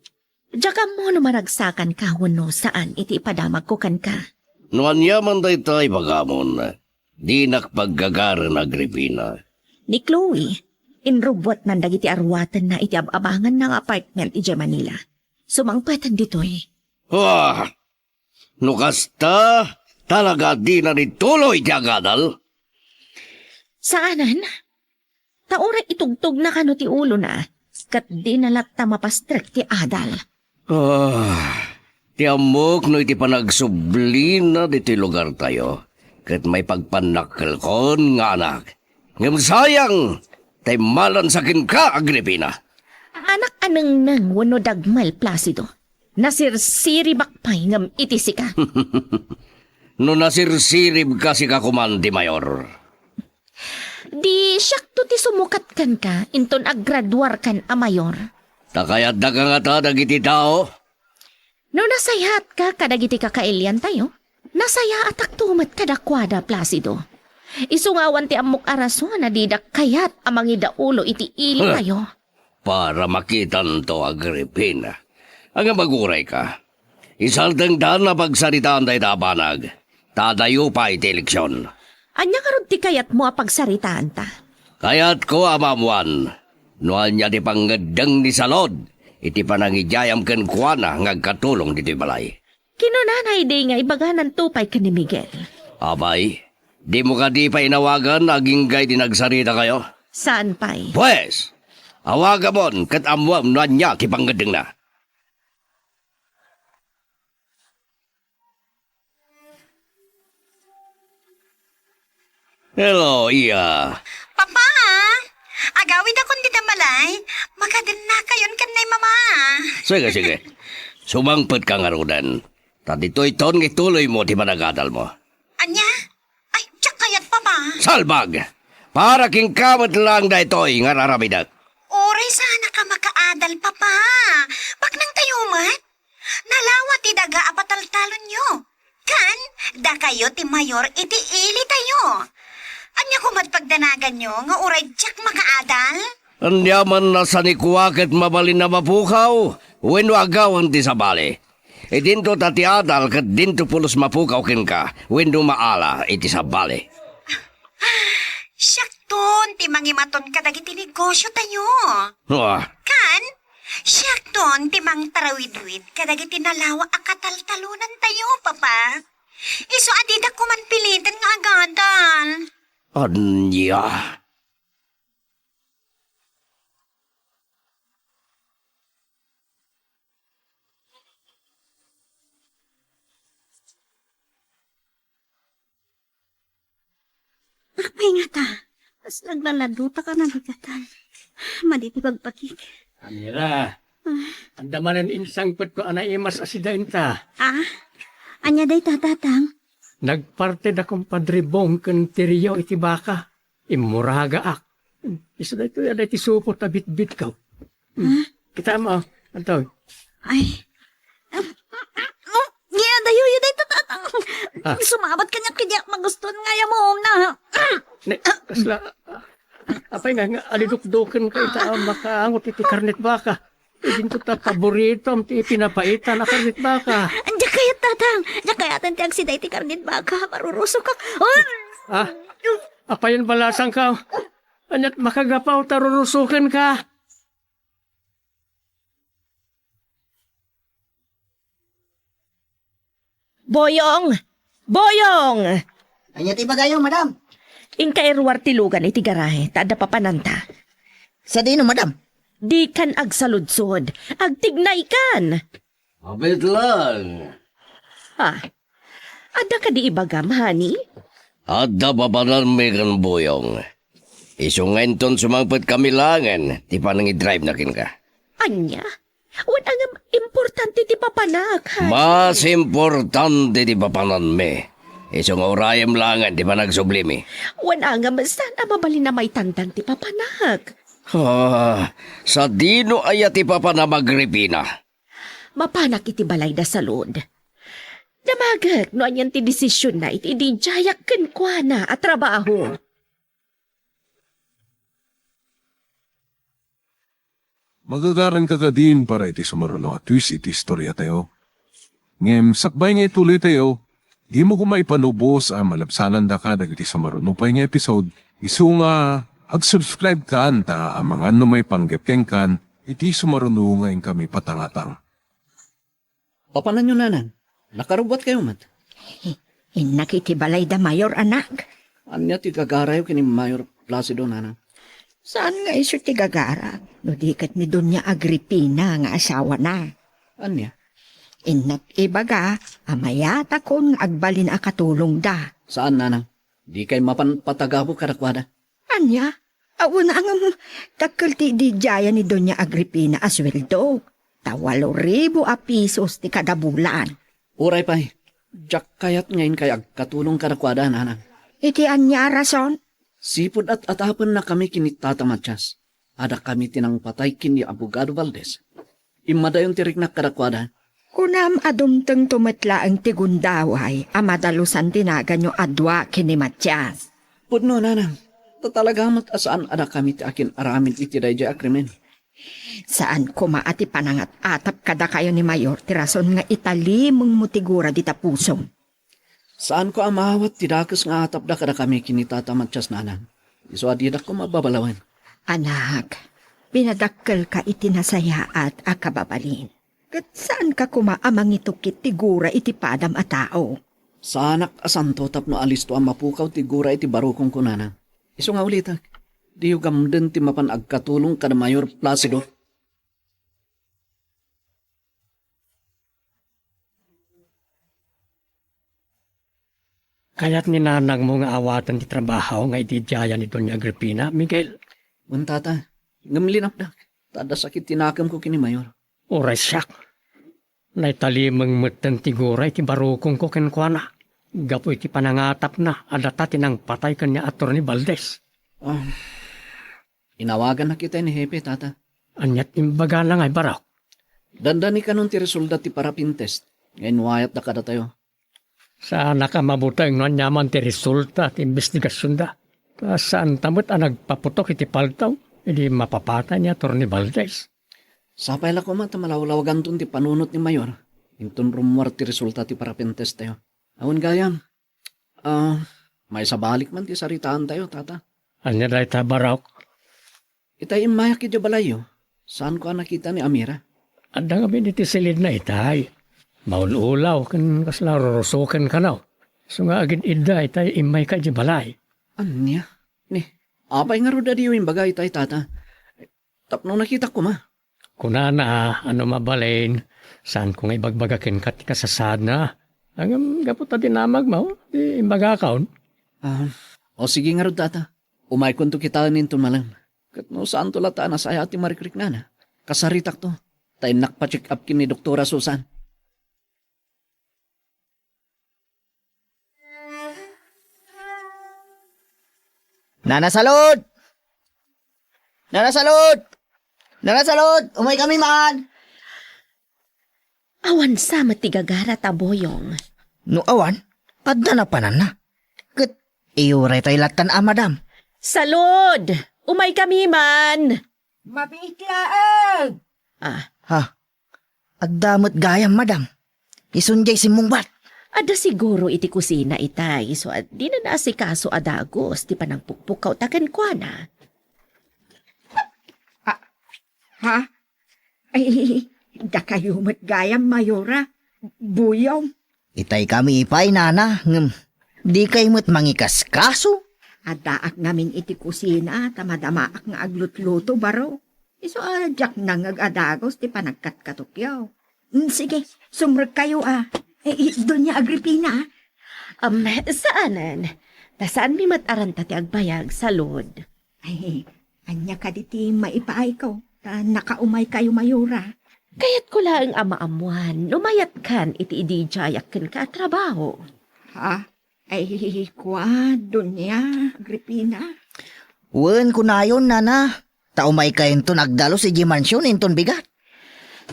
Diyaga mo no maragsakan ka wano saan iti ipadamag ko kan ka. Nuan yaman tay bagamon, di nakpaggagaran Agripina. Ni Chloe, inrubwat nan dagiti arwatan na iti ababangan ng apartment iti Manila. Sumangpatan ditoy. Wah! Nukasta, talaga di na nituloy ti agadal. Saanan? Taura itugtog na kano ti ulo na, kat di nalakta mapastrek ti adal. Ti amok no iti panagsublina diti lugar tayo. Kat may pagpanakal kon nga anak. Ngam sayang, tay malan sakin ka, Agripina. Anak aneng nang wano dagmal Placido. Nasirsiri bakpay ngam itisi ka. No nasirsirib kasi ka kumandi, Mayor. Di syakto ti sumukat kan ka, inton aggraduar kan a mayor. Takayat daga nga ta dagiti tao. No nasayat ka kadagiti kakailyan tayo, nasaya atak tumat kadakwada Placido. Isungawan ti amok araso na didak kayat amang idaulo iti ili tayo. Para makitan to, Agripina. Ang maguray ka. Isaldang daan na pagsaritaan tayo tabanag. Tadayo pa iti eleksyon. Anya karod ti kayat mo apagsaritaan ta. Kayat ko amamuan. Noan niya di pangadang ni Salod. Iti panangijayam ken kuana ngagkatulong dito balay. Kinunanay di nga ibaganan tupay ka ni Miguel. Abay, di mo ka di pa inawagan aging gay di nagsarita kayo? Saan pa'y? Pues, awaga mon kat amuam noan niya kipanggadang na. Hello, Iya. Papa, agawid akong di malay. Makadan na kayon kan na mama. Sige. Sumangpet ka nga rudan. Tadito'y ton tuloy mo di managadal mo. Anya? Ay, tsak kayat papa. Salbag! Para king kamat lang da ito'y nga raramidak. Oray sana ka makaadal, papa. Bak nang tayumat. Nalawa ti daga apataltalon nyo. Kan, da kayo ti mayor iti ili tayo. Anya kumat pagdanagan nyo nga uray tsak makaadal? Anyaman na sa nikuwaket mabalin na mapukaw, wenno agawan ti sabali. E dinto tati adal kat dinto pulos mapukaw kin ka, wenno maala iti sabali. Syakton, ti mangimaton ka dagiti negosyo tayo. Wah, Kan, syakton, ti mang tarawidwid kadagiti nalawa akataltalunan tayo, papa. Iso adida ko man pilitan nga agadal. anya. Apay nga ta. Tapos naglaladuta ka na nagkatan. Maditi pagpakik. Amira, andamanan insangpet ko anaimas asidain ta. Ah, anya day tatatang. Nagparte da kong padribong ken tiriyo iti baka. Imuraga ak. Isa da ito yaday ti supot na bit-bit ka. Kita mo, anto. Ay. Yeah, dayo yun day tatatang. Sumabat kanya kanya maguston nga yamong na. Kasla, apay nga aliduk-duken ka ita makaangot iti karnet baka. Idinto ta paborito am ti pinapaitan na karnet baka. Andiya kaya tatang. Andiya kaya tanti ang siday ti karnit baka. Marurusok ka. Ah, apayan balasang ka. Anyat makagapaw tarurusukan ka. Boyong! Boyong! Anya ti bagayong, madam. Inkairwar tilugan iti garahe, tada papananta. Sa dino, madam. Di kan agsaludsod, agtignay kan. Abit lang. Ha? Ada ka di ibagam, honey? Adda papanan may kan boyong. Isungain ton sumangpet kami langan, di pa nang i-drive na kin ka. Anya? Wala nga importante di papanak, honey. Mas importante di papanan me. Isong orayam langan, di ba nagsublimi? Wala nga masan mabalin na may tandang ti papanak. Sa dino ay ati papa na magripina. Mapanak iti balay da salod. Damagag no anyan ti desisyon na iti di jayak ken kuana at trabaho. Magagaran ka ka din para iti sumaruno at twist iti istorya tayo. Ngem, sakbay nga ituloy tayo, di mo kumaipanubos ang malapsanan da ka dagiti sumaruno pa nga episode. Isu nga, ag-subscribe ka anta ang mga ano may panggepkeng kan, iti sumaruno nga kami patangatang. Papanan nyo nanan. Nakarubot kayo mat. Nakitibalay da mayor anak. Anya ti gagarayo kini Mayor Placido nanan. Saan nga iso ti gagara? No dikat ni Doña Agripina nga asawa na. Anya? Inak ibaga, amayata kon agbalin a katulong da. Saan nanang? Di kay mapanpatagabo karakwada. Anya? Auna ang takal ti di jaya ni Doña Agripina asweldo. Tawalo ribo a pisos ti kada bulan. Uray pay. Jack kayat ngayon kay agkatulong karakwada nanang. Iti anya rason? Sipod at atapon na kami kinitatamatyas. Ada kami tinang patay kini Abogado Valdez. Imadayon tirik na karakwada. Kunam adumteng tumetla ang tigundaway, amadalusan tinagan yung adwa kini Matias. Pudno nanang. Tatalagamat asaan ada kami ti akin aramin iti dayjay akrimen. Saan kumaati panangat atap kada kayo ni Mayor tirason nga itali mong mutigura di tapusong. Saan ko amawat tidakas nga atap da kada kami kinitatamatyas nanang. Iso adidak ko mababalawan. Anak, pinadakkel ka iti nasaya at akababalin. Kat saan ka kumaamang itukit tigura iti padam a tao? Sanak asanto tapno alisto ang mapukaw tigura iti barukong kunana. Iso nga ulitak, di yung gamden ti mapan agkatulong kada Mayor Placido. Kaya't ni nanang mo nga awatan ti trabaho nga itidjaya ni Doña Agripina, Miguel. Tata, ngamlinap dak. Tada sakit tinakam ko kini Mayor. Oray siyak. Naitalimang matang tigura iti barukong ko kenkwana. Gapo iti panangatap na adata tinang patay kanya Atty. Valdez. Inawagan na kita ni Hepe, tata. Anyat imbaga lang ay barak. Dandani ka nun ti resulta ti parapin test. Ngayon wayat na kada tayo. Sana ka mabutang no nyaman ti resulta ti investigasyon da. Saan tamot ang nagpaputok iti paltaw, hindi mapapatay ni Atty. Valdez. Sapay la ko man malawlawagan tun ti panunot ni Mayor. Intun rumor ti resulta ti parapin test tayo. Awan gayam. May sabalik man ti saritaan tayo, tata. Anya dahi ta barak. Itay imayak iti balayo. Saan ko nakita ni Amira? Adang kami iti silid na itay. Maululaw kan kasla rorosokan ka na. So nga agin ida itay imay ka iti balay. Anya? Ni, apay nga roda diyo yung bagay itay, tata. Tapno nakita ko ma. Kunana, ano mabalain, saan ko nga ibagbagakin ka ti kasasad na. Ang gapot na dinamag mo, di imbaga kaon. O sige nga roda, tata. Umay kunto kita ninto malang. Kat no saan to lata na saya ati marikrik na na. Kasaritak to. Tayo nakpa-check up kini Doktora Susan. Nana Salud! Nana Salud! Nana Salud! Umay kami man! Awan sa matigagara taboyong. No awan, adda na panan na. Kat, iuray tayo latan madam. Salud! Umay kami man! Mabitlaang! Ha? Addamot gayam madam. Isunjay si mungbat. Ada siguro iti kusina itay, so at di na naasikaso adagos, di pa nang pukpukaw takan kwa na. Ha? Ay, da kayo matgayam, Mayora. Buyong. Itay kami ipay nana. Di kayo mo't mangikaskaso. Adaak namin iti kusina, tamadamaak nga aglutluto baro. Iso adyak nang agadagos, di pa nagkatkatukyaw. Sige, sumrag kayo Doña Agripina. Saanan? Nasaan mi mataranta ti agbayag, Salud? Ay, anya ka diti maipaay ko. Nakaumay kayo, Mayora. Kaya't ko lang amaamuan, lumayat kan iti idijayak kan ka trabaho. Ha? Ay, kwado niya, Agripina. Wen kunayon nana. Taumay kayo to nagdalo si Jimansyon inton bigat.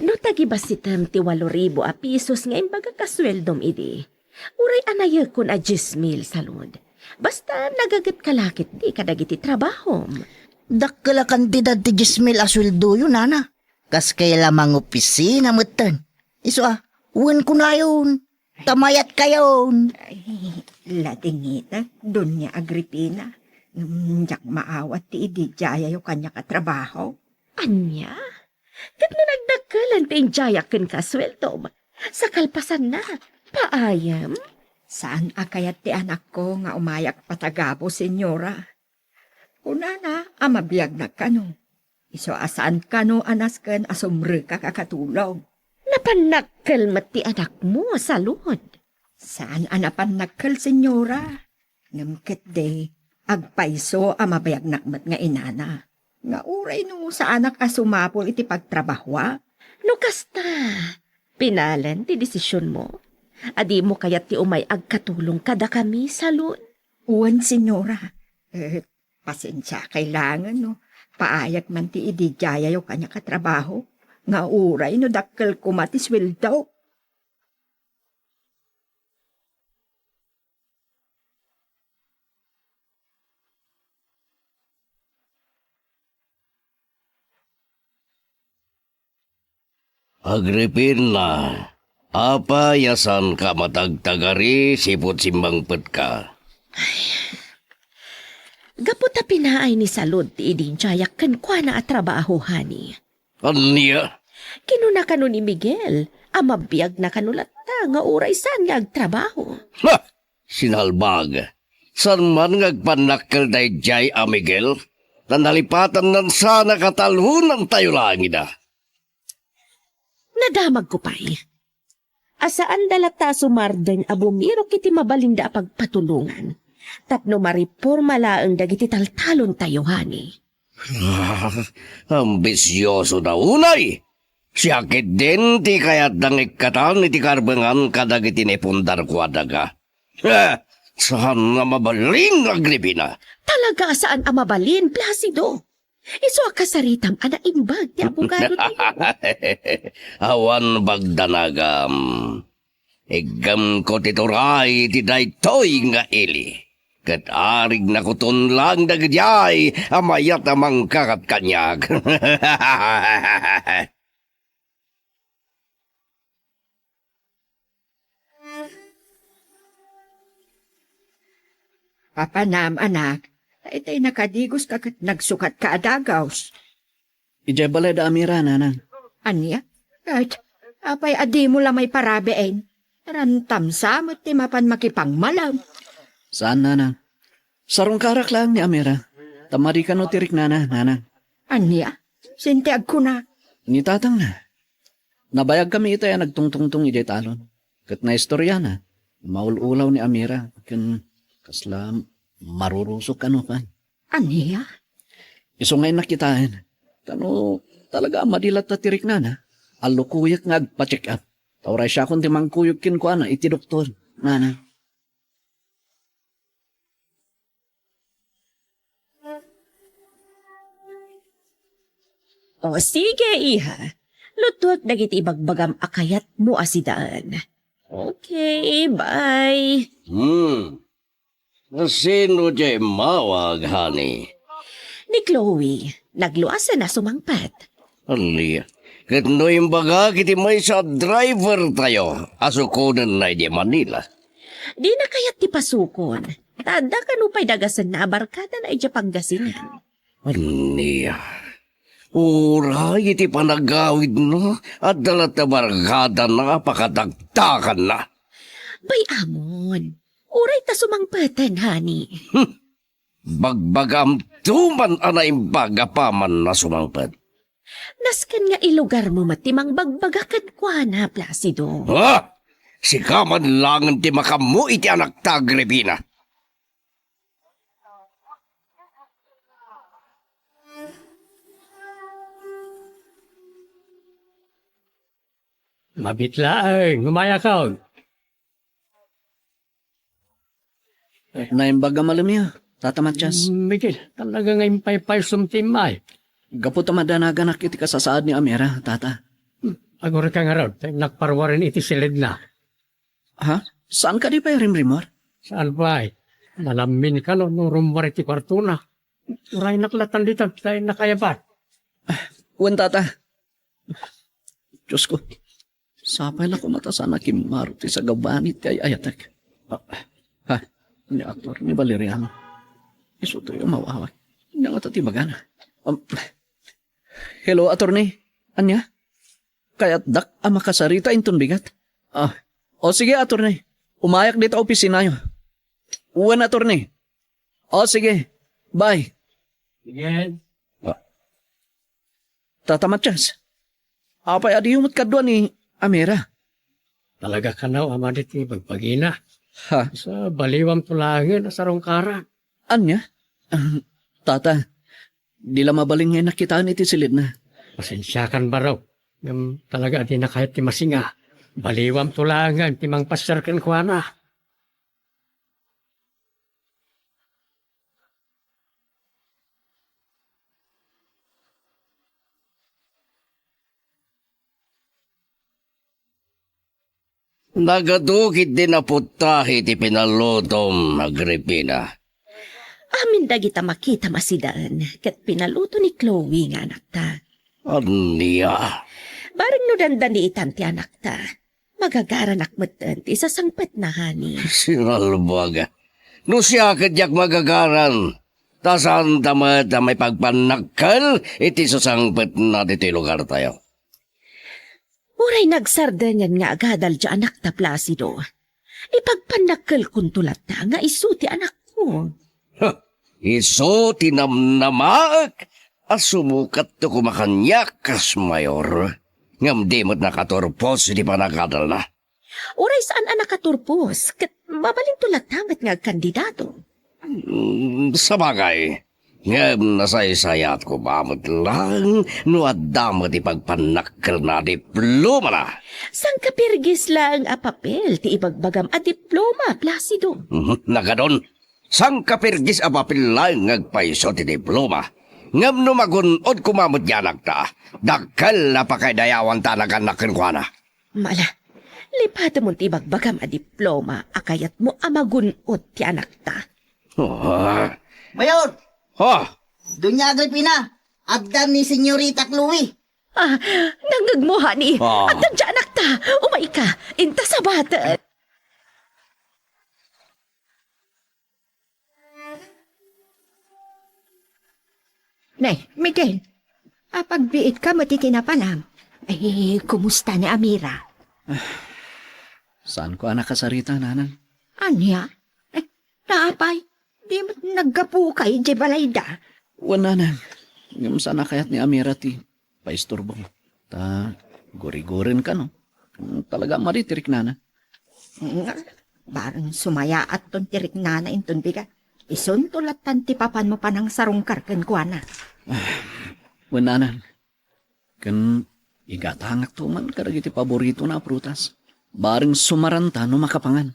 No tagi ba si Tem ti 8,000 a pisos nga imbaga kasweldom idi. Uray anaya kun a 10,000 salud. Basta nagagat kalakit di kadagiti trabaho. Dakkel kantidad ti 10,000 asweldo yun nana. Kas kay lamang opisina mutan. Iso wen kunayon. Tamayat kayon. Ay, ladingita, doon niya Agripina. Diyak maawat ti idijaya yung kanya katrabaho. Anya? Kat no nagdagkalan ti injayakin kasweldom. Sa kalpasan na, paayam. Saan akayat ti anak ko nga umayak patagabo, senyora? Unana, amabiyag na kano. Iso asaan kano anasken asumre ka kakatulong. Napanakkel mat ti anak mo, salud. Saan anapanakkel, senyora? Ngamkit de, agpaiso amabayag nakmat nga inana. Nga uray no sa anak asumapol iti pagtrabahwa. No kasta, pinalan ti desisyon mo. Adi mo kayat ti umay agkatulong kada kami, salud. Uwan, senyora. Pasensya, kailangan no. Paayag man ti idijaya yung kanya katrabaho. Nga uray no dakkel kumatiswil daw. Agripina, apa yasan ka matagtagari sipot simbangpet ka? Gapot ta pinaay ni salud ti idin jayak ken kwa na at trabaho, hani. Anya? Kinuna kanu ni Miguel, amabiyag na kanulat ta nga uray saan nga agtrabaho. Ha! Sinalbag. San man ngagpanakkel day jay a Miguel? Nanalipatan nan sana katalhunan tayo lang ida. Nadamag ko pa'y. Asaan dalata sumardeng abumiro kiti mabalinda pagpatulungan. Tapno mariporma laeng dagiti taltalon tayo, hani. Ambisyoso na unay. Siyakit din ti kayat dangikatan iti karbengan kadagiti ni pundar ko adaga. Saan na mabalin, Agripina? Talaga saan amabalin, Placido? Iso kasaritam ana imbag ti abogado tayo. Awan bagdanagam. Igam ko tituray ti daytoy nga ili. Kat arig na kuton lang dagdyay amayat amang kakat kanyag. Papanam, anak. Itay nakadigos kakat nagsukat ka adagaws. Ijay balay da amira, nanang. Anya? At apay adi mo lamay parabein. Rantam samot ti mapan makipangmalam. Saan, nanang? Sarong karak lang ni amira. Tamari ka no tirik, nanang. Anya? Sintiag ko na. Ni tatang na. Nabayag kami ito yan nagtungtungtong ijay talon. Kat na istorya na. Maululaw ni amira. Kaslam. Marurusok ano pa. Aniya? Iso ngayon nakitaan. Tano talaga madilat na tirik na. Alukuyak nga agpa-check up. Tauray siya kung timang kuyok kin ko iti doktor. Nana. O sige, iha. Lutot dagiti ibagbagam akayat mo asidaan. Okay, bye. Sino jay mawag, honey? Ni Chloe, nagluasa na sumangpat. Aliya. Kat no yung baga kiti may sa driver tayo. Asukunan na di Manila. Di na kayat ti pasukon. Tada ka no pa'y dagasan na abarkada na ija Pangasinan. Aliya. Uray iti panagawid no. At dalat na barkada na pakadagtakan na. Bay amon. Uray ta sumangpatan, hani. Bagbagam tuman anay bagapaman na sumangpad. Naskan nga ilugar mo matimang bagbagakan kwa na, Placido. Ha? Sikaman lang ti makamu iti anak ta, Agripina. Mabitlaang, umaya ka. Naimbaga malamiya, Tata Matias. Miguel, talaga ngayon pay sumtimay. Gapo tamadanaga nakiti ka sa saad ni Amira, Tata. Agora ka nga raw, nakparwarin iti silid na. Ha? Saan ka di pa rimrimor? Saan ba ay? Malamin ka no, nung rumwar iti kwarto na. Uray naklatan dito, tayo nakayabat. Wan, Tata. Diyos ko, sapay na kumata sana kimaruti sa gabanit kay Ayatek. Ha? Ni aktor ni Valeriano. Isuto yung mawaway. Hindi nga tatibagana. Hello, attorney. Anya? Kaya't dak ang makasarita intun bigat. O sige, attorney. Umayak dito opisina nyo. Uwan, attorney. O sige. Bye. Miguel. Tata Matias. Apay adiyumot kadwa ni Amira. Talaga ka na, amadit magpagina. Ha? Sa baliwam tulangin, sa rongkara. Anya? Tata, di la mabaling ngayon nakitaan iti silid na. Pasensyakan ba raw? Talaga di na kahit ti masinga. Baliwam tulangan, timang pasarkan ko na. Nagadukit din na putahi ti pinalutong Agripina. Amin dagita makita masidaan, kat pinaluto ni Chloe nga anak ta. Aniya. Barang no dandan ni itan ti anak ta, magagaranak matan ti sa sangpet na hani. Sinalbaga. No siya kadyak magagaran. Tasan tamad na may pagpanakal, iti susangpet na dito lugar tayo. Uray nagsardanyan nga agadal di anak ta Placido. Ipagpanakal kung tulat ta nga isu ti anak ko. Iso tinamnamaak. Asumukat to kumakanyak kas mayor. Ngam di mo't nakaturpos di pa nakadal na. Uray saan anak katurpos, kat mabalin tulat tamat nga kandidato. Sa bagay, ngam nasaysayat ko mamot lang no adamot ipagpanakal na diploma na. Sang kapirgis lang a papel ti ibagbagam a diploma, Placido. Nagadon, sang kapirgis apapil lang ngagpaiso ti diploma. Ngam no magunod kumamot yanak ta, dakal na pakaidayawan ta naganakin ko na. Mala, lipata mo ti ibagbagam a diploma, akayat mo amagunod ti anak ta. Mayor! Ha? Dunya Agripina! Abdan ni Senyorita Chloe! Nangagmuha ni, at nandiyan anak ta, umay ka, inta sa bata. Nay, Miguel, pagbiit ka matitinapanam. Ay, kumusta ni Amira? Saan ko anak kasarita, nanang? Anya? Naapay, di mo naggapu kay Jebalayda. Wan, nanang. Ngam sana kayat ni Amira ti paisturbong. Ta, guri-gurin ka, no? Talaga maritirik, nana. Barang sumaya at ton tirik nana inton biga. Isuntulatan ti papan mo pa ng sarungkar ken kuana. Wan, nanang. Kan igatangak to man karagiti paborito na prutas. Bareng sumaranta no makapangan.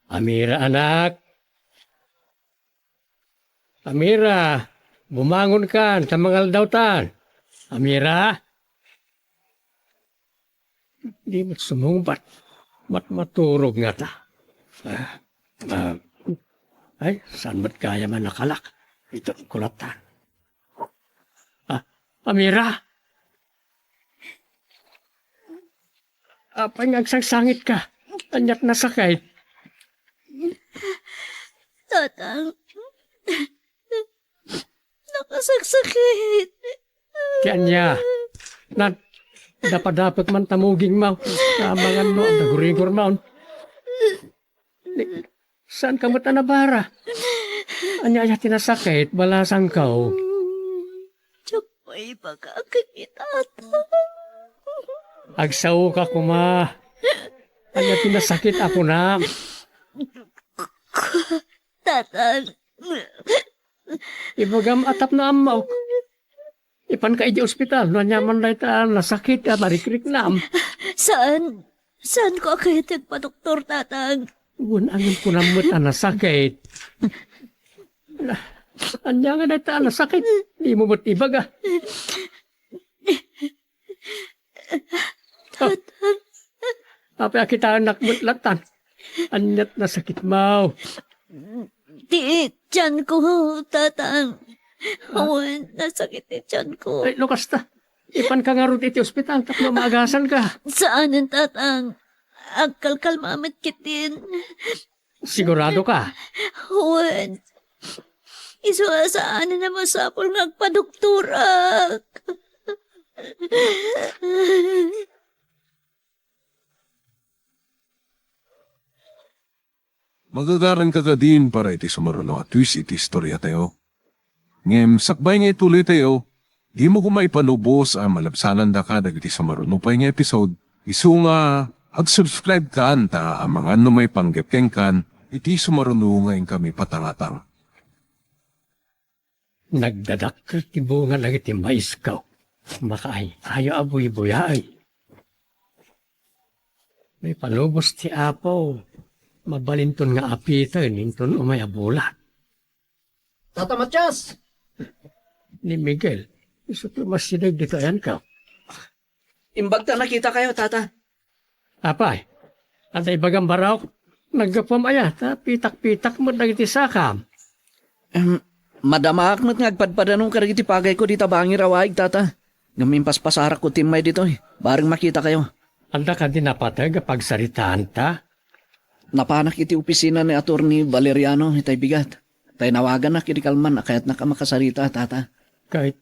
Amira, anak. Amira, bumangon ka sa mga aldautan. Amira? Di mo't sumungbat. Maturog nga ta. Ay, saan ba't kaya man nakalak? Ito ang kulatan. Amira? Apay ngagsangsangit ka. Anyat na sakay. Tatang, nakasagsakit. Kanya, dapat man tamuging mau. Kamangan mo, nagurigor mau. Saan ka mo tanabara? Anya tinasakit, balasang kau. Tsapoy pagkakakitata. Agsaw ka kuma. Anya tinasakit ako na. Tatang, Ibagam atap na amaw. Ipan ka iji ospital, no nyaman na ita nasakit at marikrik na am. Saan? Saan ko kayo tagpa-doktor, tatang? Angin po na mo't nasakit. Anya nga na ita nasakit. Di mo mo't ibaga. Apa kita anak mo't latan. Anyat na sakit mau. Di, tiyan ko, tatang. Awan, nasakit ni tiyan ko. Ay, lukas ta. Ipan ka nga ron iti ospital, tapno maagasan ka. Saan ang tatang? Agkalkal mamit kitin. Sigurado ka? Awan. Saan na masapol ng agpadoktora. Magagaran ka din para iti sumaruno at twist iti istorya tayo. Ngem, sakbay nga ituloy tayo, di mo kumaipanubos ang malabsanan da ka dagiti sumaruno pa nga episode. Isu nga, ag-subscribe ka anta ang mga may panggapkeng kan, iti sumaruno ngayon kami patangatang. Nagdadak ka tibungan lang iti mais ka. Makaay, ayo aboy buyay. May palubos ti apaw. Mabalinton nga apita, ninton umay abulat. Tata Matias! Ni Miguel, iso to mas sinag dito ayan ka. Imbag ta nakita kayo, tata. Apay, antay bagang baraw, nagkapam aya, ta pitak-pitak mo nagiti sakam. Madamaak mo't nga agpadpadanong karagiti pagay ko dita bangi rawaig, tata. Gamimpas pasarak ko timay dito Baring makita kayo. Anda ka din napatag pagsaritaan ta. Napanak iti opisina ni Attorney Valeriano, itay bigat. Tay nawagan na kinikalman, kaya't nakamakasarita, tata. Kahit,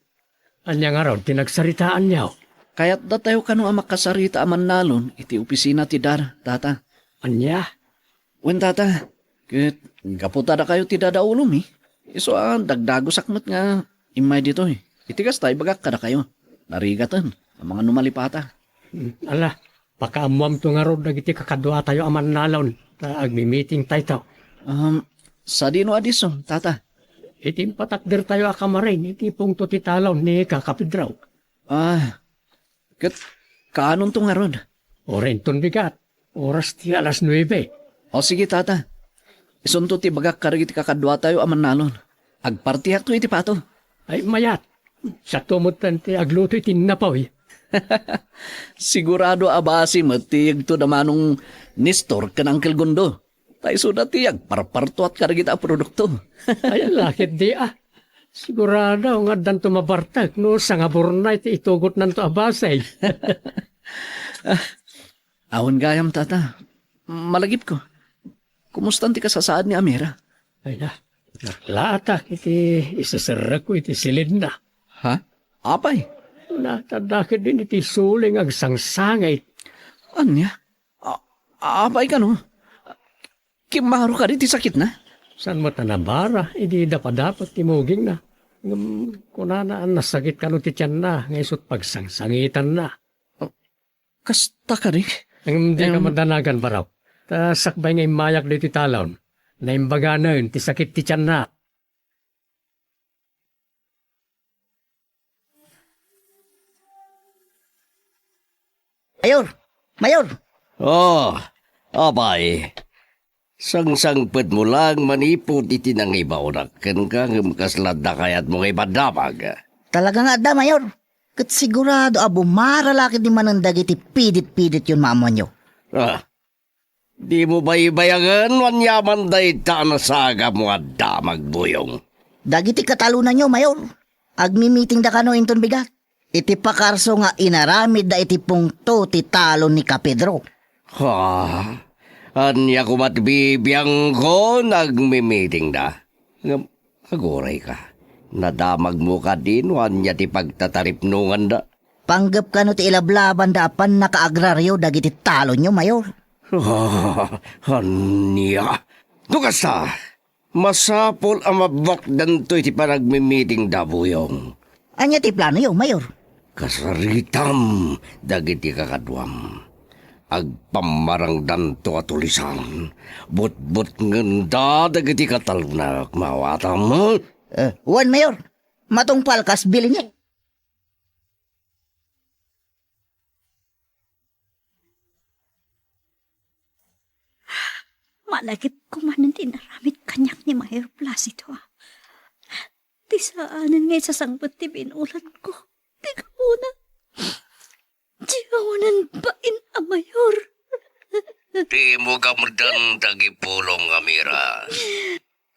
anya nga raw, tinagsaritaan niya. Kaya't datayo ka nung makasarita aman nalon, iti opisina ti Dar, tata. Anya? Wen, tata, kit, kaputa da kayo ti dadaulom, Iso dagdago sakmat nga, imay dito, Itigas tayo bagak kada kayo. Narigatan, ang mga numalipata. Ala, pakaamuam to nga raw, nagiti kakadwa tayo aman nalon. Ta agmi-meeting tayo. Sa dino adiso, tata? Itim patakder tayo akamarin, iti pungto ti talaw ni kakapidraw. Kaanon to nga ron? Orenton bigat, oras ti alas 9. O sige, tata. Isunto ti bagak karagiti kakadwa tayo aman nalon. Agpartiyak to iti pato. Ay mayat, sa tumutan ti agluto iti napaw. Sigurado abasi matiyag to namanong Nestor kanang Kilgondo. Tayo suda tiyag parparto at karagita produkto. Ay lakit di Sigurado nga dan tumabartag no sa nga burnay ti itugot nanto abasay. Awan gayam, tata. Malagip ko. Kumusta ti kasasaad ni Amira? Ay na, naklatak iti isasarag ko iti silid na. Ha? Apay? Natadakit din iti suling agsangsangay. Anya? Apay ka no? Kimaro ka rin ti sakit na? San mo tanabara, hindi dapat timuging na. Kunana ang nasakit ka no ti tiyan na, ngayon pagsangsangitan na. Kasta ka rin? Ang hindi ka madanagan baraw. Ta sakbay ngay mayak dito talon. Naimbaga na yun, ti sakit ti tiyan na. Mayor! Abay. Sang-sangpet mo lang manipot iti nang ibaw na ken ka ngumkaslad na kayat mong ibadamag. Talaga nga da, Mayor. Kat sigurado abo maralaki di manandag iti pidit-pidit yun mama nyo. Di mo ba ibayagan wanyaman day ta na saga mo at damag buyong? Dagiti katalunan nyo, Mayor. Agmi-meeting da kano inton bigat. Iti pakarso nga inaramid da iti pungto ti talon ni Kapedro. Anya kumat bibiyang ko nagmi-meeting da. Aguray ka. Nadamag mo ka din wanya ti pagtataripnungan da. Panggap ka no ti ilablaban da apan nakaagraryo dagiti talon nyo, Mayor. Anya. Dukasta. Masapol ang mabakdan to iti panagmi-meeting da buyong. Anya ti plano yo, Mayor? Kasaritam dagiti kakadwam. Agpamarangdan to atulisan. But ngenda dagiti katalunak mawatam. Wan, Mayor. Matungpal kas bili niya. Malagip ko man ang tinaramit kanyak ni Mayor Placido. Di saanan ngay sa sangbat ti binulan ko. Di ka muna. Diyawanan bain a Mayor. Di mo kamdan tagipulong Amira.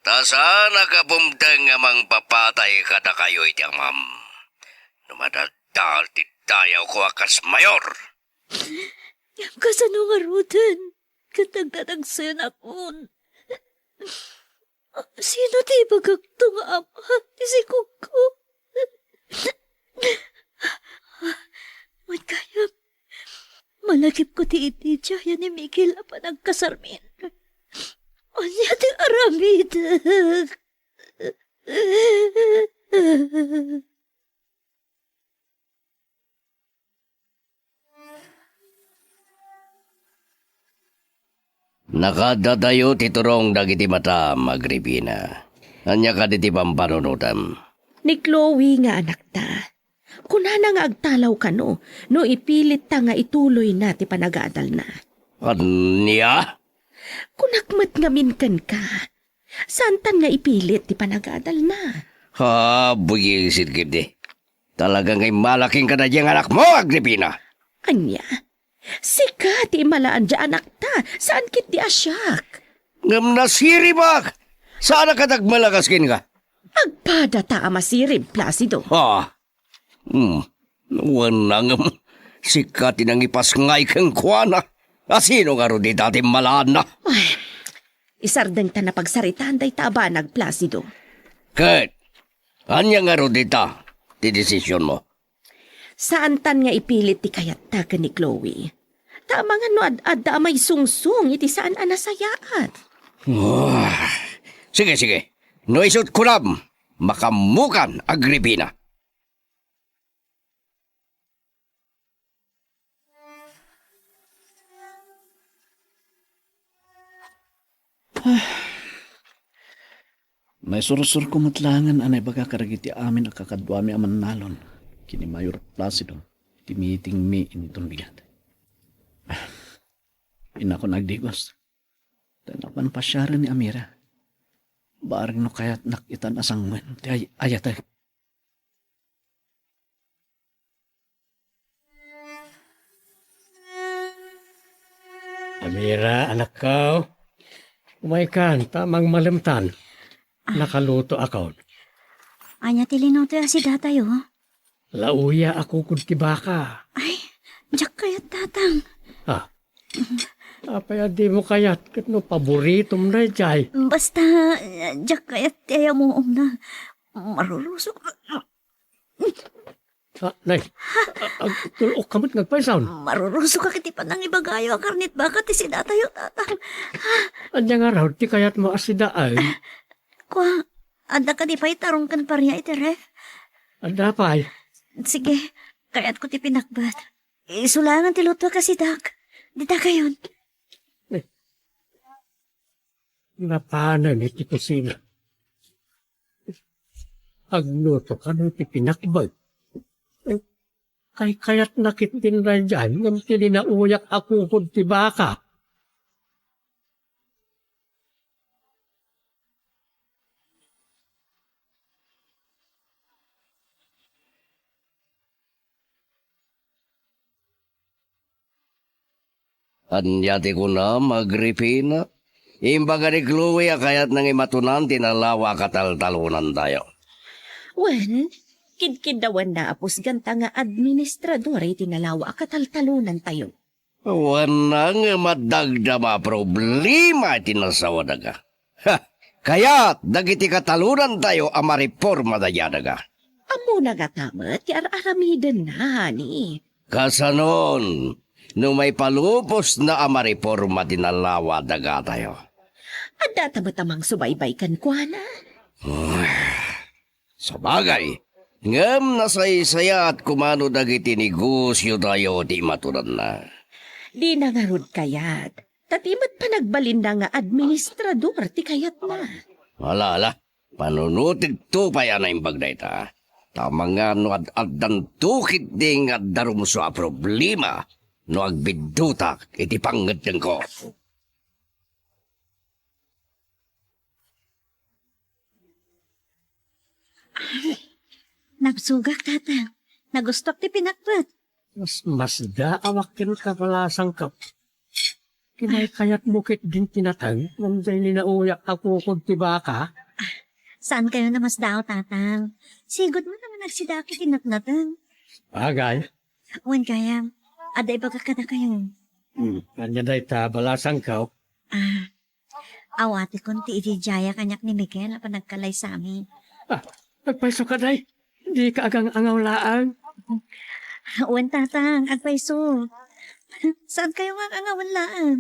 Tasana ka bumdang amang papatay kada kayo iti amam. Numadadal ti dayaw ko akas mayor. Yang kasano nga rudan. Katagdadagsan akon. Sino ti bagagto nga ama? Isi Kuko. Magkayap. Malagip ko ti iti Jaya ni Miguel apa nagkasarmin. Anya ti aramid. Nakadadayo titurong dagiti mata Agripina. Anya ka diti pampanunutam. Ni Chloe nga anak ta. Kunana nga agtalaw ka no ipilit ta nga ituloy na ti panagaadal na. Anya? Kunakmat nga minkan ka. Santan nga ipilit ti panagaadal na. Ha, buyisid kiti. Talagang ay malaking ka na diyang anak mo, Agripina. Anya? Sika ti malaan dya anak ta. Saan kit di asyak? Ngam nasiri ba? Saan ka tagmalagaskin ka? Agpada ta amasirib, Placido. Ha? Wanang sikati nang ipas ngay kang kuwana. Asino nga ro di dati malaan na? Ay, isardeng ta na pagsaritaan day taba nagplasido. Kat, anya nga ro di ta, di desisyon mo. Saan tan nga ipilit ti kayat ta ka ni Chloe? Tama nga no ad may sungsung iti saan anasayaat. Sige, sige. No isot kulam, makamukan, Agripina. May surusur kumatlangan anay baga karagiti amin akakadwami aman nalon. Kini Mayor Placido, ti meeting me initon bigat. Ina ko nagdigos. Tanapan pa siya rin ni Amira. Baring no kaya't nakitan asang men, ti ayatay. Amira, anak ko. Umaikan, tamang malimtan. Nakaluto ako. Anya tilinoto ya si datayo. Lauya ako kung tibaka. Ay, jak kayat tatang. Ha? Apaya di mo kayat kat no paboritom na jay. Basta, jak kayat kaya mo na. Marulusok. Ha, nay. Tulok kamot ngagpaisaon. Marurusok ka kiti pa nang ibagayo ang karnit baka ti si datayo tatang. Anya nga raw, ti kayat mo asidaan. Kwa, anda ka di pa'y tarong kan parya iti ref. Anda pa'y. Sige, kayat ko ti pinakbat. Isulangan ti luto ka si Dak. Dita kayon. Napanan iti kusina. Agluto ka no ti pinakbag. Kay kayat nakitin na dyan, ngam tilinauyak ako kung tibaka. Anyati ko na, Agripina. Imbaga ni Chloe, kaya't nang imatunan, tinalawa kataltalunan tayo. Wen, kidkidawan na apos ganta nga administrador ay tinalawa kataltalunan tayo. Wanang madagdama problema tinasawa daga. Ha, kaya't dagiti katalunan tayo amariporma daya daga. Amo na gatamat, ti aramidan na, ni. Kasanon, no may palupos na amariporma tinalawa daga tayo. Adda tamatamang subaybay kan kuana. Sa bagay, ngam nasaysaya at kumano dagiti negosyo tayo di matunan na. Di na nga rod kayat. Tatimat pa nagbalin na nga administrador ti kayat na. Ala, Panunutig to pa yan ang bagdayta. Tama nga no ad-adan tukit ding ad-darum sa problema no agbidutak iti pangatyan ko. Nagsugak, tatang. Nagustok ti pinakpet. Mas daawak kin kapalasang ka. Kinay kayat mukit din tinatang, nanday ni nauyak ako kung tibaka. Saan kayo na mas daw, tatang? Sigod mo naman nagsidaki tinatnatan. Bagay. Wan kaya, aday baga ka na kayo. Kanya day tabalasang ka. Awati kon ti ijijaya kanyak ni Miguel na panagkalay sa amin. Nagpaiso ka day. Hindi ka agang angaw laang. Wan, tatang, agpaiso. Saan kayo nga angawan laan?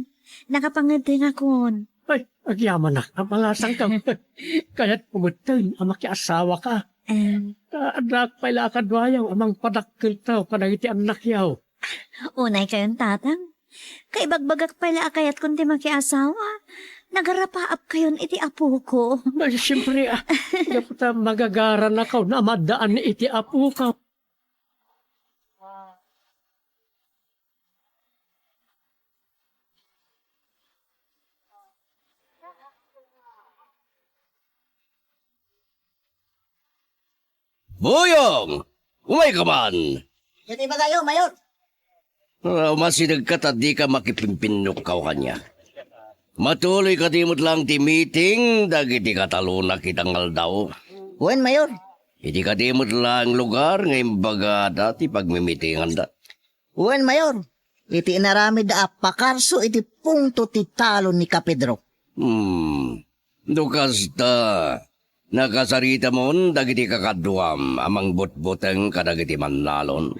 Nakapangad din akon. Ay, agyaman na kapalasang ka. Kaya't pumutin ang makiasawa ka. Anak pala kadwayaw, amang padakil tao, panagiti anak yaw. Unay kayong tatang. Kay bagbagak pala kayat kundi makiasawa. Nagarapaap kayon iti apo ko. Ay, siyempre, dapat magagaran na ka na madaan ni iti apo ka. Boyong! Umay ka man! Iti ba kayo, Mayor? Masidag ka ta di ka makipimpinok ka kanya. Matuloy ka dimot lang ti meeting, dagiti kataluna kitang aldaw. Wen, Mayor? Iti ka dimot lang lugar ngayon baga dati pagmimitingan da. Wen, Mayor? Iti inaramid da apakarso iti punto ti talon ni Kapedro. Dukas ta. Nakasarita mon dagiti kakaduam amang butbuteng kadagiti manlalon.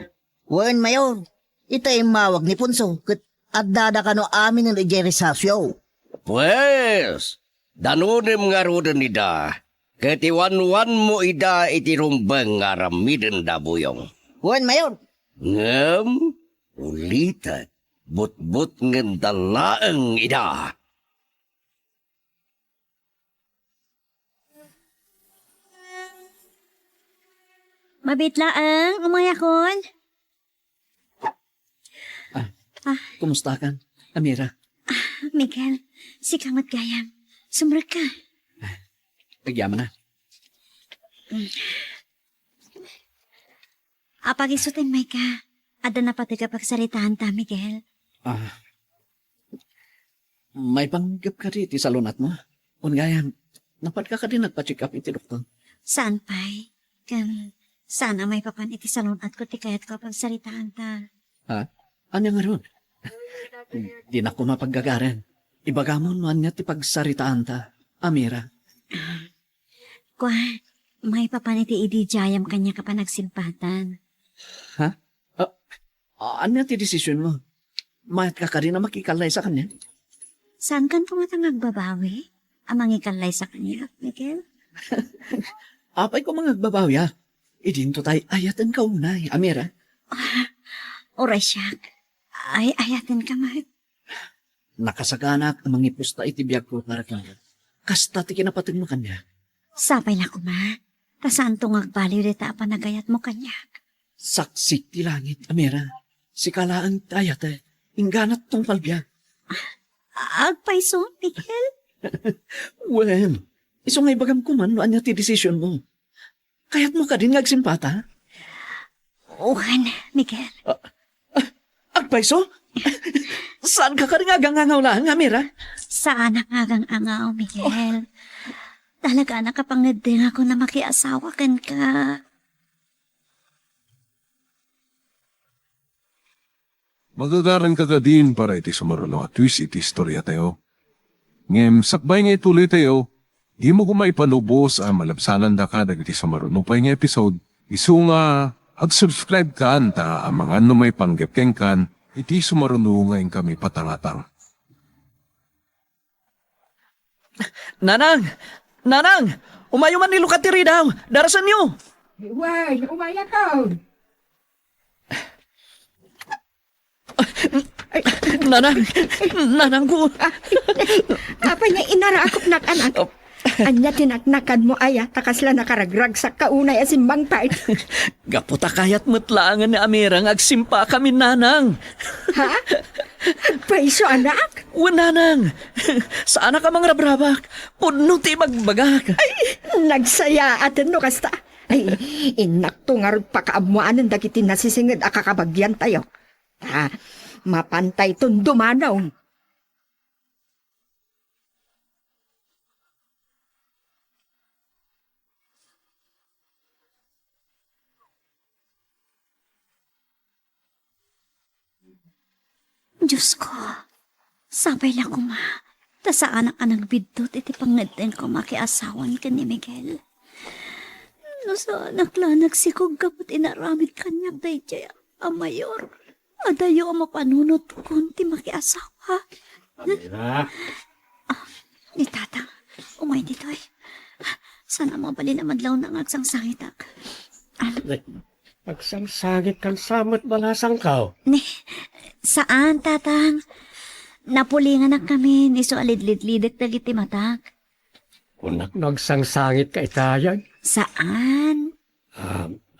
Wen, Mayor? Itay mawag ni Punso, kat addada ka no amin ng Jerisasyo. Pues, danunim nga rodan nida. Katiwan-wan mo ida iti rumbang nga ramiden da buyong. Wen, Mayor? Ngam, ulita, but-but ngan dalaang ida. Mabitlaang, umayakon. Kumusta ka, Amira? Miguel, si Kamat Gayam. Sumrag ka. Pagyaman na. Apag-isutin may ka. Ada na pati kapag salitaan ta, Miguel. May panggap ka rin sa lunat mo. Ungayan, napad ka din nagpa-check up iti doktor. Saan pa'y? Sana may papan iti salon at ko ti kayat ko pag salitaan ta. Ha? Ano nga ron? Di na ko mapaggagaran. Ibagamon mo niya ti pagsaritaan ta, Amira. Kwa, may papan iti idijayam kanya ka pa nagsimpatan. Ha? Ano ti desisyon mo? Mayat ka rin na makikalay sa kanya? Saan kan pumatang nagbabawi? Amang ikalay sa kanya, Miguel? Apay ko mga babawi ha. Idinto tayo ayatan ka unay, Amira. Oray siya. Ay, ayatin ka, Mag. Nakasaganak ang mga ipusta itibiyag ko para kanya. Kasta ti kinapatid mo kanya. Sapay na ko, Ma. Tasaan tong agbaliw dita panagayat mo kanya. Saksik ti langit, Amira. Si kalaan tayat ingganat tong palbiyag. Agpaiso, Miguel? Well, iso nga ibagam ko man, ano ti desisyon mo? Kaya't mo ka din ngagsimpata? Uhan, Miguel. Agpaiso? Saan ka rin agang-angaw lang, Amira? Saan ang agang-angaw, Miguel? Talaga nakapangedeng ako na makiasawa kan ka. Magagaran ka din para iti sumarunong at twist iti istorya tayo. Ngem, sakbay nga ituloy tayo, di mo kumaipanubos ang malabsanan da ka dagiti sumarunong pa nga episode. Isu nga, ag-subscribe ka anta ang mga may panggapkeng kan, iti sumarunong ngayon kami patangatang. Nanang! Nanang! Umayo man ni Lucatiri daw! Darasan niyo! Why, umaya ka. Nanang! Nanang ko! Apa niya inarakop na anak? Anya tinaknakan mo aya, takasla nakaragrag sa kaunay asimbang part. Gaputa kayat matlaangan ni Amirang agsimpa kami nanang. Ha? Paiso anak? Nanang, saan ka mga rabrabak? Puno ti magbagak. Nagsaya atin no kasta. Ay, inak to nga pakaamuanan dagiti nasisingid akakabagyan tayo. Ha, mapantay ton dumanaw. Diyos ko, sabay lang ko ma. Ta saan ang nagbidot iti pangadten ko makiasawan ka ni Miguel. No sa anak lang nagsikog kapot inaramid kanyak dayjay ang mayor. Adayo ang mapanunot kun ti makiasawa. Ni tatang, umay dito eh. Sana mabalin na madlaw na ngagsangsangitak. Pagsangsagit kan samot balasang kao. Ni, saan tatang? Napulingan na kami ni so alidlid-lidet dagiti matak. Kunak nagsangsangit ka itayan. Saan?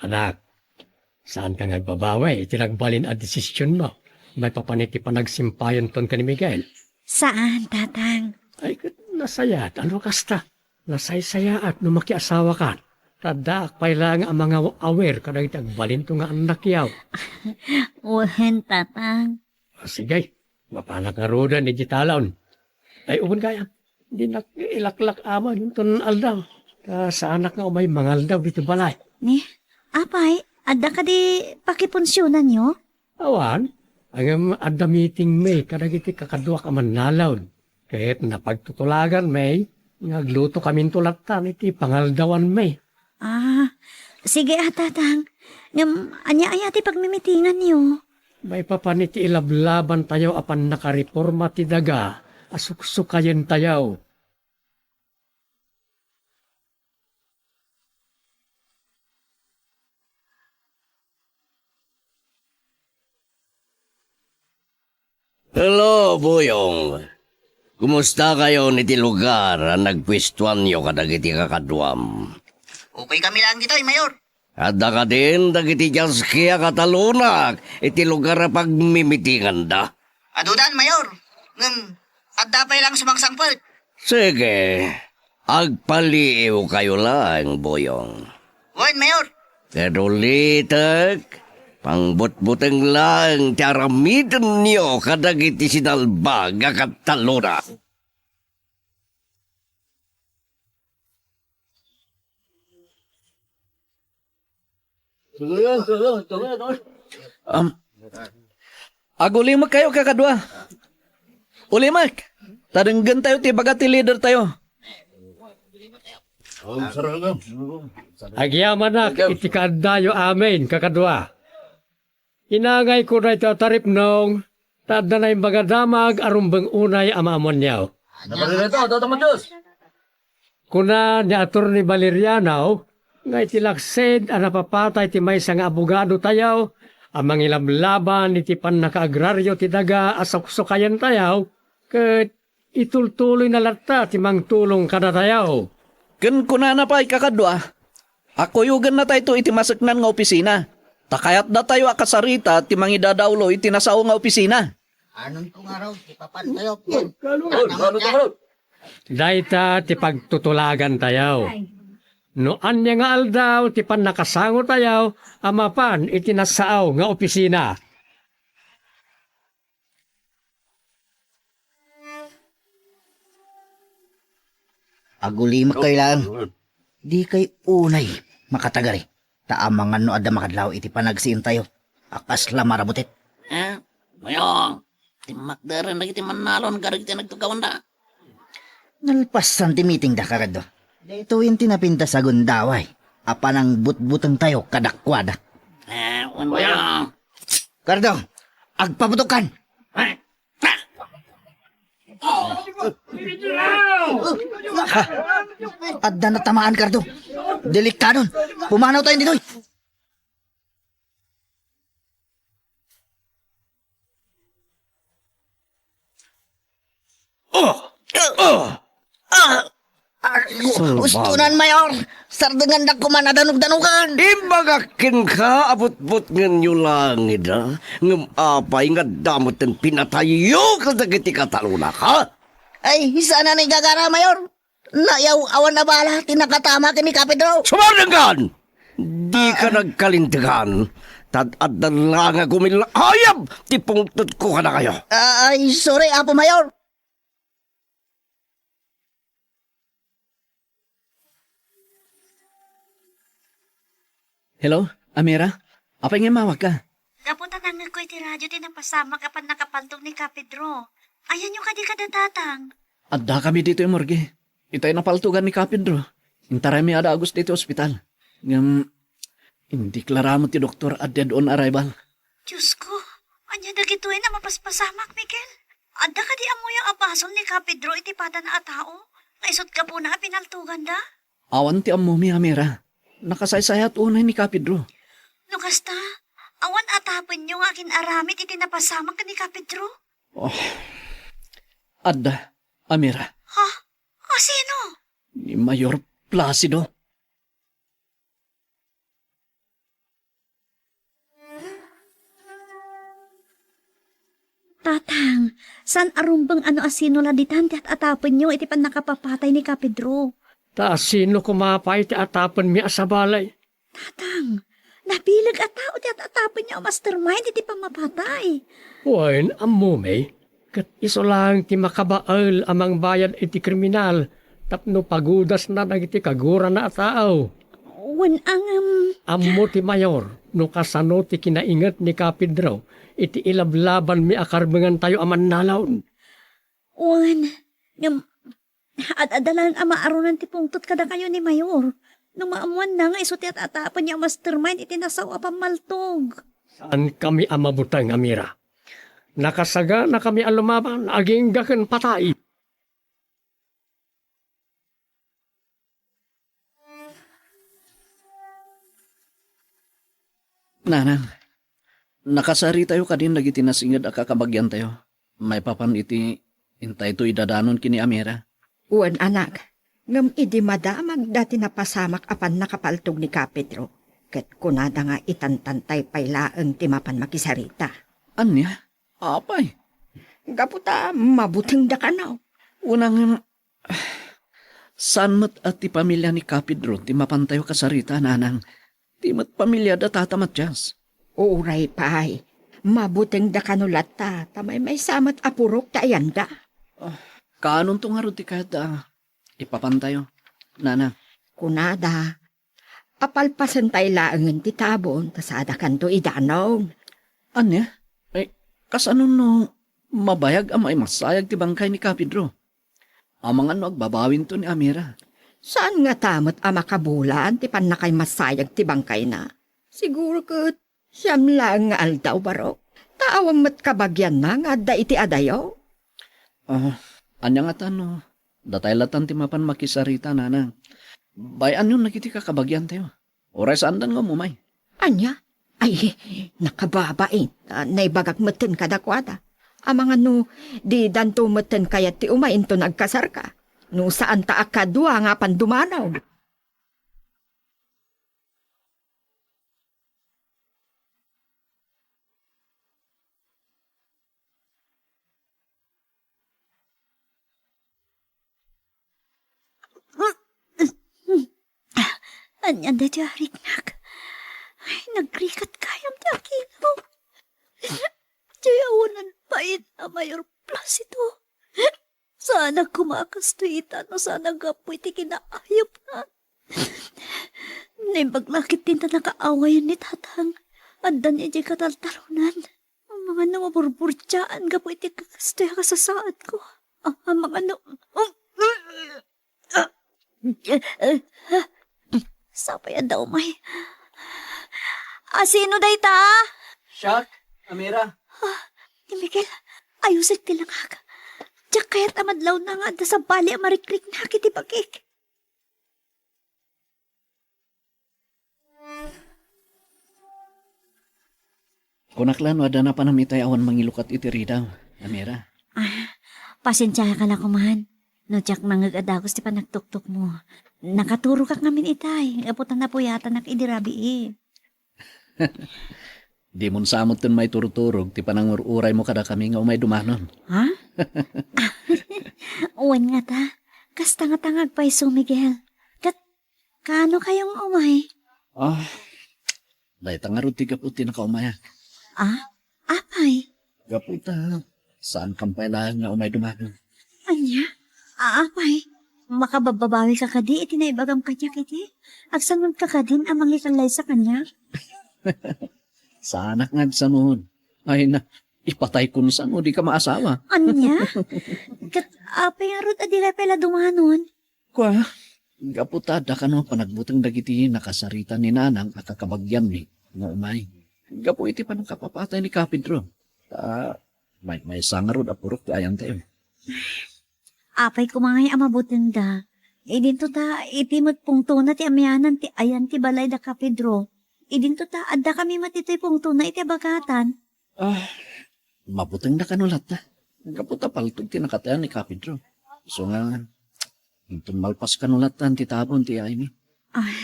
Anak, saan ka nagbabaway? Itinagbalin ang desisyon mo. May papaniti pa nagsimpayan ton ka ni Miguel. Saan, tatang? Ay, nasayat. Ano kasta? Nasaysaya at numakiasawa ka. Tadak pa lang ang mga aware ka na itagbalin to nga anak yaw. Uhen, tatang. Sige, mapanak nga roda ni Jitalon. Ay, uwan kaya. Hindi nakilaklak ama yung ton aldaw. Sa anak nga umay mangaldaw dito balay. Ni, apay, adda ka di pakipunsyonan nyo? Awan, ang adda meeting may kadagiti kakadwa ka man nalawd. Kahit napagtutulagan may, ngagluto kami tulatan iti pangaldawan may. Sige tatang. Ngam, anya ti pagmimitingan nyo. May papaniti ilablaban tayo apan nakareforma ti daga. Asuksukayen tayo. Hello, Buyong. Kumusta kayo niti lugar ang nagpwistuan nyo kadagiti kakadwam? Okay kami lang dito, Mayor. Adda ka din dagiti jaskia katalunak iti lugar na pagmimitingan da. Adudan, Mayor. Adda pa lang sumangsangpot. Sige, agpaliiw kayo lang, Buyong. Wen, Mayor. Pero litak, pangbutbuteng lang tiaramidan nyo kadagiti sinalbag katalunak. Agulimak kayo kakadwa. Ulimak. Tarenggan tayo ti bagati leader tayo. Agyaman na iti kaadayo amin kakadwa. Inangay ko na ito tarip nung tada na yung bagadamag arumbang unay amaamon niyaw. Kuna ni Ator ni Valeriano, nga itilaksid ang napapatay ti may nga abogado tayaw, ang mangilablaban iti pan nakaagraryo ti daga asoksokayan tayaw, ket itultuloy na lata ti mangtulong kada tayaw. Ken kunana pa kakadwa. Ako yugan na tayo iti masaknan nga opisina. Takayat da tayo akasarita ti mangidadawlo iti nasao nga opisina. Anon ko nga raw, ipapan tayo. Dayta ti pagtutulagan tayaw. No anya nga aldaw ti pan nakasango tayaw, amapan iti nasao nga opisina. Agulimak kayo lang. Di kay unay makatagari. Taamangan no adda makadlaw iti panagsiin tayo. Akas la marabutit. Mayong, timakdaran na kiti manalon karag iti nagtugawan da. Nalpasan ti meeting da karado. Dito yung tinapinta sa gundaway. Apan ang butbutang tayo kadakwada. Mayong. Kardo, agpaputukan! Adda na tamaan, Kardo. Deliktadon. Pumanaw tayo dito. Ustunan, Mayor. Sardengan da kuman adanog-danugan. Imbagakin ka, abot-bot nganyo langit ha. Ngam apay nga damot ng pinatayo ka dagiti kataluna ka. Ay, sana ni gagara, Mayor. Nayaw awan na bala, tinakatama kini Kapidro. Sumardangan! Di ka nagkalintigan. Tad-ad na lang nga kumilayab. Tipungtut ko ka na kayo. Ay, sorry, Apo Mayor. Hello, Amira? Apay nga mawag ka? Kapunta na nga ko iti radyo din ang pasama kapan nakapaltog ni Kapidro. Ayan yung kadi kadatatang. Adda kami dito yung morgue. Itay napaltugan ni Kapidro. Intaray mi ada Agust dito ospital. Ngam, hindi klaramo ti doktor at dead on arrival. Diyos ko, anya dagituin na mapaspasamak, Miguel. Adda ka di amo yung apasol ni Kapidro iti pata na atao. Naisot ka po na pinaltugan da. Awan ti ammo mi Amira. Nakasaysay at unay ni Kapidro. Lukasta, awan atapin yung akin aramit iti napasamak ni Kapidro. Oh, Adda, Amira, Ha? Sino? ni Mayor Placido. Tatang, san arumbang ano asino la ditante at atapon nyo iti pan nakapapatay ni Kapidro. Ta sino kumapay ti atapon mi sa balay? Tatang, nabilag at tao ti at atapon nyo mastermind iti pamapatay. Wain ammo may. Kat iso lang ti makabaal amang bayad iti kriminal. Tapno pagudas na nagiti kagura na tao. Wan ang Ammo ti mayor, no kasano ti kinaingat ni Kapidro, iti ilablaban mi akarbengan tayo aman nalaon. wan, at adalan ang maarunan ti pungtot kada kayo ni Mayor. Nung maamuan na nga isuti at atapon niya mastermind iti nasawa pamaltog. Saan kami amabutang, Amira? Nakasaga na kami alumaban, aging gaken patay. Nanang, nakasari tayo kadin lagi tinasingad a kakabagyan tayo. May papan iti intay to idadanon kini Amira. Uwan anak, ngam idi madamag dati napasamak apan nakapaltog ni Kapidro. Ket kunada nga itantantay paylaeng timapan makisarita. Anya? Apay? Gaputa, mabuting da ka na. Unang, saan mat at ti pamilya ni Kapidro ti mapantayo kasarita, nanang? Ti mat pamilya da tatamat jas. Uray pay, mabuting da kanulat ta, tamay may samat apurok ta ayan da. Kanon to nga ro ti kada ipapantayo, nanang? Kunada, apalpasan tay laangan ti tabon, tasada kanto idanaw. Anya? Ay, kasano no mabayag amay masayag ti bangkay ni Kapidro? Amang ano agbabawin to ni Amira. Saan nga tamot ang makabulan, ti pan na kay masayag ti bangkay na? Siguro kat siyam lang nga aldaw baro. Taawang mat kabagyan na nga da iti adayaw. Anya nga tano, datay latan ti mapan makisarita nanang. Bayan yun nakiti kakabagyan tayo. Oray saan dan nga mumay. Anya? Ay, nakababain. Naibagak maten kadakwada. Amang ano, di danto maten kaya ti umainto nagkasar ka. No saan ta akadwa nga pandumanaw. Anyan da di ariknak. Ay, nagrikat kayam di akino. Diyawanan pait a Mayor Placido. Sana kumakas to ita no sana gapoy ti kinaayop na. Naibaglakit din na nakaawayan ni tatang. Andan niya di kataltarunan. Ang mga namaburburtsaan gapoy ti kakastoy kasasaad ko. Ang mga Sapayan daw may. Sino day ta? Shak, Amira. Ni Miguel, ayusik ti lang haka. Diyak kaya't amadlaw na nga da sa bali amariklik na kiti pagik. Kunaklan wada na panamitay awan mangilukat iti ridaw, Amira. Pasensya ka na kumahan. No, Jack, mangagadagos ti panagtuktok mo. Nakaturo ka ngamin itay. Aputan na po yata nakidirabi eh. Di mon samot ton may turuturog, ti panangururay mo kada kami nga umay dumanon. Ha? Uwan nga ta. Kasta nga tangag pa iso, Miguel. Kano kayong umay? Dahil tangarod ti gaputi na kaumaya. Apay? Gaputa, saan kampay lang nga umay dumanon? Anya? Apay? Makabababawi ka kadi, itinaibagam kanya kiti. Agsanod ka kadin amang ikalay sa kanya. Sana nga sa noon. Ay na, ipatay ko na saan o di ka maasawa. Anya? Apay nga rod adilay pala dumanon. Kwa, gaputada ka no, panagbutang dagiti nakasarita ni nanang at kakabagyan ni nga umay. Gapu iti pa ng kapapatay ni Kapidro. May sangarod apurok ti ayan tayo. Apay kumangay amabutin da. Idinto ta, itimot pungto na ti amyanan ti ayan ti balay da ka Pedro. Idinto ta, adda kami matitoy pungto na iti bagatan. Mabutang na kanulat na. Gaputa paltog ti nakatayan ni Kapidro. So nga, malpas kanulatan ti tabon ti ay ni.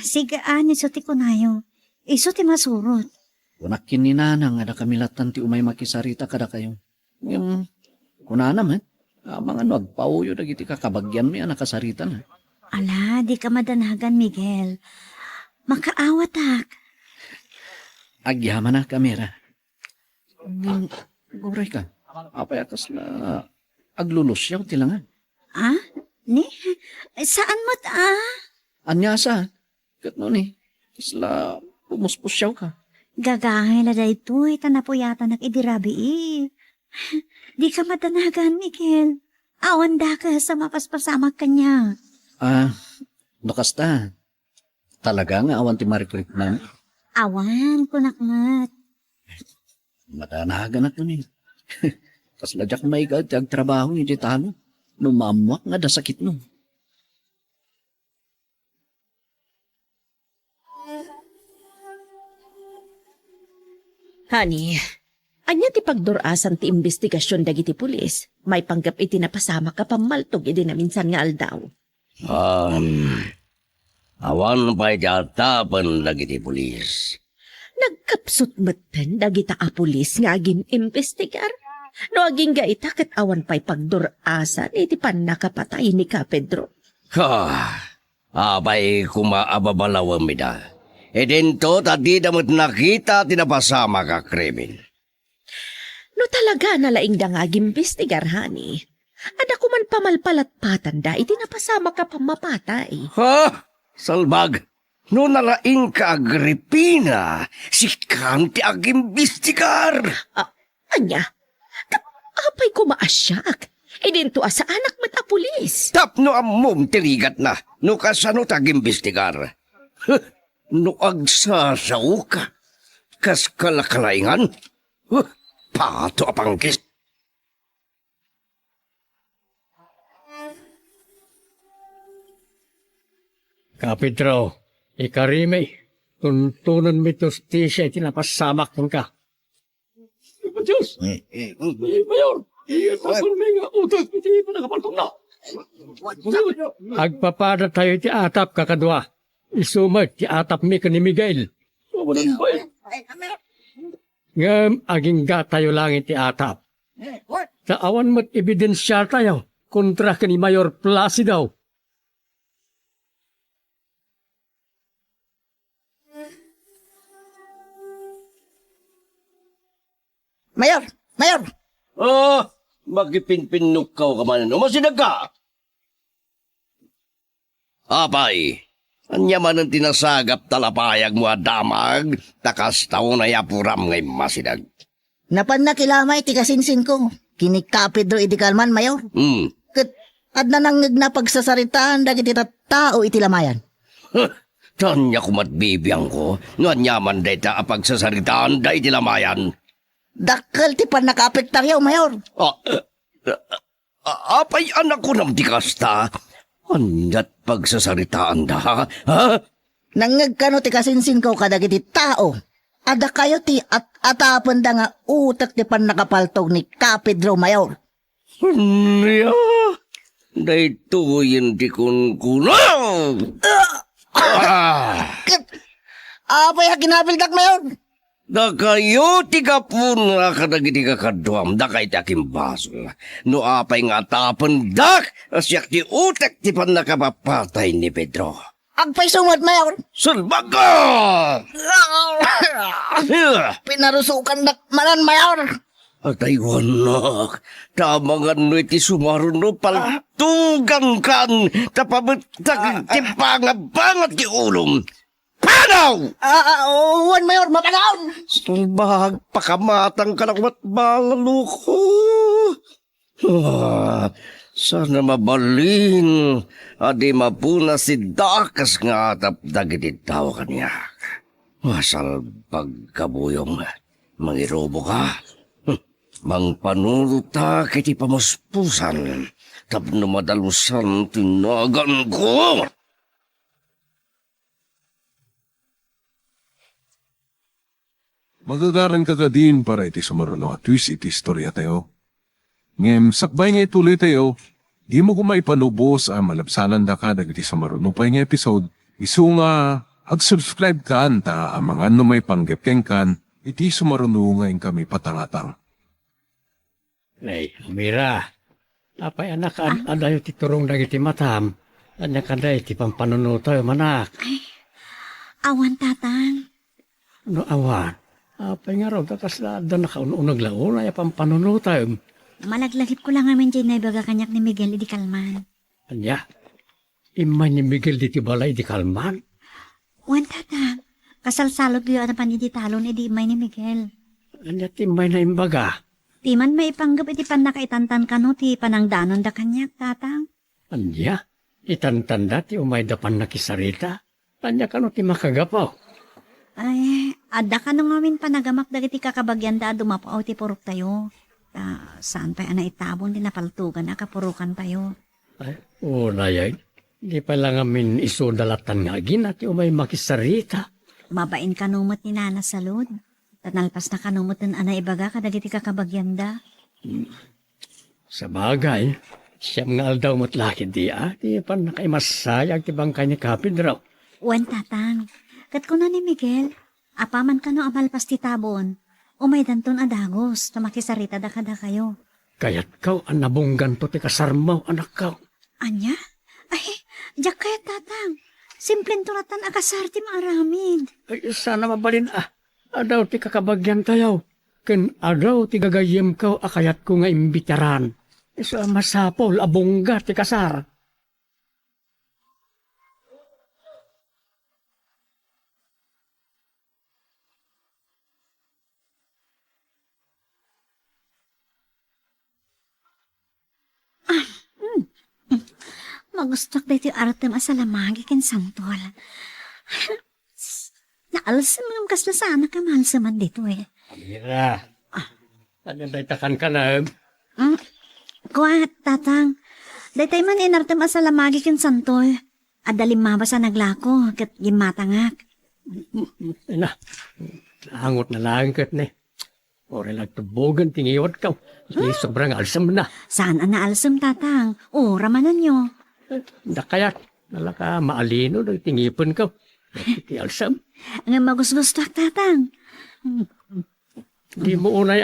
Sige iso ti kunayo. Iso ti masurot. Kunakin ni nanang ada kamilatan ti umay makisarita kada kayo. Yung kunana man, mga nagpauyo dagiti kakabagyan mi nakasarita na. Ala, di ka madanagan, Miguel. Makaawatak. Agyaman na kamera. Guray ka. Apay akas na aglulusyaw tilangan. Ni? Saan mo't Anyasa. Kat no ni. Isla pumuspusyaw ka. Gagahay na da ito, tanapuyata nakidirabi eh. Di ka madanagan, Miguel. Awan da ka sa mapaspasamak kanya. Nakasta. Talaga nga awan ti marikrik na. Awan, kunakmat. Madanagan na to ni. Kas ladyak may gad, trabaho ni Jitano. Numamuak nga da sakit no. Honey, anya ti pagdurasan ti investigasyon dagiti pulis. May panggap iti napasama ka pamaltog iti na minsan nga aldaw. Awan pa ijatapan lagi ti pulis. Nagkapsot meten dagita a pulis nga aging investigar. No aging gaita ket awan pa'y pagdurasan iti panakapatay ni Ka Pedro. Abay kumaababalawan mi da. E dinto tadi damot nakita tinapasama ka krimen. No talaga nalaing da nga gimbestigar, honey. Ada ko man pamalpalatpatan da, iti napasama ka pamapatay. Salbag, no nalaing ka Agripina, si Kanti agimbestigar. Anya? Apay ko maasyak. E dinto sa anak mat a pulis. Tapno amom tiligat na, no kasano tagimbestigar. No agsasaw ka, kas kalakalaingan, pato apangkis. Kapitro, ikarime, tuntunan mi justisya itinapasamak ka. Diyos! Mayor! Nga utos, hindi pa nakapaltong na. Agpapada tayo ti atap kakadwa. Isumat ti atap mi ka ni Miguel. Ngam aging gatayo lang ti atap. Sa awan mo't ebidensya tayo kontra ka ni Mayor Placido. Mayor! Mayor! Magipinpinukaw ka man. Umasinag ka! Apay, anya man ang tinasagap talapayag mo damag, takas tao na yapuram ngay masinag. Napan na kilamay ti kasinsin ko. Kinika Pedro idikalman, Mayor. Kat adna nang na pagsasaritaan dagiti tao iti lamayan. Tanya kumatbibiyang ko, no anyaman day ta pagsasaritaan day iti lamayan. Dakkel ti panakapektaryaw, Mayor. Apay anak ko nam tikasta. Anyat pagsasaritaan da, ha? Nangag kano ti kasinsin ko kadagiti tao. Ada kayo ti atapon da nga utak ti panakapaltog ni Ka Pedro, Mayor. Dahito yung di kuno. Apa ya ginabildak mayor? Da kayo tiga pun kadagiti ka kaduam da kay takim basol. No apay nga tapan dak asyak ti utak ti pan nakapapatay ni Pedro. Agpay sumot mayor. Sulbaga! Pinarusukan dak manan mayor. Atay wanak, tamangan no iti sumaron no paltugan kan tapabutag ti pangabangat ti ulom. Panaw! Wan mayor, mapanaon. Sulbag, pakamatang ka ng matbalalo ko. Sana mabalin. Adi mapuna si Dakas nga atapdag ititaw kanya. Masal pagkabuyong mangirobo ka. Mangpanuluta kiti pamuspusan. Tapno madalusan tinagan ko. Magagaran ka ka din para iti sumaruno at twist iti istorya tayo. Ngem, sakbay nga ituloy tayo, di mo kumay panubos ang malapsanan da ka dagiti sumaruno pa nga episode. Isu nga, ag-subscribe ka ta ang mga ano may panggepkeng kan, iti sumaruno nga yung kami patangatang. Nay, Mira. Apay anak, adayo ti turong dagiti matam. Anya kaday ti pampanunuto manak. Awan, tatang. No awan. Apay nga raw, takas na nakaununag laon, ay pampanunuto. Malaglagip ko lang naman dyan na ibaga kanyak ni Miguel di Kalman. Anya, imay ni Miguel di balay di kalman. Wan, tatang. Kasalsalog yun na paniditalo ni di imay ni Miguel. Anya, timay na imbaga. Ti man may ipanggap iti pan nakaitantan ka no, ti panangdanon da kanyak, tatang. Anya, itantanda ti umay dapan nakisarita. Anya ka no ti makagapaw. Ay, ada ka nung amin panagamak dagiti kakabagyan da dumapaw ti purok tayo. Saan pa ana itabon din napaltugan na kapurukan tayo. Ay, una yan. Di pa lang amin isudalatan nga ginati umay makisarita. Mabain kanumot ni Nana Salud. Tanalpas na kanumot ng ana ibaga kadagiti kakabagyan da. Sa bagay, siyam nga aldaw matlakid di di pa nakaimasayag ti bangkay ni Kapid raw. Wan, tatang. Kat ko na ni Miguel, apaman ka no amalpas ti tabon. Umay danton adagos, tamakisarita da kada kayo. Kaya't kaw ang nabunggan to ti kasarmaw anak kaw. Anya? Ay, diyak kaya tatang. Simpleng turatan akasar ti maaramid. Ay, sana mabalin Adaw ti kakabagyan tayaw. Ken adaw ti gagayem kaw akayat ko nga imbitaran. Isa masapol abungga ti kasar. Magustok dito aratem asalamagi ken santol. Naalsam ng kasla sana ka malsaman dito eh. Mira, ano daytakan ka na? Kuwat, tatang. Daytay man inartem asalamagi ken santol. Adalim mabasa naglako, kat gimatangak. Na, hangot na lang kat ne. Ore nagtubogan tingiwat ka. Di sobrang alsam na. Saan ang naalsam, tatang? O, ramanan nyo. Kayat, nalaka maalino, tingipon ka. Iti alsam. Nga magusgustak, tatang. Di mo unay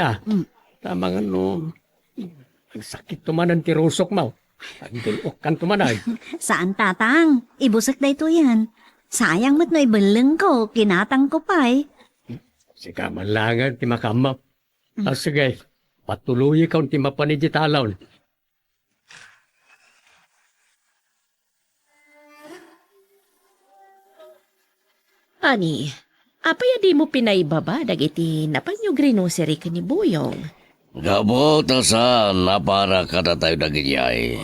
Tama nga no. Ang sakit tumanan ti rusok mo. Ang dulok kan tumanay. Saan, tatang? Ibusak da ito yan. Sayang mo't no ibaleng ko, kinatang ko pa eh. Sika man langan ti makamap. Sige, patuloy ikaw ti mapaniditalaw. Ani, apay di mo pinaibaba dagiti napanyo grocery ka ni Buyong. Gabotasan na para kada tayo dagijay.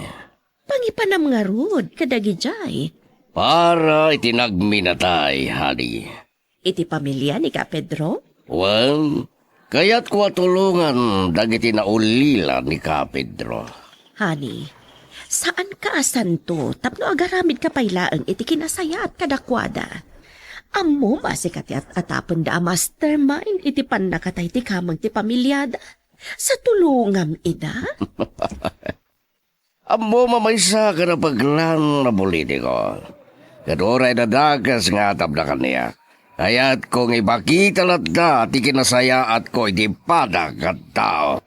Pangipanam nga rod kadagijay. Para itinagminatay, hadi. Iti pamilya ni Ka Pedro? Well, kaya't ko tulungan dagiti na ulila ni Ka Pedro. Hani, saan ka asanto tapno agaramid ka pailaang iti kinasayat kadakwada? Amo masikati at atapon da mastermind iti pan nakatay ti kamang ti pamilyada. Sa tulungam ida? Amo mamaysa ka na paglan na politiko. Kaduray na dagas nga tabla kaniya. Kaya't kung ipakita lat na, ti kinasaya at ko iti pada kat tao.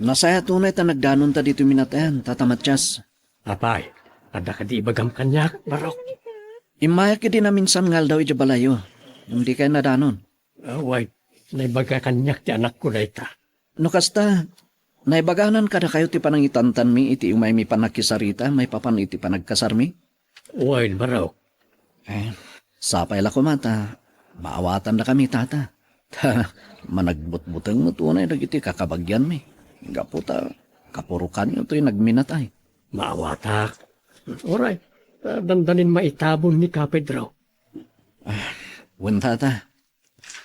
Nasaya tunay ta nagdanon ta dito minatayan, tatamatyas. Apay, ada ka di ibagam kanyak, Barok. Imaya ka din na minsan ngal daw iti balayo. Hindi kayo nadanon. Wait, naibaga kanyak ti anak ko na ita. No kasta, naibaganan ka na kayo ti panangitantan mi iti umay mi panakisarita, may papan iti panagkasarmi? Wait, Barok. Sapay la ko mata, maawatan na kami tata. Managbut-butang mo tunay dagiti kakabagyan mi. Gaputa, kapurukan nyo to'y nagminatay. Maawatak. Alright, dandanin maitabon ni Kapedro. Wen tata,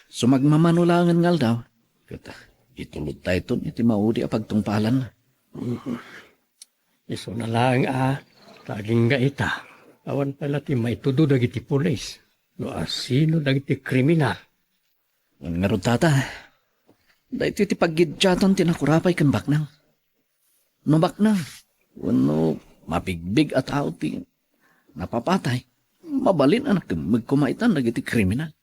sumagmamanulangan ngal daw. Kata, itulod tayo to, iti maudi a pagtungpalan na. Iso na lang taging ga ita. Awan pala ti maitudo dagiti pulis. No asino dagiti kriminal. Nga ron tata, dahil iti paggidyatan tinakurapay kan baknang. No baknang, wano mapigbig at ti napapatay, mabalin anak magkumaitan nagiti kriminal.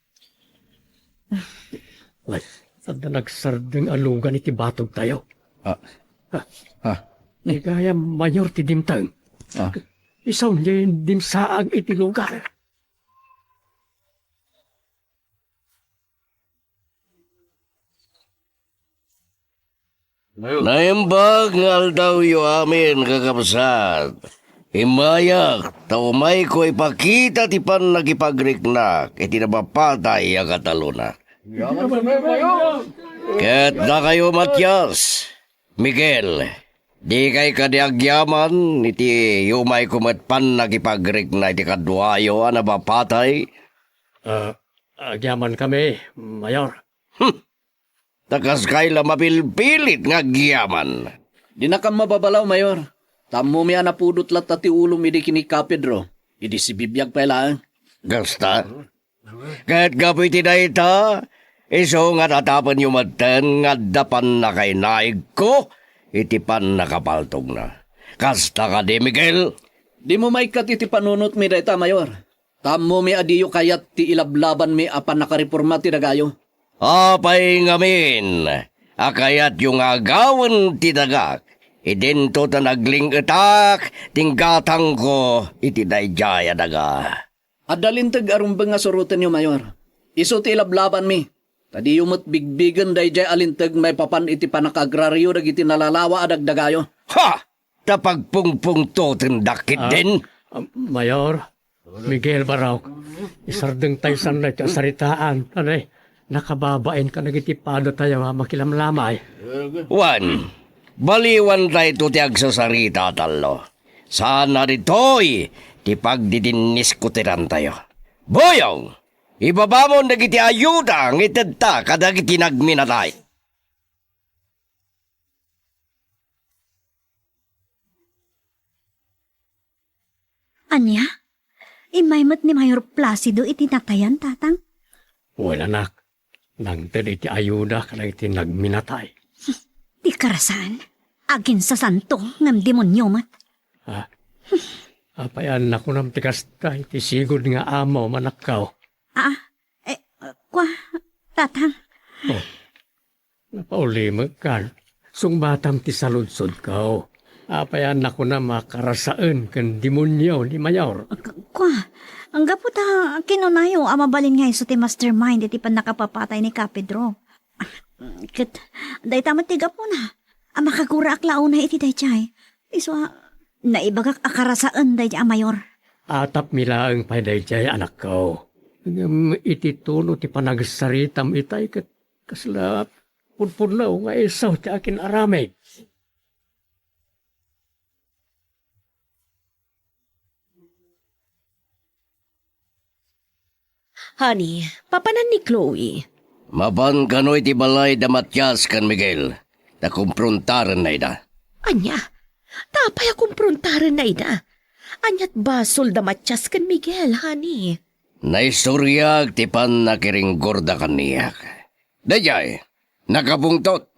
Ay, sada nagsardeng alugan iti batog tayo. Ni gaya mayor ti dimtang. Isaw niya dimsaag iti lugar. Naimbag ngal daw yu amin kakapsat. Imayak, taumay ko ipakita ti pan nagipagriknak, iti nabapatay ang kataluna. Ket na kayo Matias, Miguel, di kay kadiagyaman, iti yumay kumat pan nagipagriknak, iti kadwayo ang nabapatay. Agyaman kami, Mayor. Takas kayla mapilpilit nga gyaman. Di na kam mababalaw, Mayor. Tamo mi anapudot lat ti ulo mi di kini Kapedro. Idi si bibiyag pa lang. Gasta? Kahit gapoy tinayta, iso nga tatapan yung matan nga dapan na kay naig ko, itipan nakapaltog na. Kasta ka di, Miguel? Di mo may kat iti panunot mi dayta, Mayor. Tamo mi adiyo kayat ti ilablaban mi apan nakareforma ti dagayo. Apay ngamin, akayat yung agawan ti dagak, idento ta nagling etak, tinggatang ko, iti dayjaya daga. Adalintag arumbang nga surutan niyo, Mayor. Iso ti ilablaban mi. Tadi yumot bigbigan dayjay alintag may papan iti panakagraryo dagiti nalalawa adagdagayo. Ha! Tapagpungpung to tindakit din. Mayor, Miguel Barok, isardeng tayo sanay ti asaritaan. Anay, nakababain ka nagitipado tayo makilamlamay. Juan, baliwan tayo ti agsasarita talo. Saan na rito'y ti pagdidinis ko tiran tayo. Boyong, ibabamon nagiti ayuda ang itadta kadagiti nagminatay. Anya? Imaymat ni Mayor Placido itinatayan, tatang? Wala nak. Nang iti ayuda ka iti nagminatay. Di karasan. Agin sa santo ngam demonyo mat. Apayan na ko ng tikasta iti sigod nga amo manakaw. Tatang. Napaulimag kan. Sungbatam ti saludsod kao. Apayan na ko na makarasaan kan demonyo ni Mayor. Ang gaputa kinunayo amabalin nga iso ti mastermind iti pan nakapapatay ni Kapedro. Ket day tamat ti gapo na. Makagura aklao na iti dayjay. Iso naibagak akarasaan dayjay Mayor. Atap milaang pa dayjay anak ko. Iti tuno ti panagsaritam itay ket kasla punpunaw nga isaw ti akin aramay. Honey, papanan ni Chloe. Maban kano'y ti balay da Matias kan Miguel. Na kumprontaran na ida. Anya, tapay akumprontaran na ida. Anyat basol da Matias kan Miguel, honey. Naistoryag tipan na kiringgorda kaniyak. Dayay, nakabungtot.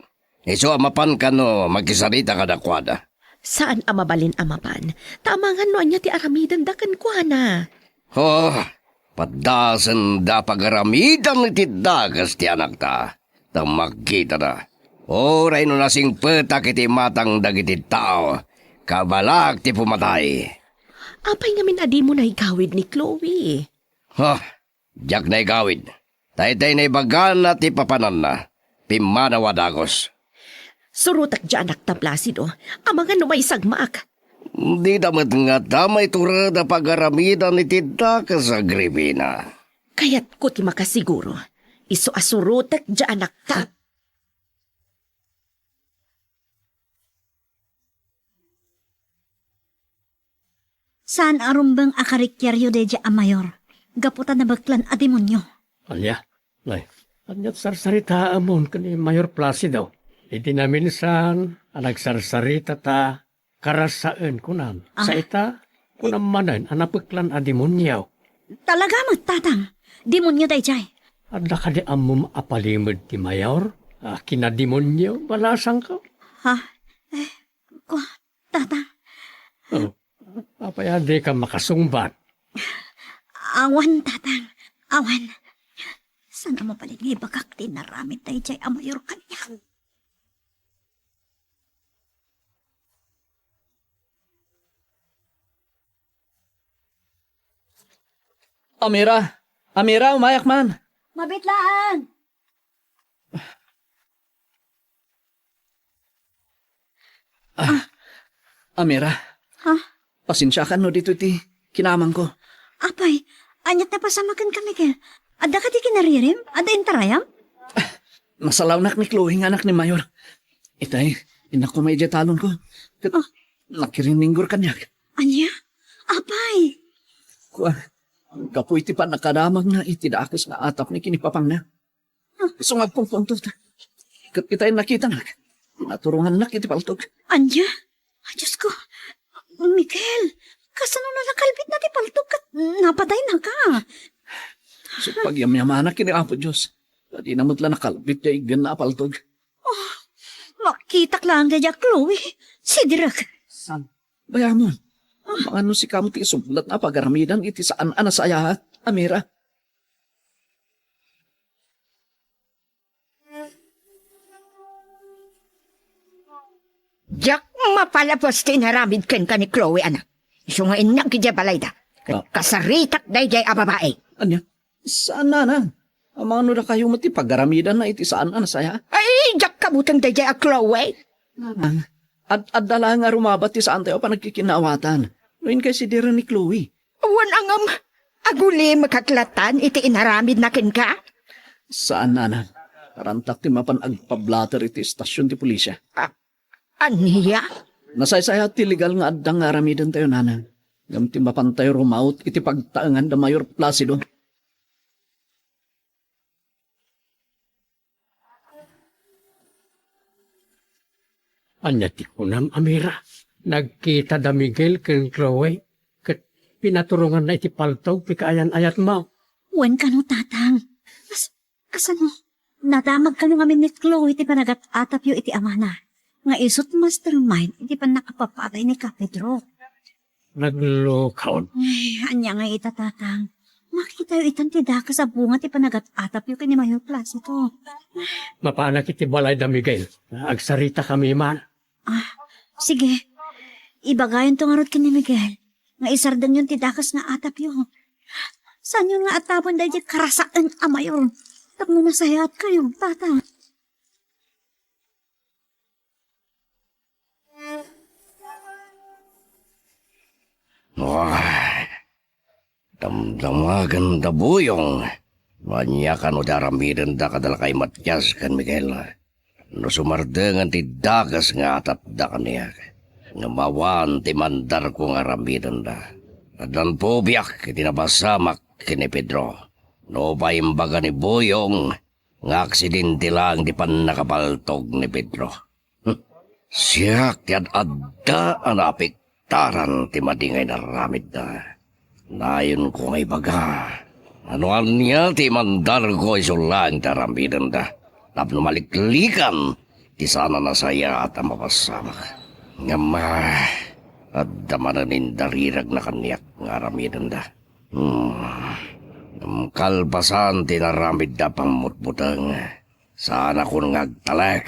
Iso amapan ka no, magkisarita ka dakwada. Saan amabalin amapan? Tamangan no anya ti aramidan dakan kwa na. Oh, padasan da pagaramidan iti dagas ti anak ta. Magkita na. Oray no nasing petak iti matang dagiti tao. Kabalag ti pumatay. Apay ngamin adi mo na igawid ni Chloe. Diyak na igawid. Taytay na ibagan at ipapanan na. Pimanawa dagos. Surutak dyan akta Placido. Amangan no may sagmaak. Di damat nga damay turada pagaramidan iti dagas sa gribina. Kaya't ko ti makasiguro. Iso asurutak dyan akta. Saan arumbang akarikyaryo de a mayor? Gaputan na bagklan a demonyo. Anya, lay. Anyat sarsarita amon kani Mayor Placido. Iti namin san, nagsarsarita ta karasaan kunan. Sa ita, kunam manan, anapiklan a demonyaw. Talaga mo, tatang. Demonyo day jay. Adda ka di amom apalimod ti Mayor? Kinademonyo, balasang ka? Tatang. Apayade ka makasungbat. Awan, tatang. Awan. Sana mo paligi bagak tinaramit day jay a mayor kanya. Amira! Amira, umayak man! Mabitlaan! Amira, pasensya ka no dito ti kinamang ko. Apay, anyat na pasamakan kami kaya. Ada ka di kinaririm? Ada intarayam? Masalawnak ni Chloe nga anak ni Mayor. Itay, inak ko may talon ko. Nakirininggor kanyak. Anya? Apay? Kapoy ti pa nakadamag na itidakas na atap ni kinipapang na. Sungag pong puntot. Itay nakita na. Naturungan na kitipaltog. Anya? Ay, Diyos ko. Miguel, kasano na nakalbit na ti paltog kat napatay na ka. So pagyamyamana kiniapo Diyos. Di namot lang nakalbit niya igan na paltog. Makitak lang kaya Chloe. Si Direk. San? Bayamon. Mga ano si kamuti isublat na pagaramidan iti saan anasaya, Amira. Jak mapalapos tinaramid ken ka ni Chloe, anak. Iso nga inang kidya balay da. Kasaritak day jay ababae. Anya? Saan na? Ang mga nula kayo mati pagaramidan na iti saan anasaya? Ay, jak kabutang day jay a Chloe. At dala nga rumabat ti saan tayo pa nagkikinawatan. Noin kay si Dira ni Chloe. Wan angam, aguli makaklatan iti inaramid na ken ka. Saan na? Karantak ti mapan agpablater iti istasyon ti pulisya. Aniya? Nasaysaya ti legal nga addang nga aramidan tayo nanang. Gam ti mapan tayo rumaut iti pagtaangan da Mayor Placido. Anya ti kunam, Amira. Nagkita da Miguel ken Chloe. Kat pinaturungan na iti paltog, pikayan ayat mo. Wen ka no, tatang. Kasano? Nadamag ka no kami ni Chloe iti panagat atap iti amana. Nga isot mastermind, iti pa nakapapatay ni Kapedro. Naglukaw. Ay, anya nga itatatang. Makita yung itan ti daka sa bunga ti panagat atap yung kani Mayor Placido. Mapanak iti balay da Miguel. Agsarita kami man. Sige. Ibagayon to nga rod kini Miguel. Nga isardan yung ti dakas nga atap yung. Saan yung nga atapon dahil di karasaan a Mayor? Tapno nasayat kayo, tatang. Damdamagan da buyong. Manyakan o daramidan da kadala kay Matyas kan Miguel. No sumardengan ti dagas nga atap da kaniya. Nga mawan ti mandar ko nga ramidan da. Adan po biyak iti nabasamak kini Pedro. No paimbaga ni buyong. Nga aksidente lang di pan nakapaltog ni Pedro. Siyak ti adda anapik taran ti madingay na ramid na. Nayon ko ngay baga, Anuan niya ti mandar ko isulang tarambidan da. Tapno maliklikan, ti sana na saya at mapasamak. Ngama, at damananin darirag na kanyak nga ramidan da. Kalpasan tinaramid da pamutbutang. Sana ko ngagtalag.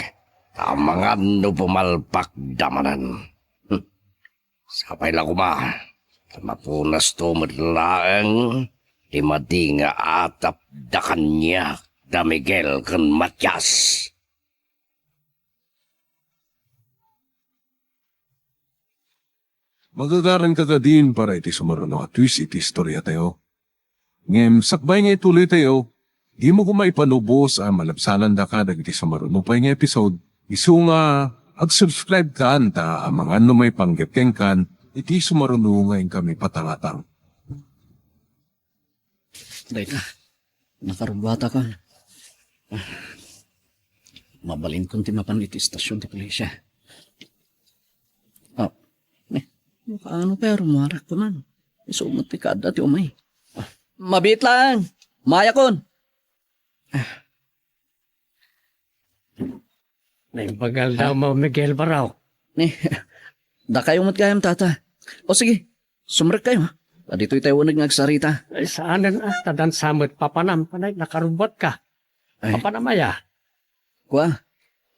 Tamangan no pumalpak damanan. Sapay lang kuma. Mapunas to madlaang. Di madi nga atap da kanya. Da Miguel kan Matias. Magagaran ka ka din para iti sumaruno at twist iti istorya tayo. Ngem, sakbay nga ituloy tayo, di mo kumaipanubos ang malapsanan da ka dagiti sumaruno pa yung episode. Isu nga, ag-subscribe ka anta ang mga ano may panggepkeng kan, iti sumaruno ngayon kami patangatang. Day ka. Nakarumbata ka. Mabalin kong timapan iti istasyon ti pulisya. Oh, ano pero marak ko man. Isumot ti kada ti umay. Mabit lang. Maya kon. Naibagal daw mo, Miguel Baraw. Da kayo matgayam tata. O sige, sumrek kayo ha. Dito'y tayo nagsarita. Ay, saanan tadan samot papanam, panay nakarubot ka. Papanamaya. Kwa,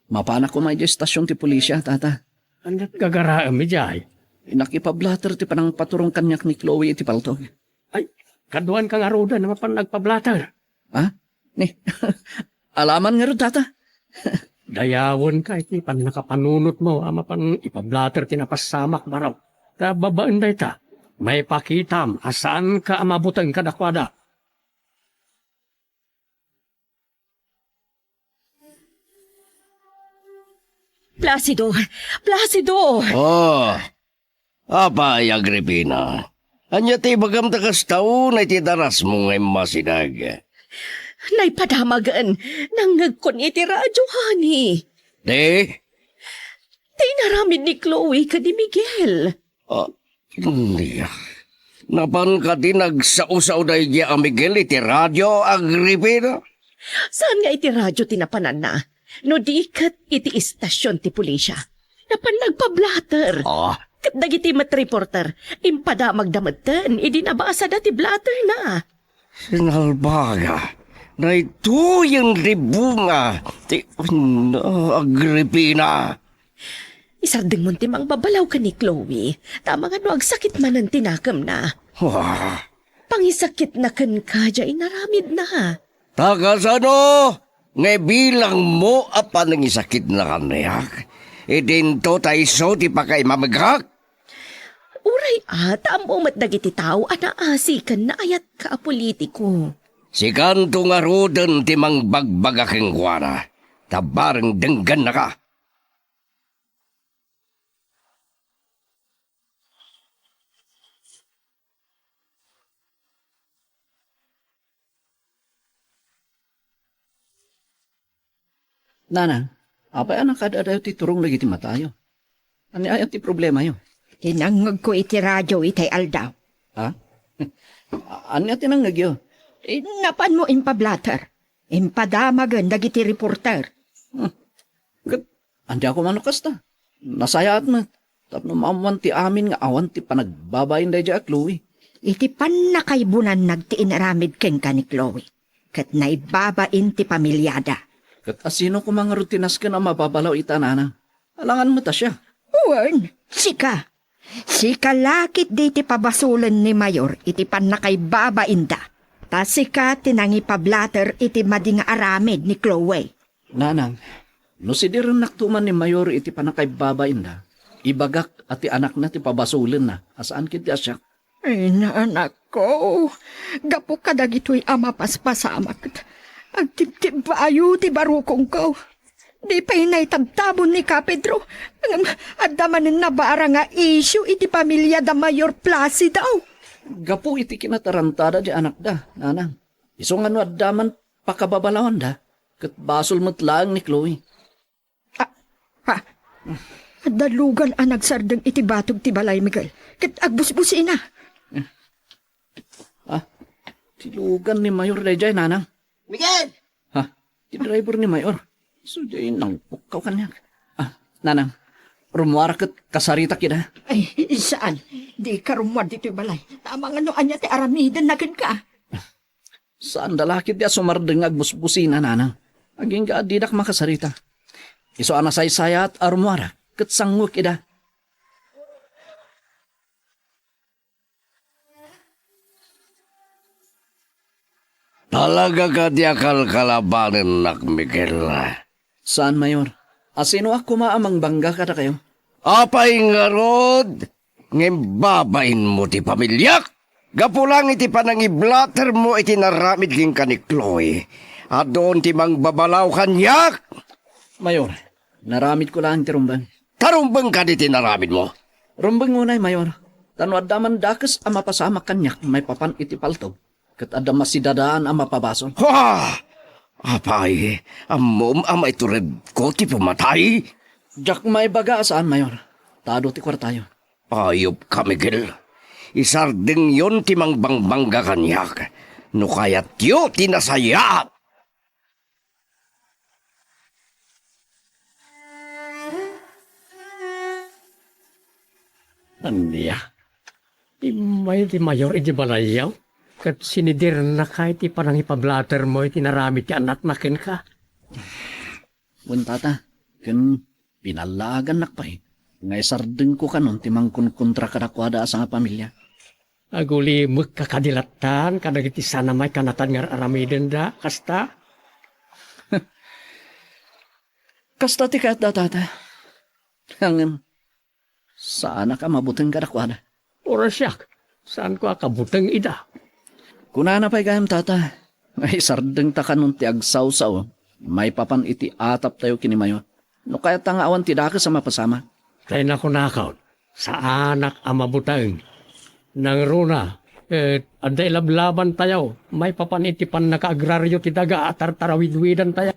mapanak ko may estasyon ti pulisya, tata. Andat gagaraam mi jay. Nakipablatter ti panang paturong kanyak ni Chloe iti paltog. Ay, kaduan kang aruda na mapan nagpablatter. Ha? Alaman nga rin, tata. Dayawon ka, iti pan nakapanunot mo, ama pan ipablatter tinapasamak baraw. Ta babaan day ta. May pakitam, asaan ka amabutan kadakwada. Placido! Placido! Oh, apay Agripina. Anya ti bagam takas tao na iti daras mo ngay masinag. Naipadamagan nang nagkon iti radyo, honey. De? Tinaramid ni Chloe ka di Miguel. Hindi. Napan ka din nagsausaw na iya ang Miguel iti radyo Agripina? Saan nga iti radyo tinapanan na? No di kat iti istasyon ti pulisya. Napan nagpa-blatter. Kat dagiti mat-reporter. Impada magdamatan. Idi nabasa dati blatter na. Sinalbaga. Na ito yung ribunga. Ti Agripina. Isardeng mo timang babalaw ka ni Chloe. Tama nga no, agsakit man ang tinakam na. Pangisakit na kan ka, dyan inaramid na. Tagasano? Ngay bilang mo apan ng isakit na kanayak. Idinto tayo so ti pakay mamagak. Uray tamo matdagiti tao, anaasikan na ayat ka politiko. Si kanto nga rodan ti mang bagbagaking kuwana. Tabarang denggan na ka. Nanang, apay anak kada ti turong lagi ti matayo. Ani ayat ti problema yo. Tinangag ko iti radyo itay aldaw. Ha? Ani at tinangag yo. Napan mo impablatter. Impadamagan dagiti reporter. Andi ako manukas ta. Nasayaat na. Tapno maamuan ti amin nga awan ti panagbabayin day at Chloe. Iti panakaibunan nagtiinaramid ken ka ni Chloe. Kat naibabain ti pamilyada. Kat asino ko mga rutinas ka na mababalaw itanana. Alangan mo ta siya. Uwan, sika. Sika lakit di ti pabasulan ni Mayor iti panakaibabain da. Ta sika tinangi pablatter iti mading aramid ni Chloe. Nanang, no si dirin naktuman ni Mayor iti panakaibabain da. Ibagak at ti anak na ti pabasulan na. Asaan kiti asyak? Ay na anak ko. Gapo ka dagito'y ama paspasamak. Agtip-tip ayo ti barukong ko. Di pa inaitabtabon ni Ka Pedro. Adamanin na bara nga issue iti pamilya da Mayor Placido. Gapo iti kinatarantada di anak da, nanang. Iso nga no adaman pakababalawan da. Kat basol mo't lang ni Chloe. Dalugan ang nagsardeng iti batog ti balay, Miguel. Kat agbusbusin na. Tilugan ni Mayor Dayjay, nanang. Miguel! Ha? Ti driver ni Mayor. So, di nang pukaw kanyak. Nanang. Rumwara kat kasarita kita. Ay, saan? Di ka rumwad dito'y balay. Tamang ano anya ti aramidan na ka. Saan dalakit dia sumardeng agbusbusina, nanang. Aging gaadidak makasarita. Iso anasay-saya at arumwara. Kat sangwak ida. Talaga ka di akal kalabanin, nak Miguel. Saan, Mayor? Asino ako maamang bangga kada kayo? Apay nga rod, ngimbabain mo ti pamilyak. Gapulang iti panangiblatter mo iti naramid king kanikloy. At doon ti mang babalaw kanyak. Mayor, naramid ko lang ti rumbang. Tarumbang ka di ti naramid mo. Rumbang ngunay, Mayor. Tanwad daman dakas ang mapasama kanyak may papan iti paltog. Kat adama si dadaan ang mapabason. Ha! Apay, amom amay tured ko ti pumatay. Jack may baga saan, Mayor? Tado ti kwartayo. Ayop ka, Miguel. Isardeng yon ti mangbangbangga kanyak. No kayat yo tinasayat. Anya? May ti Mayor iti balayaw? Kat sinidir na kahit ti panang ipablatter mo iti naramid ti anak nakin ka. Tata, kan pinalagan nakpay. Ngay sardeng ko kanon timang kontra kadakwada sa nga pamilya. Aguli magkakadilatan kadag iti sana may kanatan nga aramiden da, kasta? Kasta ti kat da, tata. Hangin, saan ka mabuteng kadakwada? Ora siyak, saan ko akabuteng ida? Kunana pa'y kayam, tata. Ngay sardeng ta kanon ti agsaw-saw. May papan iti atap tayo kinimayo. No kaya tangawan ti daka sa mapasama. Kaya na ko nakaw, sa anak ang mabuteng. Nang runa, anday lablaban tayo. May papanitipan na kaagraryo ti daga at tarawid-widan tayo.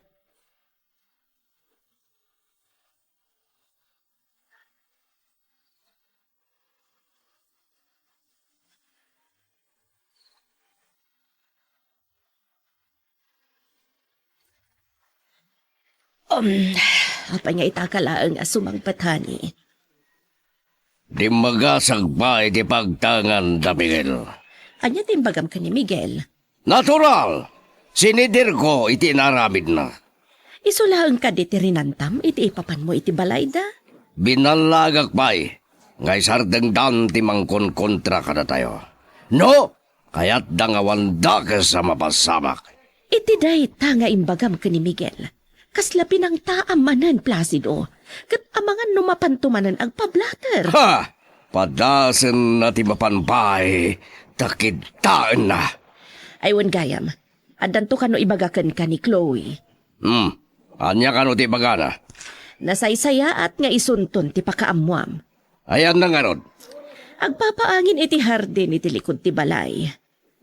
Apa nga itakalaang asumang patani. Di magasag ba iti pagtangan da, Miguel? Anya timbagam ka ni Miguel. Natural! Sinidir ko iti naramid na. Isulaang ka di ti rinantam, iti ipapan mo iti balayda. Binalagak pa'y. Ngay sardeng dan ti mangkon kontra kada tayo. No! Kaya't dangawanda ka sa mapasamak. Iti day tanga imbagam ka ni Miguel. Kasla pinang taamanan, Placido. Kat amangan numapantumanan ang pablater. Ha! Padasen na ti mapanbay. Takidtaan na. Aywan gayam, adanto ka no ibagakan ka ni Chloe. Anya ka no ti bagana? Nasaysaya at nga isunton ti pakaamuam. Ayan na nga ron. Agpapaangin iti hardin iti likod ti balay.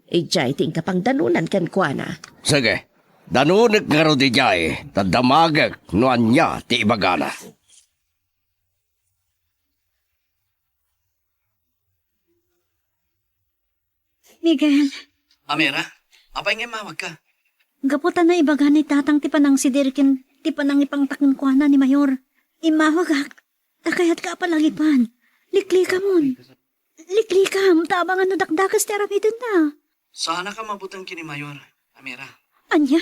Ijay ting kapang danunan kan kuana. Sige. Danunik nga ron di jay. Tadamagag no anya ti ibagana. Miguel, Amira, apay nga mawag ka? gaputan na ibaga ni tatang ti panang si Dirkin, ti panang ipangtakin ko na ni Mayor. Imawagak, takayat ka palagipan. Likli ka mon. Likli ka, tabangan na dakdakas ti aramidin na. Sana ka mabutang kini Mayor, Amira. Anya,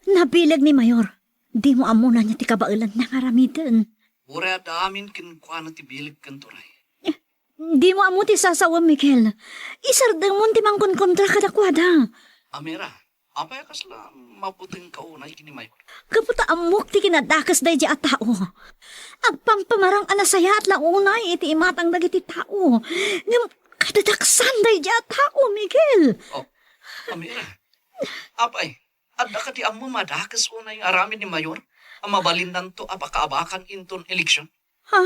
nabilag ni Mayor. Di mo amuna niya ti kabailan na aramidin. Ura damin kinkwana ti bilig kanturay. Di mo amo ti sasawa, Miguel. Isardang mo ti mangkon kontra kadakwada. Amira, apay kasla mabuting kaunay kini Mayor. Kaputa amok ti kinadakas day di a tao. Agpampamarang anasaya at launay iti imatang dagiti tao. Ngam kadadaksan day di a tao, Miguel. Oh, Amira, apay, adda ka ti amo madakas unay aramin ni Mayor, ang mabalindan to apakaabakan inton eleksyon. Ha?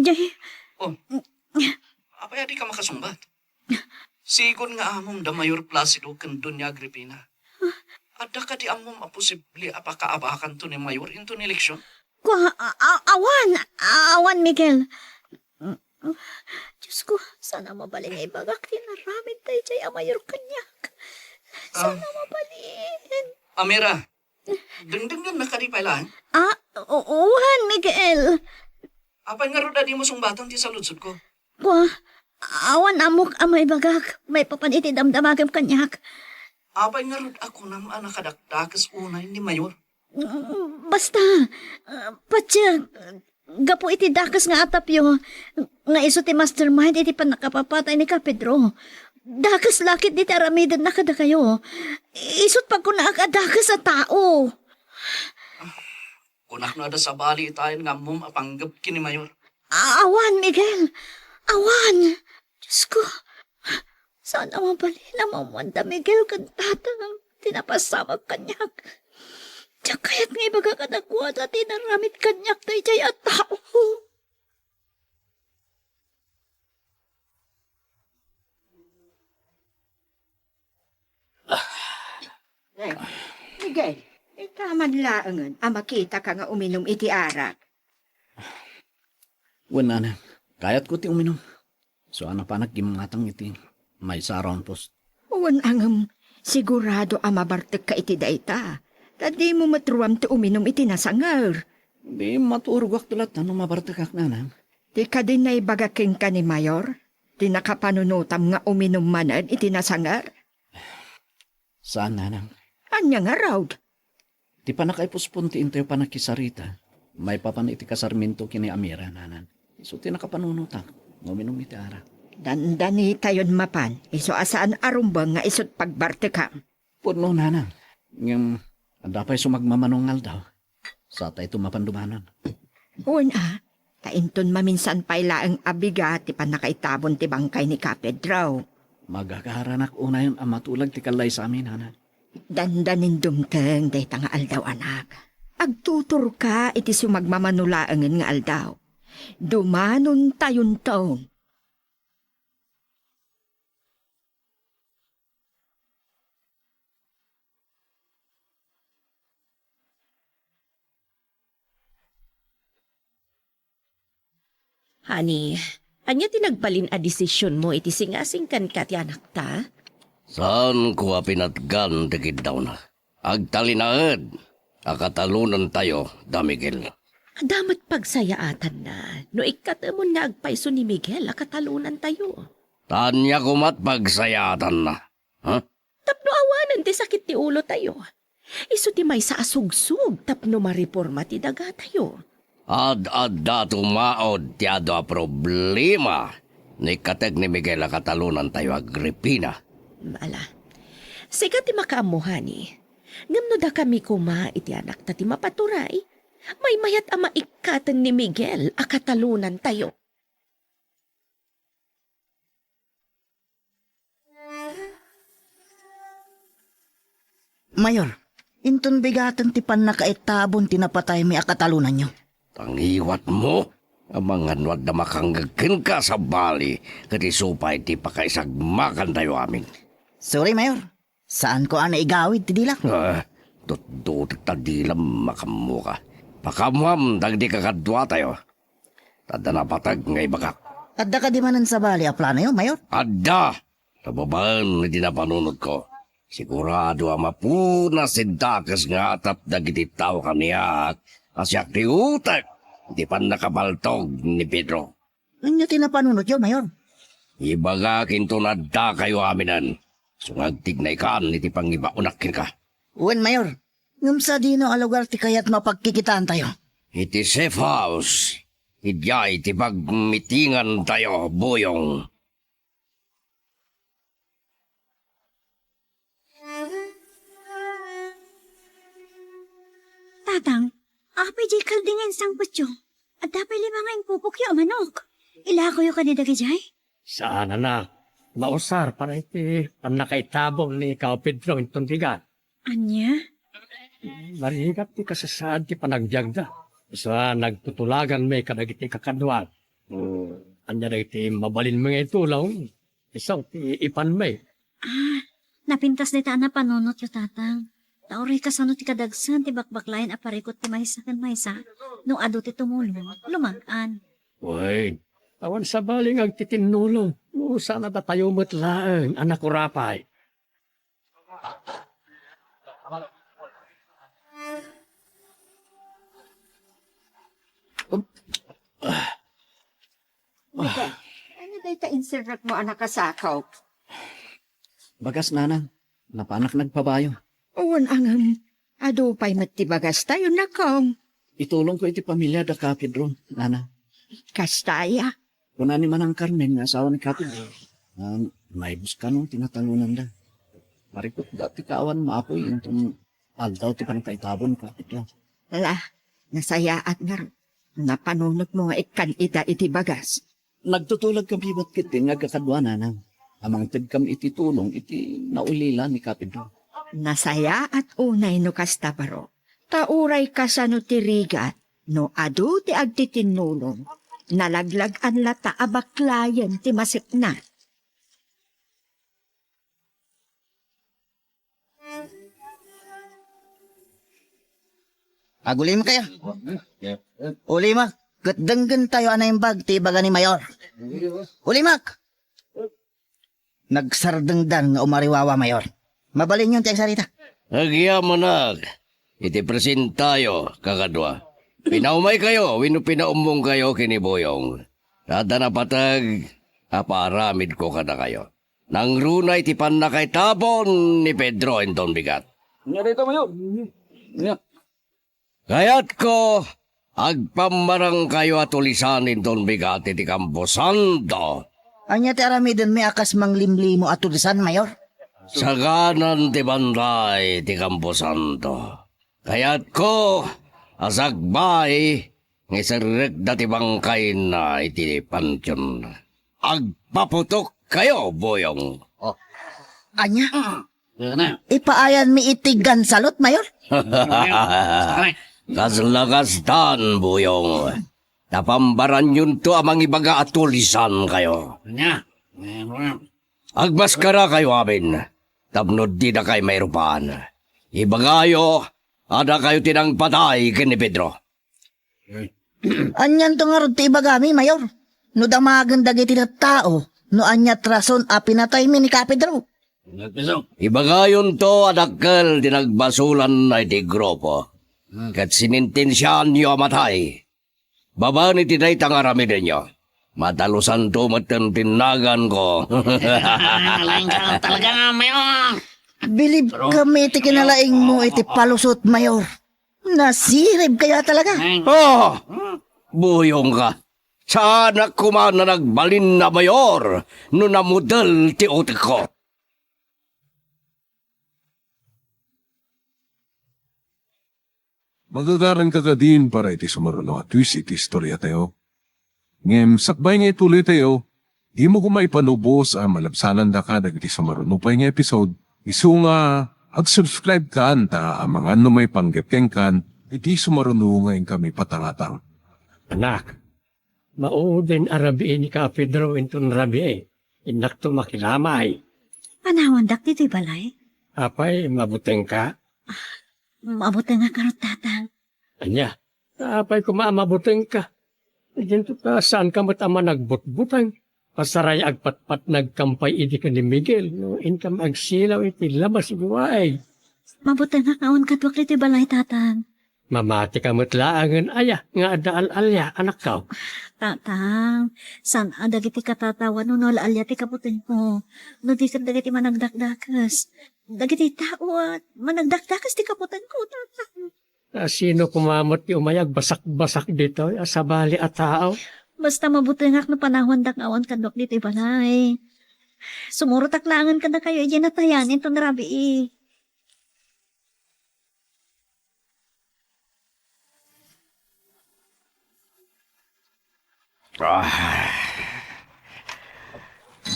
Jay, Oh, apay adi ka makasumbat. Sigon nga amom da Mayor Placido kan Doña Agripina. Adda ka di amom aposible apakaabakan to ni Mayor inton eleksyon. awan, Miguel. Diyos ko, sana mabalin nga ibagak tinaramid tayo jay amayor kanyak. Sana mabalin. Amira, dengdeng yun nakaripailan. Uwan, Miguel. Apay nga rin di mo sumbatan ti sa lutsod ko. Wah, awan amok amay bagak. May papaniti damdamagam kanyak. Apay nga rin ako naman nakadaktakas unay ni Mayor. Basta, patya, gapo iti dakas nga atapyo, nga iso ti mastermind iti pa nakapapatay ni Kapedro. Dakas lakit di taramidan na kada kayo. Isot pag kunaakadakas sa tao. Kunak na da sa bali itayin nga mum apanggap kini Mayor. Awan, Miguel. Awan. Diyos ko. Sana mabali na mamanda, Miguel, kantatang tinapasamag kanyak. Diyak kaya't nga ibaga ka nagkuha sa tinaramit kanyak tayo jay at tao. Miguel, ikaman laangan, makita ka nga uminom iti arak. Wala na. Kayat ko ti uminom. So ano pa nagkimatang iti may saron post. Uwan angam, sigurado mabartek ka iti daita. Tadi mo matruam ti uminom iti nasangar. Di maturugak tulat ano mabartakak na nang. Di ka din na ibagaking ka ni Mayor? Di nakapanunutam nga uminom manad iti nasangar? Saan na nang? Anya nga raw? Di pa nakaipuspunti tayo pa nakisarita. May papan iti kasarminto kini Amira nanan. So ti nakapanunutak. Uminom iti ara. Dandani tayon mapan. Iso asaan arumbang nga isot pagbarte ka. Puno nanang. Ngam, andapay sumagmamanungal daw. Sa tayo tumapandumanan. Una, tainton maminsan pailaang abiga ti panakaitabon ti bangkay ni Kapedro. Magagaranak una yun ang matulag ti kalay sa amin, hanan. Dandanin dumteng day nga aldaw anak. Agtutur ka iti sumagmamanulaangan nga aldaw. Dumanon tayon taon. Honey, anya tinagbalin a desisyon mo iti singasing kan ka ti anak ta? Saan ko pinatgan tikid daw na? Agtalinaed. Akatalunan tayo, da Miguel. Damat pagsayaatan na. No ikatamon nga agpaiso ni Miguel, akatalunan tayo. Tanya kumat pagsayatan na. Ha? Tapno awanan ti sakit ti ulo tayo. Iso ti may sa asugsug, tapno mariporma ti daga tayo. Ad-adda tumaod ti ado a problema. Ni kateg ni Miguel akatalunan tayo Agripina. Mala, sikat ti makaamuhani. Ngamno da kami kuma iti anak ta ti mapaturay. May mayat ama ikatan ni Miguel akatalunan tayo. Mayor, inton bigatan ti pan nakaitabon tinapatay may akatalunan nyo. Tangiwat mo, mga nuwag na makanggagkin ka sa bali, kati supay ti pakaisagmakan tayo amin. Sorry, Mayor. Saan ko ana igawid ti dilak? Tututik ta dilam makamu ka. Pakamuam, dagdi kakadwa tayo. Tada na patag ngay baka. Adda ka di manan sa bali a plano yun, Mayor? Adda! Nababaan na di na panunod ko. Sigurado ang mapuna sindakas nga atap dagiti tao kaniya. Asyak ti utak. Di pa nakabaltog ni Pedro. Ano tinapanunod yun, Mayor? Ibaga kinto na da kayo aminan. Sungagtig na ikan, iti pangiba unakin ka. Uwan, Mayor. Ngumsa dino a lugar ti kaya't mapagkikitaan tayo. Iti safe house. Idya iti pagmitingan tayo, boyong. Tatang, apay di kaldingan sang putyo. At dapat lima nga yung pupukyo manok. Ilako yung kanida jay? Saan na? Mausar para iti panakaitabong ni Kao Pedro itong tigan. Anya? Marigat ti kasasaan ti panagbiagda. Sa nagtutulagan may kadagiti kakadwat. Anya na iti mabalin mga itulaw. Isang ti ipan may. Napintas nita na panunot yung tatang. Tauri ka sa ti kadagsan ti bakbaklayan aparikot ti maysa kan maysa. Nung ado ti tumulong, lumagan. Uy, Awan sa baling agtitinulong. Sana tayo matlaan, anak ko rapay. Ano dahi ta insert mo anak kasakaw? Bagas nanang, napanak nagpabayo. Uwan ang adupay matibagas tayo na kong. Itulong ko iti pamilya da Kapidro, nana. Kastaya. Kuna ni Manang Carmen, nga asawa ni Kapidro. May buskanong tinatalunan da. Marikot dati kaawan maapoy, yung aldaw ti panang kaitabon Kapidro. La, nasayaat nga rin. Napanunod mo nga ikan ita iti bagas. Nagtutulag kami ba't kiti nga kakadwa nanang. Amang tigkam iti tulong, iti naulila ni Kapidro. Nasaya at unay no kastabaro. Tauray ka sa no tirigat, no adu ti agtitinulong. Nalaglag an lata abaklayan ti masip na. Aguli mo kayo. Uli mak, katdanggan tayo anay bag, ti baga ni Mayor. Uli mak! Nagsardengdan nga umariwawa, Mayor. Mabalin yun tiyang sarita. Agya manag, iti presentayo, kakadwa. Pinaumay kayo, wino pinaumbong kayo kiniboyong. Tada na patag, aparamid ko kada kayo. Nang runay ti panakay tabon ni Pedro Enton Bigat. Nga dito mayo. Nga. Kayat ko, agpamarang kayo at ulisan Enton Bigat iti Camposanto. Anya ti aramidon may akas manglimlimo at tulisan, Mayor. Saganan ti banday ti Camposanto. Kayat ko, asagbay, ngisarek dati bangkay na iti pansyon. Agpaputok kayo, boyong. Anya? Ipaayan mi itigan salot, Mayor. Kaslagastan, boyong. Napambaran yun to amang ibaga at tulisan kayo. Agbaskara kayo amin. Tapnod di na kayo mayroon. Ibagayo, ada kayo tinang patay kini Pedro. Anyan to nga ron ti ibagami, Mayor. No damagan dagiti na tao, no anya trason a pinatay mi ni Kapidro. Ibagayon to adakkel dinagbasulan na iti grupo. Kat sinintensyan niyo matay. Baba ni tinay tangarami ninyo. Matalusan to matintinagan ko. Lain ka talaga nga, Mayor. Bilib kami ti kinalaing mo iti palusot, Mayor. Nasirib kaya talaga. Oh, buyong ka. Sana kuman na nagbalin na Mayor no namudal ti utik ko. Magagaran ka ka din para iti sumaruno at twist iti istorya tayo. Ngem, sakbay nga ituloy tayo, di mo kumaipanubos ang malabsanan da ka dagiti sumaruno pa nga episode. Isu nga, ag-subscribe ka ta ang mga ano may panggepkeng kan, iti sumaruno ngayon kami patangatang. Anak, maudin arabiin ni Kapidro inton rabi. Inak to makilamay. Panawandak dito'y balay. Apay, mabuteng ka? Mabuti nga karot tatang. Anya, apay kumamabuteng ka. Dito ka, saan ka matama nagbutbutang? Pasaray agpatpat nagkampay iti ka ni Miguel. No, inkam agsilaw iti labas iguay. Mabuti nga kaon katwak dito'y balay tatang. Mamati ka matlaangan aya, nga adaan-alya, anak ka. Tatang, saan dagiti katatawan no alya ti kaputin mo. No di ka dagiti managdakdakas. Dagiti tao at managdakdakas ti kaputin ko, tatang. Sino kumamot ti umayag basak-basak dito, asabali at tao? Basta mabuti nga no panahon dak awan kadwak dito'y balay. Sumuro taklangan ka na kayo, iyan natayan, ito narabi eh.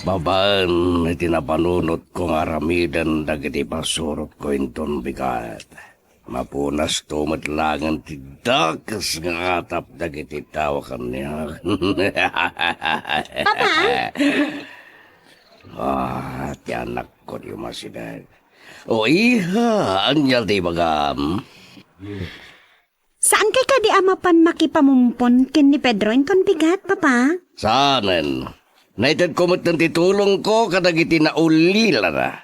Babaan iti napanunot kong aramidan dagiti pasurot ko inton bigat. Mapunas to matlangan ti dakas nga atap dagiti tawakan niya. Papa? Ti anak ko di masidag. O iha, anyal ti bagam. Saan kay ka di amapan makipamumpon kin ni Pedro inton bigat, papa? Saanen? Naitad kumot ng titulong ko kadagiti na ulila na.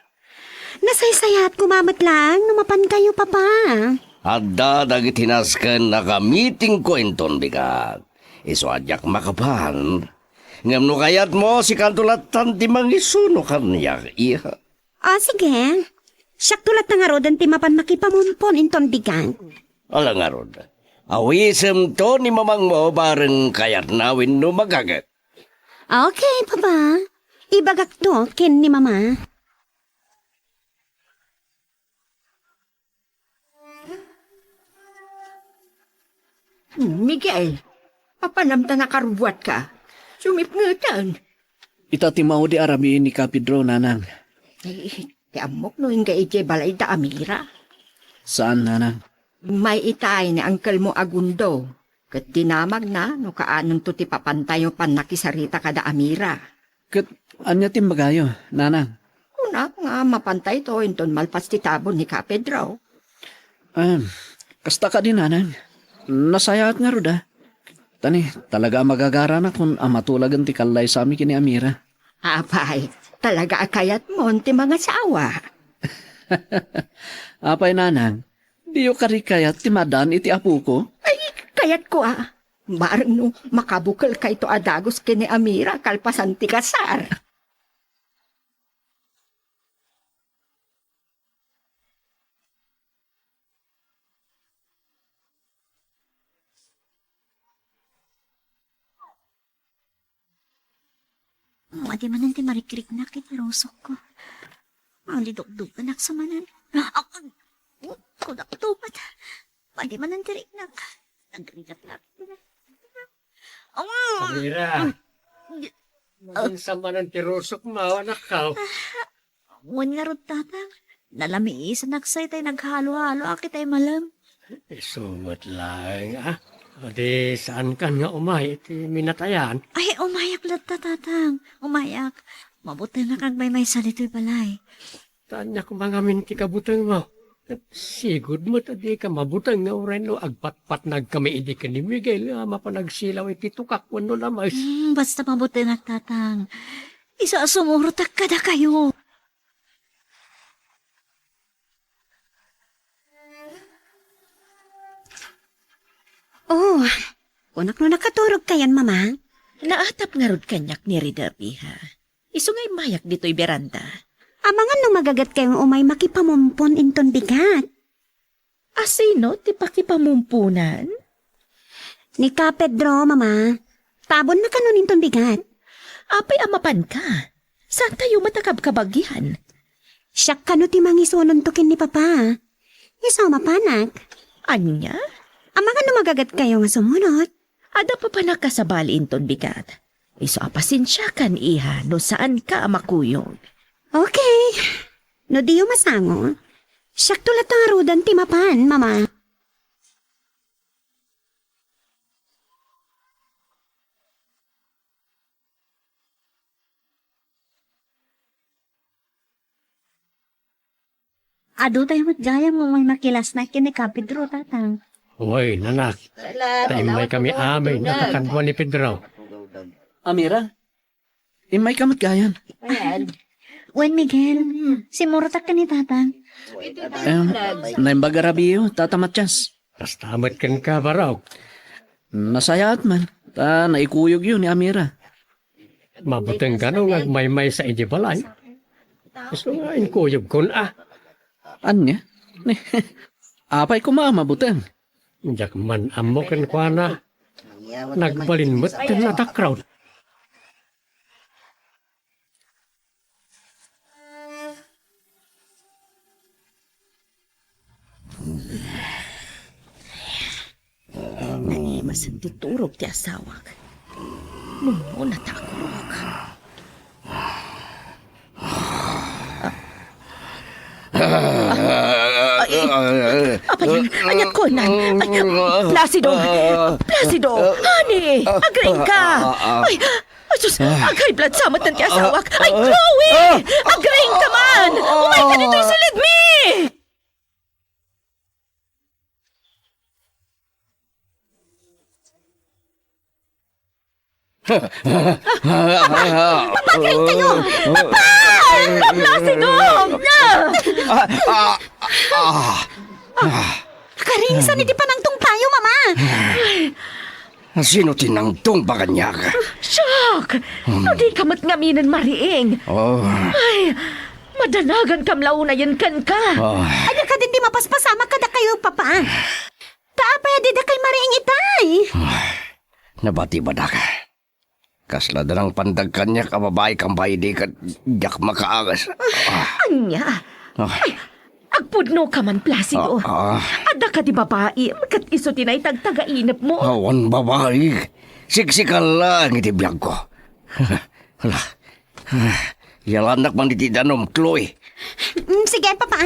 Nasaysayat kumamat lang, numapan kayo, papa. Adda dagiti nasken nakamiting ko inton bigat. Iso adyak makapan. Ngam no kayat mo si kantulatan ti mangisuno kanyak iha. Sige. Siyak tulat na nga rodan ti mapan makipamumpon inton bigat. Alang nga rod. Awisem to ni mamang mo bareng kayat nawin no magagat. Okay, papa. Ibagak to kin ni mama. Miguel, papanamta na karubuat ka. Sumipngutan. Itatimaw di arami ni Kapidro, nanang. Ti amok no yung gaiti balay da Amira. Saan, nanang? May itay ni angkel mo Agundo. Kat dinamag na no kaanon to ti papantay mo panakisarita kada Amira. Kat, anya tim magayo, nanang? Kuna nga mapantay to inton malpas ti tabon ni Kapedro. Kasta ka din, nanang. Nasayat nga ruda. Tani, talaga magagara na kung amatulagan ti kalay sa amin kini Amira. Apay, talaga akayat mo ti mga sawa. Apay, nanang. Diyo karikayat ti madan iti apu ko? Ay, kayat ko Barang no, makabukal kay to adagos kini Amira kalpasan ti kasar. Madi manan ti marikrik na kinarosok ko. Ang lidok-dok anak sa manan. Kudak tupat. Madi manan ti riknak. Nagrigat lang. Amira, maging sama ng tirusok mo, anak ka. Ngun nga rod tatang. Nalami isa nagsay tayo naghalo-halo. Akit ay malam. Sumot lang, Adi, saan ka nga umay? Iti minatayan. Ay, umayak lang tatang. Umayak. Mabuti na kang may salito'y balay. Tanya ko mga minti kabutang mo. At sigod mo tadi ka mabutang nga uray no agpat-pat nagkami idi ka ni Miguel. Mapanagsilaw iti tukak wano lamay. Basta mabuti na tatang. Isa sumurot kada kayo. Oh, kunak no nakaturog kayan, mama. Naatap nga rod kanyak ni Ridapi, ha? Iso nga'y mayak dito'y beranda. Amangan no magagat kayong umay makipamumpon inton bigat. Asino ti pakipamumpunan? Ni ka, Pedro, mama. Tabon na kanon inton bigat. Apay amapan ka. Saan tayo matakab-kabagyan? Siyak kano ti mangisunon to kin ni papa. Isaw mapanak. Anya? Amangan no magagat kayo nga sumunod. Ada pa panakasabali inton bigat. Iso apasensya kan iha no saan ka makuyog. Okay. No diyo masango. Siyak tulat ang arudan ti mapan, mama. Ado tayo matgaya mo may makilas na kini Kapidro, tatang. Uy, nanak. Tayo may kami amay nakakadwa ni Pedro. Amira, imay kamat gayan. Wen Miguel, si Muratak ka ni tatang. Naimbagarabiyo, tatamatyas. Kastamat kan ka baraw. Nasayat man. Naikuyog yun ni Amira. Mabutang ka no ngagmay-may sa ijibalay. Gusto nga inkuyog kun Anya? Apay ko mabutang. Jak man amo kan kuana. Nagbalin mo't natakraw. Naimasan ti turog ti asawak. Nuno natakurog. Ayan ko na. Placido! Placido! Honey! Agring ka! Ay, asus! Agay blood samat ng ti asawak! Ay, Chloe! Agring ka man! Umay ka dito silid me! Papagayin kayo! Papa! Placido! Karingsan iti panangtong tayo, mama. Sino tinangtong ba kanya ka? Shock! Di ka matngaminan mariing. Oh, Ay, madanagan kam launa yan kan ka. Ano ka din di mapaspasama kada kayo, papa? Taapay di da kay mariing itay. nabati ba da ka? Kasla da ng pandag kanya kababae kang baydi ka yak makaagas. Anya? Ay, agpudno ka man, Placido. Ada ka di babae, kat iso tinay tagtagainap mo. Awan babae. Siksikal lang iti biyag ko. Hala. Yalanak man iti danom, Chloe. Sige, papa.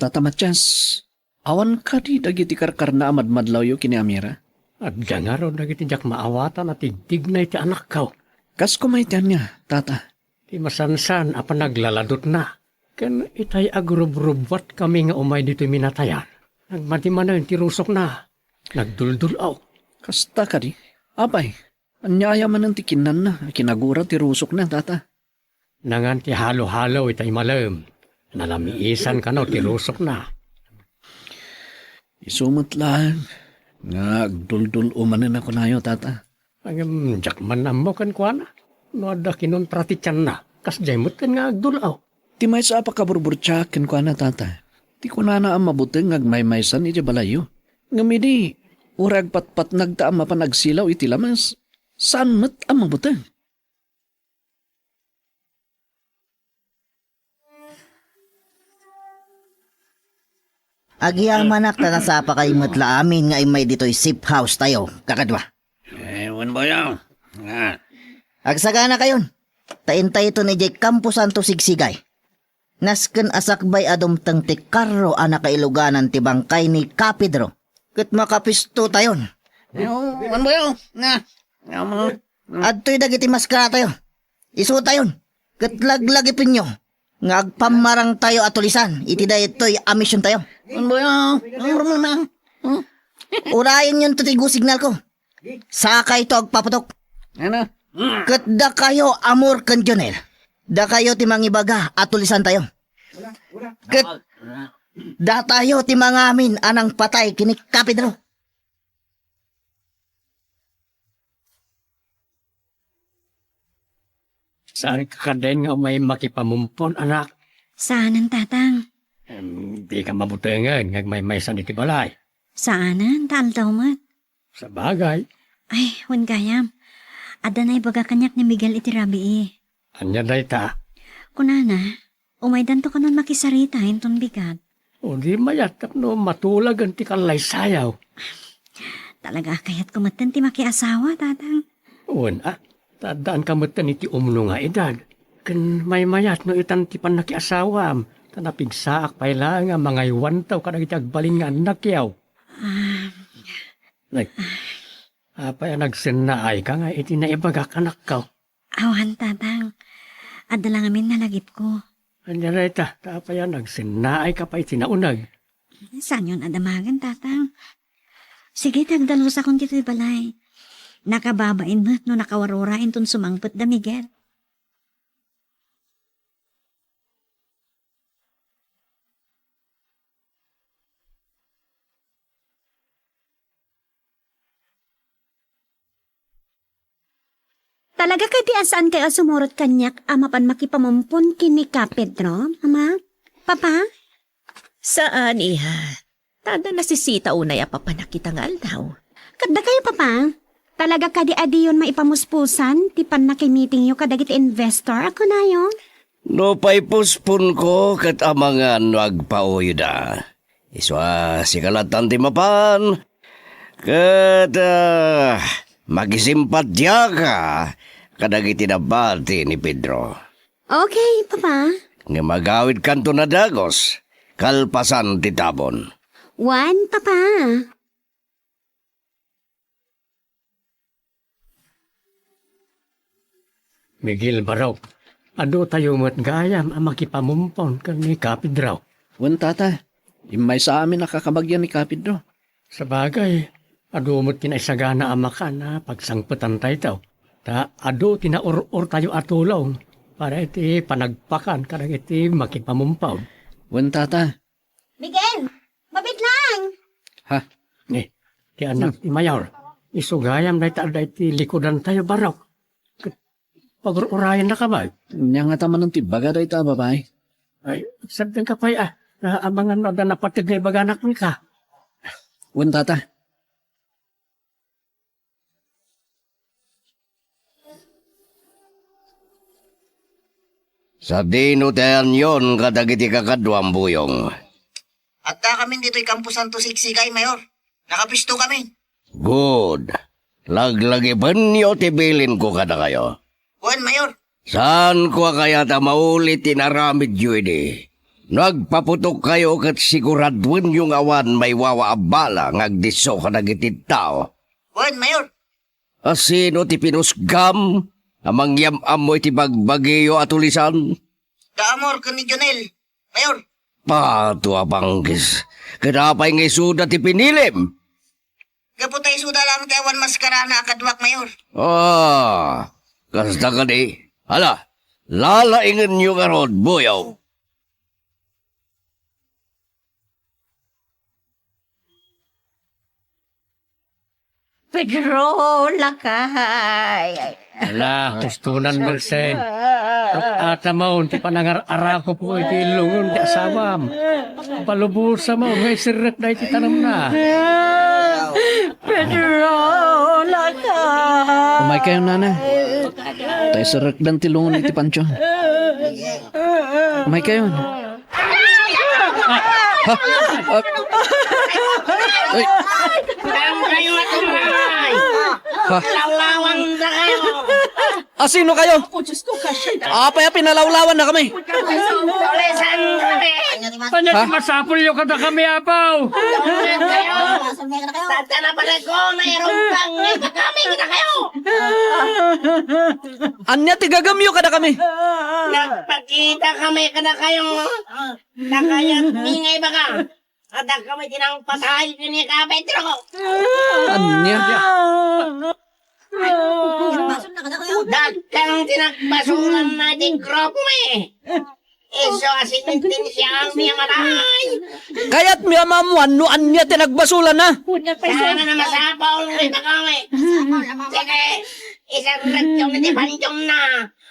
Tata Matyas, awan ka di dagiti karkar na amadmadlaw yu kini Amira? At dyan nga ron nagiti jak maawatan at tigdig na iti anak ka. Kas kumaitian niya, tata. Di masansan apa naglaladot na. Kan itay agrub-rubwat kami nga umay dito minatayan. Nagmatiman na yung tirusok na. Nagduldulaw. Kasta ka di. Abay, anyaya man ang tikinan na. Kinagura tirusok na, tata. Nangan ti halo-halo itay malam. Nalamiisan ka na tirusok na. Isumot lang. Nagduldul umanan ako na yo, tata. Ang jakman mo kan kwa na. No ada kinontrati tiyan na. Kas jaymot kan nga agdulaw. Ti may sa apakaburburtsakin ko na, tata. Ti ko na ang mabuteng ngagmaymaysan iti balayo. Ngamidi, urag patpat nagtaam mapanagsilaw iti lamas. Saan mat ang mabuteng? Agyamanak na nasapa kay matla amin nga imay dito'y safe house tayo, kakadwa. Ewan ba yan? Agsagana kayon. Taintay ito ni Jay Campo Santo Sigsigay. Nasken asakbay adom tang ti Carro anak kailuganan ti bangkay ni Kapidro. Ket makapisto tayon. Ewan ba yan? Adto'y dagiti maskara tayo. Isu tayon. Ket laglagi pinyo. Ngagpamarang tayo atulisan. Iti daytoy amisyon tayo. Ewan ba yan? Urayan yun tutigo signal ko. Saka ito agpapatok. Ano? Ket da kayo amor ken Jonel. Da kayo ti mangibaga atulisan tayo. Ket da tayo ti mangamin anang patay kini Kapidro. Saan ka din nga may makipamumpon, anak? Saanan, tatang? Di ka mabutengan, ngagmaymaysan iti balay. Saanan, taal mat? Sa bagay, Ay, wan gayam. Ada na ibaga kanyak ni Miguel iti rabi anya day ta. Kunana, umaydan to ka nun makisarita hinton bigat. O di mayat no matulag ang ti kalay sayaw. Talaga kayat kumatan ti makiasawa, tatang. Una, tadaan kamutan iti umno nga edad. Kan may mayat no itan ti pan nakiasawam. Tanapigsaak pay lang nga mga iwantaw kadang iti agbalin nga anak yaw. Apay nagsinnaay ka nga iti naibagak anak ka. Awan, tatang. Ada lang amin nalagip ko. Anya na ita, tapay nagsinnaay ka pa iti naunag. Saan yun adamagan, tatang? Sige, tagdalo sa kong dito'y balay. Nakababain mo no nakawarurain ton sumangpot da Miguel. Talaga kay ti asaan kaya sumurot kanyak amapan makipamumpon kini Kapidro, Mama? Papa? Saan, iha? Tada nasisita unay apapanakita nga aldaw. Kada kayo, Papa? Talaga ka di adiyon maipamuspusan? Tipan na kay meeting yo kadagiti investor? Ako na yun? No pa'y puspon ko kat amangan nagpauyo da. Iswa sikalatan ti mapan. Kat magisimpat diya ka kadagiti nabati ni Pedro. Okay, Papa. Nga magawid kanto na dagos, kalpasan ti tabon. One, Papa. Miguel Baraw, ado tayo mo't gayam ang makipamumpon kang ni Kapid raw. Wan tata, imay sa amin nakakabagyan ni Kapid do. Sa bagay, ado mo't kinaisagana ang maka na pagsangputan tayo. Ta ado tinaur-ur tayo atulong para iti panagpakan karang iti makipamumpaw. Wan tata, Miguel, mabit lang. ha? Ni, ti anak ti Mayor, isugayam na iti likodan tayo Baraw. Pag-urayan na ka ba? Nya nga taman ng tibaga da ita, babay. Ay, sabdang ka pa na abangan na napatig na ibaganak mo ka. Wan tata, Sa dinutean yon kadagiti kakadwang buyong. At kami dito'y Kampo Santo Siksikay, Mayor. Nakapisto kami. Good. Laglagi banyo tibilin ko kada kayo. Juan, Mayor. Saan ko kaya ta maulit tinaramid yun Nagpaputok kayo kat siguradwan yung awan may wawa abala ngagdiso ka nagitid tao. Juan, Mayor. Asino ti pinusgam? Amang yam-am mo iti bagbagiyo at ulisan? Kaamor ka ni Jonel. Mayor. Pato abanggis. Kadapay ngay suda ti pinilim. Kaputay suda lang ti awan maskara na akadwak, Mayor. Kasta ka di. Hala, lalaingan nyo karod, buyaw. Pedro, lakay. Ala, kustunan Mersen. At amaon, ti panangar-ara ko po iti ilungon, ti asawam. Palubusa mo, ngay sirret na iti tanam na. Pedro, lakay. umay kayo nana. Tayo sa rekdan tilungon iti Pancho. Umay kayo. Ha? Ay! Kayo at umay! Ha? Lawlawan na kayo! Sino kayo? Apay, pinalawlawan na kami. Tulisan kami! Ano masapol yung kada kami, apaw? Tulisan kayo! Tata na pala ko, mayroon kang kami na kayo! Anya, tigagamyo kada kami. Nagpakita kami kada kayo nakayat mingay baka at kami tinang patay ni Kapedro. Anya? Dagang tinagbasulan natin grupo eh. Iso asinintin siya ang mga matay. Kaya't miya mamuan no anya tinagbasulan na. Sana na masapaw ulit na kami. Sige, isang radyong na tipanjong na.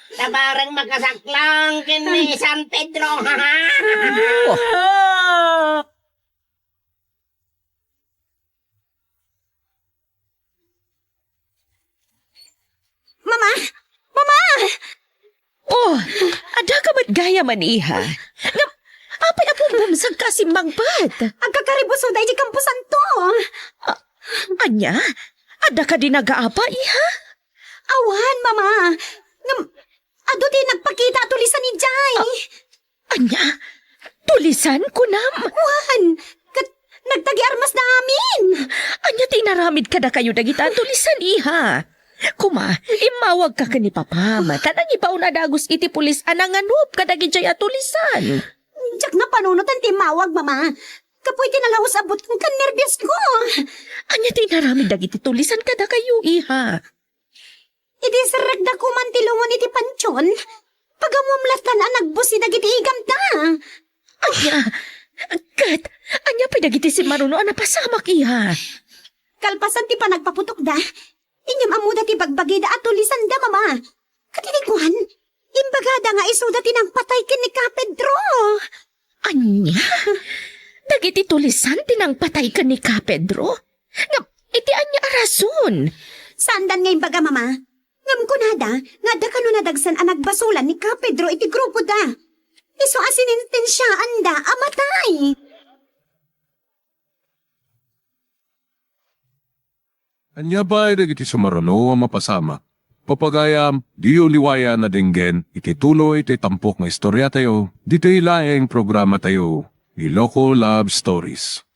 Tabarang makasaklang kini San Pedro. Mama! Mama! Oh, ada ka ba't gaya man iha? Apay apong bumsag ka simbang pat. Ang kakaribuso dahil di Kampo Santo. Anya, ada ka din nag-aapa iha? Awan, Mama. Ado di nagpakita tulisan ni Jai. Anya, tulisan ko nam. Awan, nagtagi-armas na amin. Anya, tinaramid ka na kayo dagitan tulisan iha. Kuma, imawag ka ni Papa. Tanang ibaw na dagos iti pulis ananganup ka dagi jay atulisan. Diyak na panunutan timawag, Mama. Kapoy tinalawos abot ng nervyos ko. Anya, tinaramid dagiti tulisan ka na kayo iha. Iti sarag da kumantilungon iti pansyon. Pagamumlatan ang nagbusi dagiti igam da. Anya, kat, anya pa dagiti si Maruno ang napasamak iha. Kalpasan ti pa nagpaputok da. Inyam amuda ti bagbagida at tulisan da, Mama. Katiniguan, imbagada nga isuda ti nang patay kin ni Kapedro. Anya? Dagiti tulisan tinang patay ka ni Kapedro? Nga, iti anya arason? Sandan nga imbaga, Mama? Ngam kunada, nga da kano nadagsan ang nagbasulan ni Kapedro iti grupo da. Iso asinintin siya anda, amatay. Anya ba iti sumarano ang mapasama? Papagayam, di uliwaya na dinggen, iti tuloy iti tampok nga istorya tayo, dito ilaing programa tayo, Iloko Love Stories.